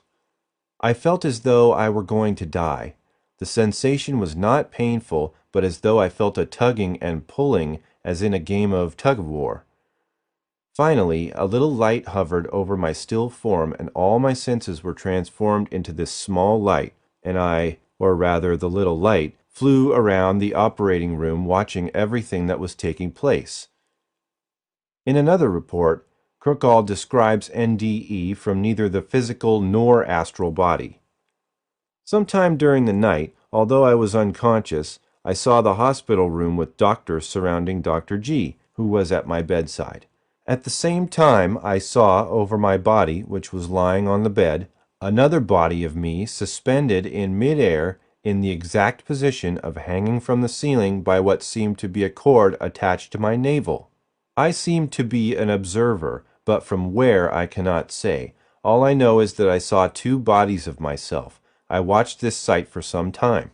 I felt as though I were going to die. The sensation was not painful, but as though I felt a tugging and pulling as in a game of tug-of-war. Finally, a little light hovered over my still form, and all my senses were transformed into this small light, and I, or rather the little light, flew around the operating room watching everything that was taking place. In another report, Krukal describes NDE from neither the physical nor astral body. Sometime during the night, although I was unconscious, I saw the hospital room with doctors surrounding Dr. G, who was at my bedside. At the same time, I saw over my body, which was lying on the bed, another body of me suspended in midair in the exact position of hanging from the ceiling by what seemed to be a cord attached to my navel. I seemed to be an observer, but from where I cannot say. All I know is that I saw 2 bodies of myself. I watched this sight for some time.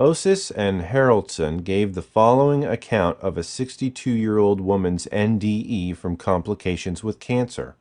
Osis and Haraldson gave the following account of a 62-year-old woman's NDE from complications with cancer.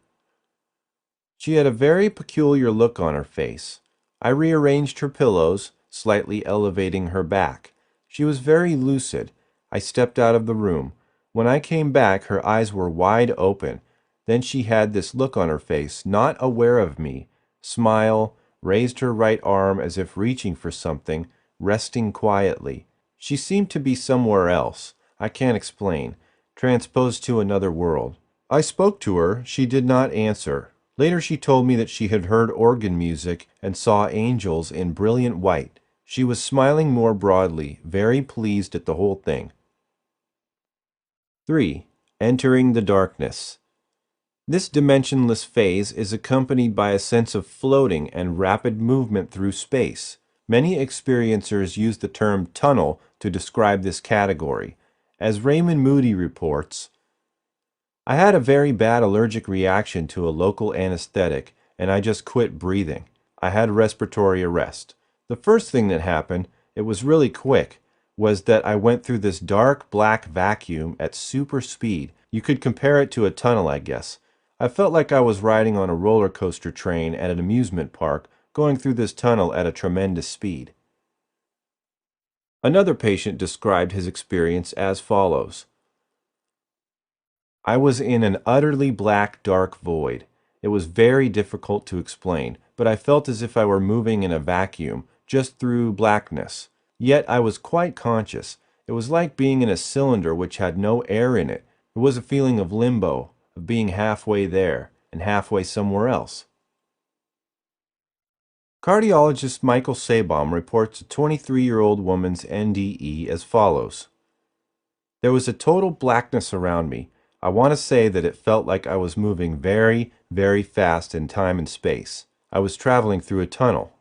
She had a very peculiar look on her face. I rearranged her pillows, slightly elevating her back. She was very lucid. I stepped out of the room. When I came back, her eyes were wide open. Then she had this look on her face, not aware of me, smile, raised her right arm as if reaching for something, resting quietly. She seemed to be somewhere else. I can't explain. Transposed to another world. I spoke to her. She did not answer. Later she told me that she had heard organ music and saw angels in brilliant white. She was smiling more broadly, very pleased at the whole thing. 3. Entering the darkness. This dimensionless phase is accompanied by a sense of floating and rapid movement through space. Many experiencers use the term tunnel to describe this category. As Raymond Moody reports, I had a very bad allergic reaction to a local anesthetic, and I just quit breathing. I had respiratory arrest. The first thing that happened, it was really quick, was that I went through this dark black vacuum at super speed. You could compare it to a tunnel, I guess. I felt like I was riding on a roller coaster train at an amusement park, going through this tunnel at a tremendous speed. Another patient described his experience as follows. I was in an utterly black, dark void. It was very difficult to explain, but I felt as if I were moving in a vacuum, just through blackness. Yet I was quite conscious. It was like being in a cylinder which had no air in it. It was a feeling of limbo, of being halfway there and halfway somewhere else. Cardiologist Michael Sabom reports a 23-year-old woman's NDE as follows. There was a total blackness around me. I want to say that it felt like I was moving very, very fast in time and space. I was traveling through a tunnel.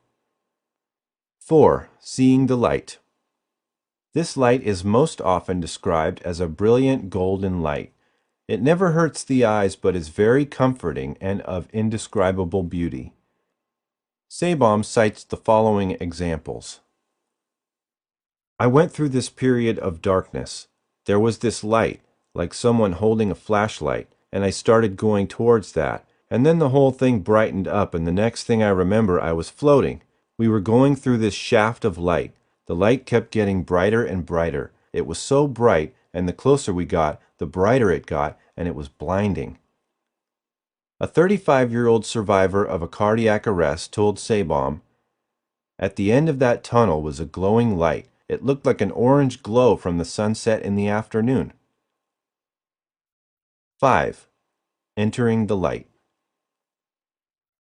4. Seeing the light. This light is most often described as a brilliant golden light. It never hurts the eyes but is very comforting and of indescribable beauty. Sabom cites the following examples. I went through this period of darkness. There was this light, like someone holding a flashlight, and I started going towards that. And then the whole thing brightened up, and the next thing I remember, I was floating. We were going through this shaft of light. The light kept getting brighter and brighter. It was so bright, and the closer we got, the brighter it got, and it was blinding. A 35-year-old survivor of a cardiac arrest told Sabom, at the end of that tunnel was a glowing light. It looked like an orange glow from the sunset in the afternoon. 5. Entering the light.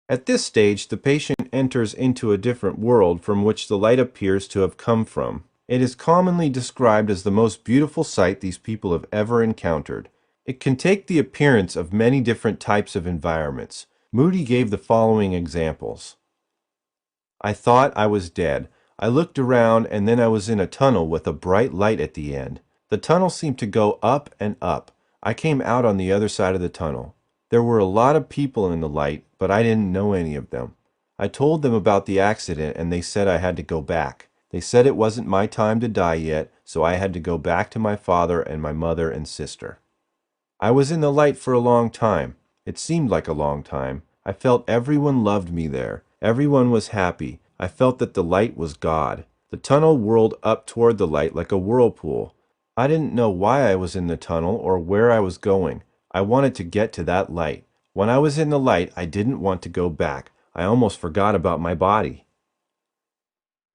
At this stage, the patient enters into a different world from which the light appears to have come from. It is commonly described as the most beautiful sight these people have ever encountered. It can take the appearance of many different types of environments. Moody gave the following examples. I thought I was dead. I looked around and then I was in a tunnel with a bright light at the end. The tunnel seemed to go up and up. I came out on the other side of the tunnel. There were a lot of people in the light, but I didn't know any of them. I told them about the accident and they said I had to go back. They said it wasn't my time to die yet, so I had to go back to my father and my mother and sister. I was in the light for a long time. It seemed like a long time. I felt everyone loved me there. Everyone was happy. I felt that the light was God. The tunnel whirled up toward the light like a whirlpool. I didn't know why I was in the tunnel or where I was going. I wanted to get to that light. When I was in the light, I didn't want to go back. I almost forgot about my body.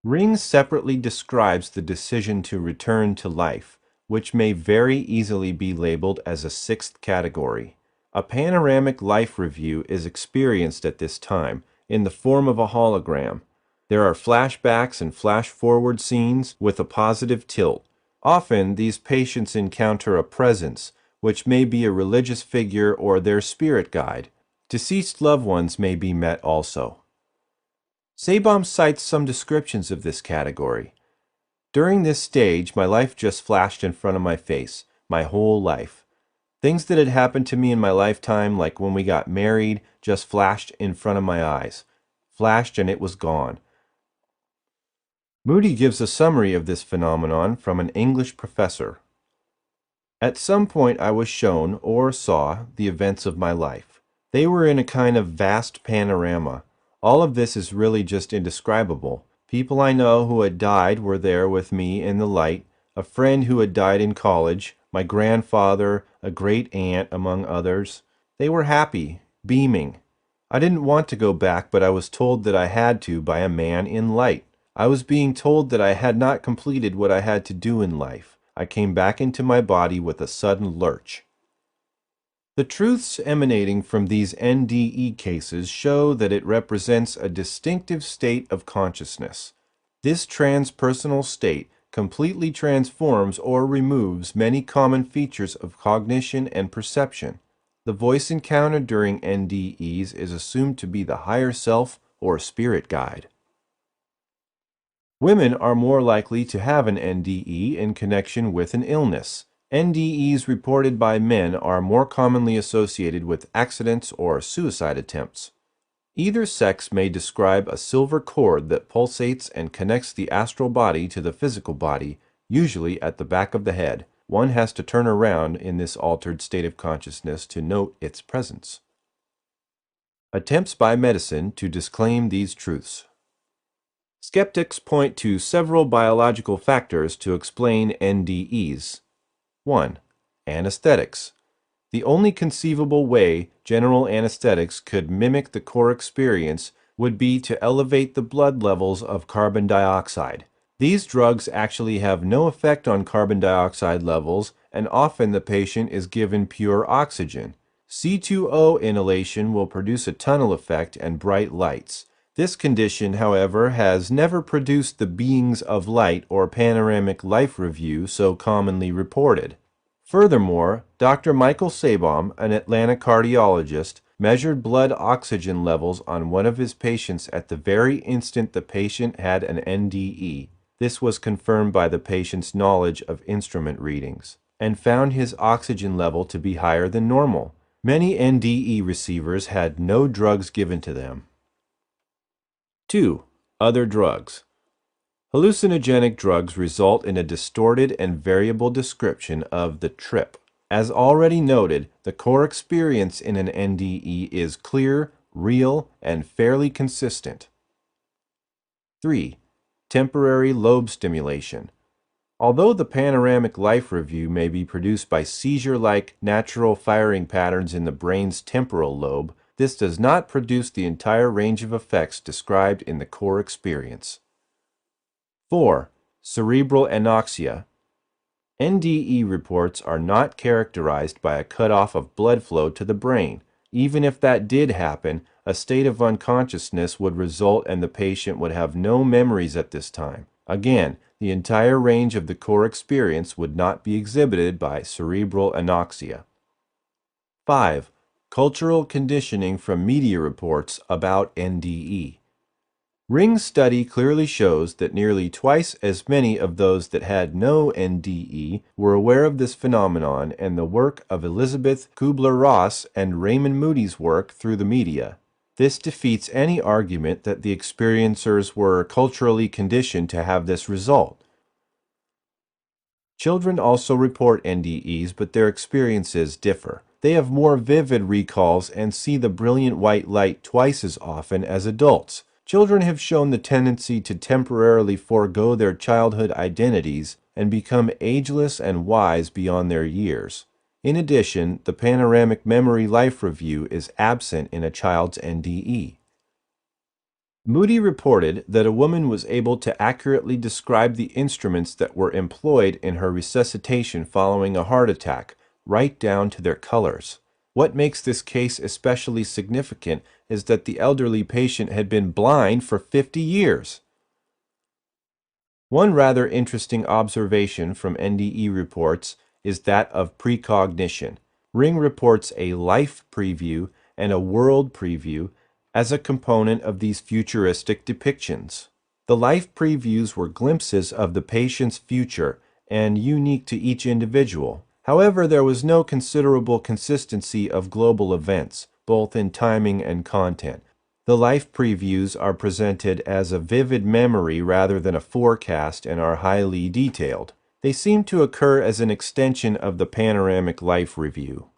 Ring separately describes the decision to return to life, which may very easily be labeled as a sixth category. A panoramic life review is experienced at this time in the form of a hologram. There are flashbacks and flash-forward scenes with a positive tilt. Often, these patients encounter a presence, which may be a religious figure or their spirit guide. Deceased loved ones may be met also. Sabom cites some descriptions of this category. During this stage, my life just flashed in front of my face, my whole life. Things that had happened to me in my lifetime, like when we got married, just flashed in front of my eyes. Flashed and it was gone. Moody gives a summary of this phenomenon from an English professor. At some point I was shown, or saw, the events of my life. They were in a kind of vast panorama. All of this is really just indescribable. People I know who had died were there with me in the light, a friend who had died in college, my grandfather, a great aunt, among others. They were happy, beaming. I didn't want to go back, but I was told that I had to by a man in light. I was being told that I had not completed what I had to do in life. I came back into my body with a sudden lurch. The truths emanating from these NDE cases show that it represents a distinctive state of consciousness. This transpersonal state completely transforms or removes many common features of cognition and perception. The voice encountered during NDEs is assumed to be the higher self or spirit guide. Women are more likely to have an NDE in connection with an illness. NDEs reported by men are more commonly associated with accidents or suicide attempts. Either sex may describe a silver cord that pulsates and connects the astral body to the physical body, usually at the back of the head. One has to turn around in this altered state of consciousness to note its presence. Attempts by medicine to disclaim these truths. Skeptics point to several biological factors to explain NDEs. 1. Anesthetics. The only conceivable way general anesthetics could mimic the core experience would be to elevate the blood levels of carbon dioxide. These drugs actually have no effect on carbon dioxide levels, and often the patient is given pure oxygen. C2O inhalation will produce a tunnel effect and bright lights. This condition, however, has never produced the beings of light or panoramic life review so commonly reported. Furthermore, Dr. Michael Sabom, an Atlanta cardiologist, measured blood oxygen levels on one of his patients at the very instant the patient had an NDE. This was confirmed by the patient's knowledge of instrument readings, and found his oxygen level to be higher than normal. Many NDE receivers had no drugs given to them. 2. Other drugs. Hallucinogenic drugs result in a distorted and variable description of the trip. As already noted, the core experience in an NDE is clear, real, and fairly consistent. 3. Temporary lobe stimulation. Although the panoramic life review may be produced by seizure-like natural firing patterns in the brain's temporal lobe, this does not produce the entire range of effects described in the core experience. 4. Cerebral anoxia. NDE reports are not characterized by a cutoff of blood flow to the brain. Even if that did happen, a state of unconsciousness would result and the patient would have no memories at this time. Again, the entire range of the core experience would not be exhibited by cerebral anoxia. 5. Cultural conditioning from media reports about NDE. Ring's study clearly shows that nearly twice as many of those that had no NDE were aware of this phenomenon, and the work of Elizabeth Kubler-Ross and Raymond Moody's work through the media. This defeats any argument that the experiencers were culturally conditioned to have this result. Children also report NDEs, but their experiences differ. They have more vivid recalls and see the brilliant white light twice as often as adults. Children have shown the tendency to temporarily forego their childhood identities and become ageless and wise beyond their years. In addition, the panoramic memory life review is absent in a child's NDE. Moody reported that a woman was able to accurately describe the instruments that were employed in her resuscitation following a heart attack, right down to their colors. What makes this case especially significant is that the elderly patient had been blind for 50 years. One rather interesting observation from NDE reports is that of precognition. Ring reports a life preview and a world preview as a component of these futuristic depictions. The life previews were glimpses of the patient's future and unique to each individual. However, there was no considerable consistency of global events, both in timing and content. The life previews are presented as a vivid memory rather than a forecast and are highly detailed. They seem to occur as an extension of the panoramic life review.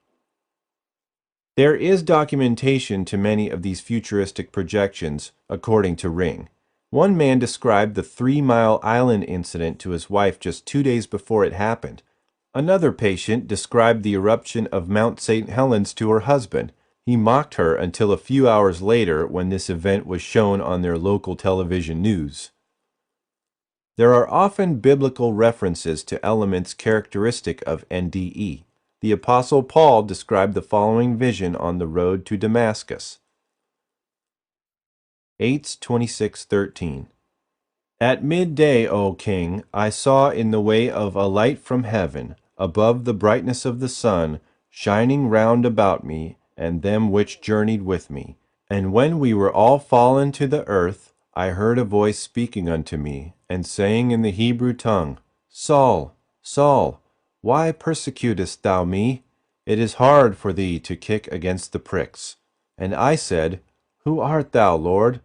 There is documentation to many of these futuristic projections, according to Ring. One man described the 3 Mile Island incident to his wife just 2 days before it happened. Another patient described the eruption of Mount St. Helens to her husband. He mocked her until a few hours later when this event was shown on their local television news. There are often biblical references to elements characteristic of NDE. The Apostle Paul described the following vision on the road to Damascus. Acts 26:13. At midday, O king, I saw in the way of a light from heaven, above the brightness of the sun, shining round about me, and them which journeyed with me. And when we were all fallen to the earth, I heard a voice speaking unto me, and saying in the Hebrew tongue, Saul, Saul, Why persecutest thou me? It is hard for thee to kick against the pricks. And I said, Who art thou, Lord?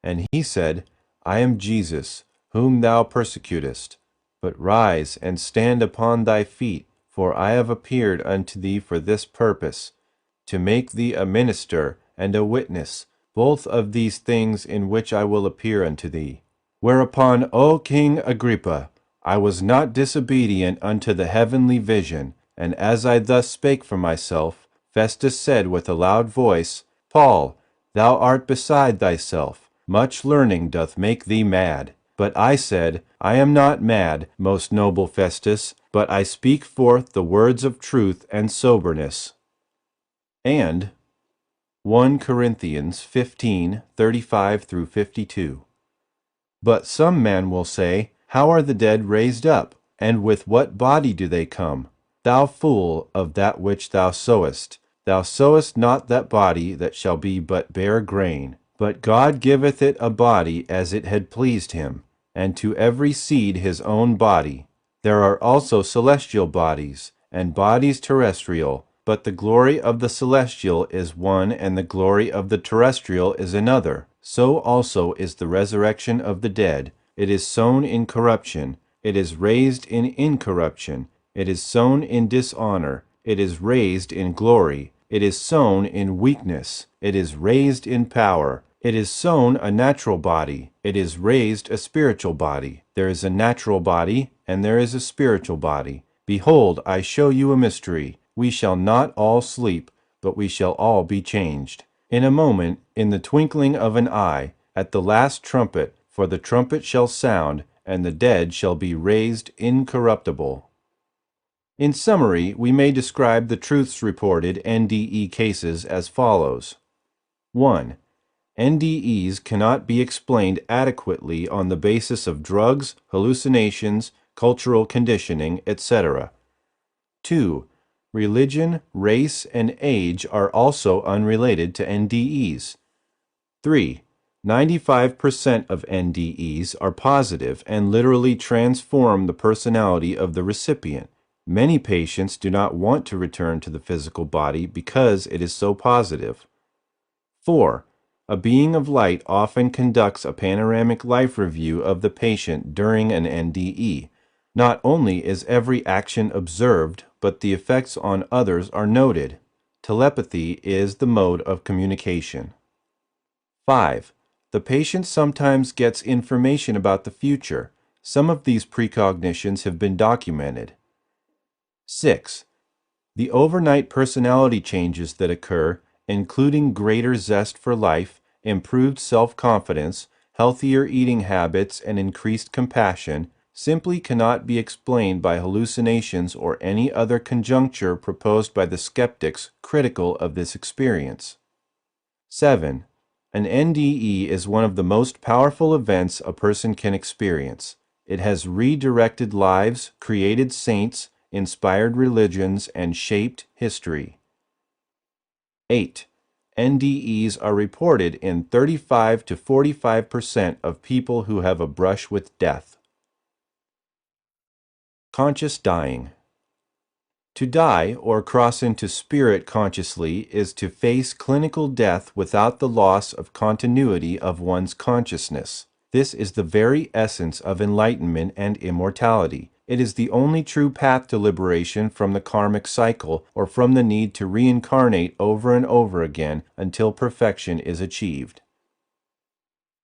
And he said, I am Jesus, whom thou persecutest. But rise and stand upon thy feet, for I have appeared unto thee for this purpose, to make thee a minister and a witness, both of these things in which I will appear unto thee. Whereupon, O King Agrippa, I was not disobedient unto the heavenly vision, and as I thus spake for myself, Festus said with a loud voice, Paul, thou art beside thyself. Much learning doth make thee mad. But I said, I am not mad, most noble Festus, but I speak forth the words of truth and soberness. And 1 Corinthians 15:35 through 52. But some men will say, How are the dead raised up? And with what body do they come? Thou fool, of that which thou sowest. Thou sowest not that body that shall be but bare grain. But God giveth it a body as it had pleased him, and to every seed his own body. There are also celestial bodies, and bodies terrestrial, but the glory of the celestial is one, and the glory of the terrestrial is another. So also is the resurrection of the dead. It is sown in corruption, it is raised in incorruption. It is sown in dishonor, it is raised in glory. It is sown in weakness, it is raised in power. It is sown a natural body, it is raised a spiritual body. There is a natural body, and there is a spiritual body. Behold, I show you a mystery. We shall not all sleep, but we shall all be changed. In a moment, in the twinkling of an eye, at the last trumpet, for the trumpet shall sound, and the dead shall be raised incorruptible. In summary, we may describe the truths reported NDE cases as follows. 1. NDEs cannot be explained adequately on the basis of drugs, hallucinations, cultural conditioning, etc. 2. Religion, race, and age are also unrelated to NDEs. 3. 95% of NDEs are positive and literally transform the personality of the recipient. Many patients do not want to return to the physical body because it is so positive. 4. A being of light often conducts a panoramic life review of the patient during an NDE. Not only is every action observed, but the effects on others are noted. Telepathy is the mode of communication. 5. The patient sometimes gets information about the future. Some of these precognitions have been documented. 6. The overnight personality changes that occur, including greater zest for life, improved self-confidence, healthier eating habits, and increased compassion, simply cannot be explained by hallucinations or any other conjuncture proposed by the skeptics critical of this experience. 7. An NDE is one of the most powerful events a person can experience. It has redirected lives, created saints, inspired religions, and shaped history. 8. NDEs are reported in 35 to 45% of people who have a brush with death. Conscious dying. To die or cross into spirit consciously is to face clinical death without the loss of continuity of one's consciousness. This is the very essence of enlightenment and immortality. It is the only true path to liberation from the karmic cycle or from the need to reincarnate over and over again until perfection is achieved.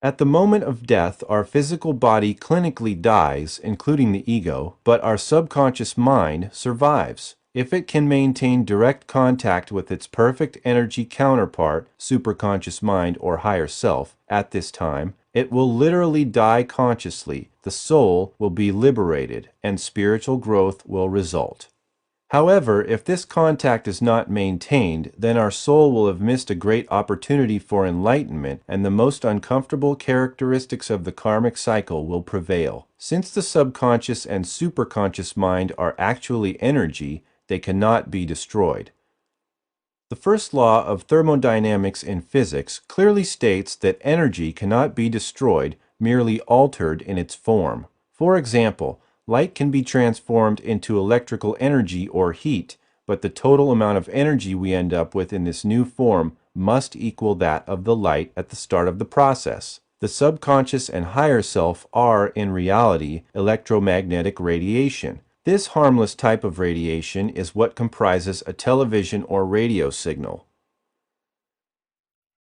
At the moment of death, our physical body clinically dies, including the ego, but our subconscious mind survives. If it can maintain direct contact with its perfect energy counterpart, superconscious mind or higher self, at this time, it will literally die consciously. The soul will be liberated, and spiritual growth will result. However, if this contact is not maintained, then our soul will have missed a great opportunity for enlightenment, and the most uncomfortable characteristics of the karmic cycle will prevail. Since the subconscious and superconscious mind are actually energy, they cannot be destroyed. The first law of thermodynamics in physics clearly states that energy cannot be destroyed, merely altered in its form. For example, Light can be transformed into electrical energy or heat, but the total amount of energy we end up with in this new form must equal that of the light at the start of the process. The subconscious and higher self are, in reality, electromagnetic radiation. This harmless type of radiation is what comprises a television or radio signal.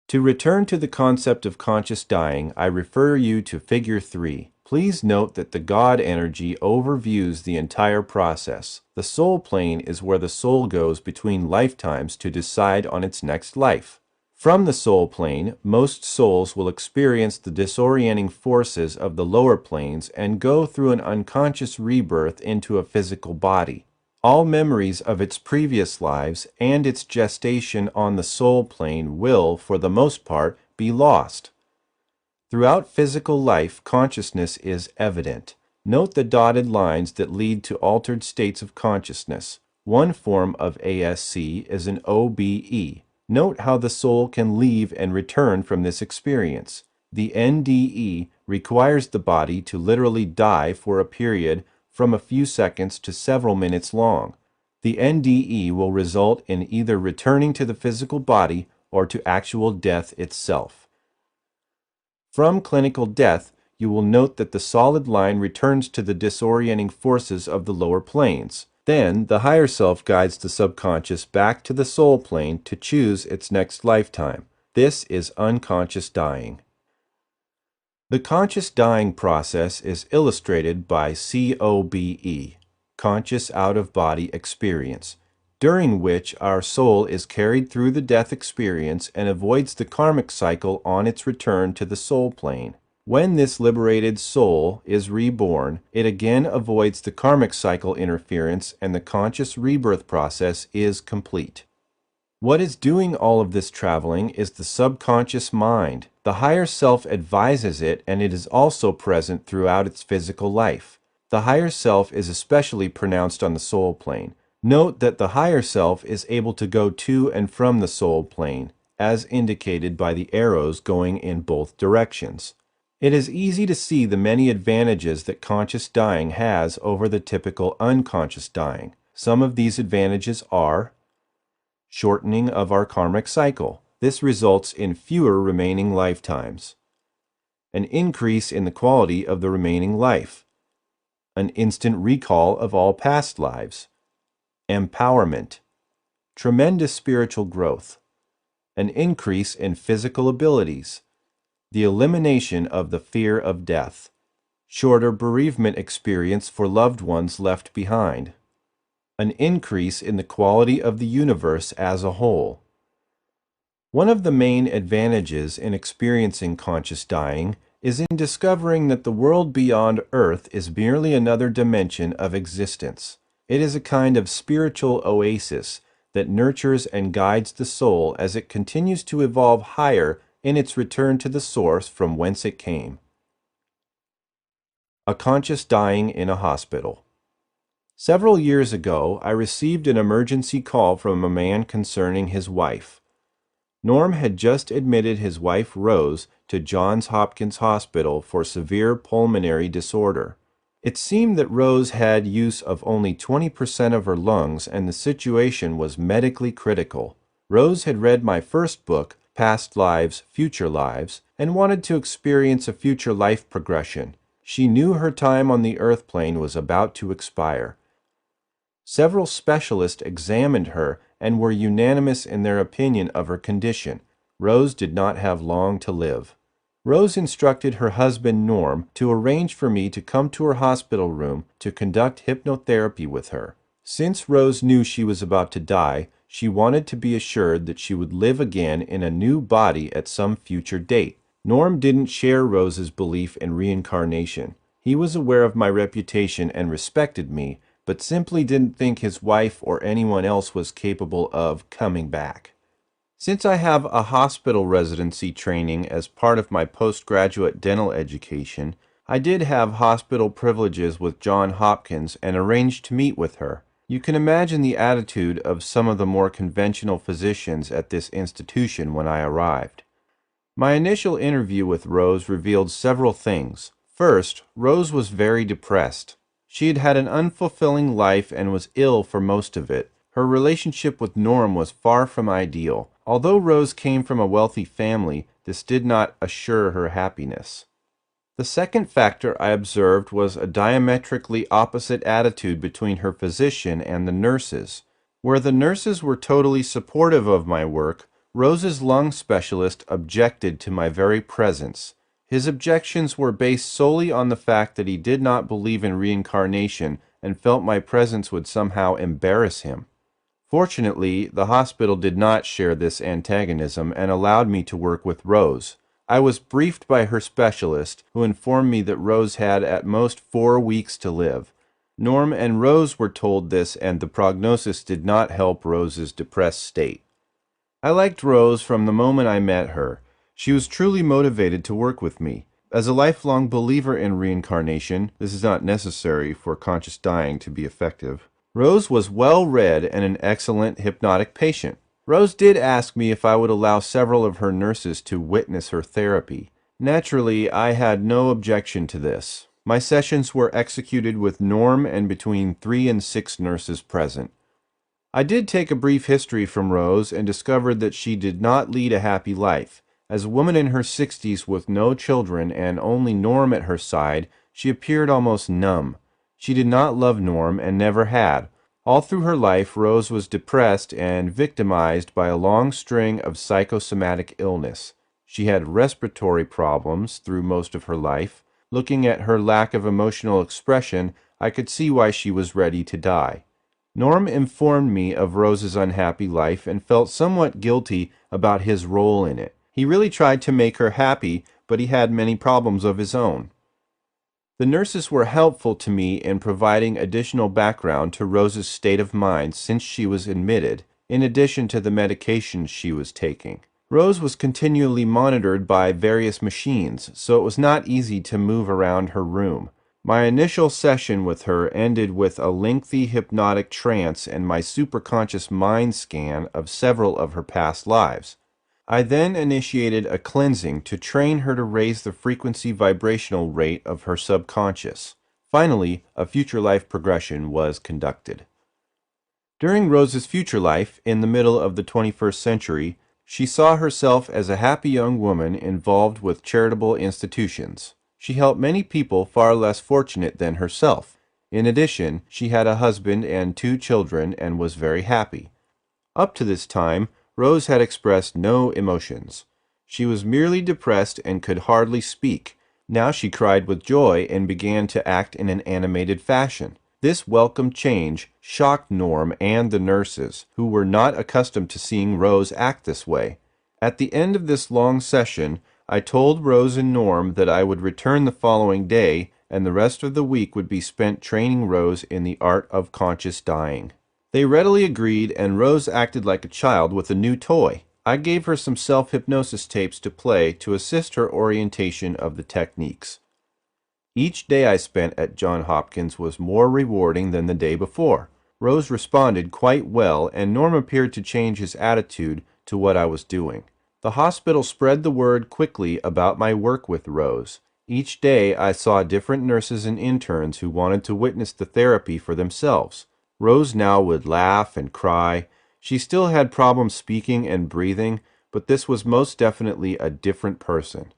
To return to the concept of conscious dying, I refer you to Figure 3. Please note that the God energy overviews the entire process. The soul plane is where the soul goes between lifetimes to decide on its next life. From the soul plane, most souls will experience the disorienting forces of the lower planes and go through an unconscious rebirth into a physical body. All memories of its previous lives and its gestation on the soul plane will, for the most part, be lost. Throughout physical life, consciousness is evident. Note the dotted lines that lead to altered states of consciousness. One form of ASC is an OBE. Note how the soul can leave and return from this experience. The NDE requires the body to literally die for a period from a few seconds to several minutes long. The NDE will result in either returning to the physical body or to actual death itself. From clinical death, you will note that the solid line returns to the disorienting forces of the lower planes. Then, the higher self guides the subconscious back to the soul plane to choose its next lifetime. This is unconscious dying. The conscious dying process is illustrated by COBE, conscious out-of-body experience, during which our soul is carried through the death experience and avoids the karmic cycle on its return to the soul plane. When this liberated soul is reborn, it again avoids the karmic cycle interference and the conscious rebirth process is complete. What is doing all of this traveling is the subconscious mind. The higher self advises it, and it is also present throughout its physical life. The higher self is especially pronounced on the soul plane. Note that the higher self is able to go to and from the soul plane, as indicated by the arrows going in both directions. It is easy to see the many advantages that conscious dying has over the typical unconscious dying. Some of these advantages are shortening of our karmic cycle. This results in fewer remaining lifetimes. An increase in the quality of the remaining life. An instant recall of all past lives. Empowerment. Tremendous spiritual growth. An increase in physical abilities. The elimination of the fear of death. Shorter bereavement experience for loved ones left behind. An increase in the quality of the universe as a whole. One of the main advantages in experiencing conscious dying is in discovering that the world beyond Earth is merely another dimension of existence. It is a kind of spiritual oasis that nurtures and guides the soul as it continues to evolve higher in its return to the source from whence it came. A conscious dying in a hospital. Several years ago, I received an emergency call from a man concerning his wife. Norm had just admitted his wife Rose to Johns Hopkins Hospital for severe pulmonary disorder. It seemed that Rose had use of only 20% of her lungs and the situation was medically critical. Rose had read my first book, Past Lives, Future Lives, and wanted to experience a future life progression. She knew her time on the earth plane was about to expire. Several specialists examined her and were unanimous in their opinion of her condition. Rose did not have long to live. Rose instructed her husband Norm to arrange for me to come to her hospital room to conduct hypnotherapy with her. Since Rose knew she was about to die, she wanted to be assured that she would live again in a new body at some future date. Norm didn't share Rose's belief in reincarnation. He was aware of my reputation and respected me, but simply didn't think his wife or anyone else was capable of coming back. Since I have a hospital residency training as part of my postgraduate dental education, I did have hospital privileges with Johns Hopkins and arranged to meet with her. You can imagine the attitude of some of the more conventional physicians at this institution when I arrived. My initial interview with Rose revealed several things. First, Rose was very depressed. She had had an unfulfilling life and was ill for most of it. Her relationship with Norm was far from ideal. Although Rose came from a wealthy family, this did not assure her happiness. The second factor I observed was a diametrically opposite attitude between her physician and the nurses. Where the nurses were totally supportive of my work, Rose's lung specialist objected to my very presence. His objections were based solely on the fact that he did not believe in reincarnation and felt my presence would somehow embarrass him. Fortunately, the hospital did not share this antagonism and allowed me to work with Rose. I was briefed by her specialist, who informed me that Rose had at most 4 weeks to live. Norm and Rose were told this, and the prognosis did not help Rose's depressed state. I liked Rose from the moment I met her. She was truly motivated to work with me. As a lifelong believer in reincarnation, this is not necessary for conscious dying to be effective. Rose was well read and an excellent hypnotic patient. Rose did ask me if I would allow several of her nurses to witness her therapy. Naturally, I had no objection to this. My sessions were executed with Norm and between 3 and 6 nurses present. I did take a brief history from Rose and discovered that she did not lead a happy life. As a woman in her 60s with no children and only Norm at her side, she appeared almost numb. She did not love Norm and never had. All through her life, Rose was depressed and victimized by a long string of psychosomatic illness. She had respiratory problems through most of her life. Looking at her lack of emotional expression, I could see why she was ready to die. Norm informed me of Rose's unhappy life and felt somewhat guilty about his role in it. He really tried to make her happy, but he had many problems of his own. The nurses were helpful to me in providing additional background to Rose's state of mind since she was admitted, in addition to the medications she was taking. Rose was continually monitored by various machines, so it was not easy to move around her room. My initial session with her ended with a lengthy hypnotic trance and my superconscious mind scan of several of her past lives. I then initiated a cleansing to train her to raise the frequency vibrational rate of her subconscious. Finally, a future life progression was conducted. During Rose's future life, in the middle of the 21st century, she saw herself as a happy young woman involved with charitable institutions. She helped many people far less fortunate than herself. In addition, she had a husband and 2 children and was very happy. Up to this time, Rose had expressed no emotions. She was merely depressed and could hardly speak. Now she cried with joy and began to act in an animated fashion. This welcome change shocked Norm and the nurses, who were not accustomed to seeing Rose act this way. At the end of this long session, I told Rose and Norm that I would return the following day, and the rest of the week would be spent training Rose in the art of conscious dying. They readily agreed, and Rose acted like a child with a new toy. I gave her some self-hypnosis tapes to play to assist her orientation of the techniques. Each day I spent at Johns Hopkins was more rewarding than the day before. Rose responded quite well, and Norm appeared to change his attitude to what I was doing. The hospital spread the word quickly about my work with Rose. Each day I saw different nurses and interns who wanted to witness the therapy for themselves. Rose now would laugh and cry. She still had problems speaking and breathing, but this was most definitely a different person.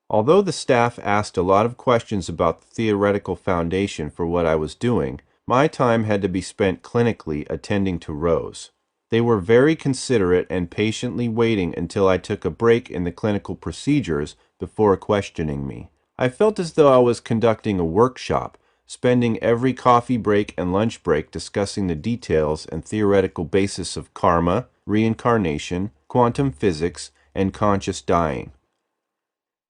Although the staff asked a lot of questions about the theoretical foundation for what I was doing, my time had to be spent clinically attending to Rose. They were very considerate and patiently waiting until I took a break in the clinical procedures before questioning me. I felt as though I was conducting a workshop, spending every coffee break and lunch break discussing the details and theoretical basis of karma, reincarnation, quantum physics, and conscious dying.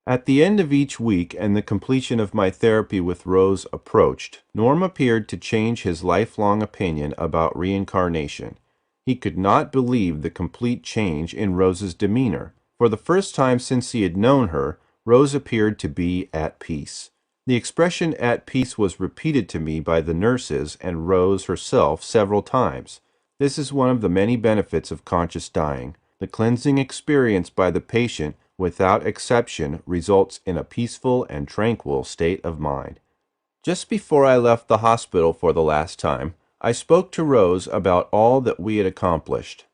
At the end of each week and the completion of my therapy with Rose approached, Norm appeared to change his lifelong opinion about reincarnation. He could not believe the complete change in Rose's demeanor. For the first time since he had known her, Rose appeared to be at peace. The expression "at peace" was repeated to me by the nurses and Rose herself several times. This is one of the many benefits of conscious dying. The cleansing experienced by the patient, without exception, results in a peaceful and tranquil state of mind. Just before I left the hospital for the last time, I spoke to Rose about all that we had accomplished.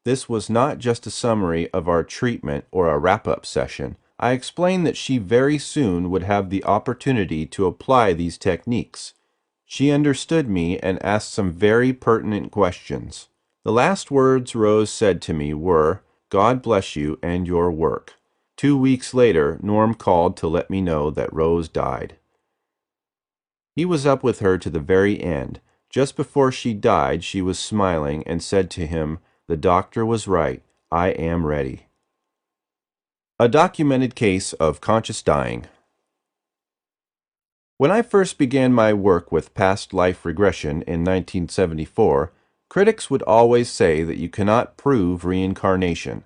This was not just a summary of our treatment or a wrap-up session. I explained that she very soon would have the opportunity to apply these techniques. She understood me and asked some very pertinent questions. The last words Rose said to me were, "God bless you and your work." 2 weeks later, Norm called to let me know that Rose died. He was up with her to the very end. Just before she died, she was smiling and said to him, "The doctor was right. I am ready." A documented case of conscious dying. When I first began my work with past life regression in 1974, critics would always say that you cannot prove reincarnation.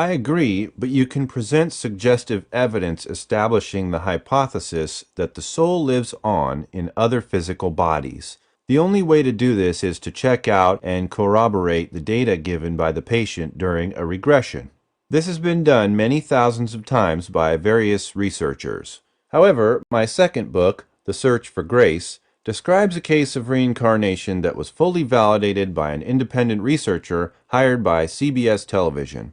I agree, but you can present suggestive evidence establishing the hypothesis that the soul lives on in other physical bodies. The only way to do this is to check out and corroborate the data given by the patient during a regression. This has been done many thousands of times by various researchers. However, my second book, The Search for Grace, describes a case of reincarnation that was fully validated by an independent researcher hired by CBS television.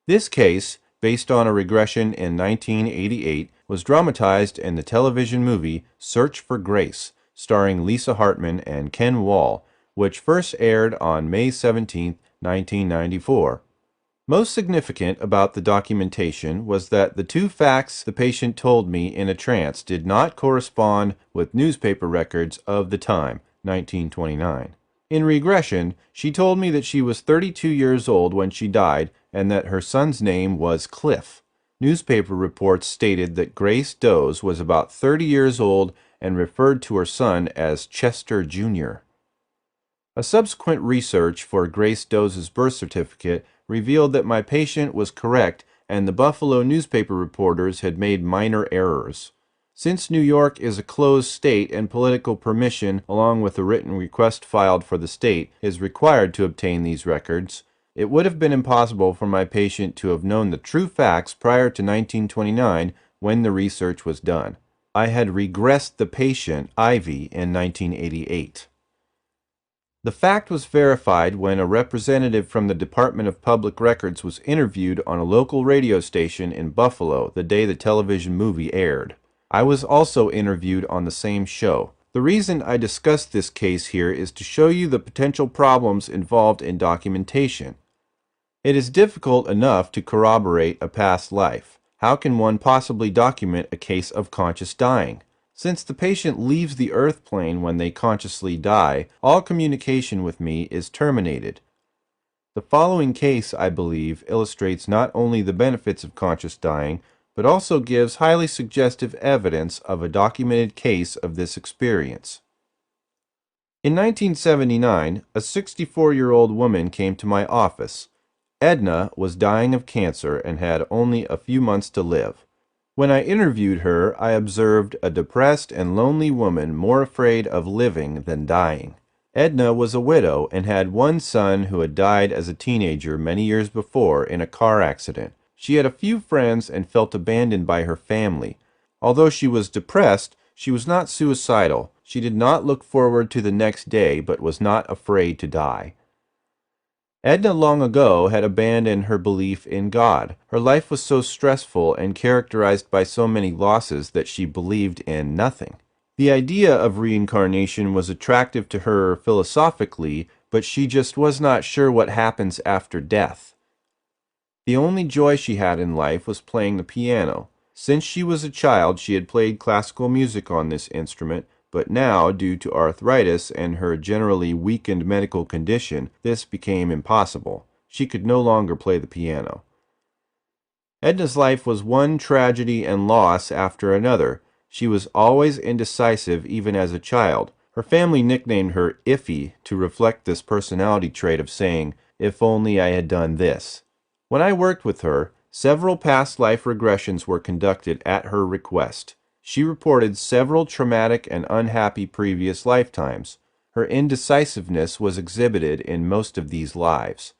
This case, based on a regression in 1988, was dramatized in the television movie Search for Grace, starring Lisa Hartman and Ken Wall, which first aired on May 17, 1994. Most significant about the documentation was that the two facts the patient told me in a trance did not correspond with newspaper records of the time, 1929. In regression, she told me that she was 32 years old when she died and that her son's name was Cliff. Newspaper reports stated that Grace Doze was about 30 years old and referred to her son as Chester Jr. A subsequent research for Grace Doze's birth certificate revealed that my patient was correct and the Buffalo newspaper reporters had made minor errors. Since New York is a closed state and political permission, along with a written request filed for the state, is required to obtain these records, it would have been impossible for my patient to have known the true facts prior to 1929 when the research was done. I had regressed the patient, Ivy, in 1988. The fact was verified when a representative from the Department of Public Records was interviewed on a local radio station in Buffalo the day the television movie aired. I was also interviewed on the same show. The reason I discuss this case here is to show you the potential problems involved in documentation. It is difficult enough to corroborate a past life. How can one possibly document a case of conscious dying? Since the patient leaves the earth plane when they consciously die, all communication with me is terminated. The following case, I believe, illustrates not only the benefits of conscious dying, but also gives highly suggestive evidence of a documented case of this experience. In 1979, a 64-year-old woman came to my office. Edna was dying of cancer and had only a few months to live. When I interviewed her, I observed a depressed and lonely woman more afraid of living than dying. Edna was a widow and had one son who had died as a teenager many years before in a car accident. She had a few friends and felt abandoned by her family. Although she was depressed, she was not suicidal. She did not look forward to the next day, but was not afraid to die. Edna long ago had abandoned her belief in God. Her life was so stressful and characterized by so many losses that she believed in nothing. The idea of reincarnation was attractive to her philosophically, but she just was not sure what happens after death. The only joy she had in life was playing the piano. Since she was a child, she had played classical music on this instrument, but now, due to arthritis and her generally weakened medical condition, this became impossible. She could no longer play the piano. Edna's life was one tragedy and loss after another. She was always indecisive even as a child. Her family nicknamed her Iffy to reflect this personality trait of saying, "If only I had done this." When I worked with her, several past life regressions were conducted at her request. She reported several traumatic and unhappy previous lifetimes. Her indecisiveness was exhibited in most of these lives.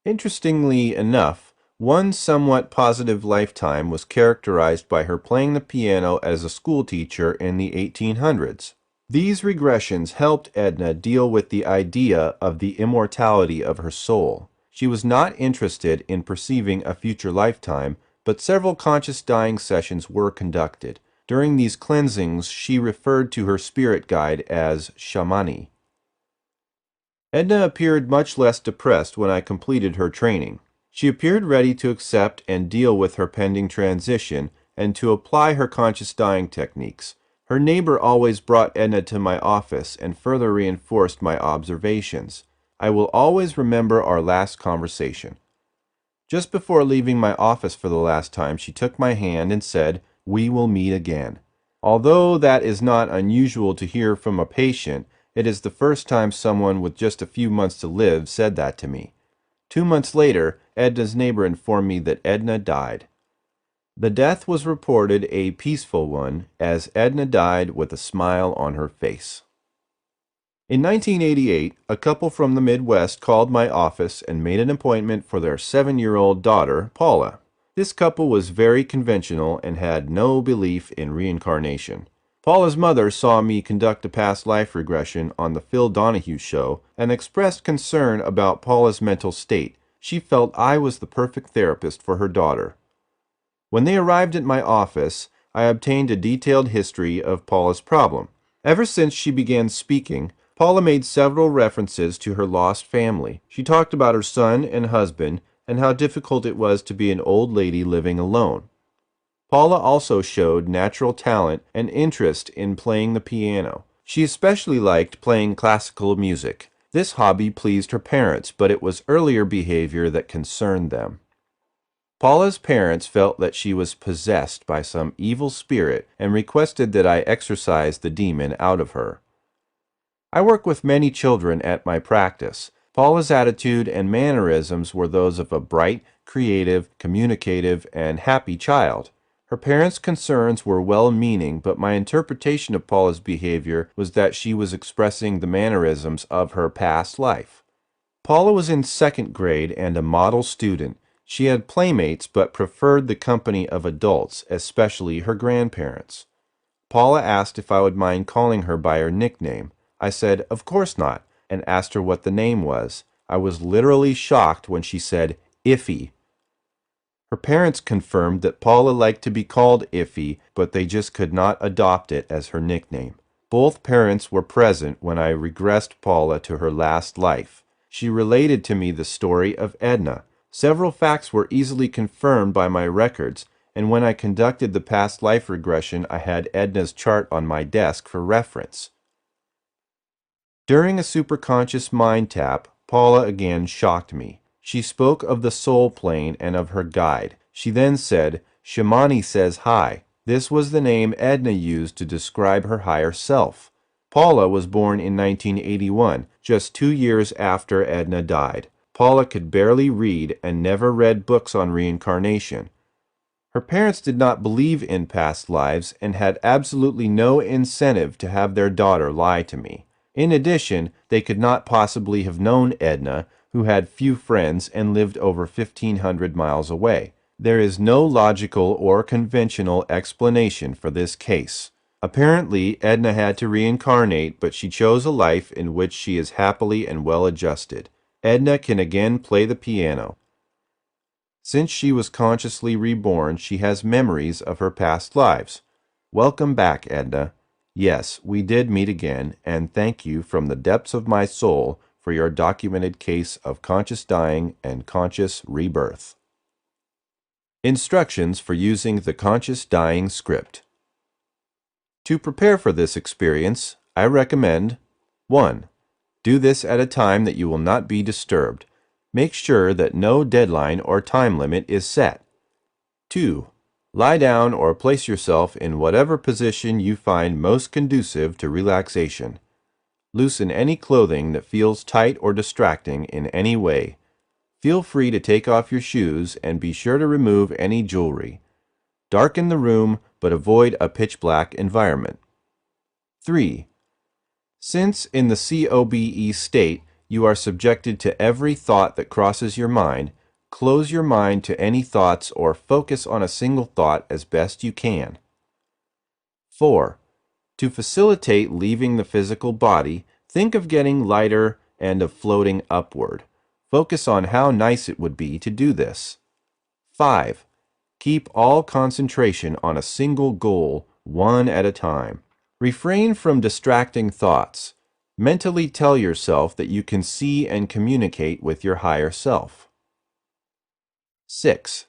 Interestingly enough, one somewhat positive lifetime was characterized by her playing the piano as a schoolteacher in the 1800s. These regressions helped Edna deal with the idea of the immortality of her soul. She was not interested in perceiving a future lifetime, but several conscious dying sessions were conducted. During these cleansings, she referred to her spirit guide as Shamani. Edna appeared much less depressed when I completed her training. She appeared ready to accept and deal with her pending transition and to apply her conscious dying techniques. Her neighbor always brought Edna to my office and further reinforced my observations. I will always remember our last conversation. Just before leaving my office for the last time, she took my hand and said, "We will meet again." Although that is not unusual to hear from a patient, it is the first time someone with just a few months to live said that to me. 2 months later, Edna's neighbor informed me that Edna died. The death was reported a peaceful one, as Edna died with a smile on her face. In 1988, a couple from the Midwest called my office and made an appointment for their 7-year-old daughter, Paula. This couple was very conventional and had no belief in reincarnation. Paula's mother saw me conduct a past life regression on the Phil Donahue show and expressed concern about Paula's mental state. She felt I was the perfect therapist for her daughter. When they arrived at my office, I obtained a detailed history of Paula's problem. Ever since she began speaking, Paula made several references to her lost family. She talked about her son and husband and how difficult it was to be an old lady living alone. Paula also showed natural talent and interest in playing the piano. She especially liked playing classical music. This hobby pleased her parents, but it was earlier behavior that concerned them. Paula's parents felt that she was possessed by some evil spirit and requested that I exorcise the demon out of her. I work with many children at my practice. Paula's attitude and mannerisms were those of a bright, creative, communicative, and happy child. Her parents' concerns were well-meaning, but my interpretation of Paula's behavior was that she was expressing the mannerisms of her past life. Paula was in 2nd grade and a model student. She had playmates but preferred the company of adults, especially her grandparents. Paula asked if I would mind calling her by her nickname. I said, "Of course not," and asked her what the name was. I was literally shocked when she said, "Iffy." Her parents confirmed that Paula liked to be called Iffy, but they just could not adopt it as her nickname. Both parents were present when I regressed Paula to her last life. She related to me the story of Edna. Several facts were easily confirmed by my records, and when I conducted the past life regression, I had Edna's chart on my desk for reference. During a superconscious mind tap, Paula again shocked me. She spoke of the soul plane and of her guide. She then said, "Shamani says hi." This was the name Edna used to describe her higher self. Paula was born in 1981, just 2 years after Edna died. Paula could barely read and never read books on reincarnation. Her parents did not believe in past lives and had absolutely no incentive to have their daughter lie to me. In addition, they could not possibly have known Edna, who had few friends and lived over 1,500 miles away. There is no logical or conventional explanation for this case. Apparently, Edna had to reincarnate, but she chose a life in which she is happily and well adjusted. Edna can again play the piano. Since she was consciously reborn, she has memories of her past lives. Welcome back, Edna. Yes, we did meet again, and thank you from the depths of my soul for your documented case of conscious dying and conscious rebirth. Instructions for using the conscious dying script. To prepare for this experience, I recommend 1. Do this at a time that you will not be disturbed. Make sure that no deadline or time limit is set. 2. Lie down or place yourself in whatever position you find most conducive to relaxation. Loosen any clothing that feels tight or distracting in any way. Feel free to take off your shoes and be sure to remove any jewelry. Darken the room, but avoid a pitch-black environment. 3. Since in the COBE state you are subjected to every thought that crosses your mind, close your mind to any thoughts or focus on a single thought as best you can. 4. To facilitate leaving the physical body, think of getting lighter and of floating upward. Focus on how nice it would be to do this. 5. Keep all concentration on a single goal, one at a time. Refrain from distracting thoughts. Mentally tell yourself that you can see and communicate with your higher self. 6.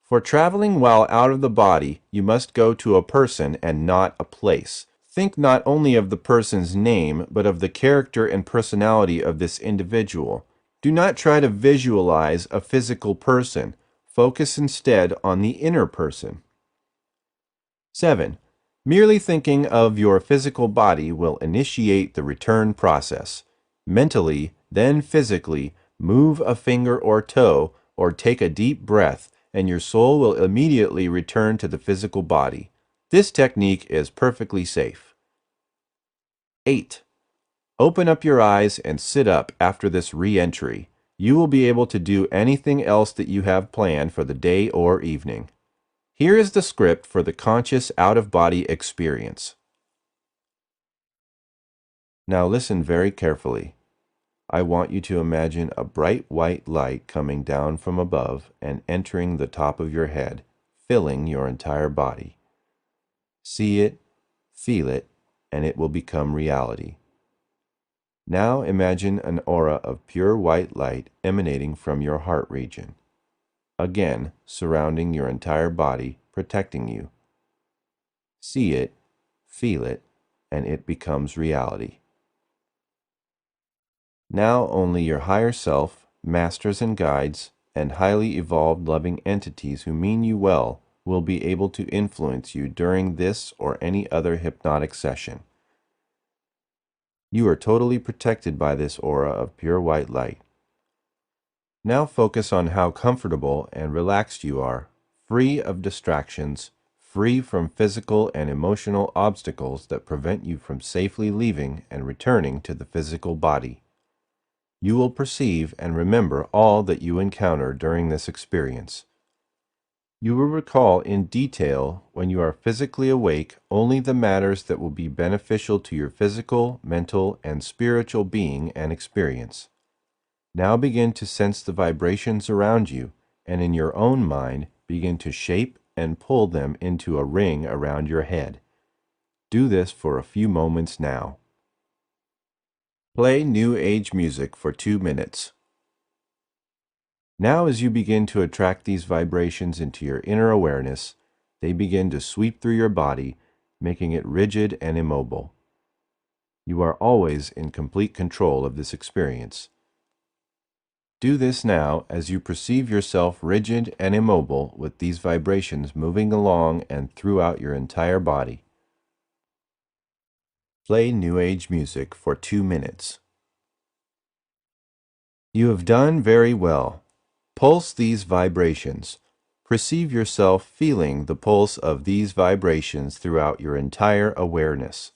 For traveling while out of the body, you must go to a person and not a place. Think not only of the person's name, but of the character and personality of this individual. Do not try to visualize a physical person. Focus instead on the inner person. 7. Merely thinking of your physical body will initiate the return process. Mentally, then physically, move a finger or toe or take a deep breath, and your soul will immediately return to the physical body. This technique is perfectly safe. 8. Open up your eyes and sit up after this re-entry. You will be able to do anything else that you have planned for the day or evening. Here is the script for the conscious out-of-body experience. Now listen very carefully. I want you to imagine a bright white light coming down from above and entering the top of your head, filling your entire body. See it, feel it, and it will become reality. Now imagine an aura of pure white light emanating from your heart region, again surrounding your entire body, protecting you. See it, feel it, and it becomes reality. Now only your higher self, masters and guides, and highly evolved loving entities who mean you well will be able to influence you during this or any other hypnotic session. You are totally protected by this aura of pure white light. Now focus on how comfortable and relaxed you are, free of distractions, free from physical and emotional obstacles that prevent you from safely leaving and returning to the physical body. You will perceive and remember all that you encounter during this experience. You will recall in detail, when you are physically awake, only the matters that will be beneficial to your physical, mental, and spiritual being and experience. Now begin to sense the vibrations around you, and in your own mind, begin to shape and pull them into a ring around your head. Do this for a few moments now. Play New Age music for 2 minutes. Now as you begin to attract these vibrations into your inner awareness, they begin to sweep through your body, making it rigid and immobile. You are always in complete control of this experience. Do this now as you perceive yourself rigid and immobile with these vibrations moving along and throughout your entire body. Play New Age music for 2 minutes. You have done very well. Pulse these vibrations. Perceive yourself feeling the pulse of these vibrations throughout your entire awareness.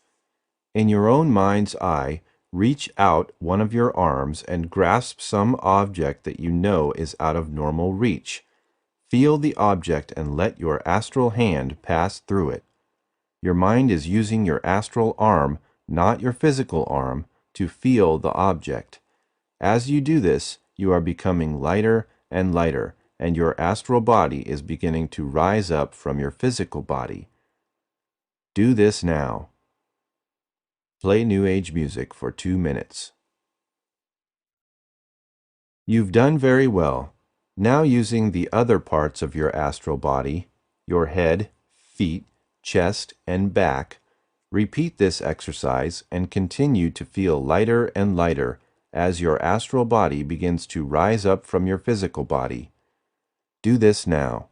In your own mind's eye, reach out one of your arms and grasp some object that you know is out of normal reach. Feel the object and let your astral hand pass through it. Your mind is using your astral arm, not your physical arm, to feel the object. As you do this, you are becoming lighter and lighter, and your astral body is beginning to rise up from your physical body. Do this now. Play New Age music for 2 minutes. You've done very well. Now using the other parts of your astral body, your head, feet, chest, and back, repeat this exercise and continue to feel lighter and lighter as your astral body begins to rise up from your physical body. Do this now.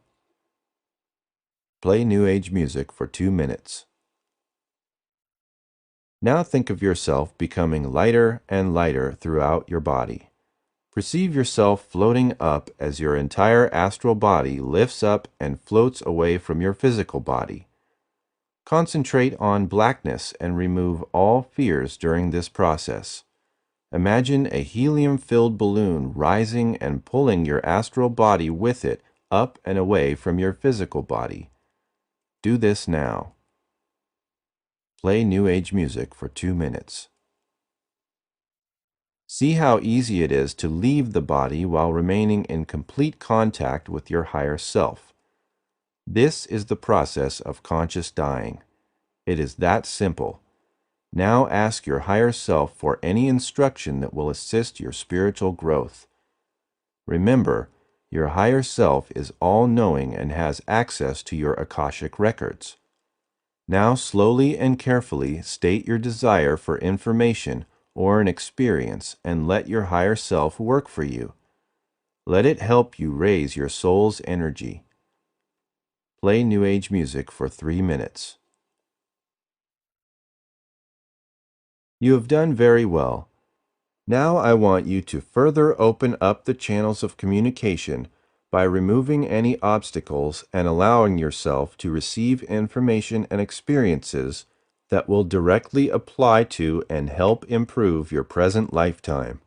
Play New Age music for 2 minutes. Now think of yourself becoming lighter and lighter throughout your body. Perceive yourself floating up as your entire astral body lifts up and floats away from your physical body. Concentrate on blackness and remove all fears during this process. Imagine a helium-filled balloon rising and pulling your astral body with it up and away from your physical body. Do this now. Play New Age music for 2 minutes. See how easy it is to leave the body while remaining in complete contact with your higher self. This is the process of conscious dying. It is that simple. Now ask your higher self for any instruction that will assist your spiritual growth. Remember, your higher self is all-knowing and has access to your Akashic records. Now slowly and carefully state your desire for information or an experience and let your higher self work for you. Let it help you raise your soul's energy. Play New Age music for 3 minutes. You have done very well. Now I want you to further open up the channels of communication by removing any obstacles and allowing yourself to receive information and experiences that will directly apply to and help improve your present lifetime.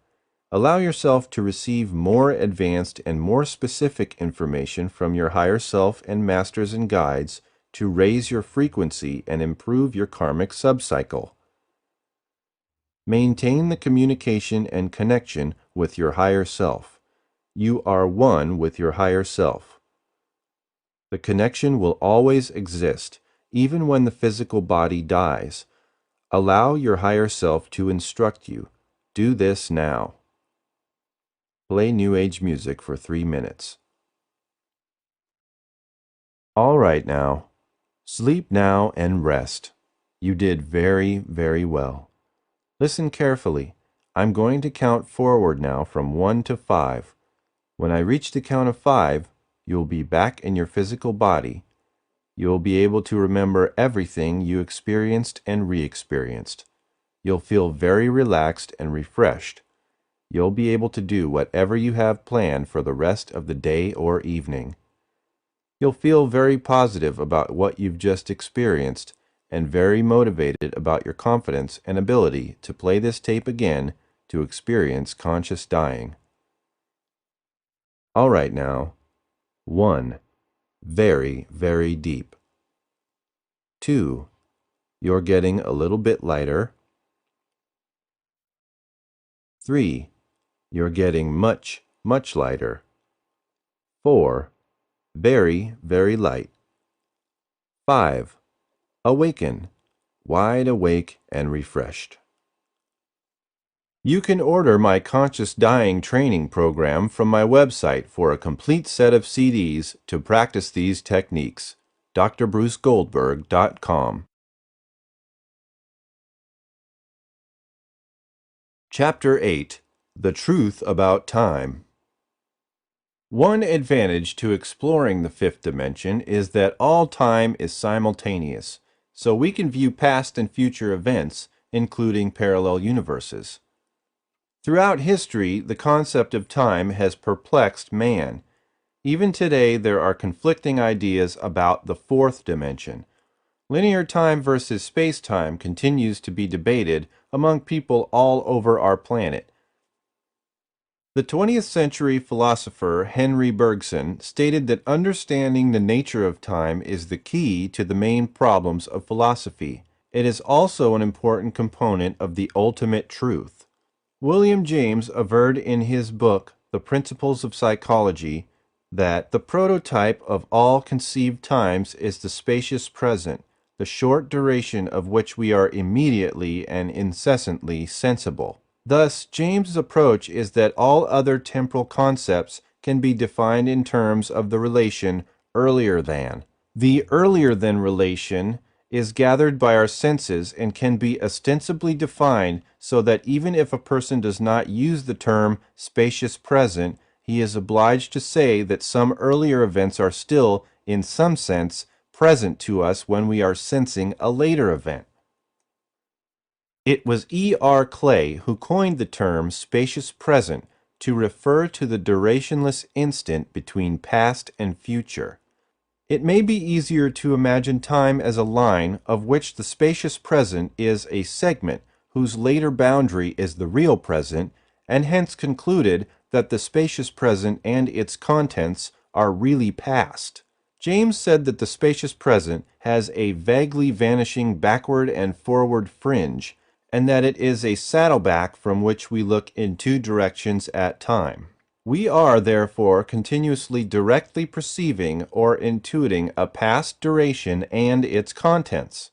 Allow yourself to receive more advanced and more specific information from your higher self and masters and guides to raise your frequency and improve your karmic subcycle. Maintain the communication and connection with your higher self. You are one with your higher self. The connection will always exist, even when the physical body dies. Allow your higher self to instruct you. Do this now. Play New Age music for 3 minutes. All right now. Sleep now and rest. You did very, very well. Listen carefully. I'm going to count forward now from 1 to 5. When I reach the count of 5, you'll be back in your physical body. You'll be able to remember everything you experienced and re-experienced. You'll feel very relaxed and refreshed. You'll be able to do whatever you have planned for the rest of the day or evening. You'll feel very positive about what you've just experienced and very motivated about your confidence and ability to play this tape again to experience conscious dying. All right now. 1. Very, very deep. 2. You're getting a little bit lighter. 3. You're getting much, much lighter. 4. Very, very light. 5. Awaken, wide awake and refreshed. You can order my Conscious Dying training program from my website for a complete set of CDs to practice these techniques. drbrucegoldberg.com. Chapter 8. The Truth About Time. One advantage to exploring the fifth dimension is that all time is simultaneous, so we can view past and future events, including parallel universes. Throughout history, the concept of time has perplexed man. Even today, there are conflicting ideas about the fourth dimension. Linear time versus space-time continues to be debated among people all over our planet. The 20th century philosopher Henry Bergson stated that understanding the nature of time is the key to the main problems of philosophy. It is also an important component of the ultimate truth. William James averred in his book, The Principles of Psychology, that the prototype of all conceived times is the spacious present, the short duration of which we are immediately and incessantly sensible. Thus, James's approach is that all other temporal concepts can be defined in terms of the relation earlier than. The earlier than relation is gathered by our senses and can be ostensibly defined so that even if a person does not use the term spacious present, he is obliged to say that some earlier events are still, in some sense, present to us when we are sensing a later event. It was E.R. Clay who coined the term spacious present to refer to the durationless instant between past and future. It may be easier to imagine time as a line of which the spacious present is a segment whose later boundary is the real present, and hence concluded that the spacious present and its contents are really past. James said that the spacious present has a vaguely vanishing backward and forward fringe, and that it is a saddleback from which we look in two directions at time. We are, therefore, continuously directly perceiving or intuiting a past duration and its contents.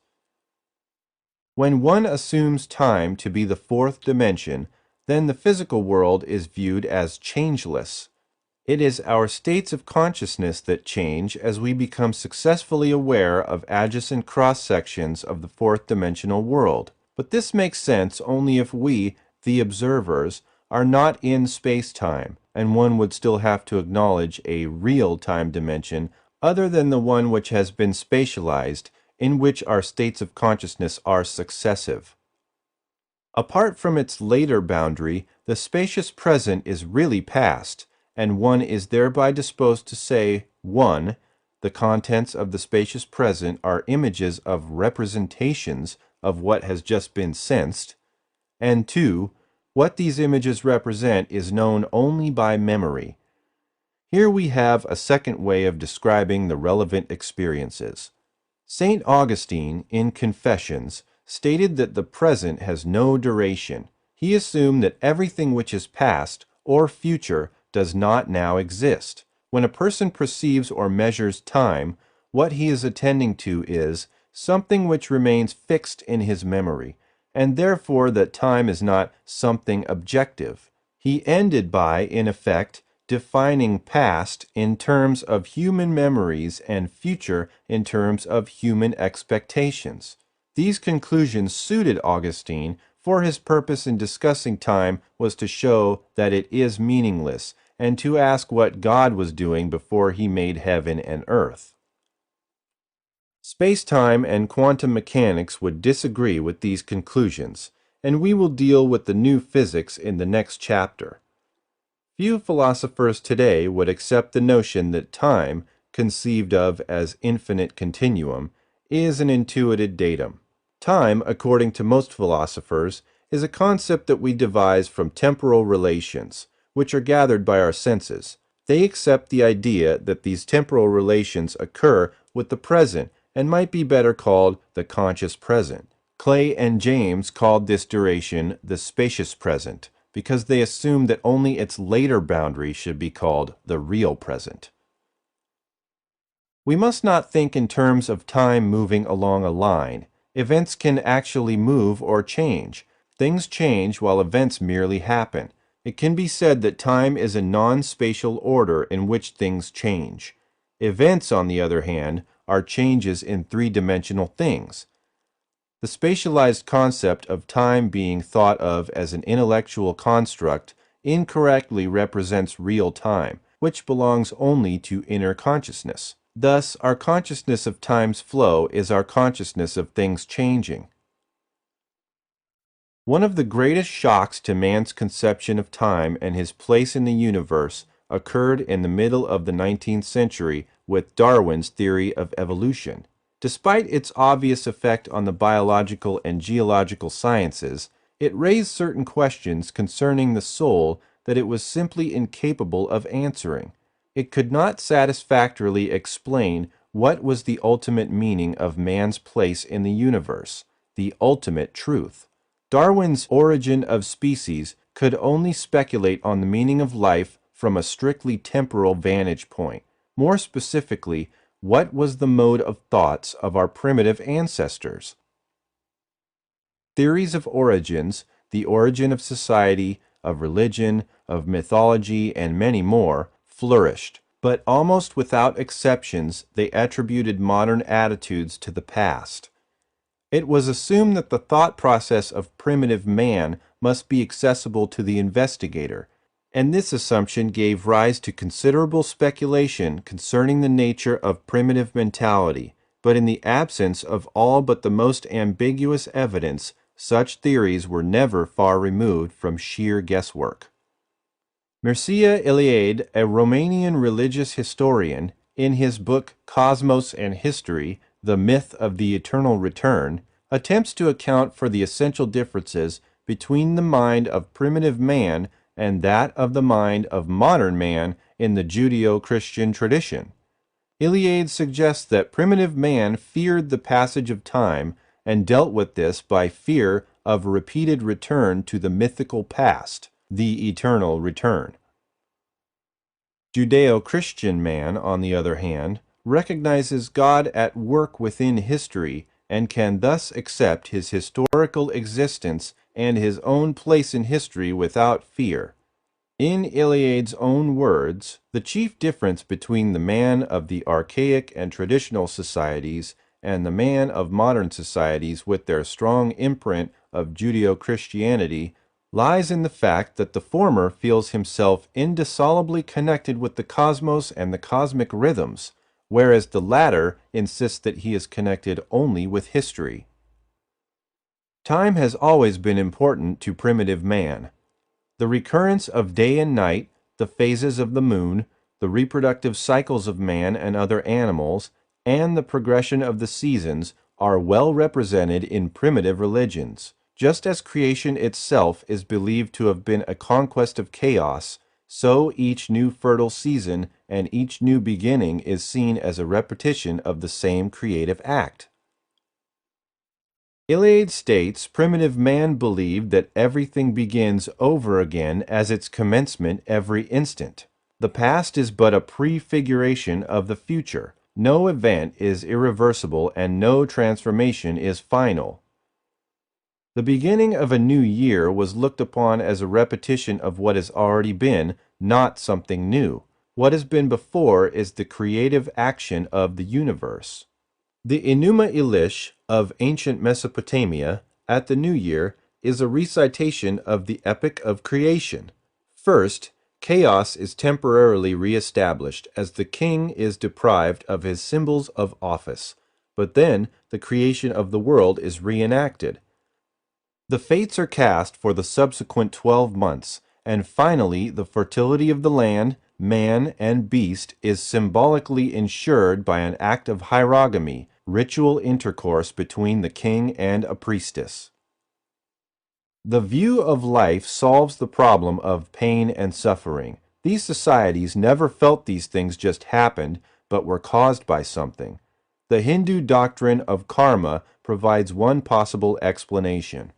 When one assumes time to be the fourth dimension, then the physical world is viewed as changeless. It is our states of consciousness that change as we become successfully aware of adjacent cross-sections of the fourth dimensional world. But this makes sense only if we, the observers, are not in space-time, and one would still have to acknowledge a real time dimension other than the one which has been spatialized, in which our states of consciousness are successive. Apart from its later boundary, the spacious present is really past, and one is thereby disposed to say, 1. The contents of the spacious present are images of representations of what has just been sensed, and 2. What these images represent is known only by memory. Here we have a second way of describing the relevant experiences. St. Augustine, in Confessions, stated that the present has no duration. He assumed that everything which is past or future does not now exist. When a person perceives or measures time, what he is attending to is something which remains fixed in his memory, and therefore that time is not something objective. He ended by, in effect, defining past in terms of human memories and future in terms of human expectations. These conclusions suited Augustine, for his purpose in discussing time was to show that it is meaningless, and to ask what God was doing before he made heaven and earth. Space-time and quantum mechanics would disagree with these conclusions, and we will deal with the new physics in the next chapter. Few philosophers today would accept the notion that time, conceived of as infinite continuum, is an intuited datum. Time, according to most philosophers, is a concept that we devise from temporal relations, which are gathered by our senses. They accept the idea that these temporal relations occur with the present and might be better called the conscious present. Clay and James called this duration the spacious present, because they assumed that only its later boundary should be called the real present. We must not think in terms of time moving along a line. Events can actually move or change. Things change while events merely happen. It can be said that time is a non-spatial order in which things change. Events, on the other hand, are changes in three-dimensional things. The spatialized concept of time being thought of as an intellectual construct incorrectly represents real time, which belongs only to inner consciousness. Thus, our consciousness of time's flow is our consciousness of things changing. One of the greatest shocks to man's conception of time and his place in the universe occurred in the middle of the 19th century with Darwin's theory of evolution. Despite its obvious effect on the biological and geological sciences, it raised certain questions concerning the soul that it was simply incapable of answering. It could not satisfactorily explain what was the ultimate meaning of man's place in the universe, the ultimate truth. Darwin's Origin of Species could only speculate on the meaning of life from a strictly temporal vantage point. More specifically, what was the mode of thoughts of our primitive ancestors? Theories of origins, the origin of society, of religion, of mythology, and many more, flourished, but almost without exceptions they attributed modern attitudes to the past. It was assumed that the thought process of primitive man must be accessible to the investigator, and this assumption gave rise to considerable speculation concerning the nature of primitive mentality, but in the absence of all but the most ambiguous evidence, such theories were never far removed from sheer guesswork. Mircea Eliade, a Romanian religious historian, in his book Cosmos and History, The Myth of the Eternal Return, attempts to account for the essential differences between the mind of primitive man and that of the mind of modern man in the Judeo-Christian tradition. Iliade suggests that primitive man feared the passage of time and dealt with this by fear of a repeated return to the mythical past, the eternal return. Judeo-Christian man, on the other hand, recognizes God at work within history and can thus accept his historical existence and his own place in history without fear. In Iliade's own words, the chief difference between the man of the archaic and traditional societies and the man of modern societies with their strong imprint of Judeo-Christianity lies in the fact that the former feels himself indissolubly connected with the cosmos and the cosmic rhythms, whereas the latter insists that he is connected only with history. Time has always been important to primitive man. The recurrence of day and night, the phases of the moon, the reproductive cycles of man and other animals, and the progression of the seasons are well represented in primitive religions. Just as creation itself is believed to have been a conquest of chaos, so each new fertile season and each new beginning is seen as a repetition of the same creative act. Iliade states primitive man believed that everything begins over again as its commencement every instant. The past is but a prefiguration of the future. No event is irreversible and no transformation is final. The beginning of a new year was looked upon as a repetition of what has already been, not something new. What has been before is the creative action of the universe. The Enuma Elish of ancient Mesopotamia at the New Year is a recitation of the epic of creation. First, chaos is temporarily reestablished as the king is deprived of his symbols of office, but then the creation of the world is reenacted. The fates are cast for the subsequent 12 months, and finally the fertility of the land, man, and beast is symbolically ensured by an act of hierogamy, ritual intercourse between the king and a priestess. The view of life solves the problem of pain and suffering. These societies never felt these things just happened, but were caused by something. The Hindu doctrine of karma provides one possible explanation.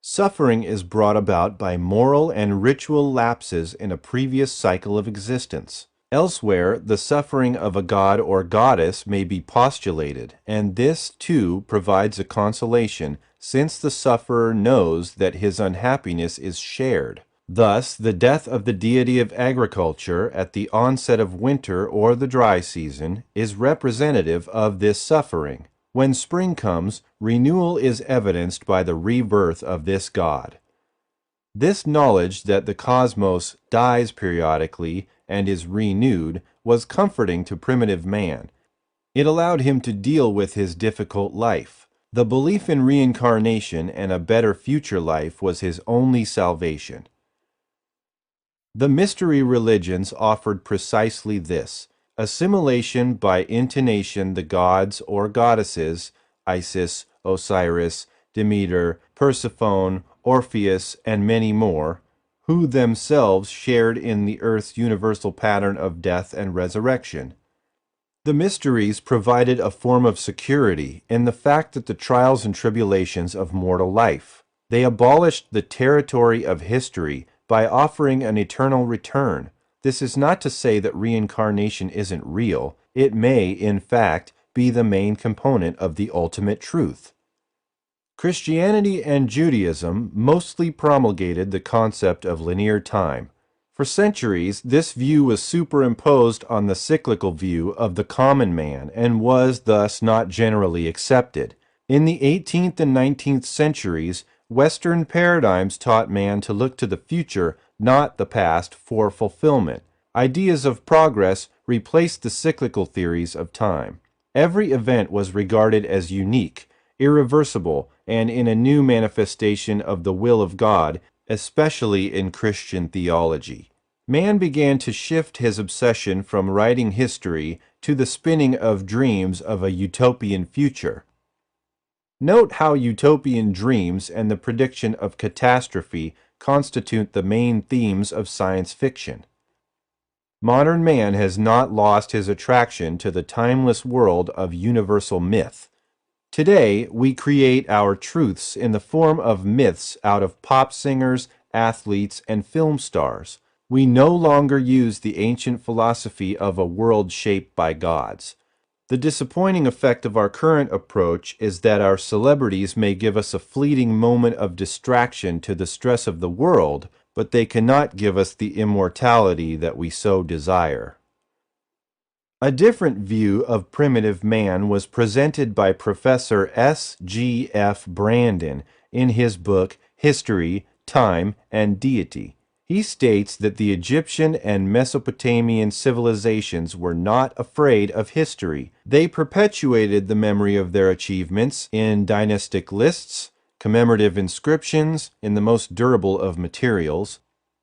Suffering is brought about by moral and ritual lapses in a previous cycle of existence. Elsewhere, the suffering of a god or goddess may be postulated, and this, too, provides a consolation, since the sufferer knows that his unhappiness is shared. Thus, the death of the deity of agriculture at the onset of winter or the dry season is representative of this suffering. When spring comes, renewal is evidenced by the rebirth of this god. This knowledge that the cosmos dies periodically and is renewed was comforting to primitive man. It allowed him to deal with his difficult life. The belief in reincarnation and a better future life was his only salvation. The mystery religions offered precisely this: assimilation by intonation the gods or goddesses, Isis, Osiris, Demeter, Persephone, Orpheus, and many more, who themselves shared in the earth's universal pattern of death and resurrection. The mysteries provided a form of security in the fact that the trials and tribulations of mortal life. They abolished the territory of history by offering an eternal return. This is not to say that reincarnation isn't real. It may, in fact, be the main component of the ultimate truth. Christianity and Judaism mostly promulgated the concept of linear time. For centuries, this view was superimposed on the cyclical view of the common man and was thus not generally accepted. In the 18th and 19th centuries, Western paradigms taught man to look to the future, not the past, for fulfillment. Ideas of progress replaced the cyclical theories of time. Every event was regarded as unique, irreversible, and in a new manifestation of the will of God, especially in Christian theology. Man began to shift his obsession from writing history to the spinning of dreams of a utopian future. Note how utopian dreams and the prediction of catastrophe constitute the main themes of science fiction. Modern man has not lost his attraction to the timeless world of universal myth. Today, we create our truths in the form of myths out of pop singers, athletes, and film stars. We no longer use the ancient philosophy of a world shaped by gods. The disappointing effect of our current approach is that our celebrities may give us a fleeting moment of distraction to the stress of the world, but they cannot give us the immortality that we so desire. A different view of primitive man was presented by Professor S. G. F. Brandon in his book History, Time, and Deity. He states that the Egyptian and Mesopotamian civilizations were not afraid of history. They perpetuated the memory of their achievements in dynastic lists, commemorative inscriptions in the most durable of materials,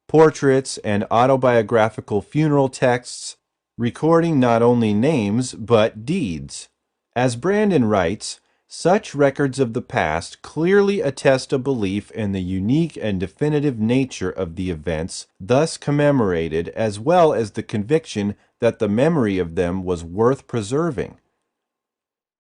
portraits, and autobiographical funeral texts, recording not only names but deeds. As Brandon writes, such records of the past clearly attest a belief in the unique and definitive nature of the events thus commemorated, as well as the conviction that the memory of them was worth preserving.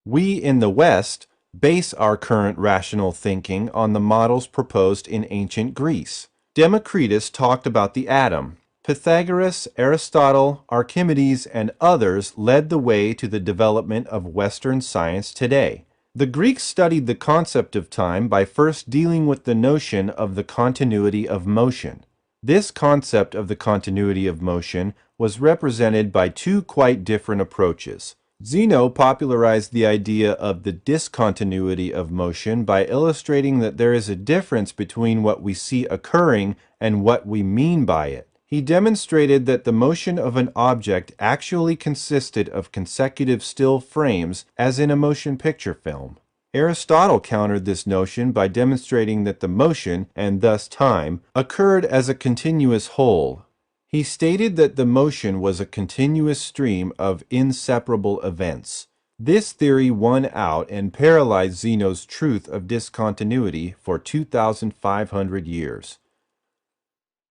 We in the West base our current rational thinking on the models proposed in ancient Greece. Democritus talked about the atom. Pythagoras, Aristotle, Archimedes, and others led the way to the development of Western science today. The Greeks studied the concept of time by first dealing with the notion of the continuity of motion. This concept of the continuity of motion was represented by two quite different approaches. Zeno popularized the idea of the discontinuity of motion by illustrating that there is a difference between what we see occurring and what we mean by it. He demonstrated that the motion of an object actually consisted of consecutive still frames, as in a motion picture film. Aristotle countered this notion by demonstrating that the motion, and thus time, occurred as a continuous whole. He stated that the motion was a continuous stream of inseparable events. This theory won out and paralyzed Zeno's truth of discontinuity for 2,500 years.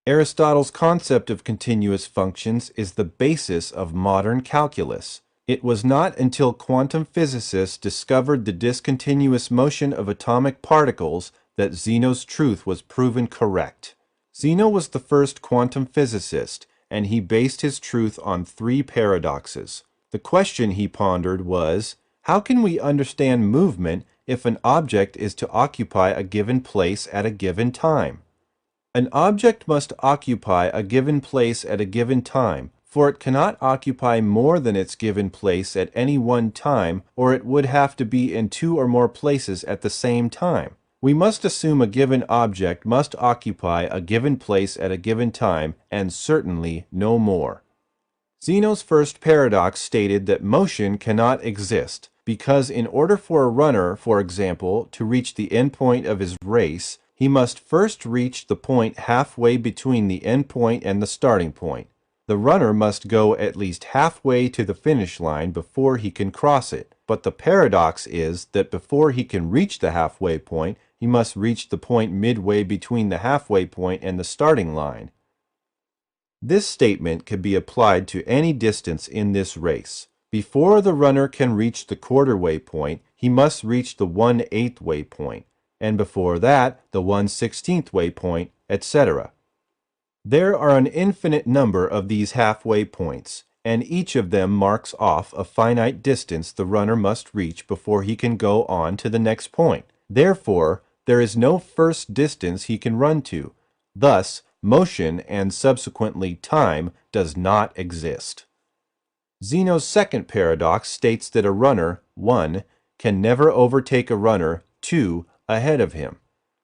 Aristotle's concept of continuous functions is the basis of modern calculus. It was not until quantum physicists discovered the discontinuous motion of atomic particles that Zeno's truth was proven correct. Zeno was the first quantum physicist, and he based his truth on three paradoxes. The question he pondered was, how can we understand movement if an object is to occupy a given place at a given time? An object must occupy a given place at a given time, for it cannot occupy more than its given place at any one time, or it would have to be in two or more places at the same time. We must assume a given object must occupy a given place at a given time, and certainly no more. Zeno's first paradox stated that motion cannot exist, because in order for a runner, for example, to reach the endpoint of his race, he must first reach the point halfway between the endpoint and the starting point. The runner must go at least halfway to the finish line before he can cross it, but the paradox is that before he can reach the halfway point, he must reach the point midway between the halfway point and the starting line. This statement can be applied to any distance in this race. Before the runner can reach the quarter-way point, he must reach the 1/8 way point, and before that, the 1/16 way point, etc. There are an infinite number of these halfway points, and each of them marks off a finite distance the runner must reach before he can go on to the next point. Therefore, there is no first distance he can run to. Thus, motion and subsequently time does not exist. Zeno's second paradox states that a runner, 1, can never overtake a runner, 2, ahead of him.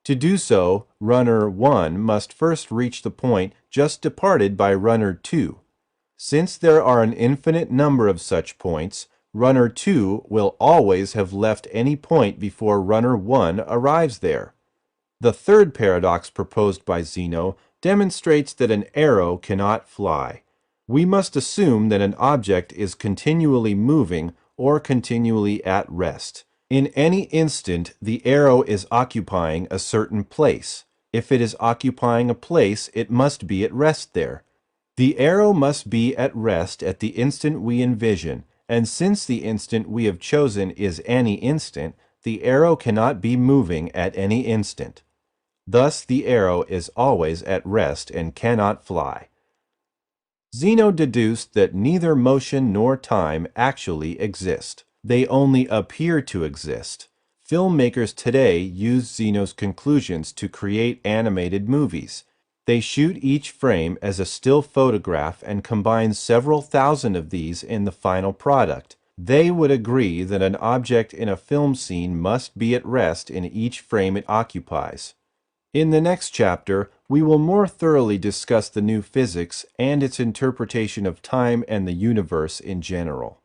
To do so, runner 1 must first reach the point just departed by runner 2. Since there are an infinite number of such points, runner 2 will always have left any point before runner 1 arrives there. The third paradox proposed by Zeno demonstrates that an arrow cannot fly. We must assume that an object is continually moving or continually at rest. In any instant, the arrow is occupying a certain place. If it is occupying a place, it must be at rest there. The arrow must be at rest at the instant we envision, and since the instant we have chosen is any instant, the arrow cannot be moving at any instant. Thus the arrow is always at rest and cannot fly. Zeno deduced that neither motion nor time actually exist. They only appear to exist. Filmmakers today use Zeno's conclusions to create animated movies. They shoot each frame as a still photograph and combine several thousand of these in the final product. They would agree that an object in a film scene must be at rest in each frame it occupies. In the next chapter, we will more thoroughly discuss the new physics and its interpretation of time and the universe in general.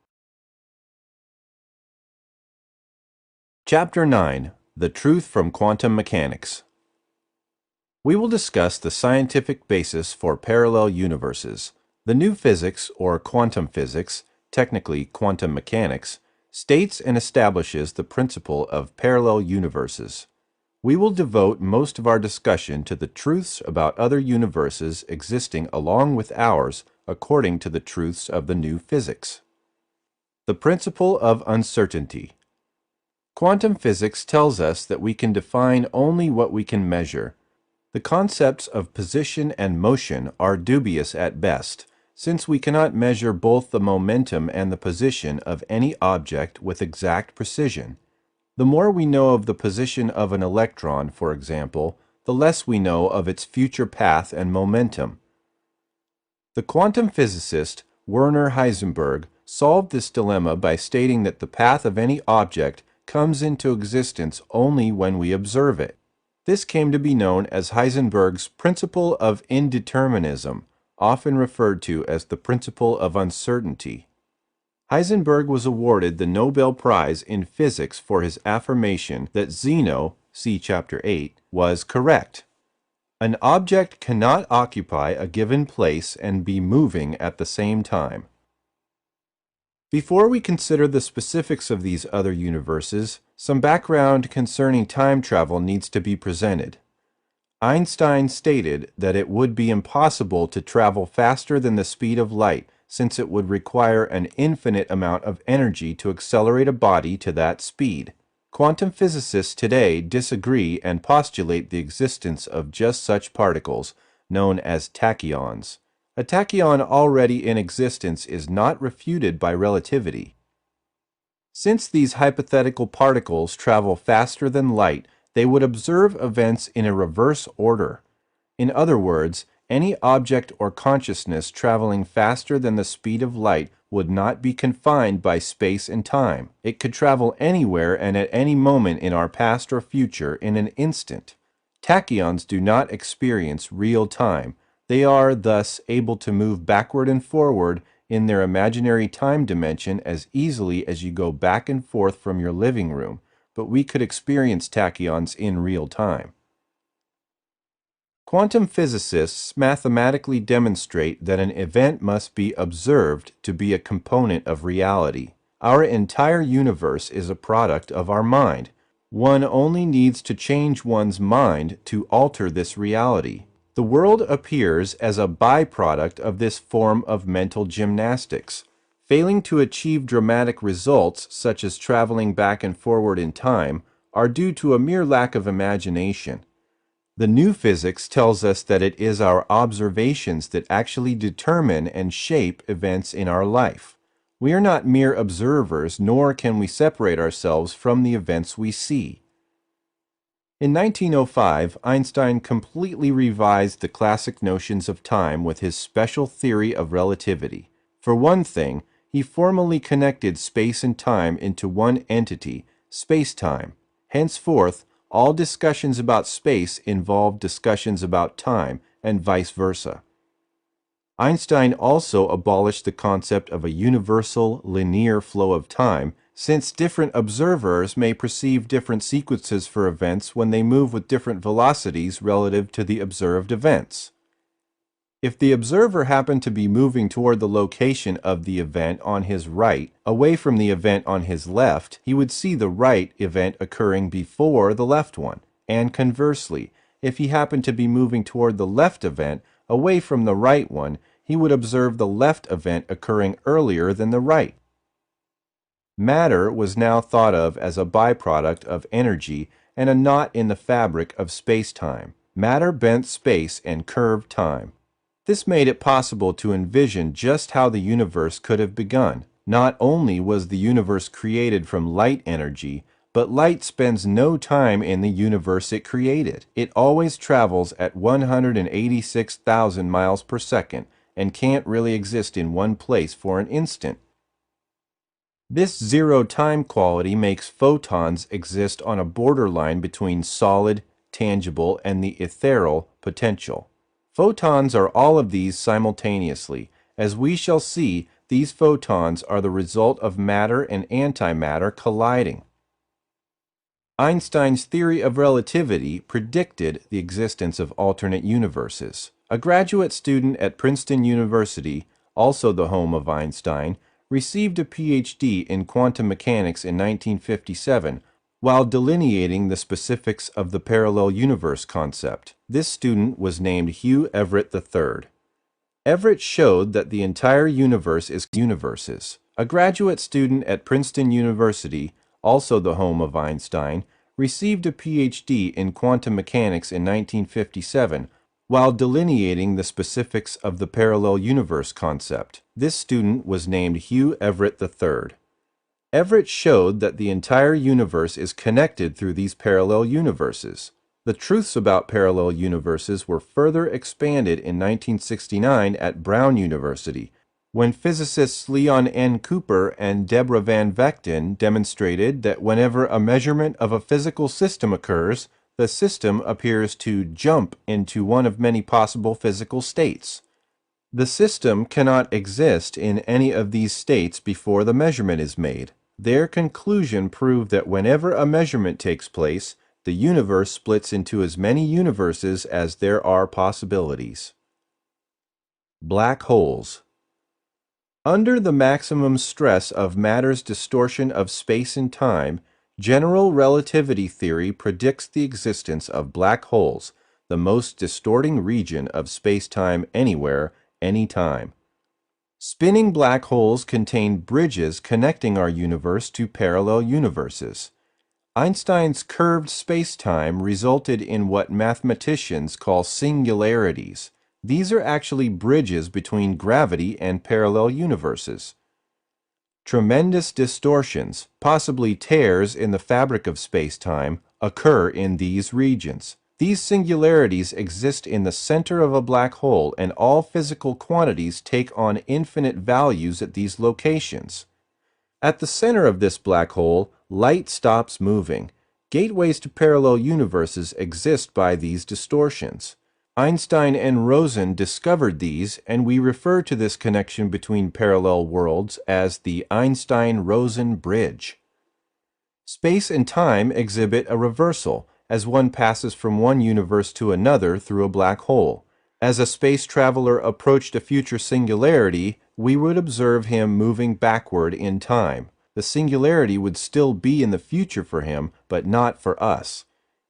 Chapter 9: The Truth from Quantum Mechanics. We will discuss the scientific basis for parallel universes. The new physics, or quantum physics, technically quantum mechanics, states and establishes the principle of parallel universes. We will devote most of our discussion to the truths about other universes existing along with ours according to the truths of the new physics. The principle of uncertainty. Quantum physics tells us that we can define only what we can measure. The concepts of position and motion are dubious at best, since we cannot measure both the momentum and the position of any object with exact precision. The more we know of the position of an electron, for example, the less we know of its future path and momentum. The quantum physicist Werner Heisenberg solved this dilemma by stating that the path of any object comes into existence only when we observe it. This came to be known as Heisenberg's principle of indeterminism, often referred to as the principle of uncertainty. Heisenberg was awarded the Nobel Prize in Physics for his affirmation that Zeno, see Chapter 8, was correct. An object cannot occupy a given place and be moving at the same time. Before we consider the specifics of these other universes, some background concerning time travel needs to be presented. Einstein stated that it would be impossible to travel faster than the speed of light, since it would require an infinite amount of energy to accelerate a body to that speed. Quantum physicists today disagree and postulate the existence of just such particles, known as tachyons. A tachyon already in existence is not refuted by relativity. Since these hypothetical particles travel faster than light, they would observe events in a reverse order. In other words, any object or consciousness traveling faster than the speed of light would not be confined by space and time. It could travel anywhere and at any moment in our past or future in an instant. Tachyons do not experience real time. They are thus able to move backward and forward in their imaginary time dimension as easily as you go back and forth from your living room, but we could experience tachyons in real time. Quantum physicists mathematically demonstrate that an event must be observed to be a component of reality. Our entire universe is a product of our mind. One only needs to change one's mind to alter this reality. The world appears as a byproduct of this form of mental gymnastics. Failing to achieve dramatic results, such as traveling back and forward in time, are due to a mere lack of imagination. The new physics tells us that it is our observations that actually determine and shape events in our life. We are not mere observers, nor can we separate ourselves from the events we see. In 1905, Einstein completely revised the classic notions of time with his special theory of relativity. For one thing, he formally connected space and time into one entity, space-time. Henceforth, all discussions about space involve discussions about time, and vice versa. Einstein also abolished the concept of a universal, linear flow of time, since different observers may perceive different sequences for events when they move with different velocities relative to the observed events. If the observer happened to be moving toward the location of the event on his right, away from the event on his left, he would see the right event occurring before the left one, and conversely, if he happened to be moving toward the left event, away from the right one, he would observe the left event occurring earlier than the right. Matter was now thought of as a byproduct of energy and a knot in the fabric of space-time. Matter bent space and curved time. This made it possible to envision just how the universe could have begun. Not only was the universe created from light energy, but light spends no time in the universe it created. It always travels at 186,000 miles per second and can't really exist in one place for an instant. This zero-time quality makes photons exist on a borderline between solid, tangible, and the ethereal potential. Photons are all of these simultaneously. As we shall see, these photons are the result of matter and antimatter colliding. Einstein's theory of relativity predicted the existence of alternate universes. A graduate student at Princeton University, also the home of Einstein, received a PhD in quantum mechanics in 1957 while delineating the specifics of the parallel universe concept. This student was named Hugh Everett III. Everett showed that the entire universe is universes. A graduate student at Princeton University, also the home of Einstein, received a PhD in quantum mechanics in 1957 while delineating the specifics of the parallel universe concept. This student was named Hugh Everett III. Everett showed that the entire universe is connected through these parallel universes. The truths about parallel universes were further expanded in 1969 at Brown University, when physicists Leon N. Cooper and Deborah Van Vechten demonstrated that whenever a measurement of a physical system occurs, the system appears to jump into one of many possible physical states. The system cannot exist in any of these states before the measurement is made. Their conclusion proved that whenever a measurement takes place, the universe splits into as many universes as there are possibilities. Black holes. Under the maximum stress of matter's distortion of space and time, general relativity theory predicts the existence of black holes, the most distorting region of space-time anywhere, anytime. Spinning black holes contain bridges connecting our universe to parallel universes. Einstein's curved space-time resulted in what mathematicians call singularities. These are actually bridges between gravity and parallel universes. Tremendous distortions, possibly tears in the fabric of space-time, occur in these regions. These singularities exist in the center of a black hole, and all physical quantities take on infinite values at these locations. At the center of this black hole, light stops moving. Gateways to parallel universes exist by these distortions. Einstein and Rosen discovered these, and we refer to this connection between parallel worlds as the Einstein-Rosen bridge. Space and time exhibit a reversal, as one passes from one universe to another through a black hole. As a space traveler approached a future singularity, we would observe him moving backward in time. The singularity would still be in the future for him, but not for us.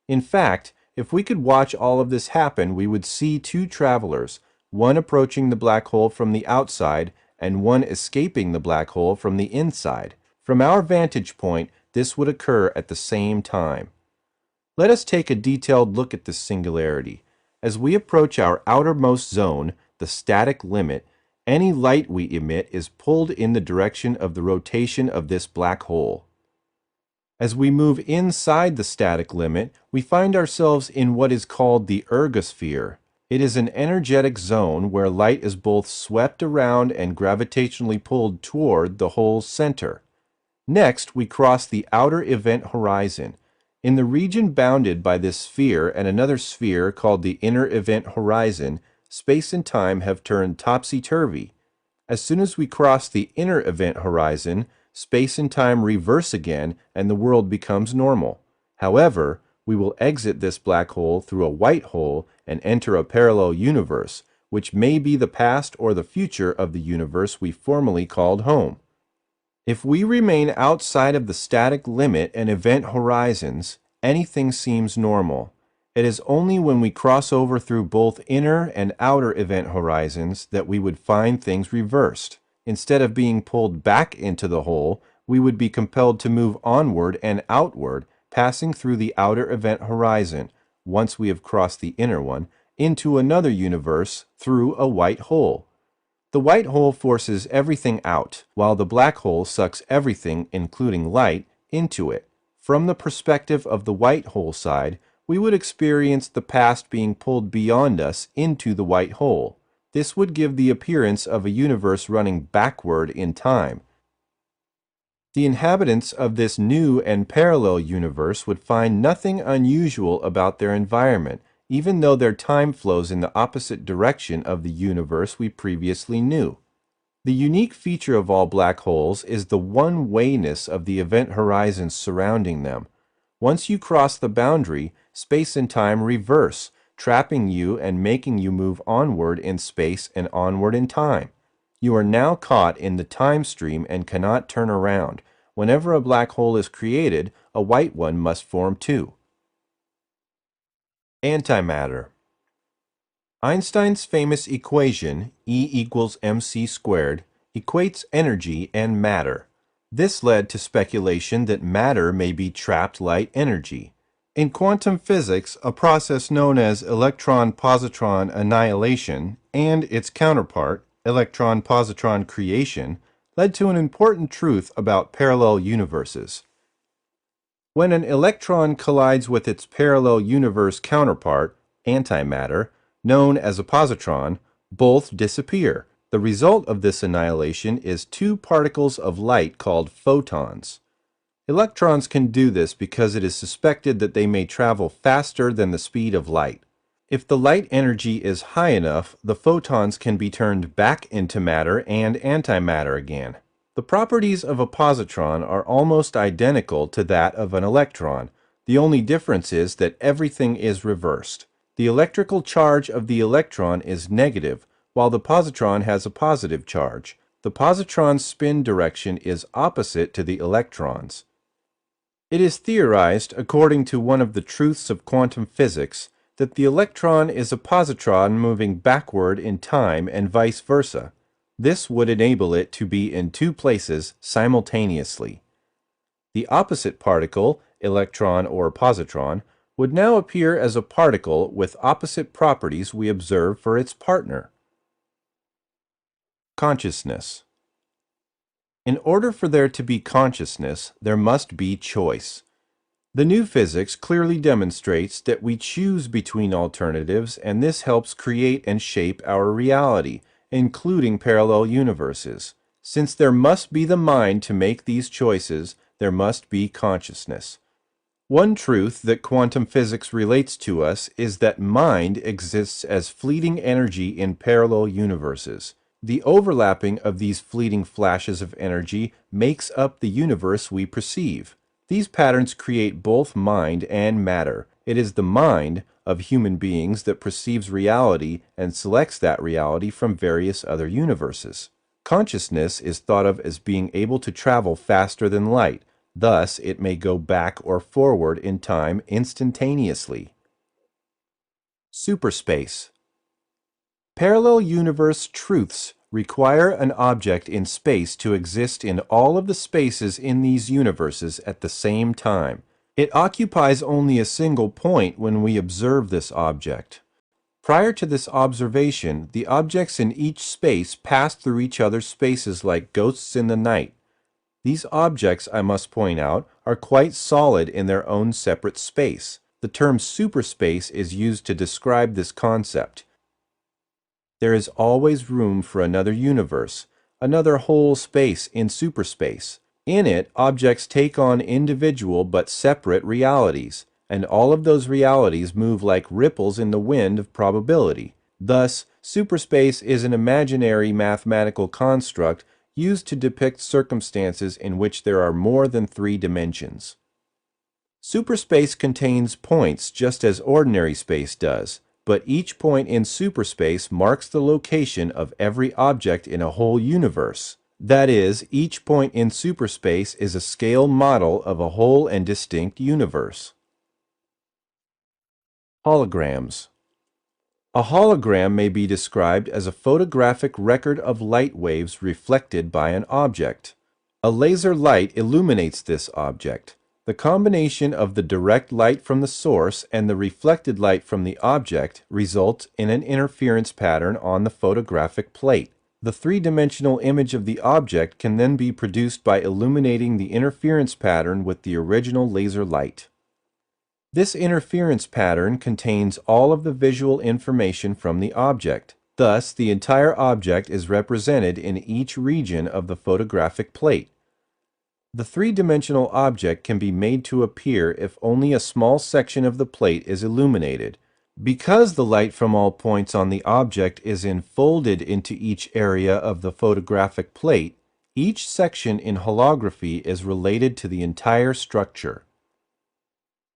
In fact, if we could watch all of this happen, we would see two travelers, one approaching the black hole from the outside and one escaping the black hole from the inside. From our vantage point, this would occur at the same time. Let us take a detailed look at this singularity. As we approach our outermost zone, the static limit, any light we emit is pulled in the direction of the rotation of this black hole. As we move inside the static limit, we find ourselves in what is called the ergosphere. It is an energetic zone where light is both swept around and gravitationally pulled toward the hole's center. Next, we cross the outer event horizon. In the region bounded by this sphere and another sphere called the inner event horizon, space and time have turned topsy-turvy. As soon as we cross the inner event horizon, space and time reverse again and the world becomes normal. However, we will exit this black hole through a white hole and enter a parallel universe, which may be the past or the future of the universe we formerly called home. If we remain outside of the static limit and event horizons, anything seems normal. It is only when we cross over through both inner and outer event horizons that we would find things reversed. Instead of being pulled back into the hole, we would be compelled to move onward and outward, passing through the outer event horizon, once we have crossed the inner one, into another universe through a white hole. The white hole forces everything out, while the black hole sucks everything, including light, into it. From the perspective of the white hole side, we would experience the past being pulled beyond us into the white hole. This would give the appearance of a universe running backward in time. The inhabitants of this new and parallel universe would find nothing unusual about their environment, even though their time flows in the opposite direction of the universe we previously knew. The unique feature of all black holes is the one-wayness of the event horizons surrounding them. Once you cross the boundary, space and time reverse, trapping you and making you move onward in space and onward in time. You are now caught in the time stream and cannot turn around. Whenever a black hole is created, a white one must form too. Antimatter. Einstein's famous equation, E equals mc squared, equates energy and matter. This led to speculation that matter may be trapped light energy. In quantum physics, a process known as electron-positron annihilation and its counterpart, electron-positron creation, led to an important truth about parallel universes. When an electron collides with its parallel universe counterpart, antimatter, known as a positron, both disappear. The result of this annihilation is two particles of light called photons. Electrons can do this because it is suspected that they may travel faster than the speed of light. If the light energy is high enough, the photons can be turned back into matter and antimatter again. The properties of a positron are almost identical to that of an electron. The only difference is that everything is reversed. The electrical charge of the electron is negative, while the positron has a positive charge. The positron's spin direction is opposite to the electron's. It is theorized, according to one of the truths of quantum physics, that the electron is a positron moving backward in time and vice versa. This would enable it to be in two places simultaneously. The opposite particle, electron or positron, would now appear as a particle with opposite properties we observe for its partner. Consciousness. In order for there to be consciousness, there must be choice. The new physics clearly demonstrates that we choose between alternatives, and this helps create and shape our reality, including parallel universes. Since there must be the mind to make these choices, there must be consciousness. One truth that quantum physics relates to us is that mind exists as fleeting energy in parallel universes. The overlapping of these fleeting flashes of energy makes up the universe we perceive. These patterns create both mind and matter. It is the mind of human beings that perceives reality and selects that reality from various other universes. Consciousness is thought of as being able to travel faster than light. Thus, it may go back or forward in time instantaneously. Superspace. Parallel universe truths require an object in space to exist in all of the spaces in these universes at the same time. It occupies only a single point when we observe this object. Prior to this observation, the objects in each space pass through each other's spaces like ghosts in the night. These objects, I must point out, are quite solid in their own separate space. The term superspace is used to describe this concept. There is always room for another universe, another whole space in superspace. In it, objects take on individual but separate realities, and all of those realities move like ripples in the wind of probability. Thus, superspace is an imaginary mathematical construct used to depict circumstances in which there are more than three dimensions. Superspace contains points just as ordinary space does, but each point in superspace marks the location of every object in a whole universe. That is, each point in superspace is a scale model of a whole and distinct universe. Holograms. A hologram may be described as a photographic record of light waves reflected by an object. A laser light illuminates this object. The combination of the direct light from the source and the reflected light from the object results in an interference pattern on the photographic plate. The three-dimensional image of the object can then be produced by illuminating the interference pattern with the original laser light. This interference pattern contains all of the visual information from the object. Thus, the entire object is represented in each region of the photographic plate. The three-dimensional object can be made to appear if only a small section of the plate is illuminated. Because the light from all points on the object is enfolded into each area of the photographic plate, each section in holography is related to the entire structure.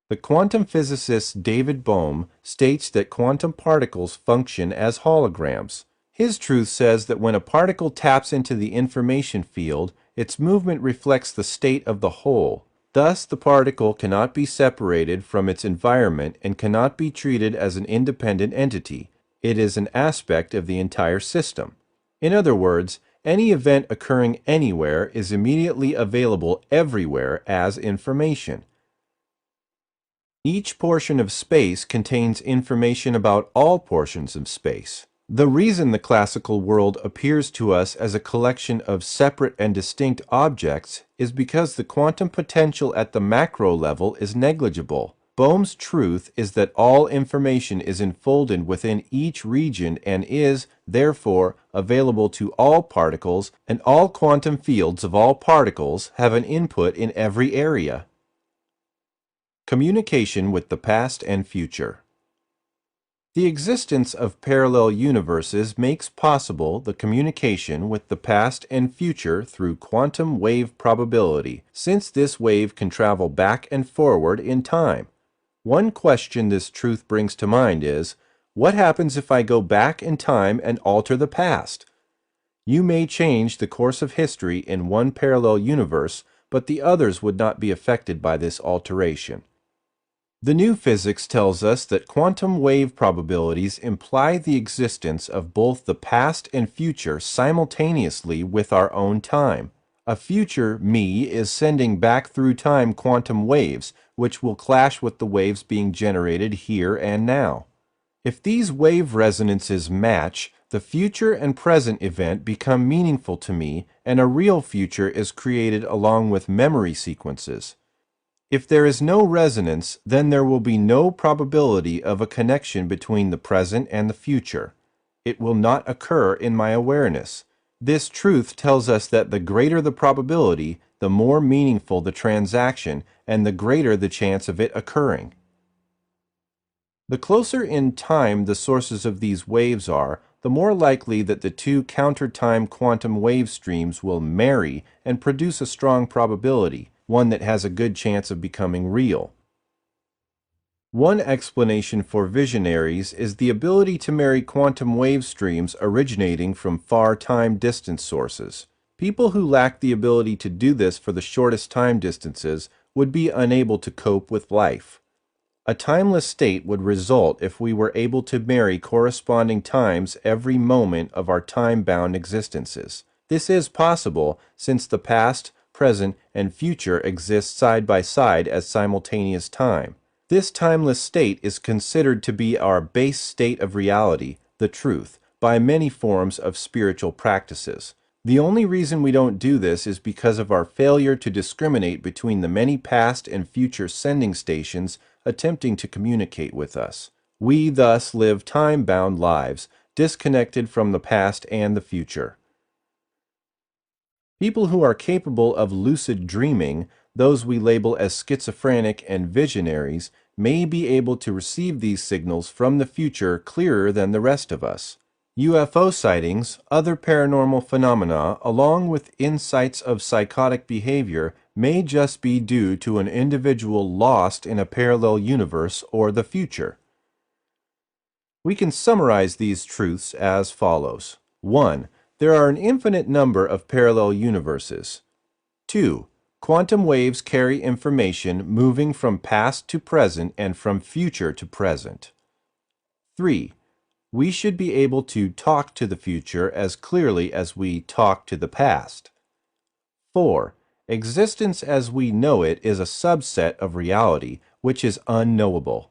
The quantum physicist David Bohm states that quantum particles function as holograms. His truth says that when a particle taps into the information field, its movement reflects the state of the whole. Thus, the particle cannot be separated from its environment and cannot be treated as an independent entity. It is an aspect of the entire system. In other words, any event occurring anywhere is immediately available everywhere as information. Each portion of space contains information about all portions of space. The reason the classical world appears to us as a collection of separate and distinct objects is because the quantum potential at the macro level is negligible. Bohm's truth is that all information is enfolded within each region and is, therefore, available to all particles, and all quantum fields of all particles have an input in every area. Communication with the past and future. The existence of parallel universes makes possible the communication with the past and future through quantum wave probability, since this wave can travel back and forward in time. One question this truth brings to mind is, what happens if I go back in time and alter the past? You may change the course of history in one parallel universe, but the others would not be affected by this alteration. The new physics tells us that quantum wave probabilities imply the existence of both the past and future simultaneously with our own time. A future me is sending back through time quantum waves, which will clash with the waves being generated here and now. If these wave resonances match, the future and present event become meaningful to me, and a real future is created along with memory sequences. If there is no resonance, then there will be no probability of a connection between the present and the future. It will not occur in my awareness. This truth tells us that the greater the probability, the more meaningful the transaction, and the greater the chance of it occurring. The closer in time the sources of these waves are, the more likely that the two counter-time quantum wave streams will marry and produce a strong probability, one that has a good chance of becoming real. One explanation for visionaries is the ability to marry quantum wave streams originating from far time-distance sources. People who lack the ability to do this for the shortest time distances would be unable to cope with life. A timeless state would result if we were able to marry corresponding times every moment of our time-bound existences. This is possible since the past, present, and future exist side by side as simultaneous time. This timeless state is considered to be our base state of reality, the truth, by many forms of spiritual practices. The only reason we don't do this is because of our failure to discriminate between the many past and future sending stations attempting to communicate with us. We thus live time-bound lives, disconnected from the past and the future. People who are capable of lucid dreaming, those we label as schizophrenic and visionaries, may be able to receive these signals from the future clearer than the rest of us. UFO sightings, other paranormal phenomena, along with insights of psychotic behavior, may just be due to an individual lost in a parallel universe or the future. We can summarize these truths as follows. 1. There are an infinite number of parallel universes. 2. Quantum waves carry information moving from past to present and from future to present. 3. We should be able to talk to the future as clearly as we talk to the past. 4. Existence as we know it is a subset of reality, which is unknowable.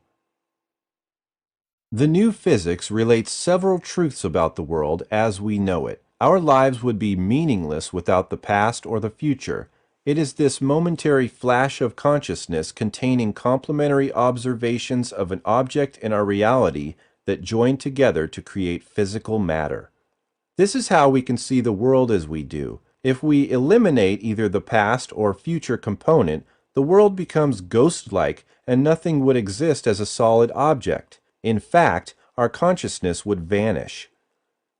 The new physics relates several truths about the world as we know it. Our lives would be meaningless without the past or the future. It is this momentary flash of consciousness containing complementary observations of an object in our reality that join together to create physical matter. This is how we can see the world as we do. If we eliminate either the past or future component, the world becomes ghost-like and nothing would exist as a solid object. In fact, our consciousness would vanish.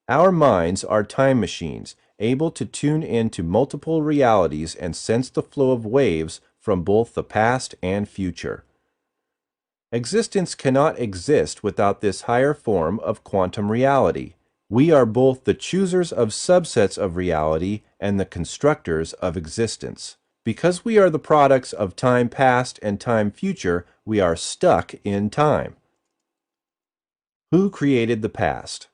Our minds are time machines, able to tune into multiple realities and sense the flow of waves from both the past and future. Existence cannot exist without this higher form of quantum reality. We are both the choosers of subsets of reality and the constructors of existence. Because we are the products of time past and time future, we are stuck in time. Who created the past?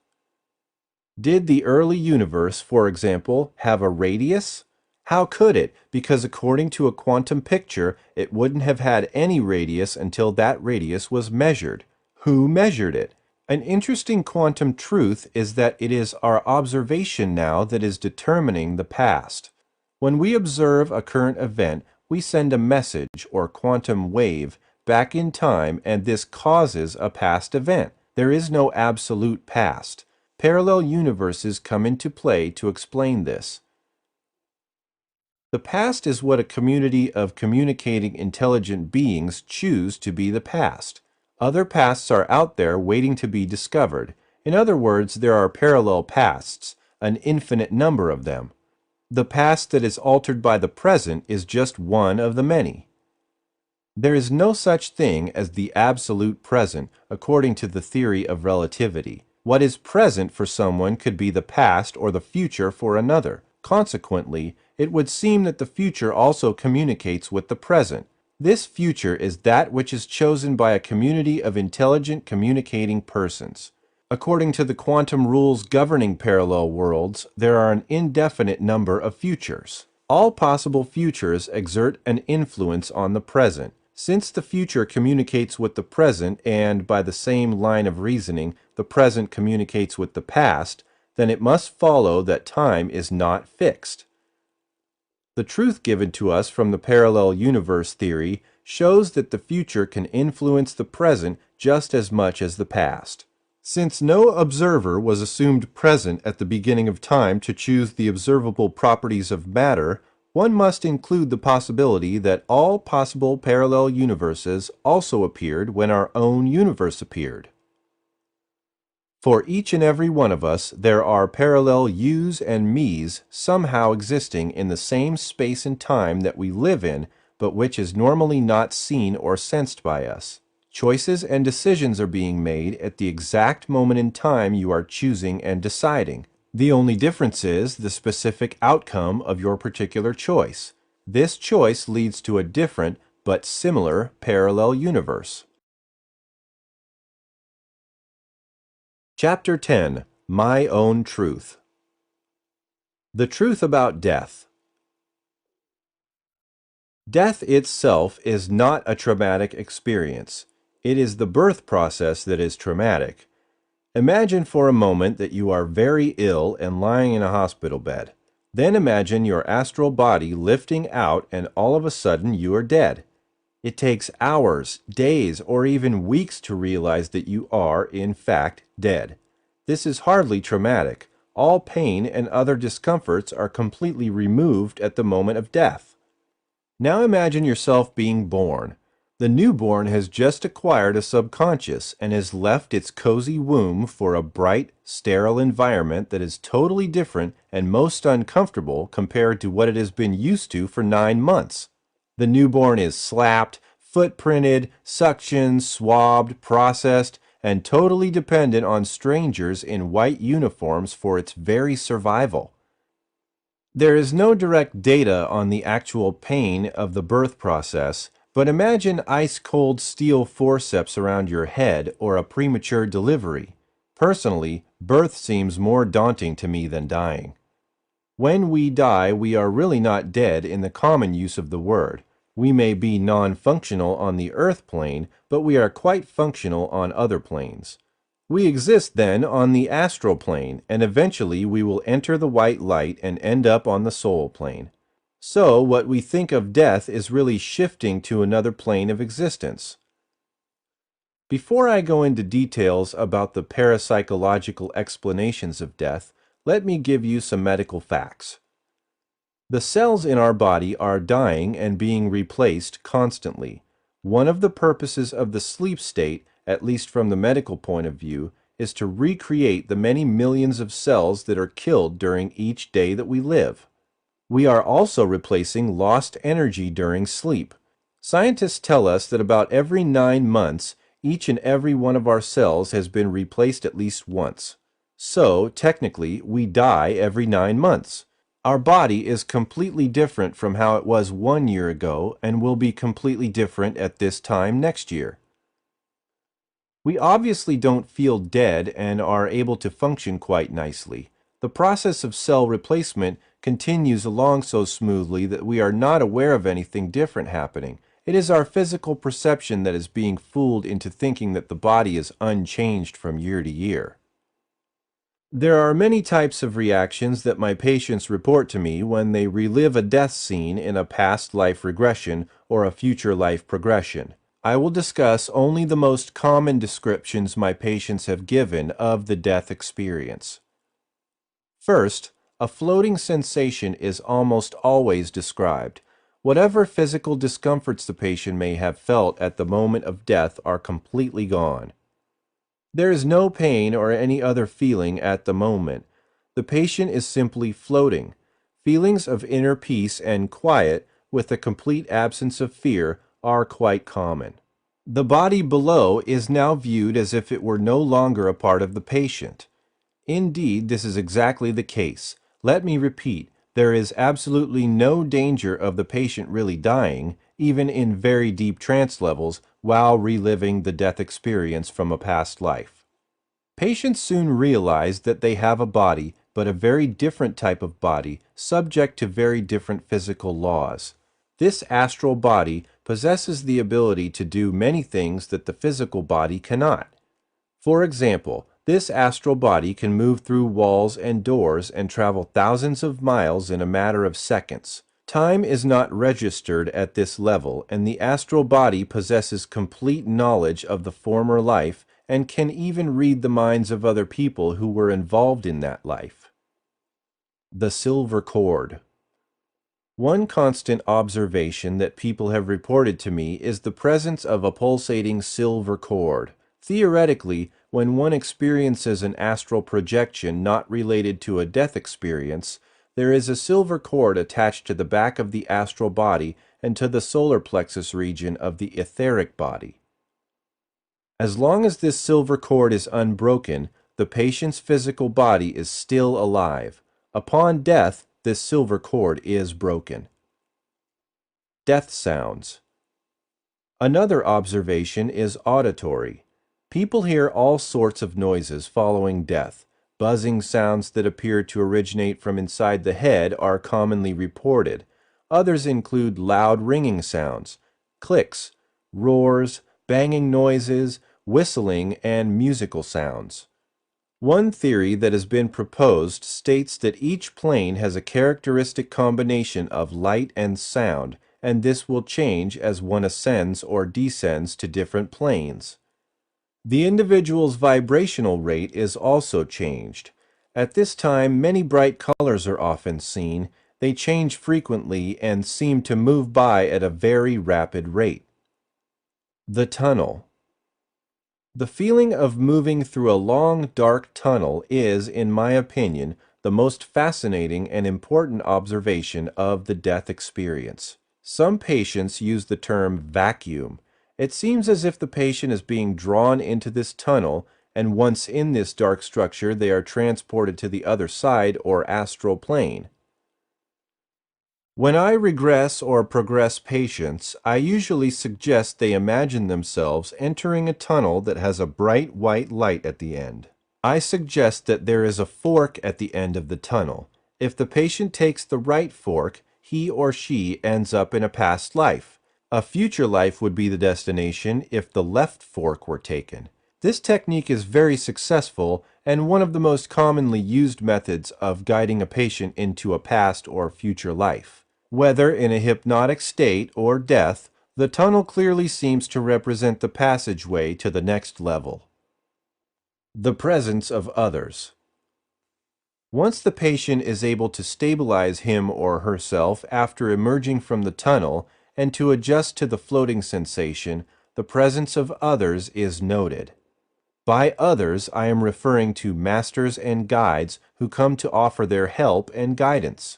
Did the early universe, for example, have a radius? How could it? Because according to a quantum picture, it wouldn't have had any radius until that radius was measured. Who measured it? An interesting quantum truth is that it is our observation now that is determining the past. When we observe a current event, we send a message or quantum wave back in time, and this causes a past event. There is no absolute past. Parallel universes come into play to explain this. The past is what a community of communicating intelligent beings choose to be the past. Other pasts are out there waiting to be discovered. In other words, there are parallel pasts, an infinite number of them. The past that is altered by the present is just one of the many. There is no such thing as the absolute present, according to the theory of relativity. What is present for someone could be the past or the future for another. Consequently, it would seem that the future also communicates with the present. This future is that which is chosen by a community of intelligent communicating persons. According to the quantum rules governing parallel worlds, there are an indefinite number of futures. All possible futures exert an influence on the present. Since the future communicates with the present, and by the same line of reasoning, the present communicates with the past, then it must follow that time is not fixed. The truth given to us from the parallel universe theory shows that the future can influence the present just as much as the past. Since no observer was assumed present at the beginning of time to choose the observable properties of matter, one must include the possibility that all possible parallel universes also appeared when our own universe appeared. For each and every one of us, there are parallel yous and me's somehow existing in the same space and time that we live in, but which is normally not seen or sensed by us. Choices and decisions are being made at the exact moment in time you are choosing and deciding. The only difference is the specific outcome of your particular choice. This choice leads to a different but similar parallel universe. Chapter 10. My Own Truth. The Truth About Death. Death itself is not a traumatic experience. It is the birth process that is traumatic. Imagine for a moment that you are very ill and lying in a hospital bed. Then imagine your astral body lifting out and all of a sudden you are dead. It takes hours, days, or even weeks to realize that you are, in fact, dead. This is hardly traumatic. All pain and other discomforts are completely removed at the moment of death. Now imagine yourself being born. The newborn has just acquired a subconscious and has left its cozy womb for a bright, sterile environment that is totally different and most uncomfortable compared to what it has been used to for 9 months. The newborn is slapped, footprinted, suctioned, swabbed, processed, and totally dependent on strangers in white uniforms for its very survival. There is no direct data on the actual pain of the birth process, But imagine ice-cold steel forceps around your head or a premature delivery. Personally, birth seems more daunting to me than dying. When we die, we are really not dead in the common use of the word. We may be non-functional on the earth plane, but we are quite functional on other planes. We exist then on the astral plane, and eventually we will enter the white light and end up on the soul plane. So, what we think of death is really shifting to another plane of existence. Before I go into details about the parapsychological explanations of death, let me give you some medical facts. The cells in our body are dying and being replaced constantly. One of the purposes of the sleep state, at least from the medical point of view, is to recreate the many millions of cells that are killed during each day that we live. We are also replacing lost energy during sleep. Scientists tell us that about every 9 months, each and every one of our cells has been replaced at least once. So, technically, we die every 9 months. Our body is completely different from how it was 1 year ago and will be completely different at this time next year. We obviously don't feel dead and are able to function quite nicely. The process of cell replacement continues along so smoothly that we are not aware of anything different happening. It is our physical perception that is being fooled into thinking that the body is unchanged from year to year. There are many types of reactions that my patients report to me when they relive a death scene in a past life regression or a future life progression. I will discuss only the most common descriptions my patients have given of the death experience. First, a floating sensation is almost always described. Whatever physical discomforts the patient may have felt at the moment of death are completely gone. There is no pain or any other feeling at the moment. The patient is simply floating. Feelings of inner peace and quiet, with a complete absence of fear, are quite common. The body below is now viewed as if it were no longer a part of the patient. Indeed, this is exactly the case. Let me repeat, there is absolutely no danger of the patient really dying, even in very deep trance levels, while reliving the death experience from a past life. Patients soon realize that they have a body, but a very different type of body, subject to very different physical laws. This astral body possesses the ability to do many things that the physical body cannot. For example, this astral body can move through walls and doors and travel thousands of miles in a matter of seconds. Time is not registered at this level, and the astral body possesses complete knowledge of the former life and can even read the minds of other people who were involved in that life. The silver cord. One constant observation that people have reported to me is the presence of a pulsating silver cord. Theoretically, when one experiences an astral projection not related to a death experience, there is a silver cord attached to the back of the astral body and to the solar plexus region of the etheric body. As long as this silver cord is unbroken, the patient's physical body is still alive. Upon death, this silver cord is broken. Death sounds. Another observation is auditory. People hear all sorts of noises following death. Buzzing sounds that appear to originate from inside the head are commonly reported. Others include loud ringing sounds, clicks, roars, banging noises, whistling, and musical sounds. One theory that has been proposed states that each plane has a characteristic combination of light and sound, and this will change as one ascends or descends to different planes. The individual's vibrational rate is also changed. At this time, many bright colors are often seen. They change frequently and seem to move by at a very rapid rate. The tunnel. The feeling of moving through a long, dark tunnel is, in my opinion, the most fascinating and important observation of the death experience. Some patients use the term vacuum. It seems as if the patient is being drawn into this tunnel, and once in this dark structure, they are transported to the other side or astral plane. When I regress or progress patients, I usually suggest they imagine themselves entering a tunnel that has a bright white light at the end. I suggest that there is a fork at the end of the tunnel. If the patient takes the right fork, he or she ends up in a past life. A future life would be the destination if the left fork were taken. This technique is very successful and one of the most commonly used methods of guiding a patient into a past or future life. Whether in a hypnotic state or death, the tunnel clearly seems to represent the passageway to the next level. The presence of others. Once the patient is able to stabilize him or herself after emerging from the tunnel and to adjust to the floating sensation, the presence of others is noted. By others, I am referring to masters and guides who come to offer their help and guidance.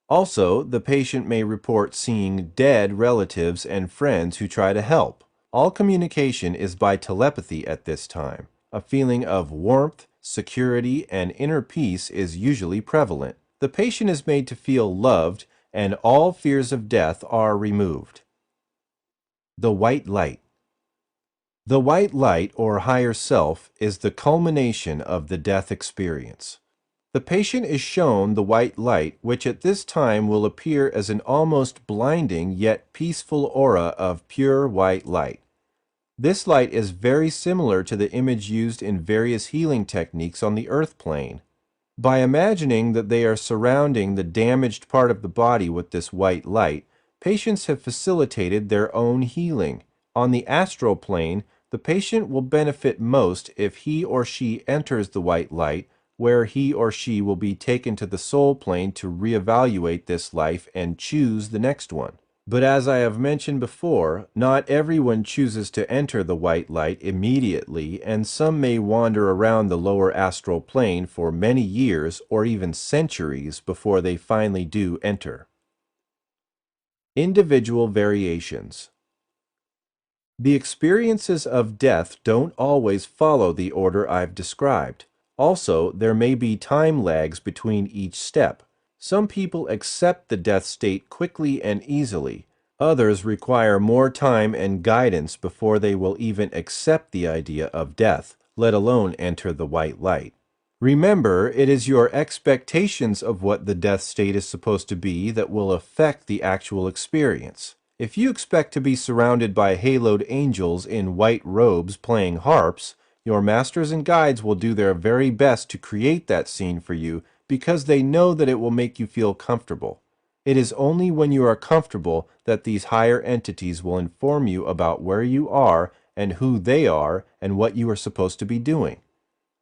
Also, the patient may report seeing dead relatives and friends who try to help. All communication is by telepathy at this time. A feeling of warmth, security, and inner peace is usually prevalent. The patient is made to feel loved, and all fears of death are removed. The white light. The white light, or higher self, is the culmination of the death experience. The patient is shown the white light, which at this time will appear as an almost blinding yet peaceful aura of pure white light. This light is very similar to the image used in various healing techniques on the earth plane. By imagining that they are surrounding the damaged part of the body with this white light, patients have facilitated their own healing. On the astral plane, the patient will benefit most if he or she enters the white light, where he or she will be taken to the soul plane to reevaluate this life and choose the next one. But as I have mentioned before, not everyone chooses to enter the white light immediately, and some may wander around the lower astral plane for many years or even centuries before they finally do enter. Individual variations. The experiences of death don't always follow the order I've described. Also, there may be time lags between each step. Some people accept the death state quickly and easily. Others require more time and guidance before they will even accept the idea of death, let alone enter the white light. Remember, it is your expectations of what the death state is supposed to be that will affect the actual experience. If you expect to be surrounded by haloed angels in white robes playing harps, your masters and guides will do their very best to create that scene for you because they know that it will make you feel comfortable. It is only when you are comfortable that these higher entities will inform you about where you are and who they are and what you are supposed to be doing.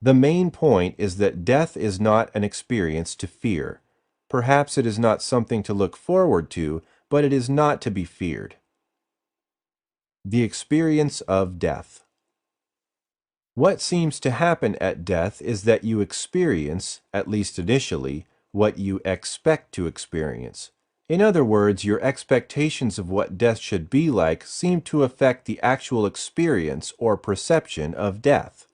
The main point is that death is not an experience to fear. Perhaps it is not something to look forward to, but it is not to be feared. The experience of death. What seems to happen at death is that you experience, at least initially, what you expect to experience. In other words, your expectations of what death should be like seem to affect the actual experience or perception of death.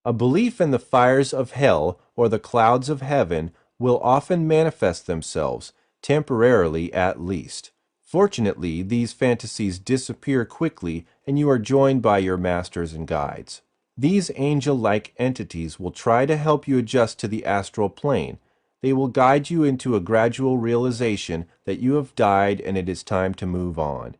A belief in the fires of hell or the clouds of heaven will often manifest themselves, temporarily at least. Fortunately, these fantasies disappear quickly and you are joined by your masters and guides. These angel-like entities will try to help you adjust to the astral plane. They will guide you into a gradual realization that you have died and it is time to move on.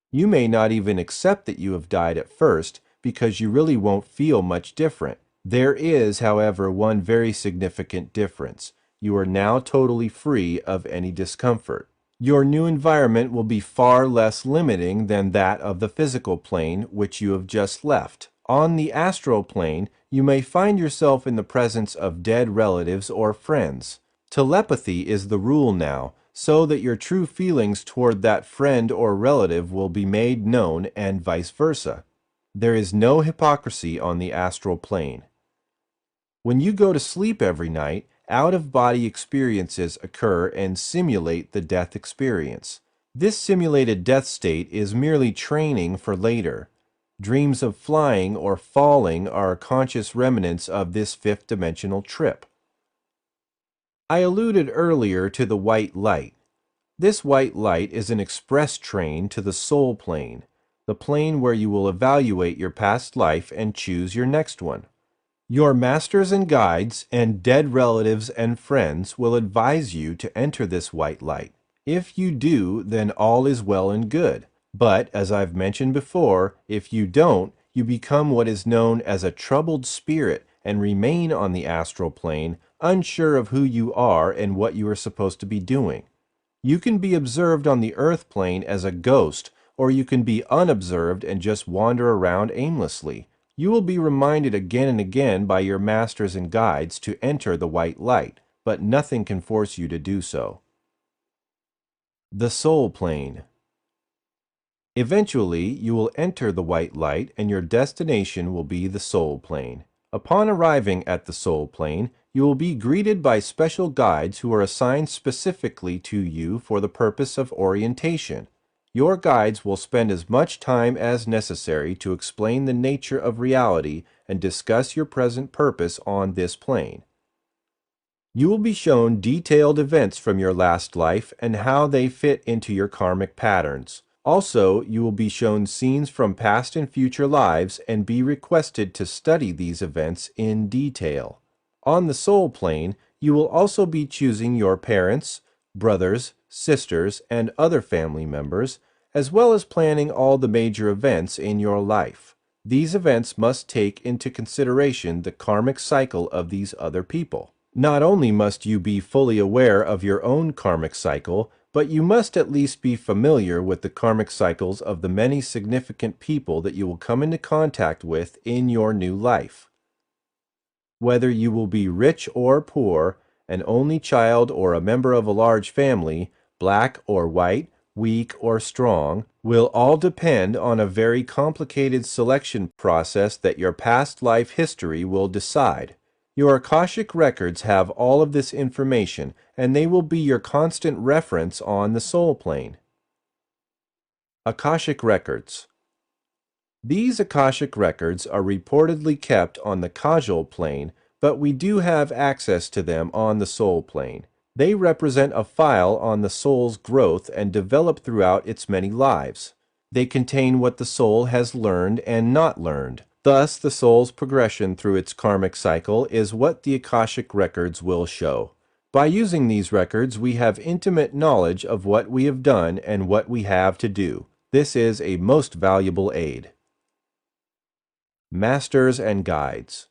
You may not even accept that you have died at first because you really won't feel much different. There is, however, one very significant difference. You are now totally free of any discomfort. Your new environment will be far less limiting than that of the physical plane which you have just left. On the astral plane, you may find yourself in the presence of dead relatives or friends. Telepathy is the rule now, so that your true feelings toward that friend or relative will be made known and vice versa. There is no hypocrisy on the astral plane. When you go to sleep every night, out-of-body experiences occur and simulate the death experience. This simulated death state is merely training for later. Dreams of flying or falling are conscious remnants of this fifth-dimensional trip. I alluded earlier to the white light. This white light is an express train to the soul plane, the plane where you will evaluate your past life and choose your next one. Your masters and guides and dead relatives and friends will advise you to enter this white light. If you do, then all is well and good. But, as I've mentioned before, if you don't, you become what is known as a troubled spirit and remain on the astral plane, unsure of who you are and what you are supposed to be doing. You can be observed on the earth plane as a ghost, or you can be unobserved and just wander around aimlessly. You will be reminded again and again by your masters and guides to enter the white light, but nothing can force you to do so. The soul plane. Eventually, you will enter the white light and your destination will be the soul plane. Upon arriving at the soul plane, you will be greeted by special guides who are assigned specifically to you for the purpose of orientation. Your guides will spend as much time as necessary to explain the nature of reality and discuss your present purpose on this plane. You will be shown detailed events from your last life and how they fit into your karmic patterns. Also, you will be shown scenes from past and future lives and be requested to study these events in detail. On the soul plane, you will also be choosing your parents, brothers, sisters, and other family members, as well as planning all the major events in your life. These events must take into consideration the karmic cycle of these other people. Not only must you be fully aware of your own karmic cycle, but you must at least be familiar with the karmic cycles of the many significant people that you will come into contact with in your new life. Whether you will be rich or poor, an only child or a member of a large family, black or white, weak or strong, will all depend on a very complicated selection process that your past life history will decide. Your Akashic records have all of this information, and they will be your constant reference on the soul plane. Akashic records. These Akashic records are reportedly kept on the causal plane, but we do have access to them on the soul plane. They represent a file on the soul's growth and develop throughout its many lives. They contain what the soul has learned and not learned. Thus, the soul's progression through its karmic cycle is what the Akashic records will show. By using these records, we have intimate knowledge of what we have done and what we have to do. This is a most valuable aid. Masters and Guides.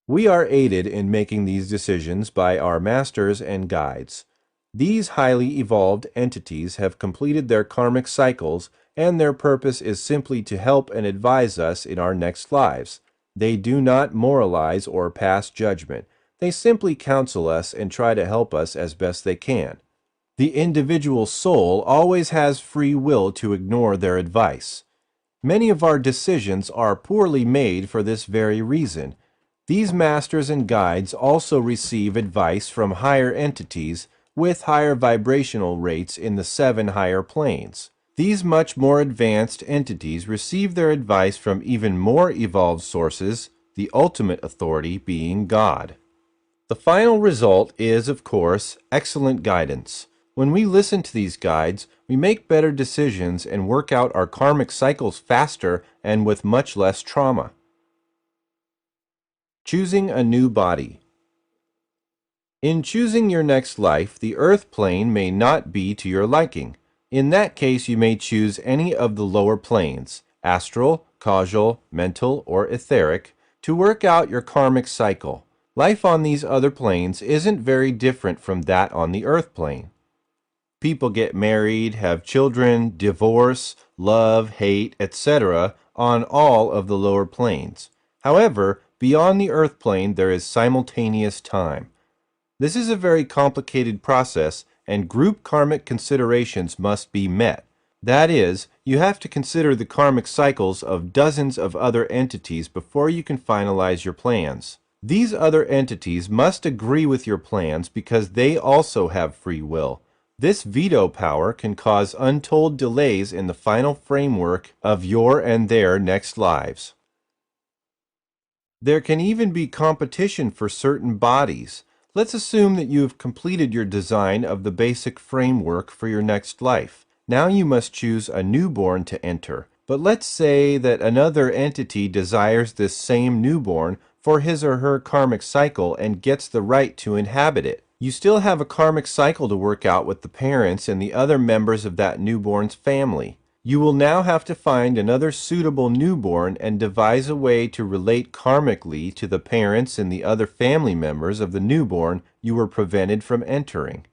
We are aided in making these decisions by our masters and guides. These highly evolved entities have completed their karmic cycles, and their purpose is simply to help and advise us in our next lives. They do not moralize or pass judgment. They simply counsel us and try to help us as best they can. The individual soul always has free will to ignore their advice. Many of our decisions are poorly made for this very reason. These masters and guides also receive advice from higher entities with higher vibrational rates in the 7 higher planes. These much more advanced entities receive their advice from even more evolved sources, the ultimate authority being God. The final result is, of course, excellent guidance. When we listen to these guides, we make better decisions and work out our karmic cycles faster and with much less trauma. Choosing a new body. In choosing your next life, the earth plane may not be to your liking. In that case, you may choose any of the lower planes, astral, causal, mental, or etheric, to work out your karmic cycle. Life on these other planes isn't very different from that on the earth plane. People get married, have children, divorce, love, hate, etc. on all of the lower planes. However, beyond the earth plane there is simultaneous time. This is a very complicated process, and group karmic considerations must be met. That is, you have to consider the karmic cycles of dozens of other entities before you can finalize your plans. These other entities must agree with your plans because they also have free will. This veto power can cause untold delays in the final framework of your and their next lives. There can even be competition for certain bodies. Let's assume that you have completed your design of the basic framework for your next life. Now you must choose a newborn to enter. But let's say that another entity desires this same newborn for his or her karmic cycle and gets the right to inhabit it. You still have a karmic cycle to work out with the parents and the other members of that newborn's family. You will now have to find another suitable newborn and devise a way to relate karmically to the parents and the other family members of the newborn you were prevented from entering.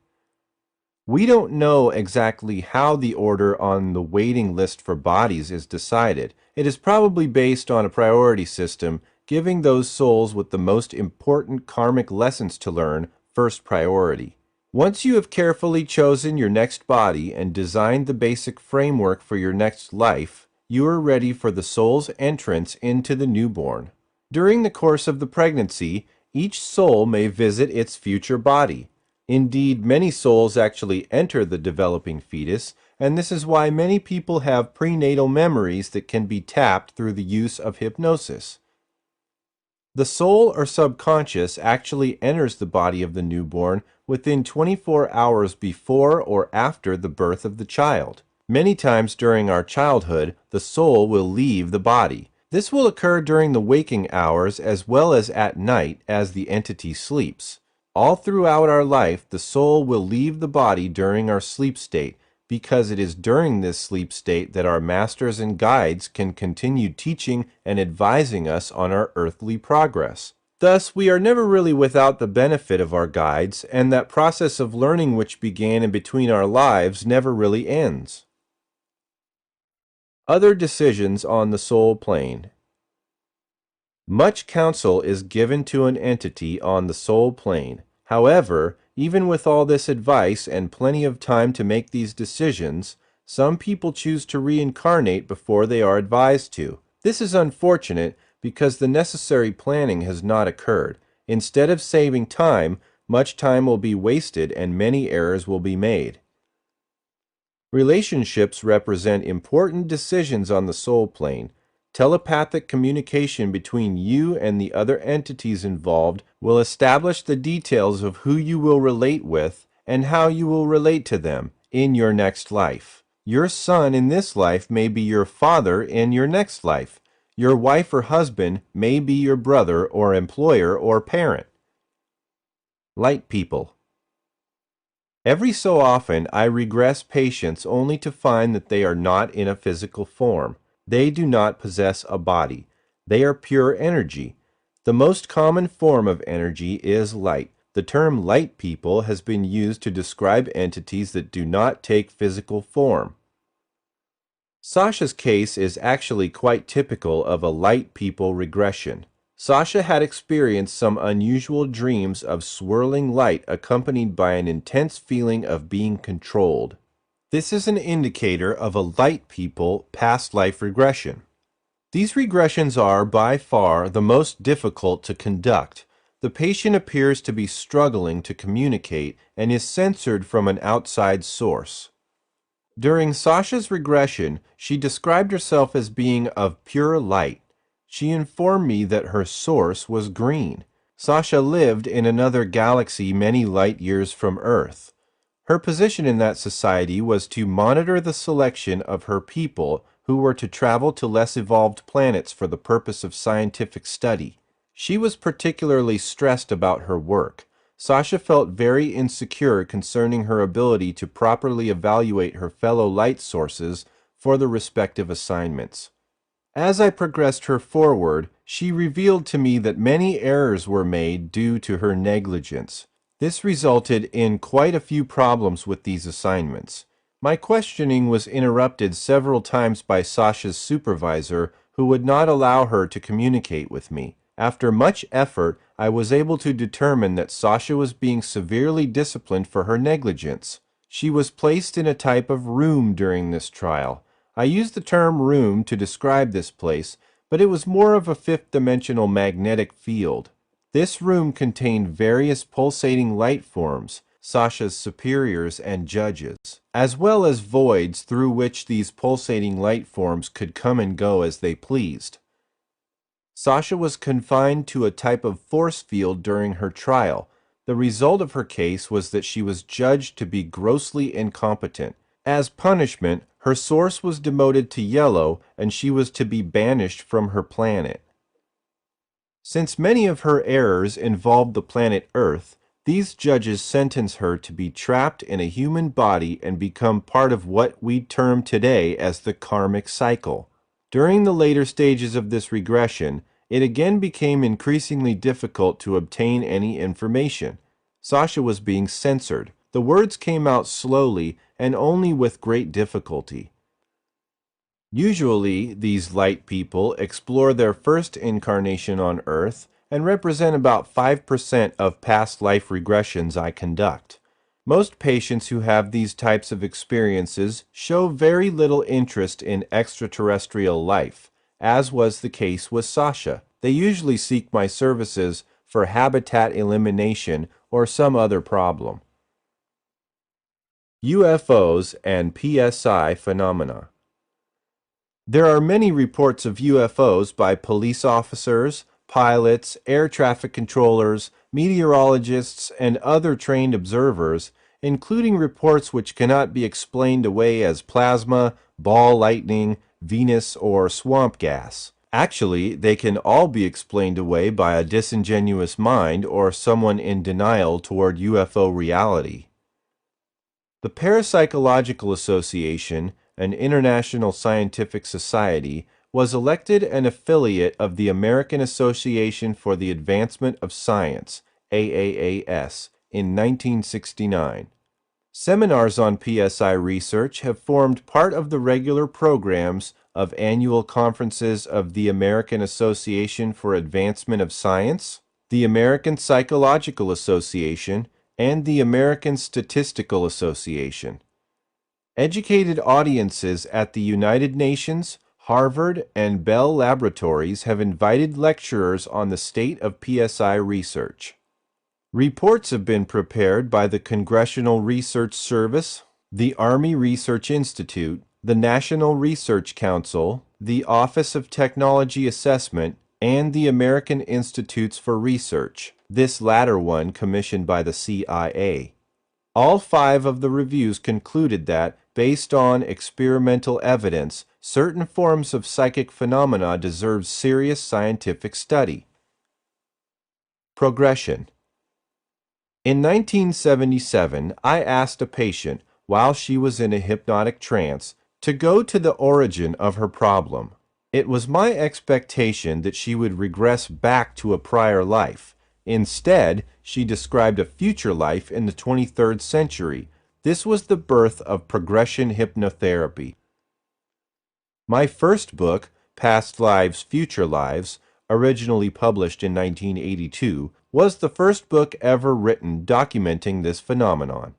We don't know exactly how the order on the waiting list for bodies is decided. It is probably based on a priority system, giving those souls with the most important karmic lessons to learn first priority. Once you have carefully chosen your next body and designed the basic framework for your next life, you are ready for the soul's entrance into the newborn. During the course of the pregnancy, each soul may visit its future body. Indeed, many souls actually enter the developing fetus, and this is why many people have prenatal memories that can be tapped through the use of hypnosis. The soul or subconscious actually enters the body of the newborn within 24 hours before or after the birth of the child. Many times during our childhood, the soul will leave the body. This will occur during the waking hours as well as at night as the entity sleeps. All throughout our life, the soul will leave the body during our sleep state, because it is during this sleep state that our masters and guides can continue teaching and advising us on our earthly progress. Thus, we are never really without the benefit of our guides, and that process of learning which began in between our lives never really ends. Other decisions on the soul plane. Much counsel is given to an entity on the soul plane. However, even with all this advice and plenty of time to make these decisions, some people choose to reincarnate before they are advised to. This is unfortunate because the necessary planning has not occurred. Instead of saving time, much time will be wasted and many errors will be made. Relationships represent important decisions on the soul plane. Telepathic communication between you and the other entities involved will establish the details of who you will relate with and how you will relate to them in your next life. Your son in this life may be your father in your next life. Your wife or husband may be your brother or employer or parent. Light people. Every so often, I regress patients only to find that they are not in a physical form. They do not possess a body. They are pure energy. The most common form of energy is light. The term light people has been used to describe entities that do not take physical form. Sasha's case is actually quite typical of a light people regression. Sasha had experienced some unusual dreams of swirling light accompanied by an intense feeling of being controlled. This is an indicator of a light people past life regression. These regressions are, by far, the most difficult to conduct. The patient appears to be struggling to communicate and is censored from an outside source. During Sasha's regression, she described herself as being of pure light. She informed me that her source was green. Sasha lived in another galaxy many light years from Earth. Her position in that society was to monitor the selection of her people who were to travel to less evolved planets for the purpose of scientific study. She was particularly stressed about her work. Sasha felt very insecure concerning her ability to properly evaluate her fellow light sources for the respective assignments. As I progressed her forward, she revealed to me that many errors were made due to her negligence. This resulted in quite a few problems with these assignments. My questioning was interrupted several times by Sasha's supervisor, who would not allow her to communicate with me. After much effort, I was able to determine that Sasha was being severely disciplined for her negligence. She was placed in a type of room during this trial. I use the term room to describe this place, but it was more of a fifth-dimensional magnetic field. This room contained various pulsating light forms, Sasha's superiors and judges, as well as voids through which these pulsating light forms could come and go as they pleased. Sasha was confined to a type of force field during her trial. The result of her case was that she was judged to be grossly incompetent. As punishment, her source was demoted to yellow and she was to be banished from her planet. Since many of her errors involved the planet Earth, these judges sentence her to be trapped in a human body and become part of what we term today as the karmic cycle. During the later stages of this regression, it again became increasingly difficult to obtain any information. Sasha was being censored. The words came out slowly and only with great difficulty. Usually, these light people explore their first incarnation on Earth and represent about 5% of past life regressions I conduct. Most patients who have these types of experiences show very little interest in extraterrestrial life, as was the case with Sasha. They usually seek my services for habitat elimination or some other problem. UFOs and PSI phenomena. There are many reports of UFOs by police officers, pilots, air traffic controllers, meteorologists, and other trained observers, including reports which cannot be explained away as plasma, ball lightning, Venus, or swamp gas. Actually, they can all be explained away by a disingenuous mind or someone in denial toward UFO reality. The Parapsychological Association, an international scientific society, was elected an affiliate of the American Association for the Advancement of Science, AAAS, in 1969. Seminars on PSI research have formed part of the regular programs of annual conferences of the American Association for Advancement of Science, the American Psychological Association, and the American Statistical Association. Educated audiences at the United Nations, Harvard, and Bell Laboratories have invited lecturers on the state of PSI research. Reports have been prepared by the Congressional Research Service, the Army Research Institute, the National Research Council, the Office of Technology Assessment, and the American Institutes for Research, this latter one commissioned by the CIA. All 5 of the reviews concluded that, based on experimental evidence, certain forms of psychic phenomena deserve serious scientific study. Progression. In 1977, I asked a patient, while she was in a hypnotic trance, to go to the origin of her problem. It was my expectation that she would regress back to a prior life. Instead, she described a future life in the 23rd century. This was the birth of progression hypnotherapy. My first book, Past Lives, Future Lives, originally published in 1982, was the first book ever written documenting this phenomenon.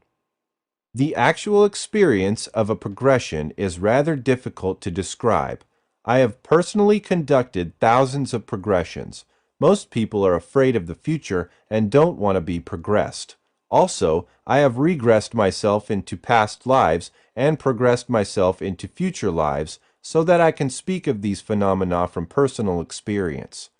The actual experience of a progression is rather difficult to describe. I have personally conducted thousands of progressions. Most people are afraid of the future and don't want to be progressed. Also, I have regressed myself into past lives and progressed myself into future lives so that I can speak of these phenomena from personal experience.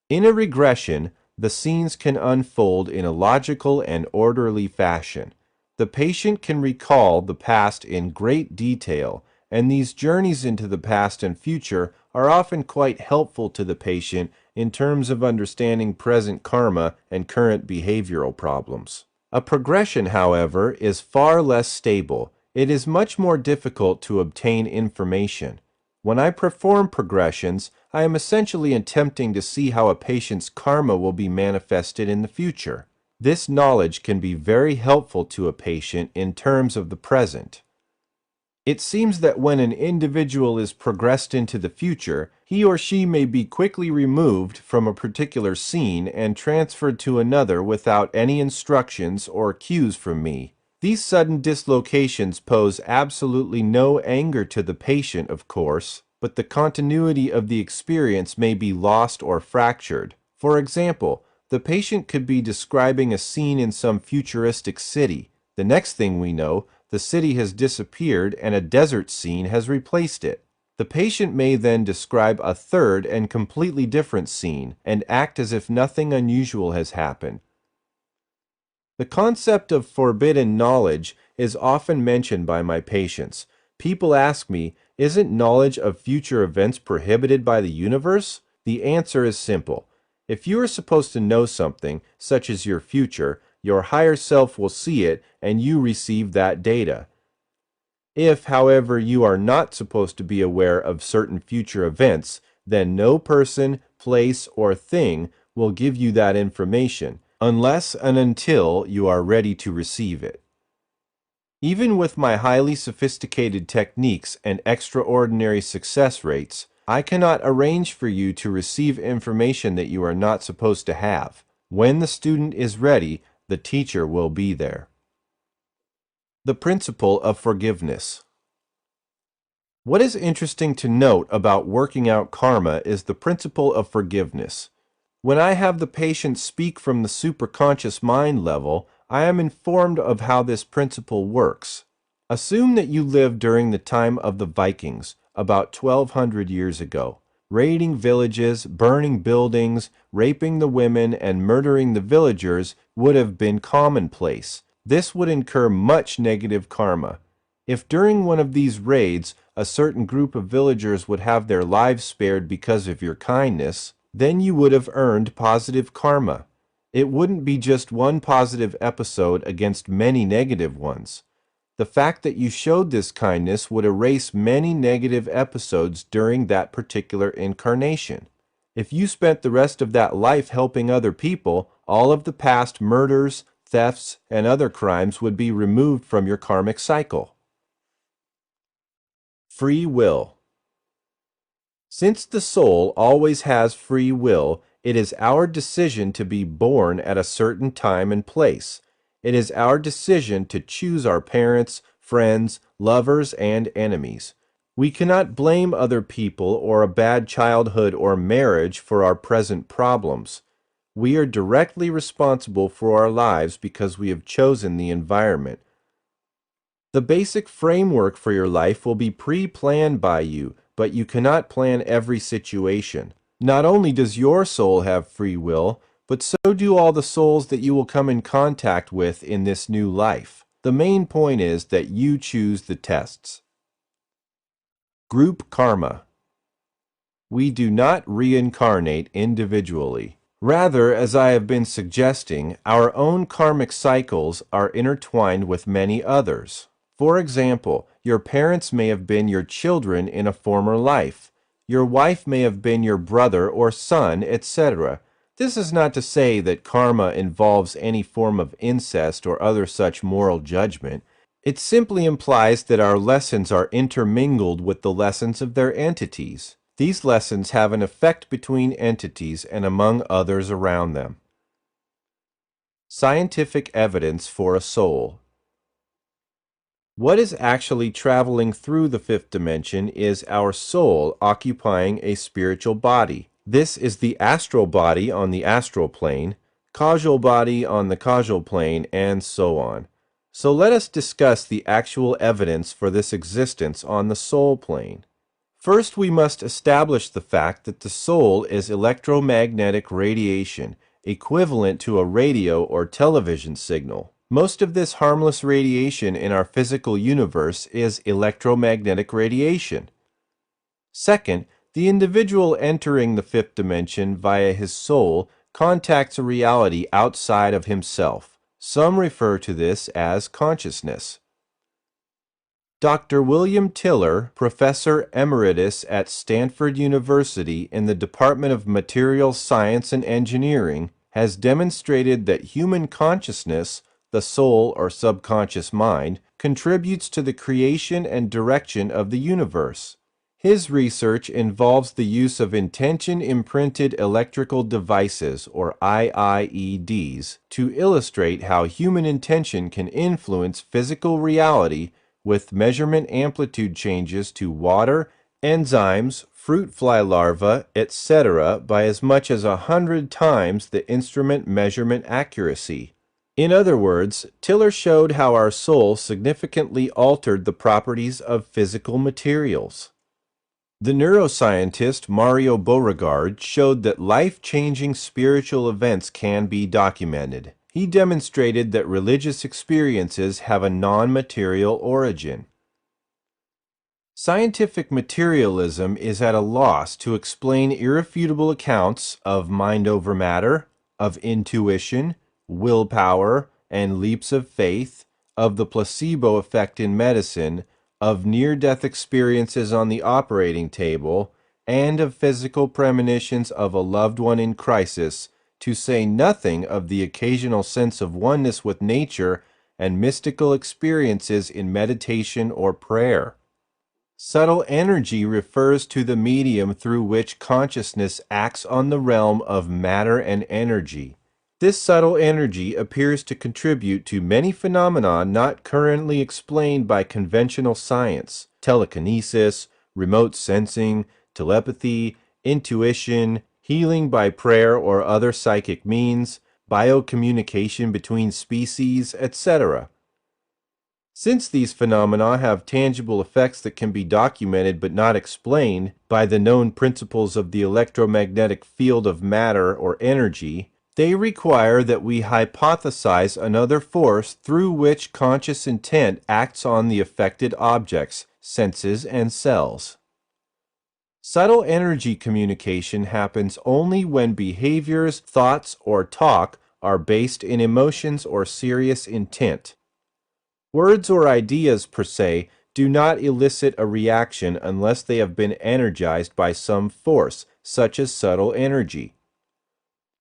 In a regression, the scenes can unfold in a logical and orderly fashion. The patient can recall the past in great detail, and these journeys into the past and future are often quite helpful to the patient in terms of understanding present karma and current behavioral problems. A progression, however, is far less stable. It is much more difficult to obtain information. When I perform progressions, I am essentially attempting to see how a patient's karma will be manifested in the future. This knowledge can be very helpful to a patient in terms of the present. It seems that when an individual is progressed into the future, he or she may be quickly removed from a particular scene and transferred to another without any instructions or cues from me. These sudden dislocations pose absolutely no anger to the patient, of course, but the continuity of the experience may be lost or fractured. For example, the patient could be describing a scene in some futuristic city. The next thing we know, the city has disappeared and a desert scene has replaced it. The patient may then describe a third and completely different scene and act as if nothing unusual has happened. The concept of forbidden knowledge is often mentioned by my patients. People ask me, isn't knowledge of future events prohibited by the universe? The answer is simple. If you are supposed to know something, such as your future, your higher self will see it and you receive that data. If, however, you are not supposed to be aware of certain future events, then no person, place, or thing will give you that information, unless and until you are ready to receive it. Even with my highly sophisticated techniques and extraordinary success rates, I cannot arrange for you to receive information that you are not supposed to have. When the student is ready, the teacher will be there. The principle of forgiveness. What is interesting to note about working out karma is the principle of forgiveness. When I have the patient speak from the superconscious mind level, I am informed of how this principle works. Assume that you lived during the time of the Vikings, about 1200 years ago. Raiding villages, burning buildings, raping the women, and murdering the villagers would have been commonplace. This would incur much negative karma. If during one of these raids, a certain group of villagers would have their lives spared because of your kindness, then you would have earned positive karma. It wouldn't be just one positive episode against many negative ones. The fact that you showed this kindness would erase many negative episodes during that particular incarnation. If you spent the rest of that life helping other people, all of the past murders, thefts, and other crimes would be removed from your karmic cycle. Free will. Since the soul always has free will, it is our decision to be born at a certain time and place. It is our decision to choose our parents, friends, lovers, and enemies. We cannot blame other people or a bad childhood or marriage for our present problems. We are directly responsible for our lives because we have chosen the environment. The basic framework for your life will be pre-planned by you, but you cannot plan every situation. Not only does your soul have free will, but so do all the souls that you will come in contact with in this new life. The main point is that you choose the tests. Group karma. We do not reincarnate individually. Rather, as I have been suggesting, our own karmic cycles are intertwined with many others. For example, your parents may have been your children in a former life. Your wife may have been your brother or son, etc. This is not to say that karma involves any form of incest or other such moral judgment. It simply implies that our lessons are intermingled with the lessons of their entities. These lessons have an effect between entities and among others around them. Scientific evidence for a soul. What is actually traveling through the fifth dimension is our soul occupying a spiritual body. This is the astral body on the astral plane, causal body on the causal plane, and so on. So let us discuss the actual evidence for this existence on the soul plane. First, we must establish the fact that the soul is electromagnetic radiation, equivalent to a radio or television signal. Most of this harmless radiation in our physical universe is electromagnetic radiation. Second, the individual entering the fifth dimension via his soul contacts a reality outside of himself. Some refer to this as consciousness. Dr. William Tiller, Professor Emeritus at Stanford University in the Department of Materials Science and Engineering, has demonstrated that human consciousness, the soul or subconscious mind, contributes to the creation and direction of the universe. His research involves the use of intention-imprinted electrical devices, or IIEDs, to illustrate how human intention can influence physical reality with measurement amplitude changes to water, enzymes, fruit fly larvae, etc. by as much as 100 times the instrument measurement accuracy. In other words, Tiller showed how our soul significantly altered the properties of physical materials. The neuroscientist Mario Beauregard showed that life-changing spiritual events can be documented. He demonstrated that religious experiences have a non-material origin. Scientific materialism is at a loss to explain irrefutable accounts of mind over matter, of intuition, willpower, and leaps of faith, of the placebo effect in medicine, of near-death experiences on the operating table, and of physical premonitions of a loved one in crisis, to say nothing of the occasional sense of oneness with nature and mystical experiences in meditation or prayer. Subtle energy refers to the medium through which consciousness acts on the realm of matter and energy. This subtle energy appears to contribute to many phenomena not currently explained by conventional science: telekinesis, remote sensing, telepathy, intuition, healing by prayer or other psychic means, biocommunication between species, etc. Since these phenomena have tangible effects that can be documented but not explained by the known principles of the electromagnetic field of matter or energy, they require that we hypothesize another force through which conscious intent acts on the affected objects, senses, and cells. Subtle energy communication happens only when behaviors, thoughts, or talk are based in emotions or serious intent. Words or ideas per se do not elicit a reaction unless they have been energized by some force, such as subtle energy.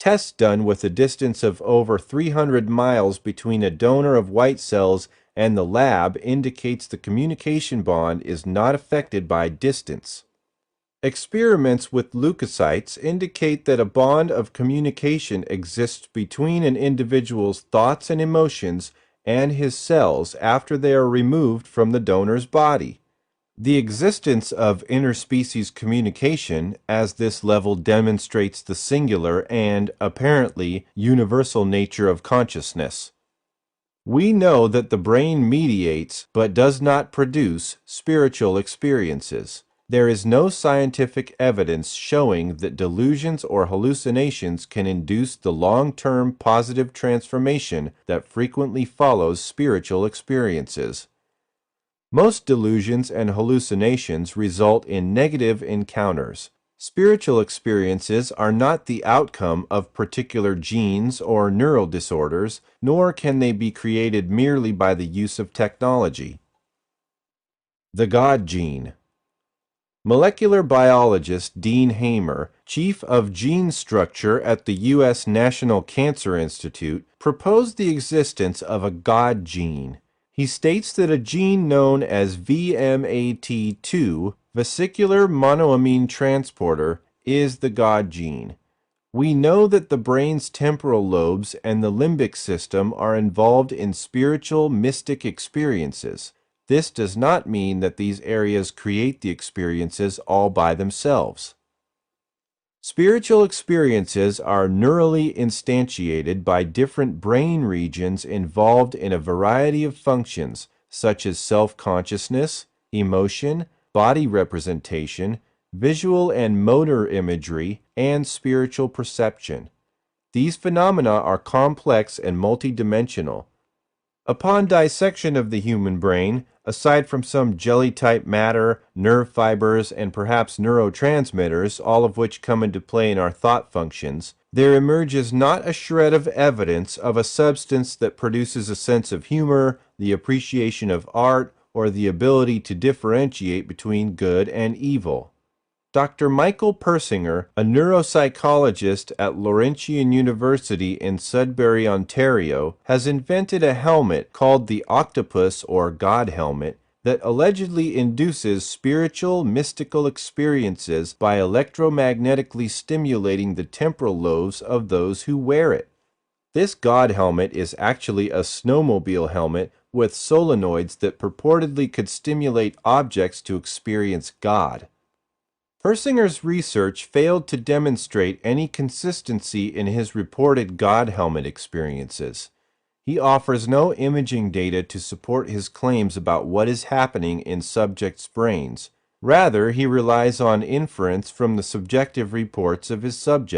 Tests done with a distance of over 300 miles between a donor of white cells and the lab indicates the communication bond is not affected by distance. Experiments with leukocytes indicate that a bond of communication exists between an individual's thoughts and emotions and his cells after they are removed from the donor's body. The existence of interspecies communication, as this level demonstrates the singular and, apparently, universal nature of consciousness. We know that the brain mediates, but does not produce, spiritual experiences. There is no scientific evidence showing that delusions or hallucinations can induce the long-term positive transformation that frequently follows spiritual experiences. Most delusions and hallucinations result in negative encounters. Spiritual experiences are not the outcome of particular genes or neural disorders, nor can they be created merely by the use of technology. The God Gene. Molecular biologist Dean Hamer, chief of gene structure at the U.S. National Cancer Institute, proposed the existence of a God gene. He states that a gene known as VMAT2, vesicular monoamine transporter, is the God gene. We know that the brain's temporal lobes and the limbic system are involved in spiritual, mystic experiences. This does not mean that these areas create the experiences all by themselves. Spiritual experiences are neurally instantiated by different brain regions involved in a variety of functions, such as self-consciousness, emotion, body representation, visual and motor imagery, and spiritual perception. These phenomena are complex and multidimensional. Upon dissection of the human brain, aside from some jelly-type matter, nerve fibers, and perhaps neurotransmitters, all of which come into play in our thought functions, there emerges not a shred of evidence of a substance that produces a sense of humor, the appreciation of art, or the ability to differentiate between good and evil. Dr. Michael Persinger, a neuropsychologist at Laurentian University in Sudbury, Ontario, has invented a helmet called the Octopus or God Helmet that allegedly induces spiritual, mystical experiences by electromagnetically stimulating the temporal lobes of those who wear it. This God Helmet is actually a snowmobile helmet with solenoids that purportedly could stimulate objects to experience God. Persinger's research failed to demonstrate any consistency in his reported God helmet experiences. He offers no imaging data to support his claims about what is happening in subjects' brains. Rather, he relies on inference from the subjective reports of his subjects.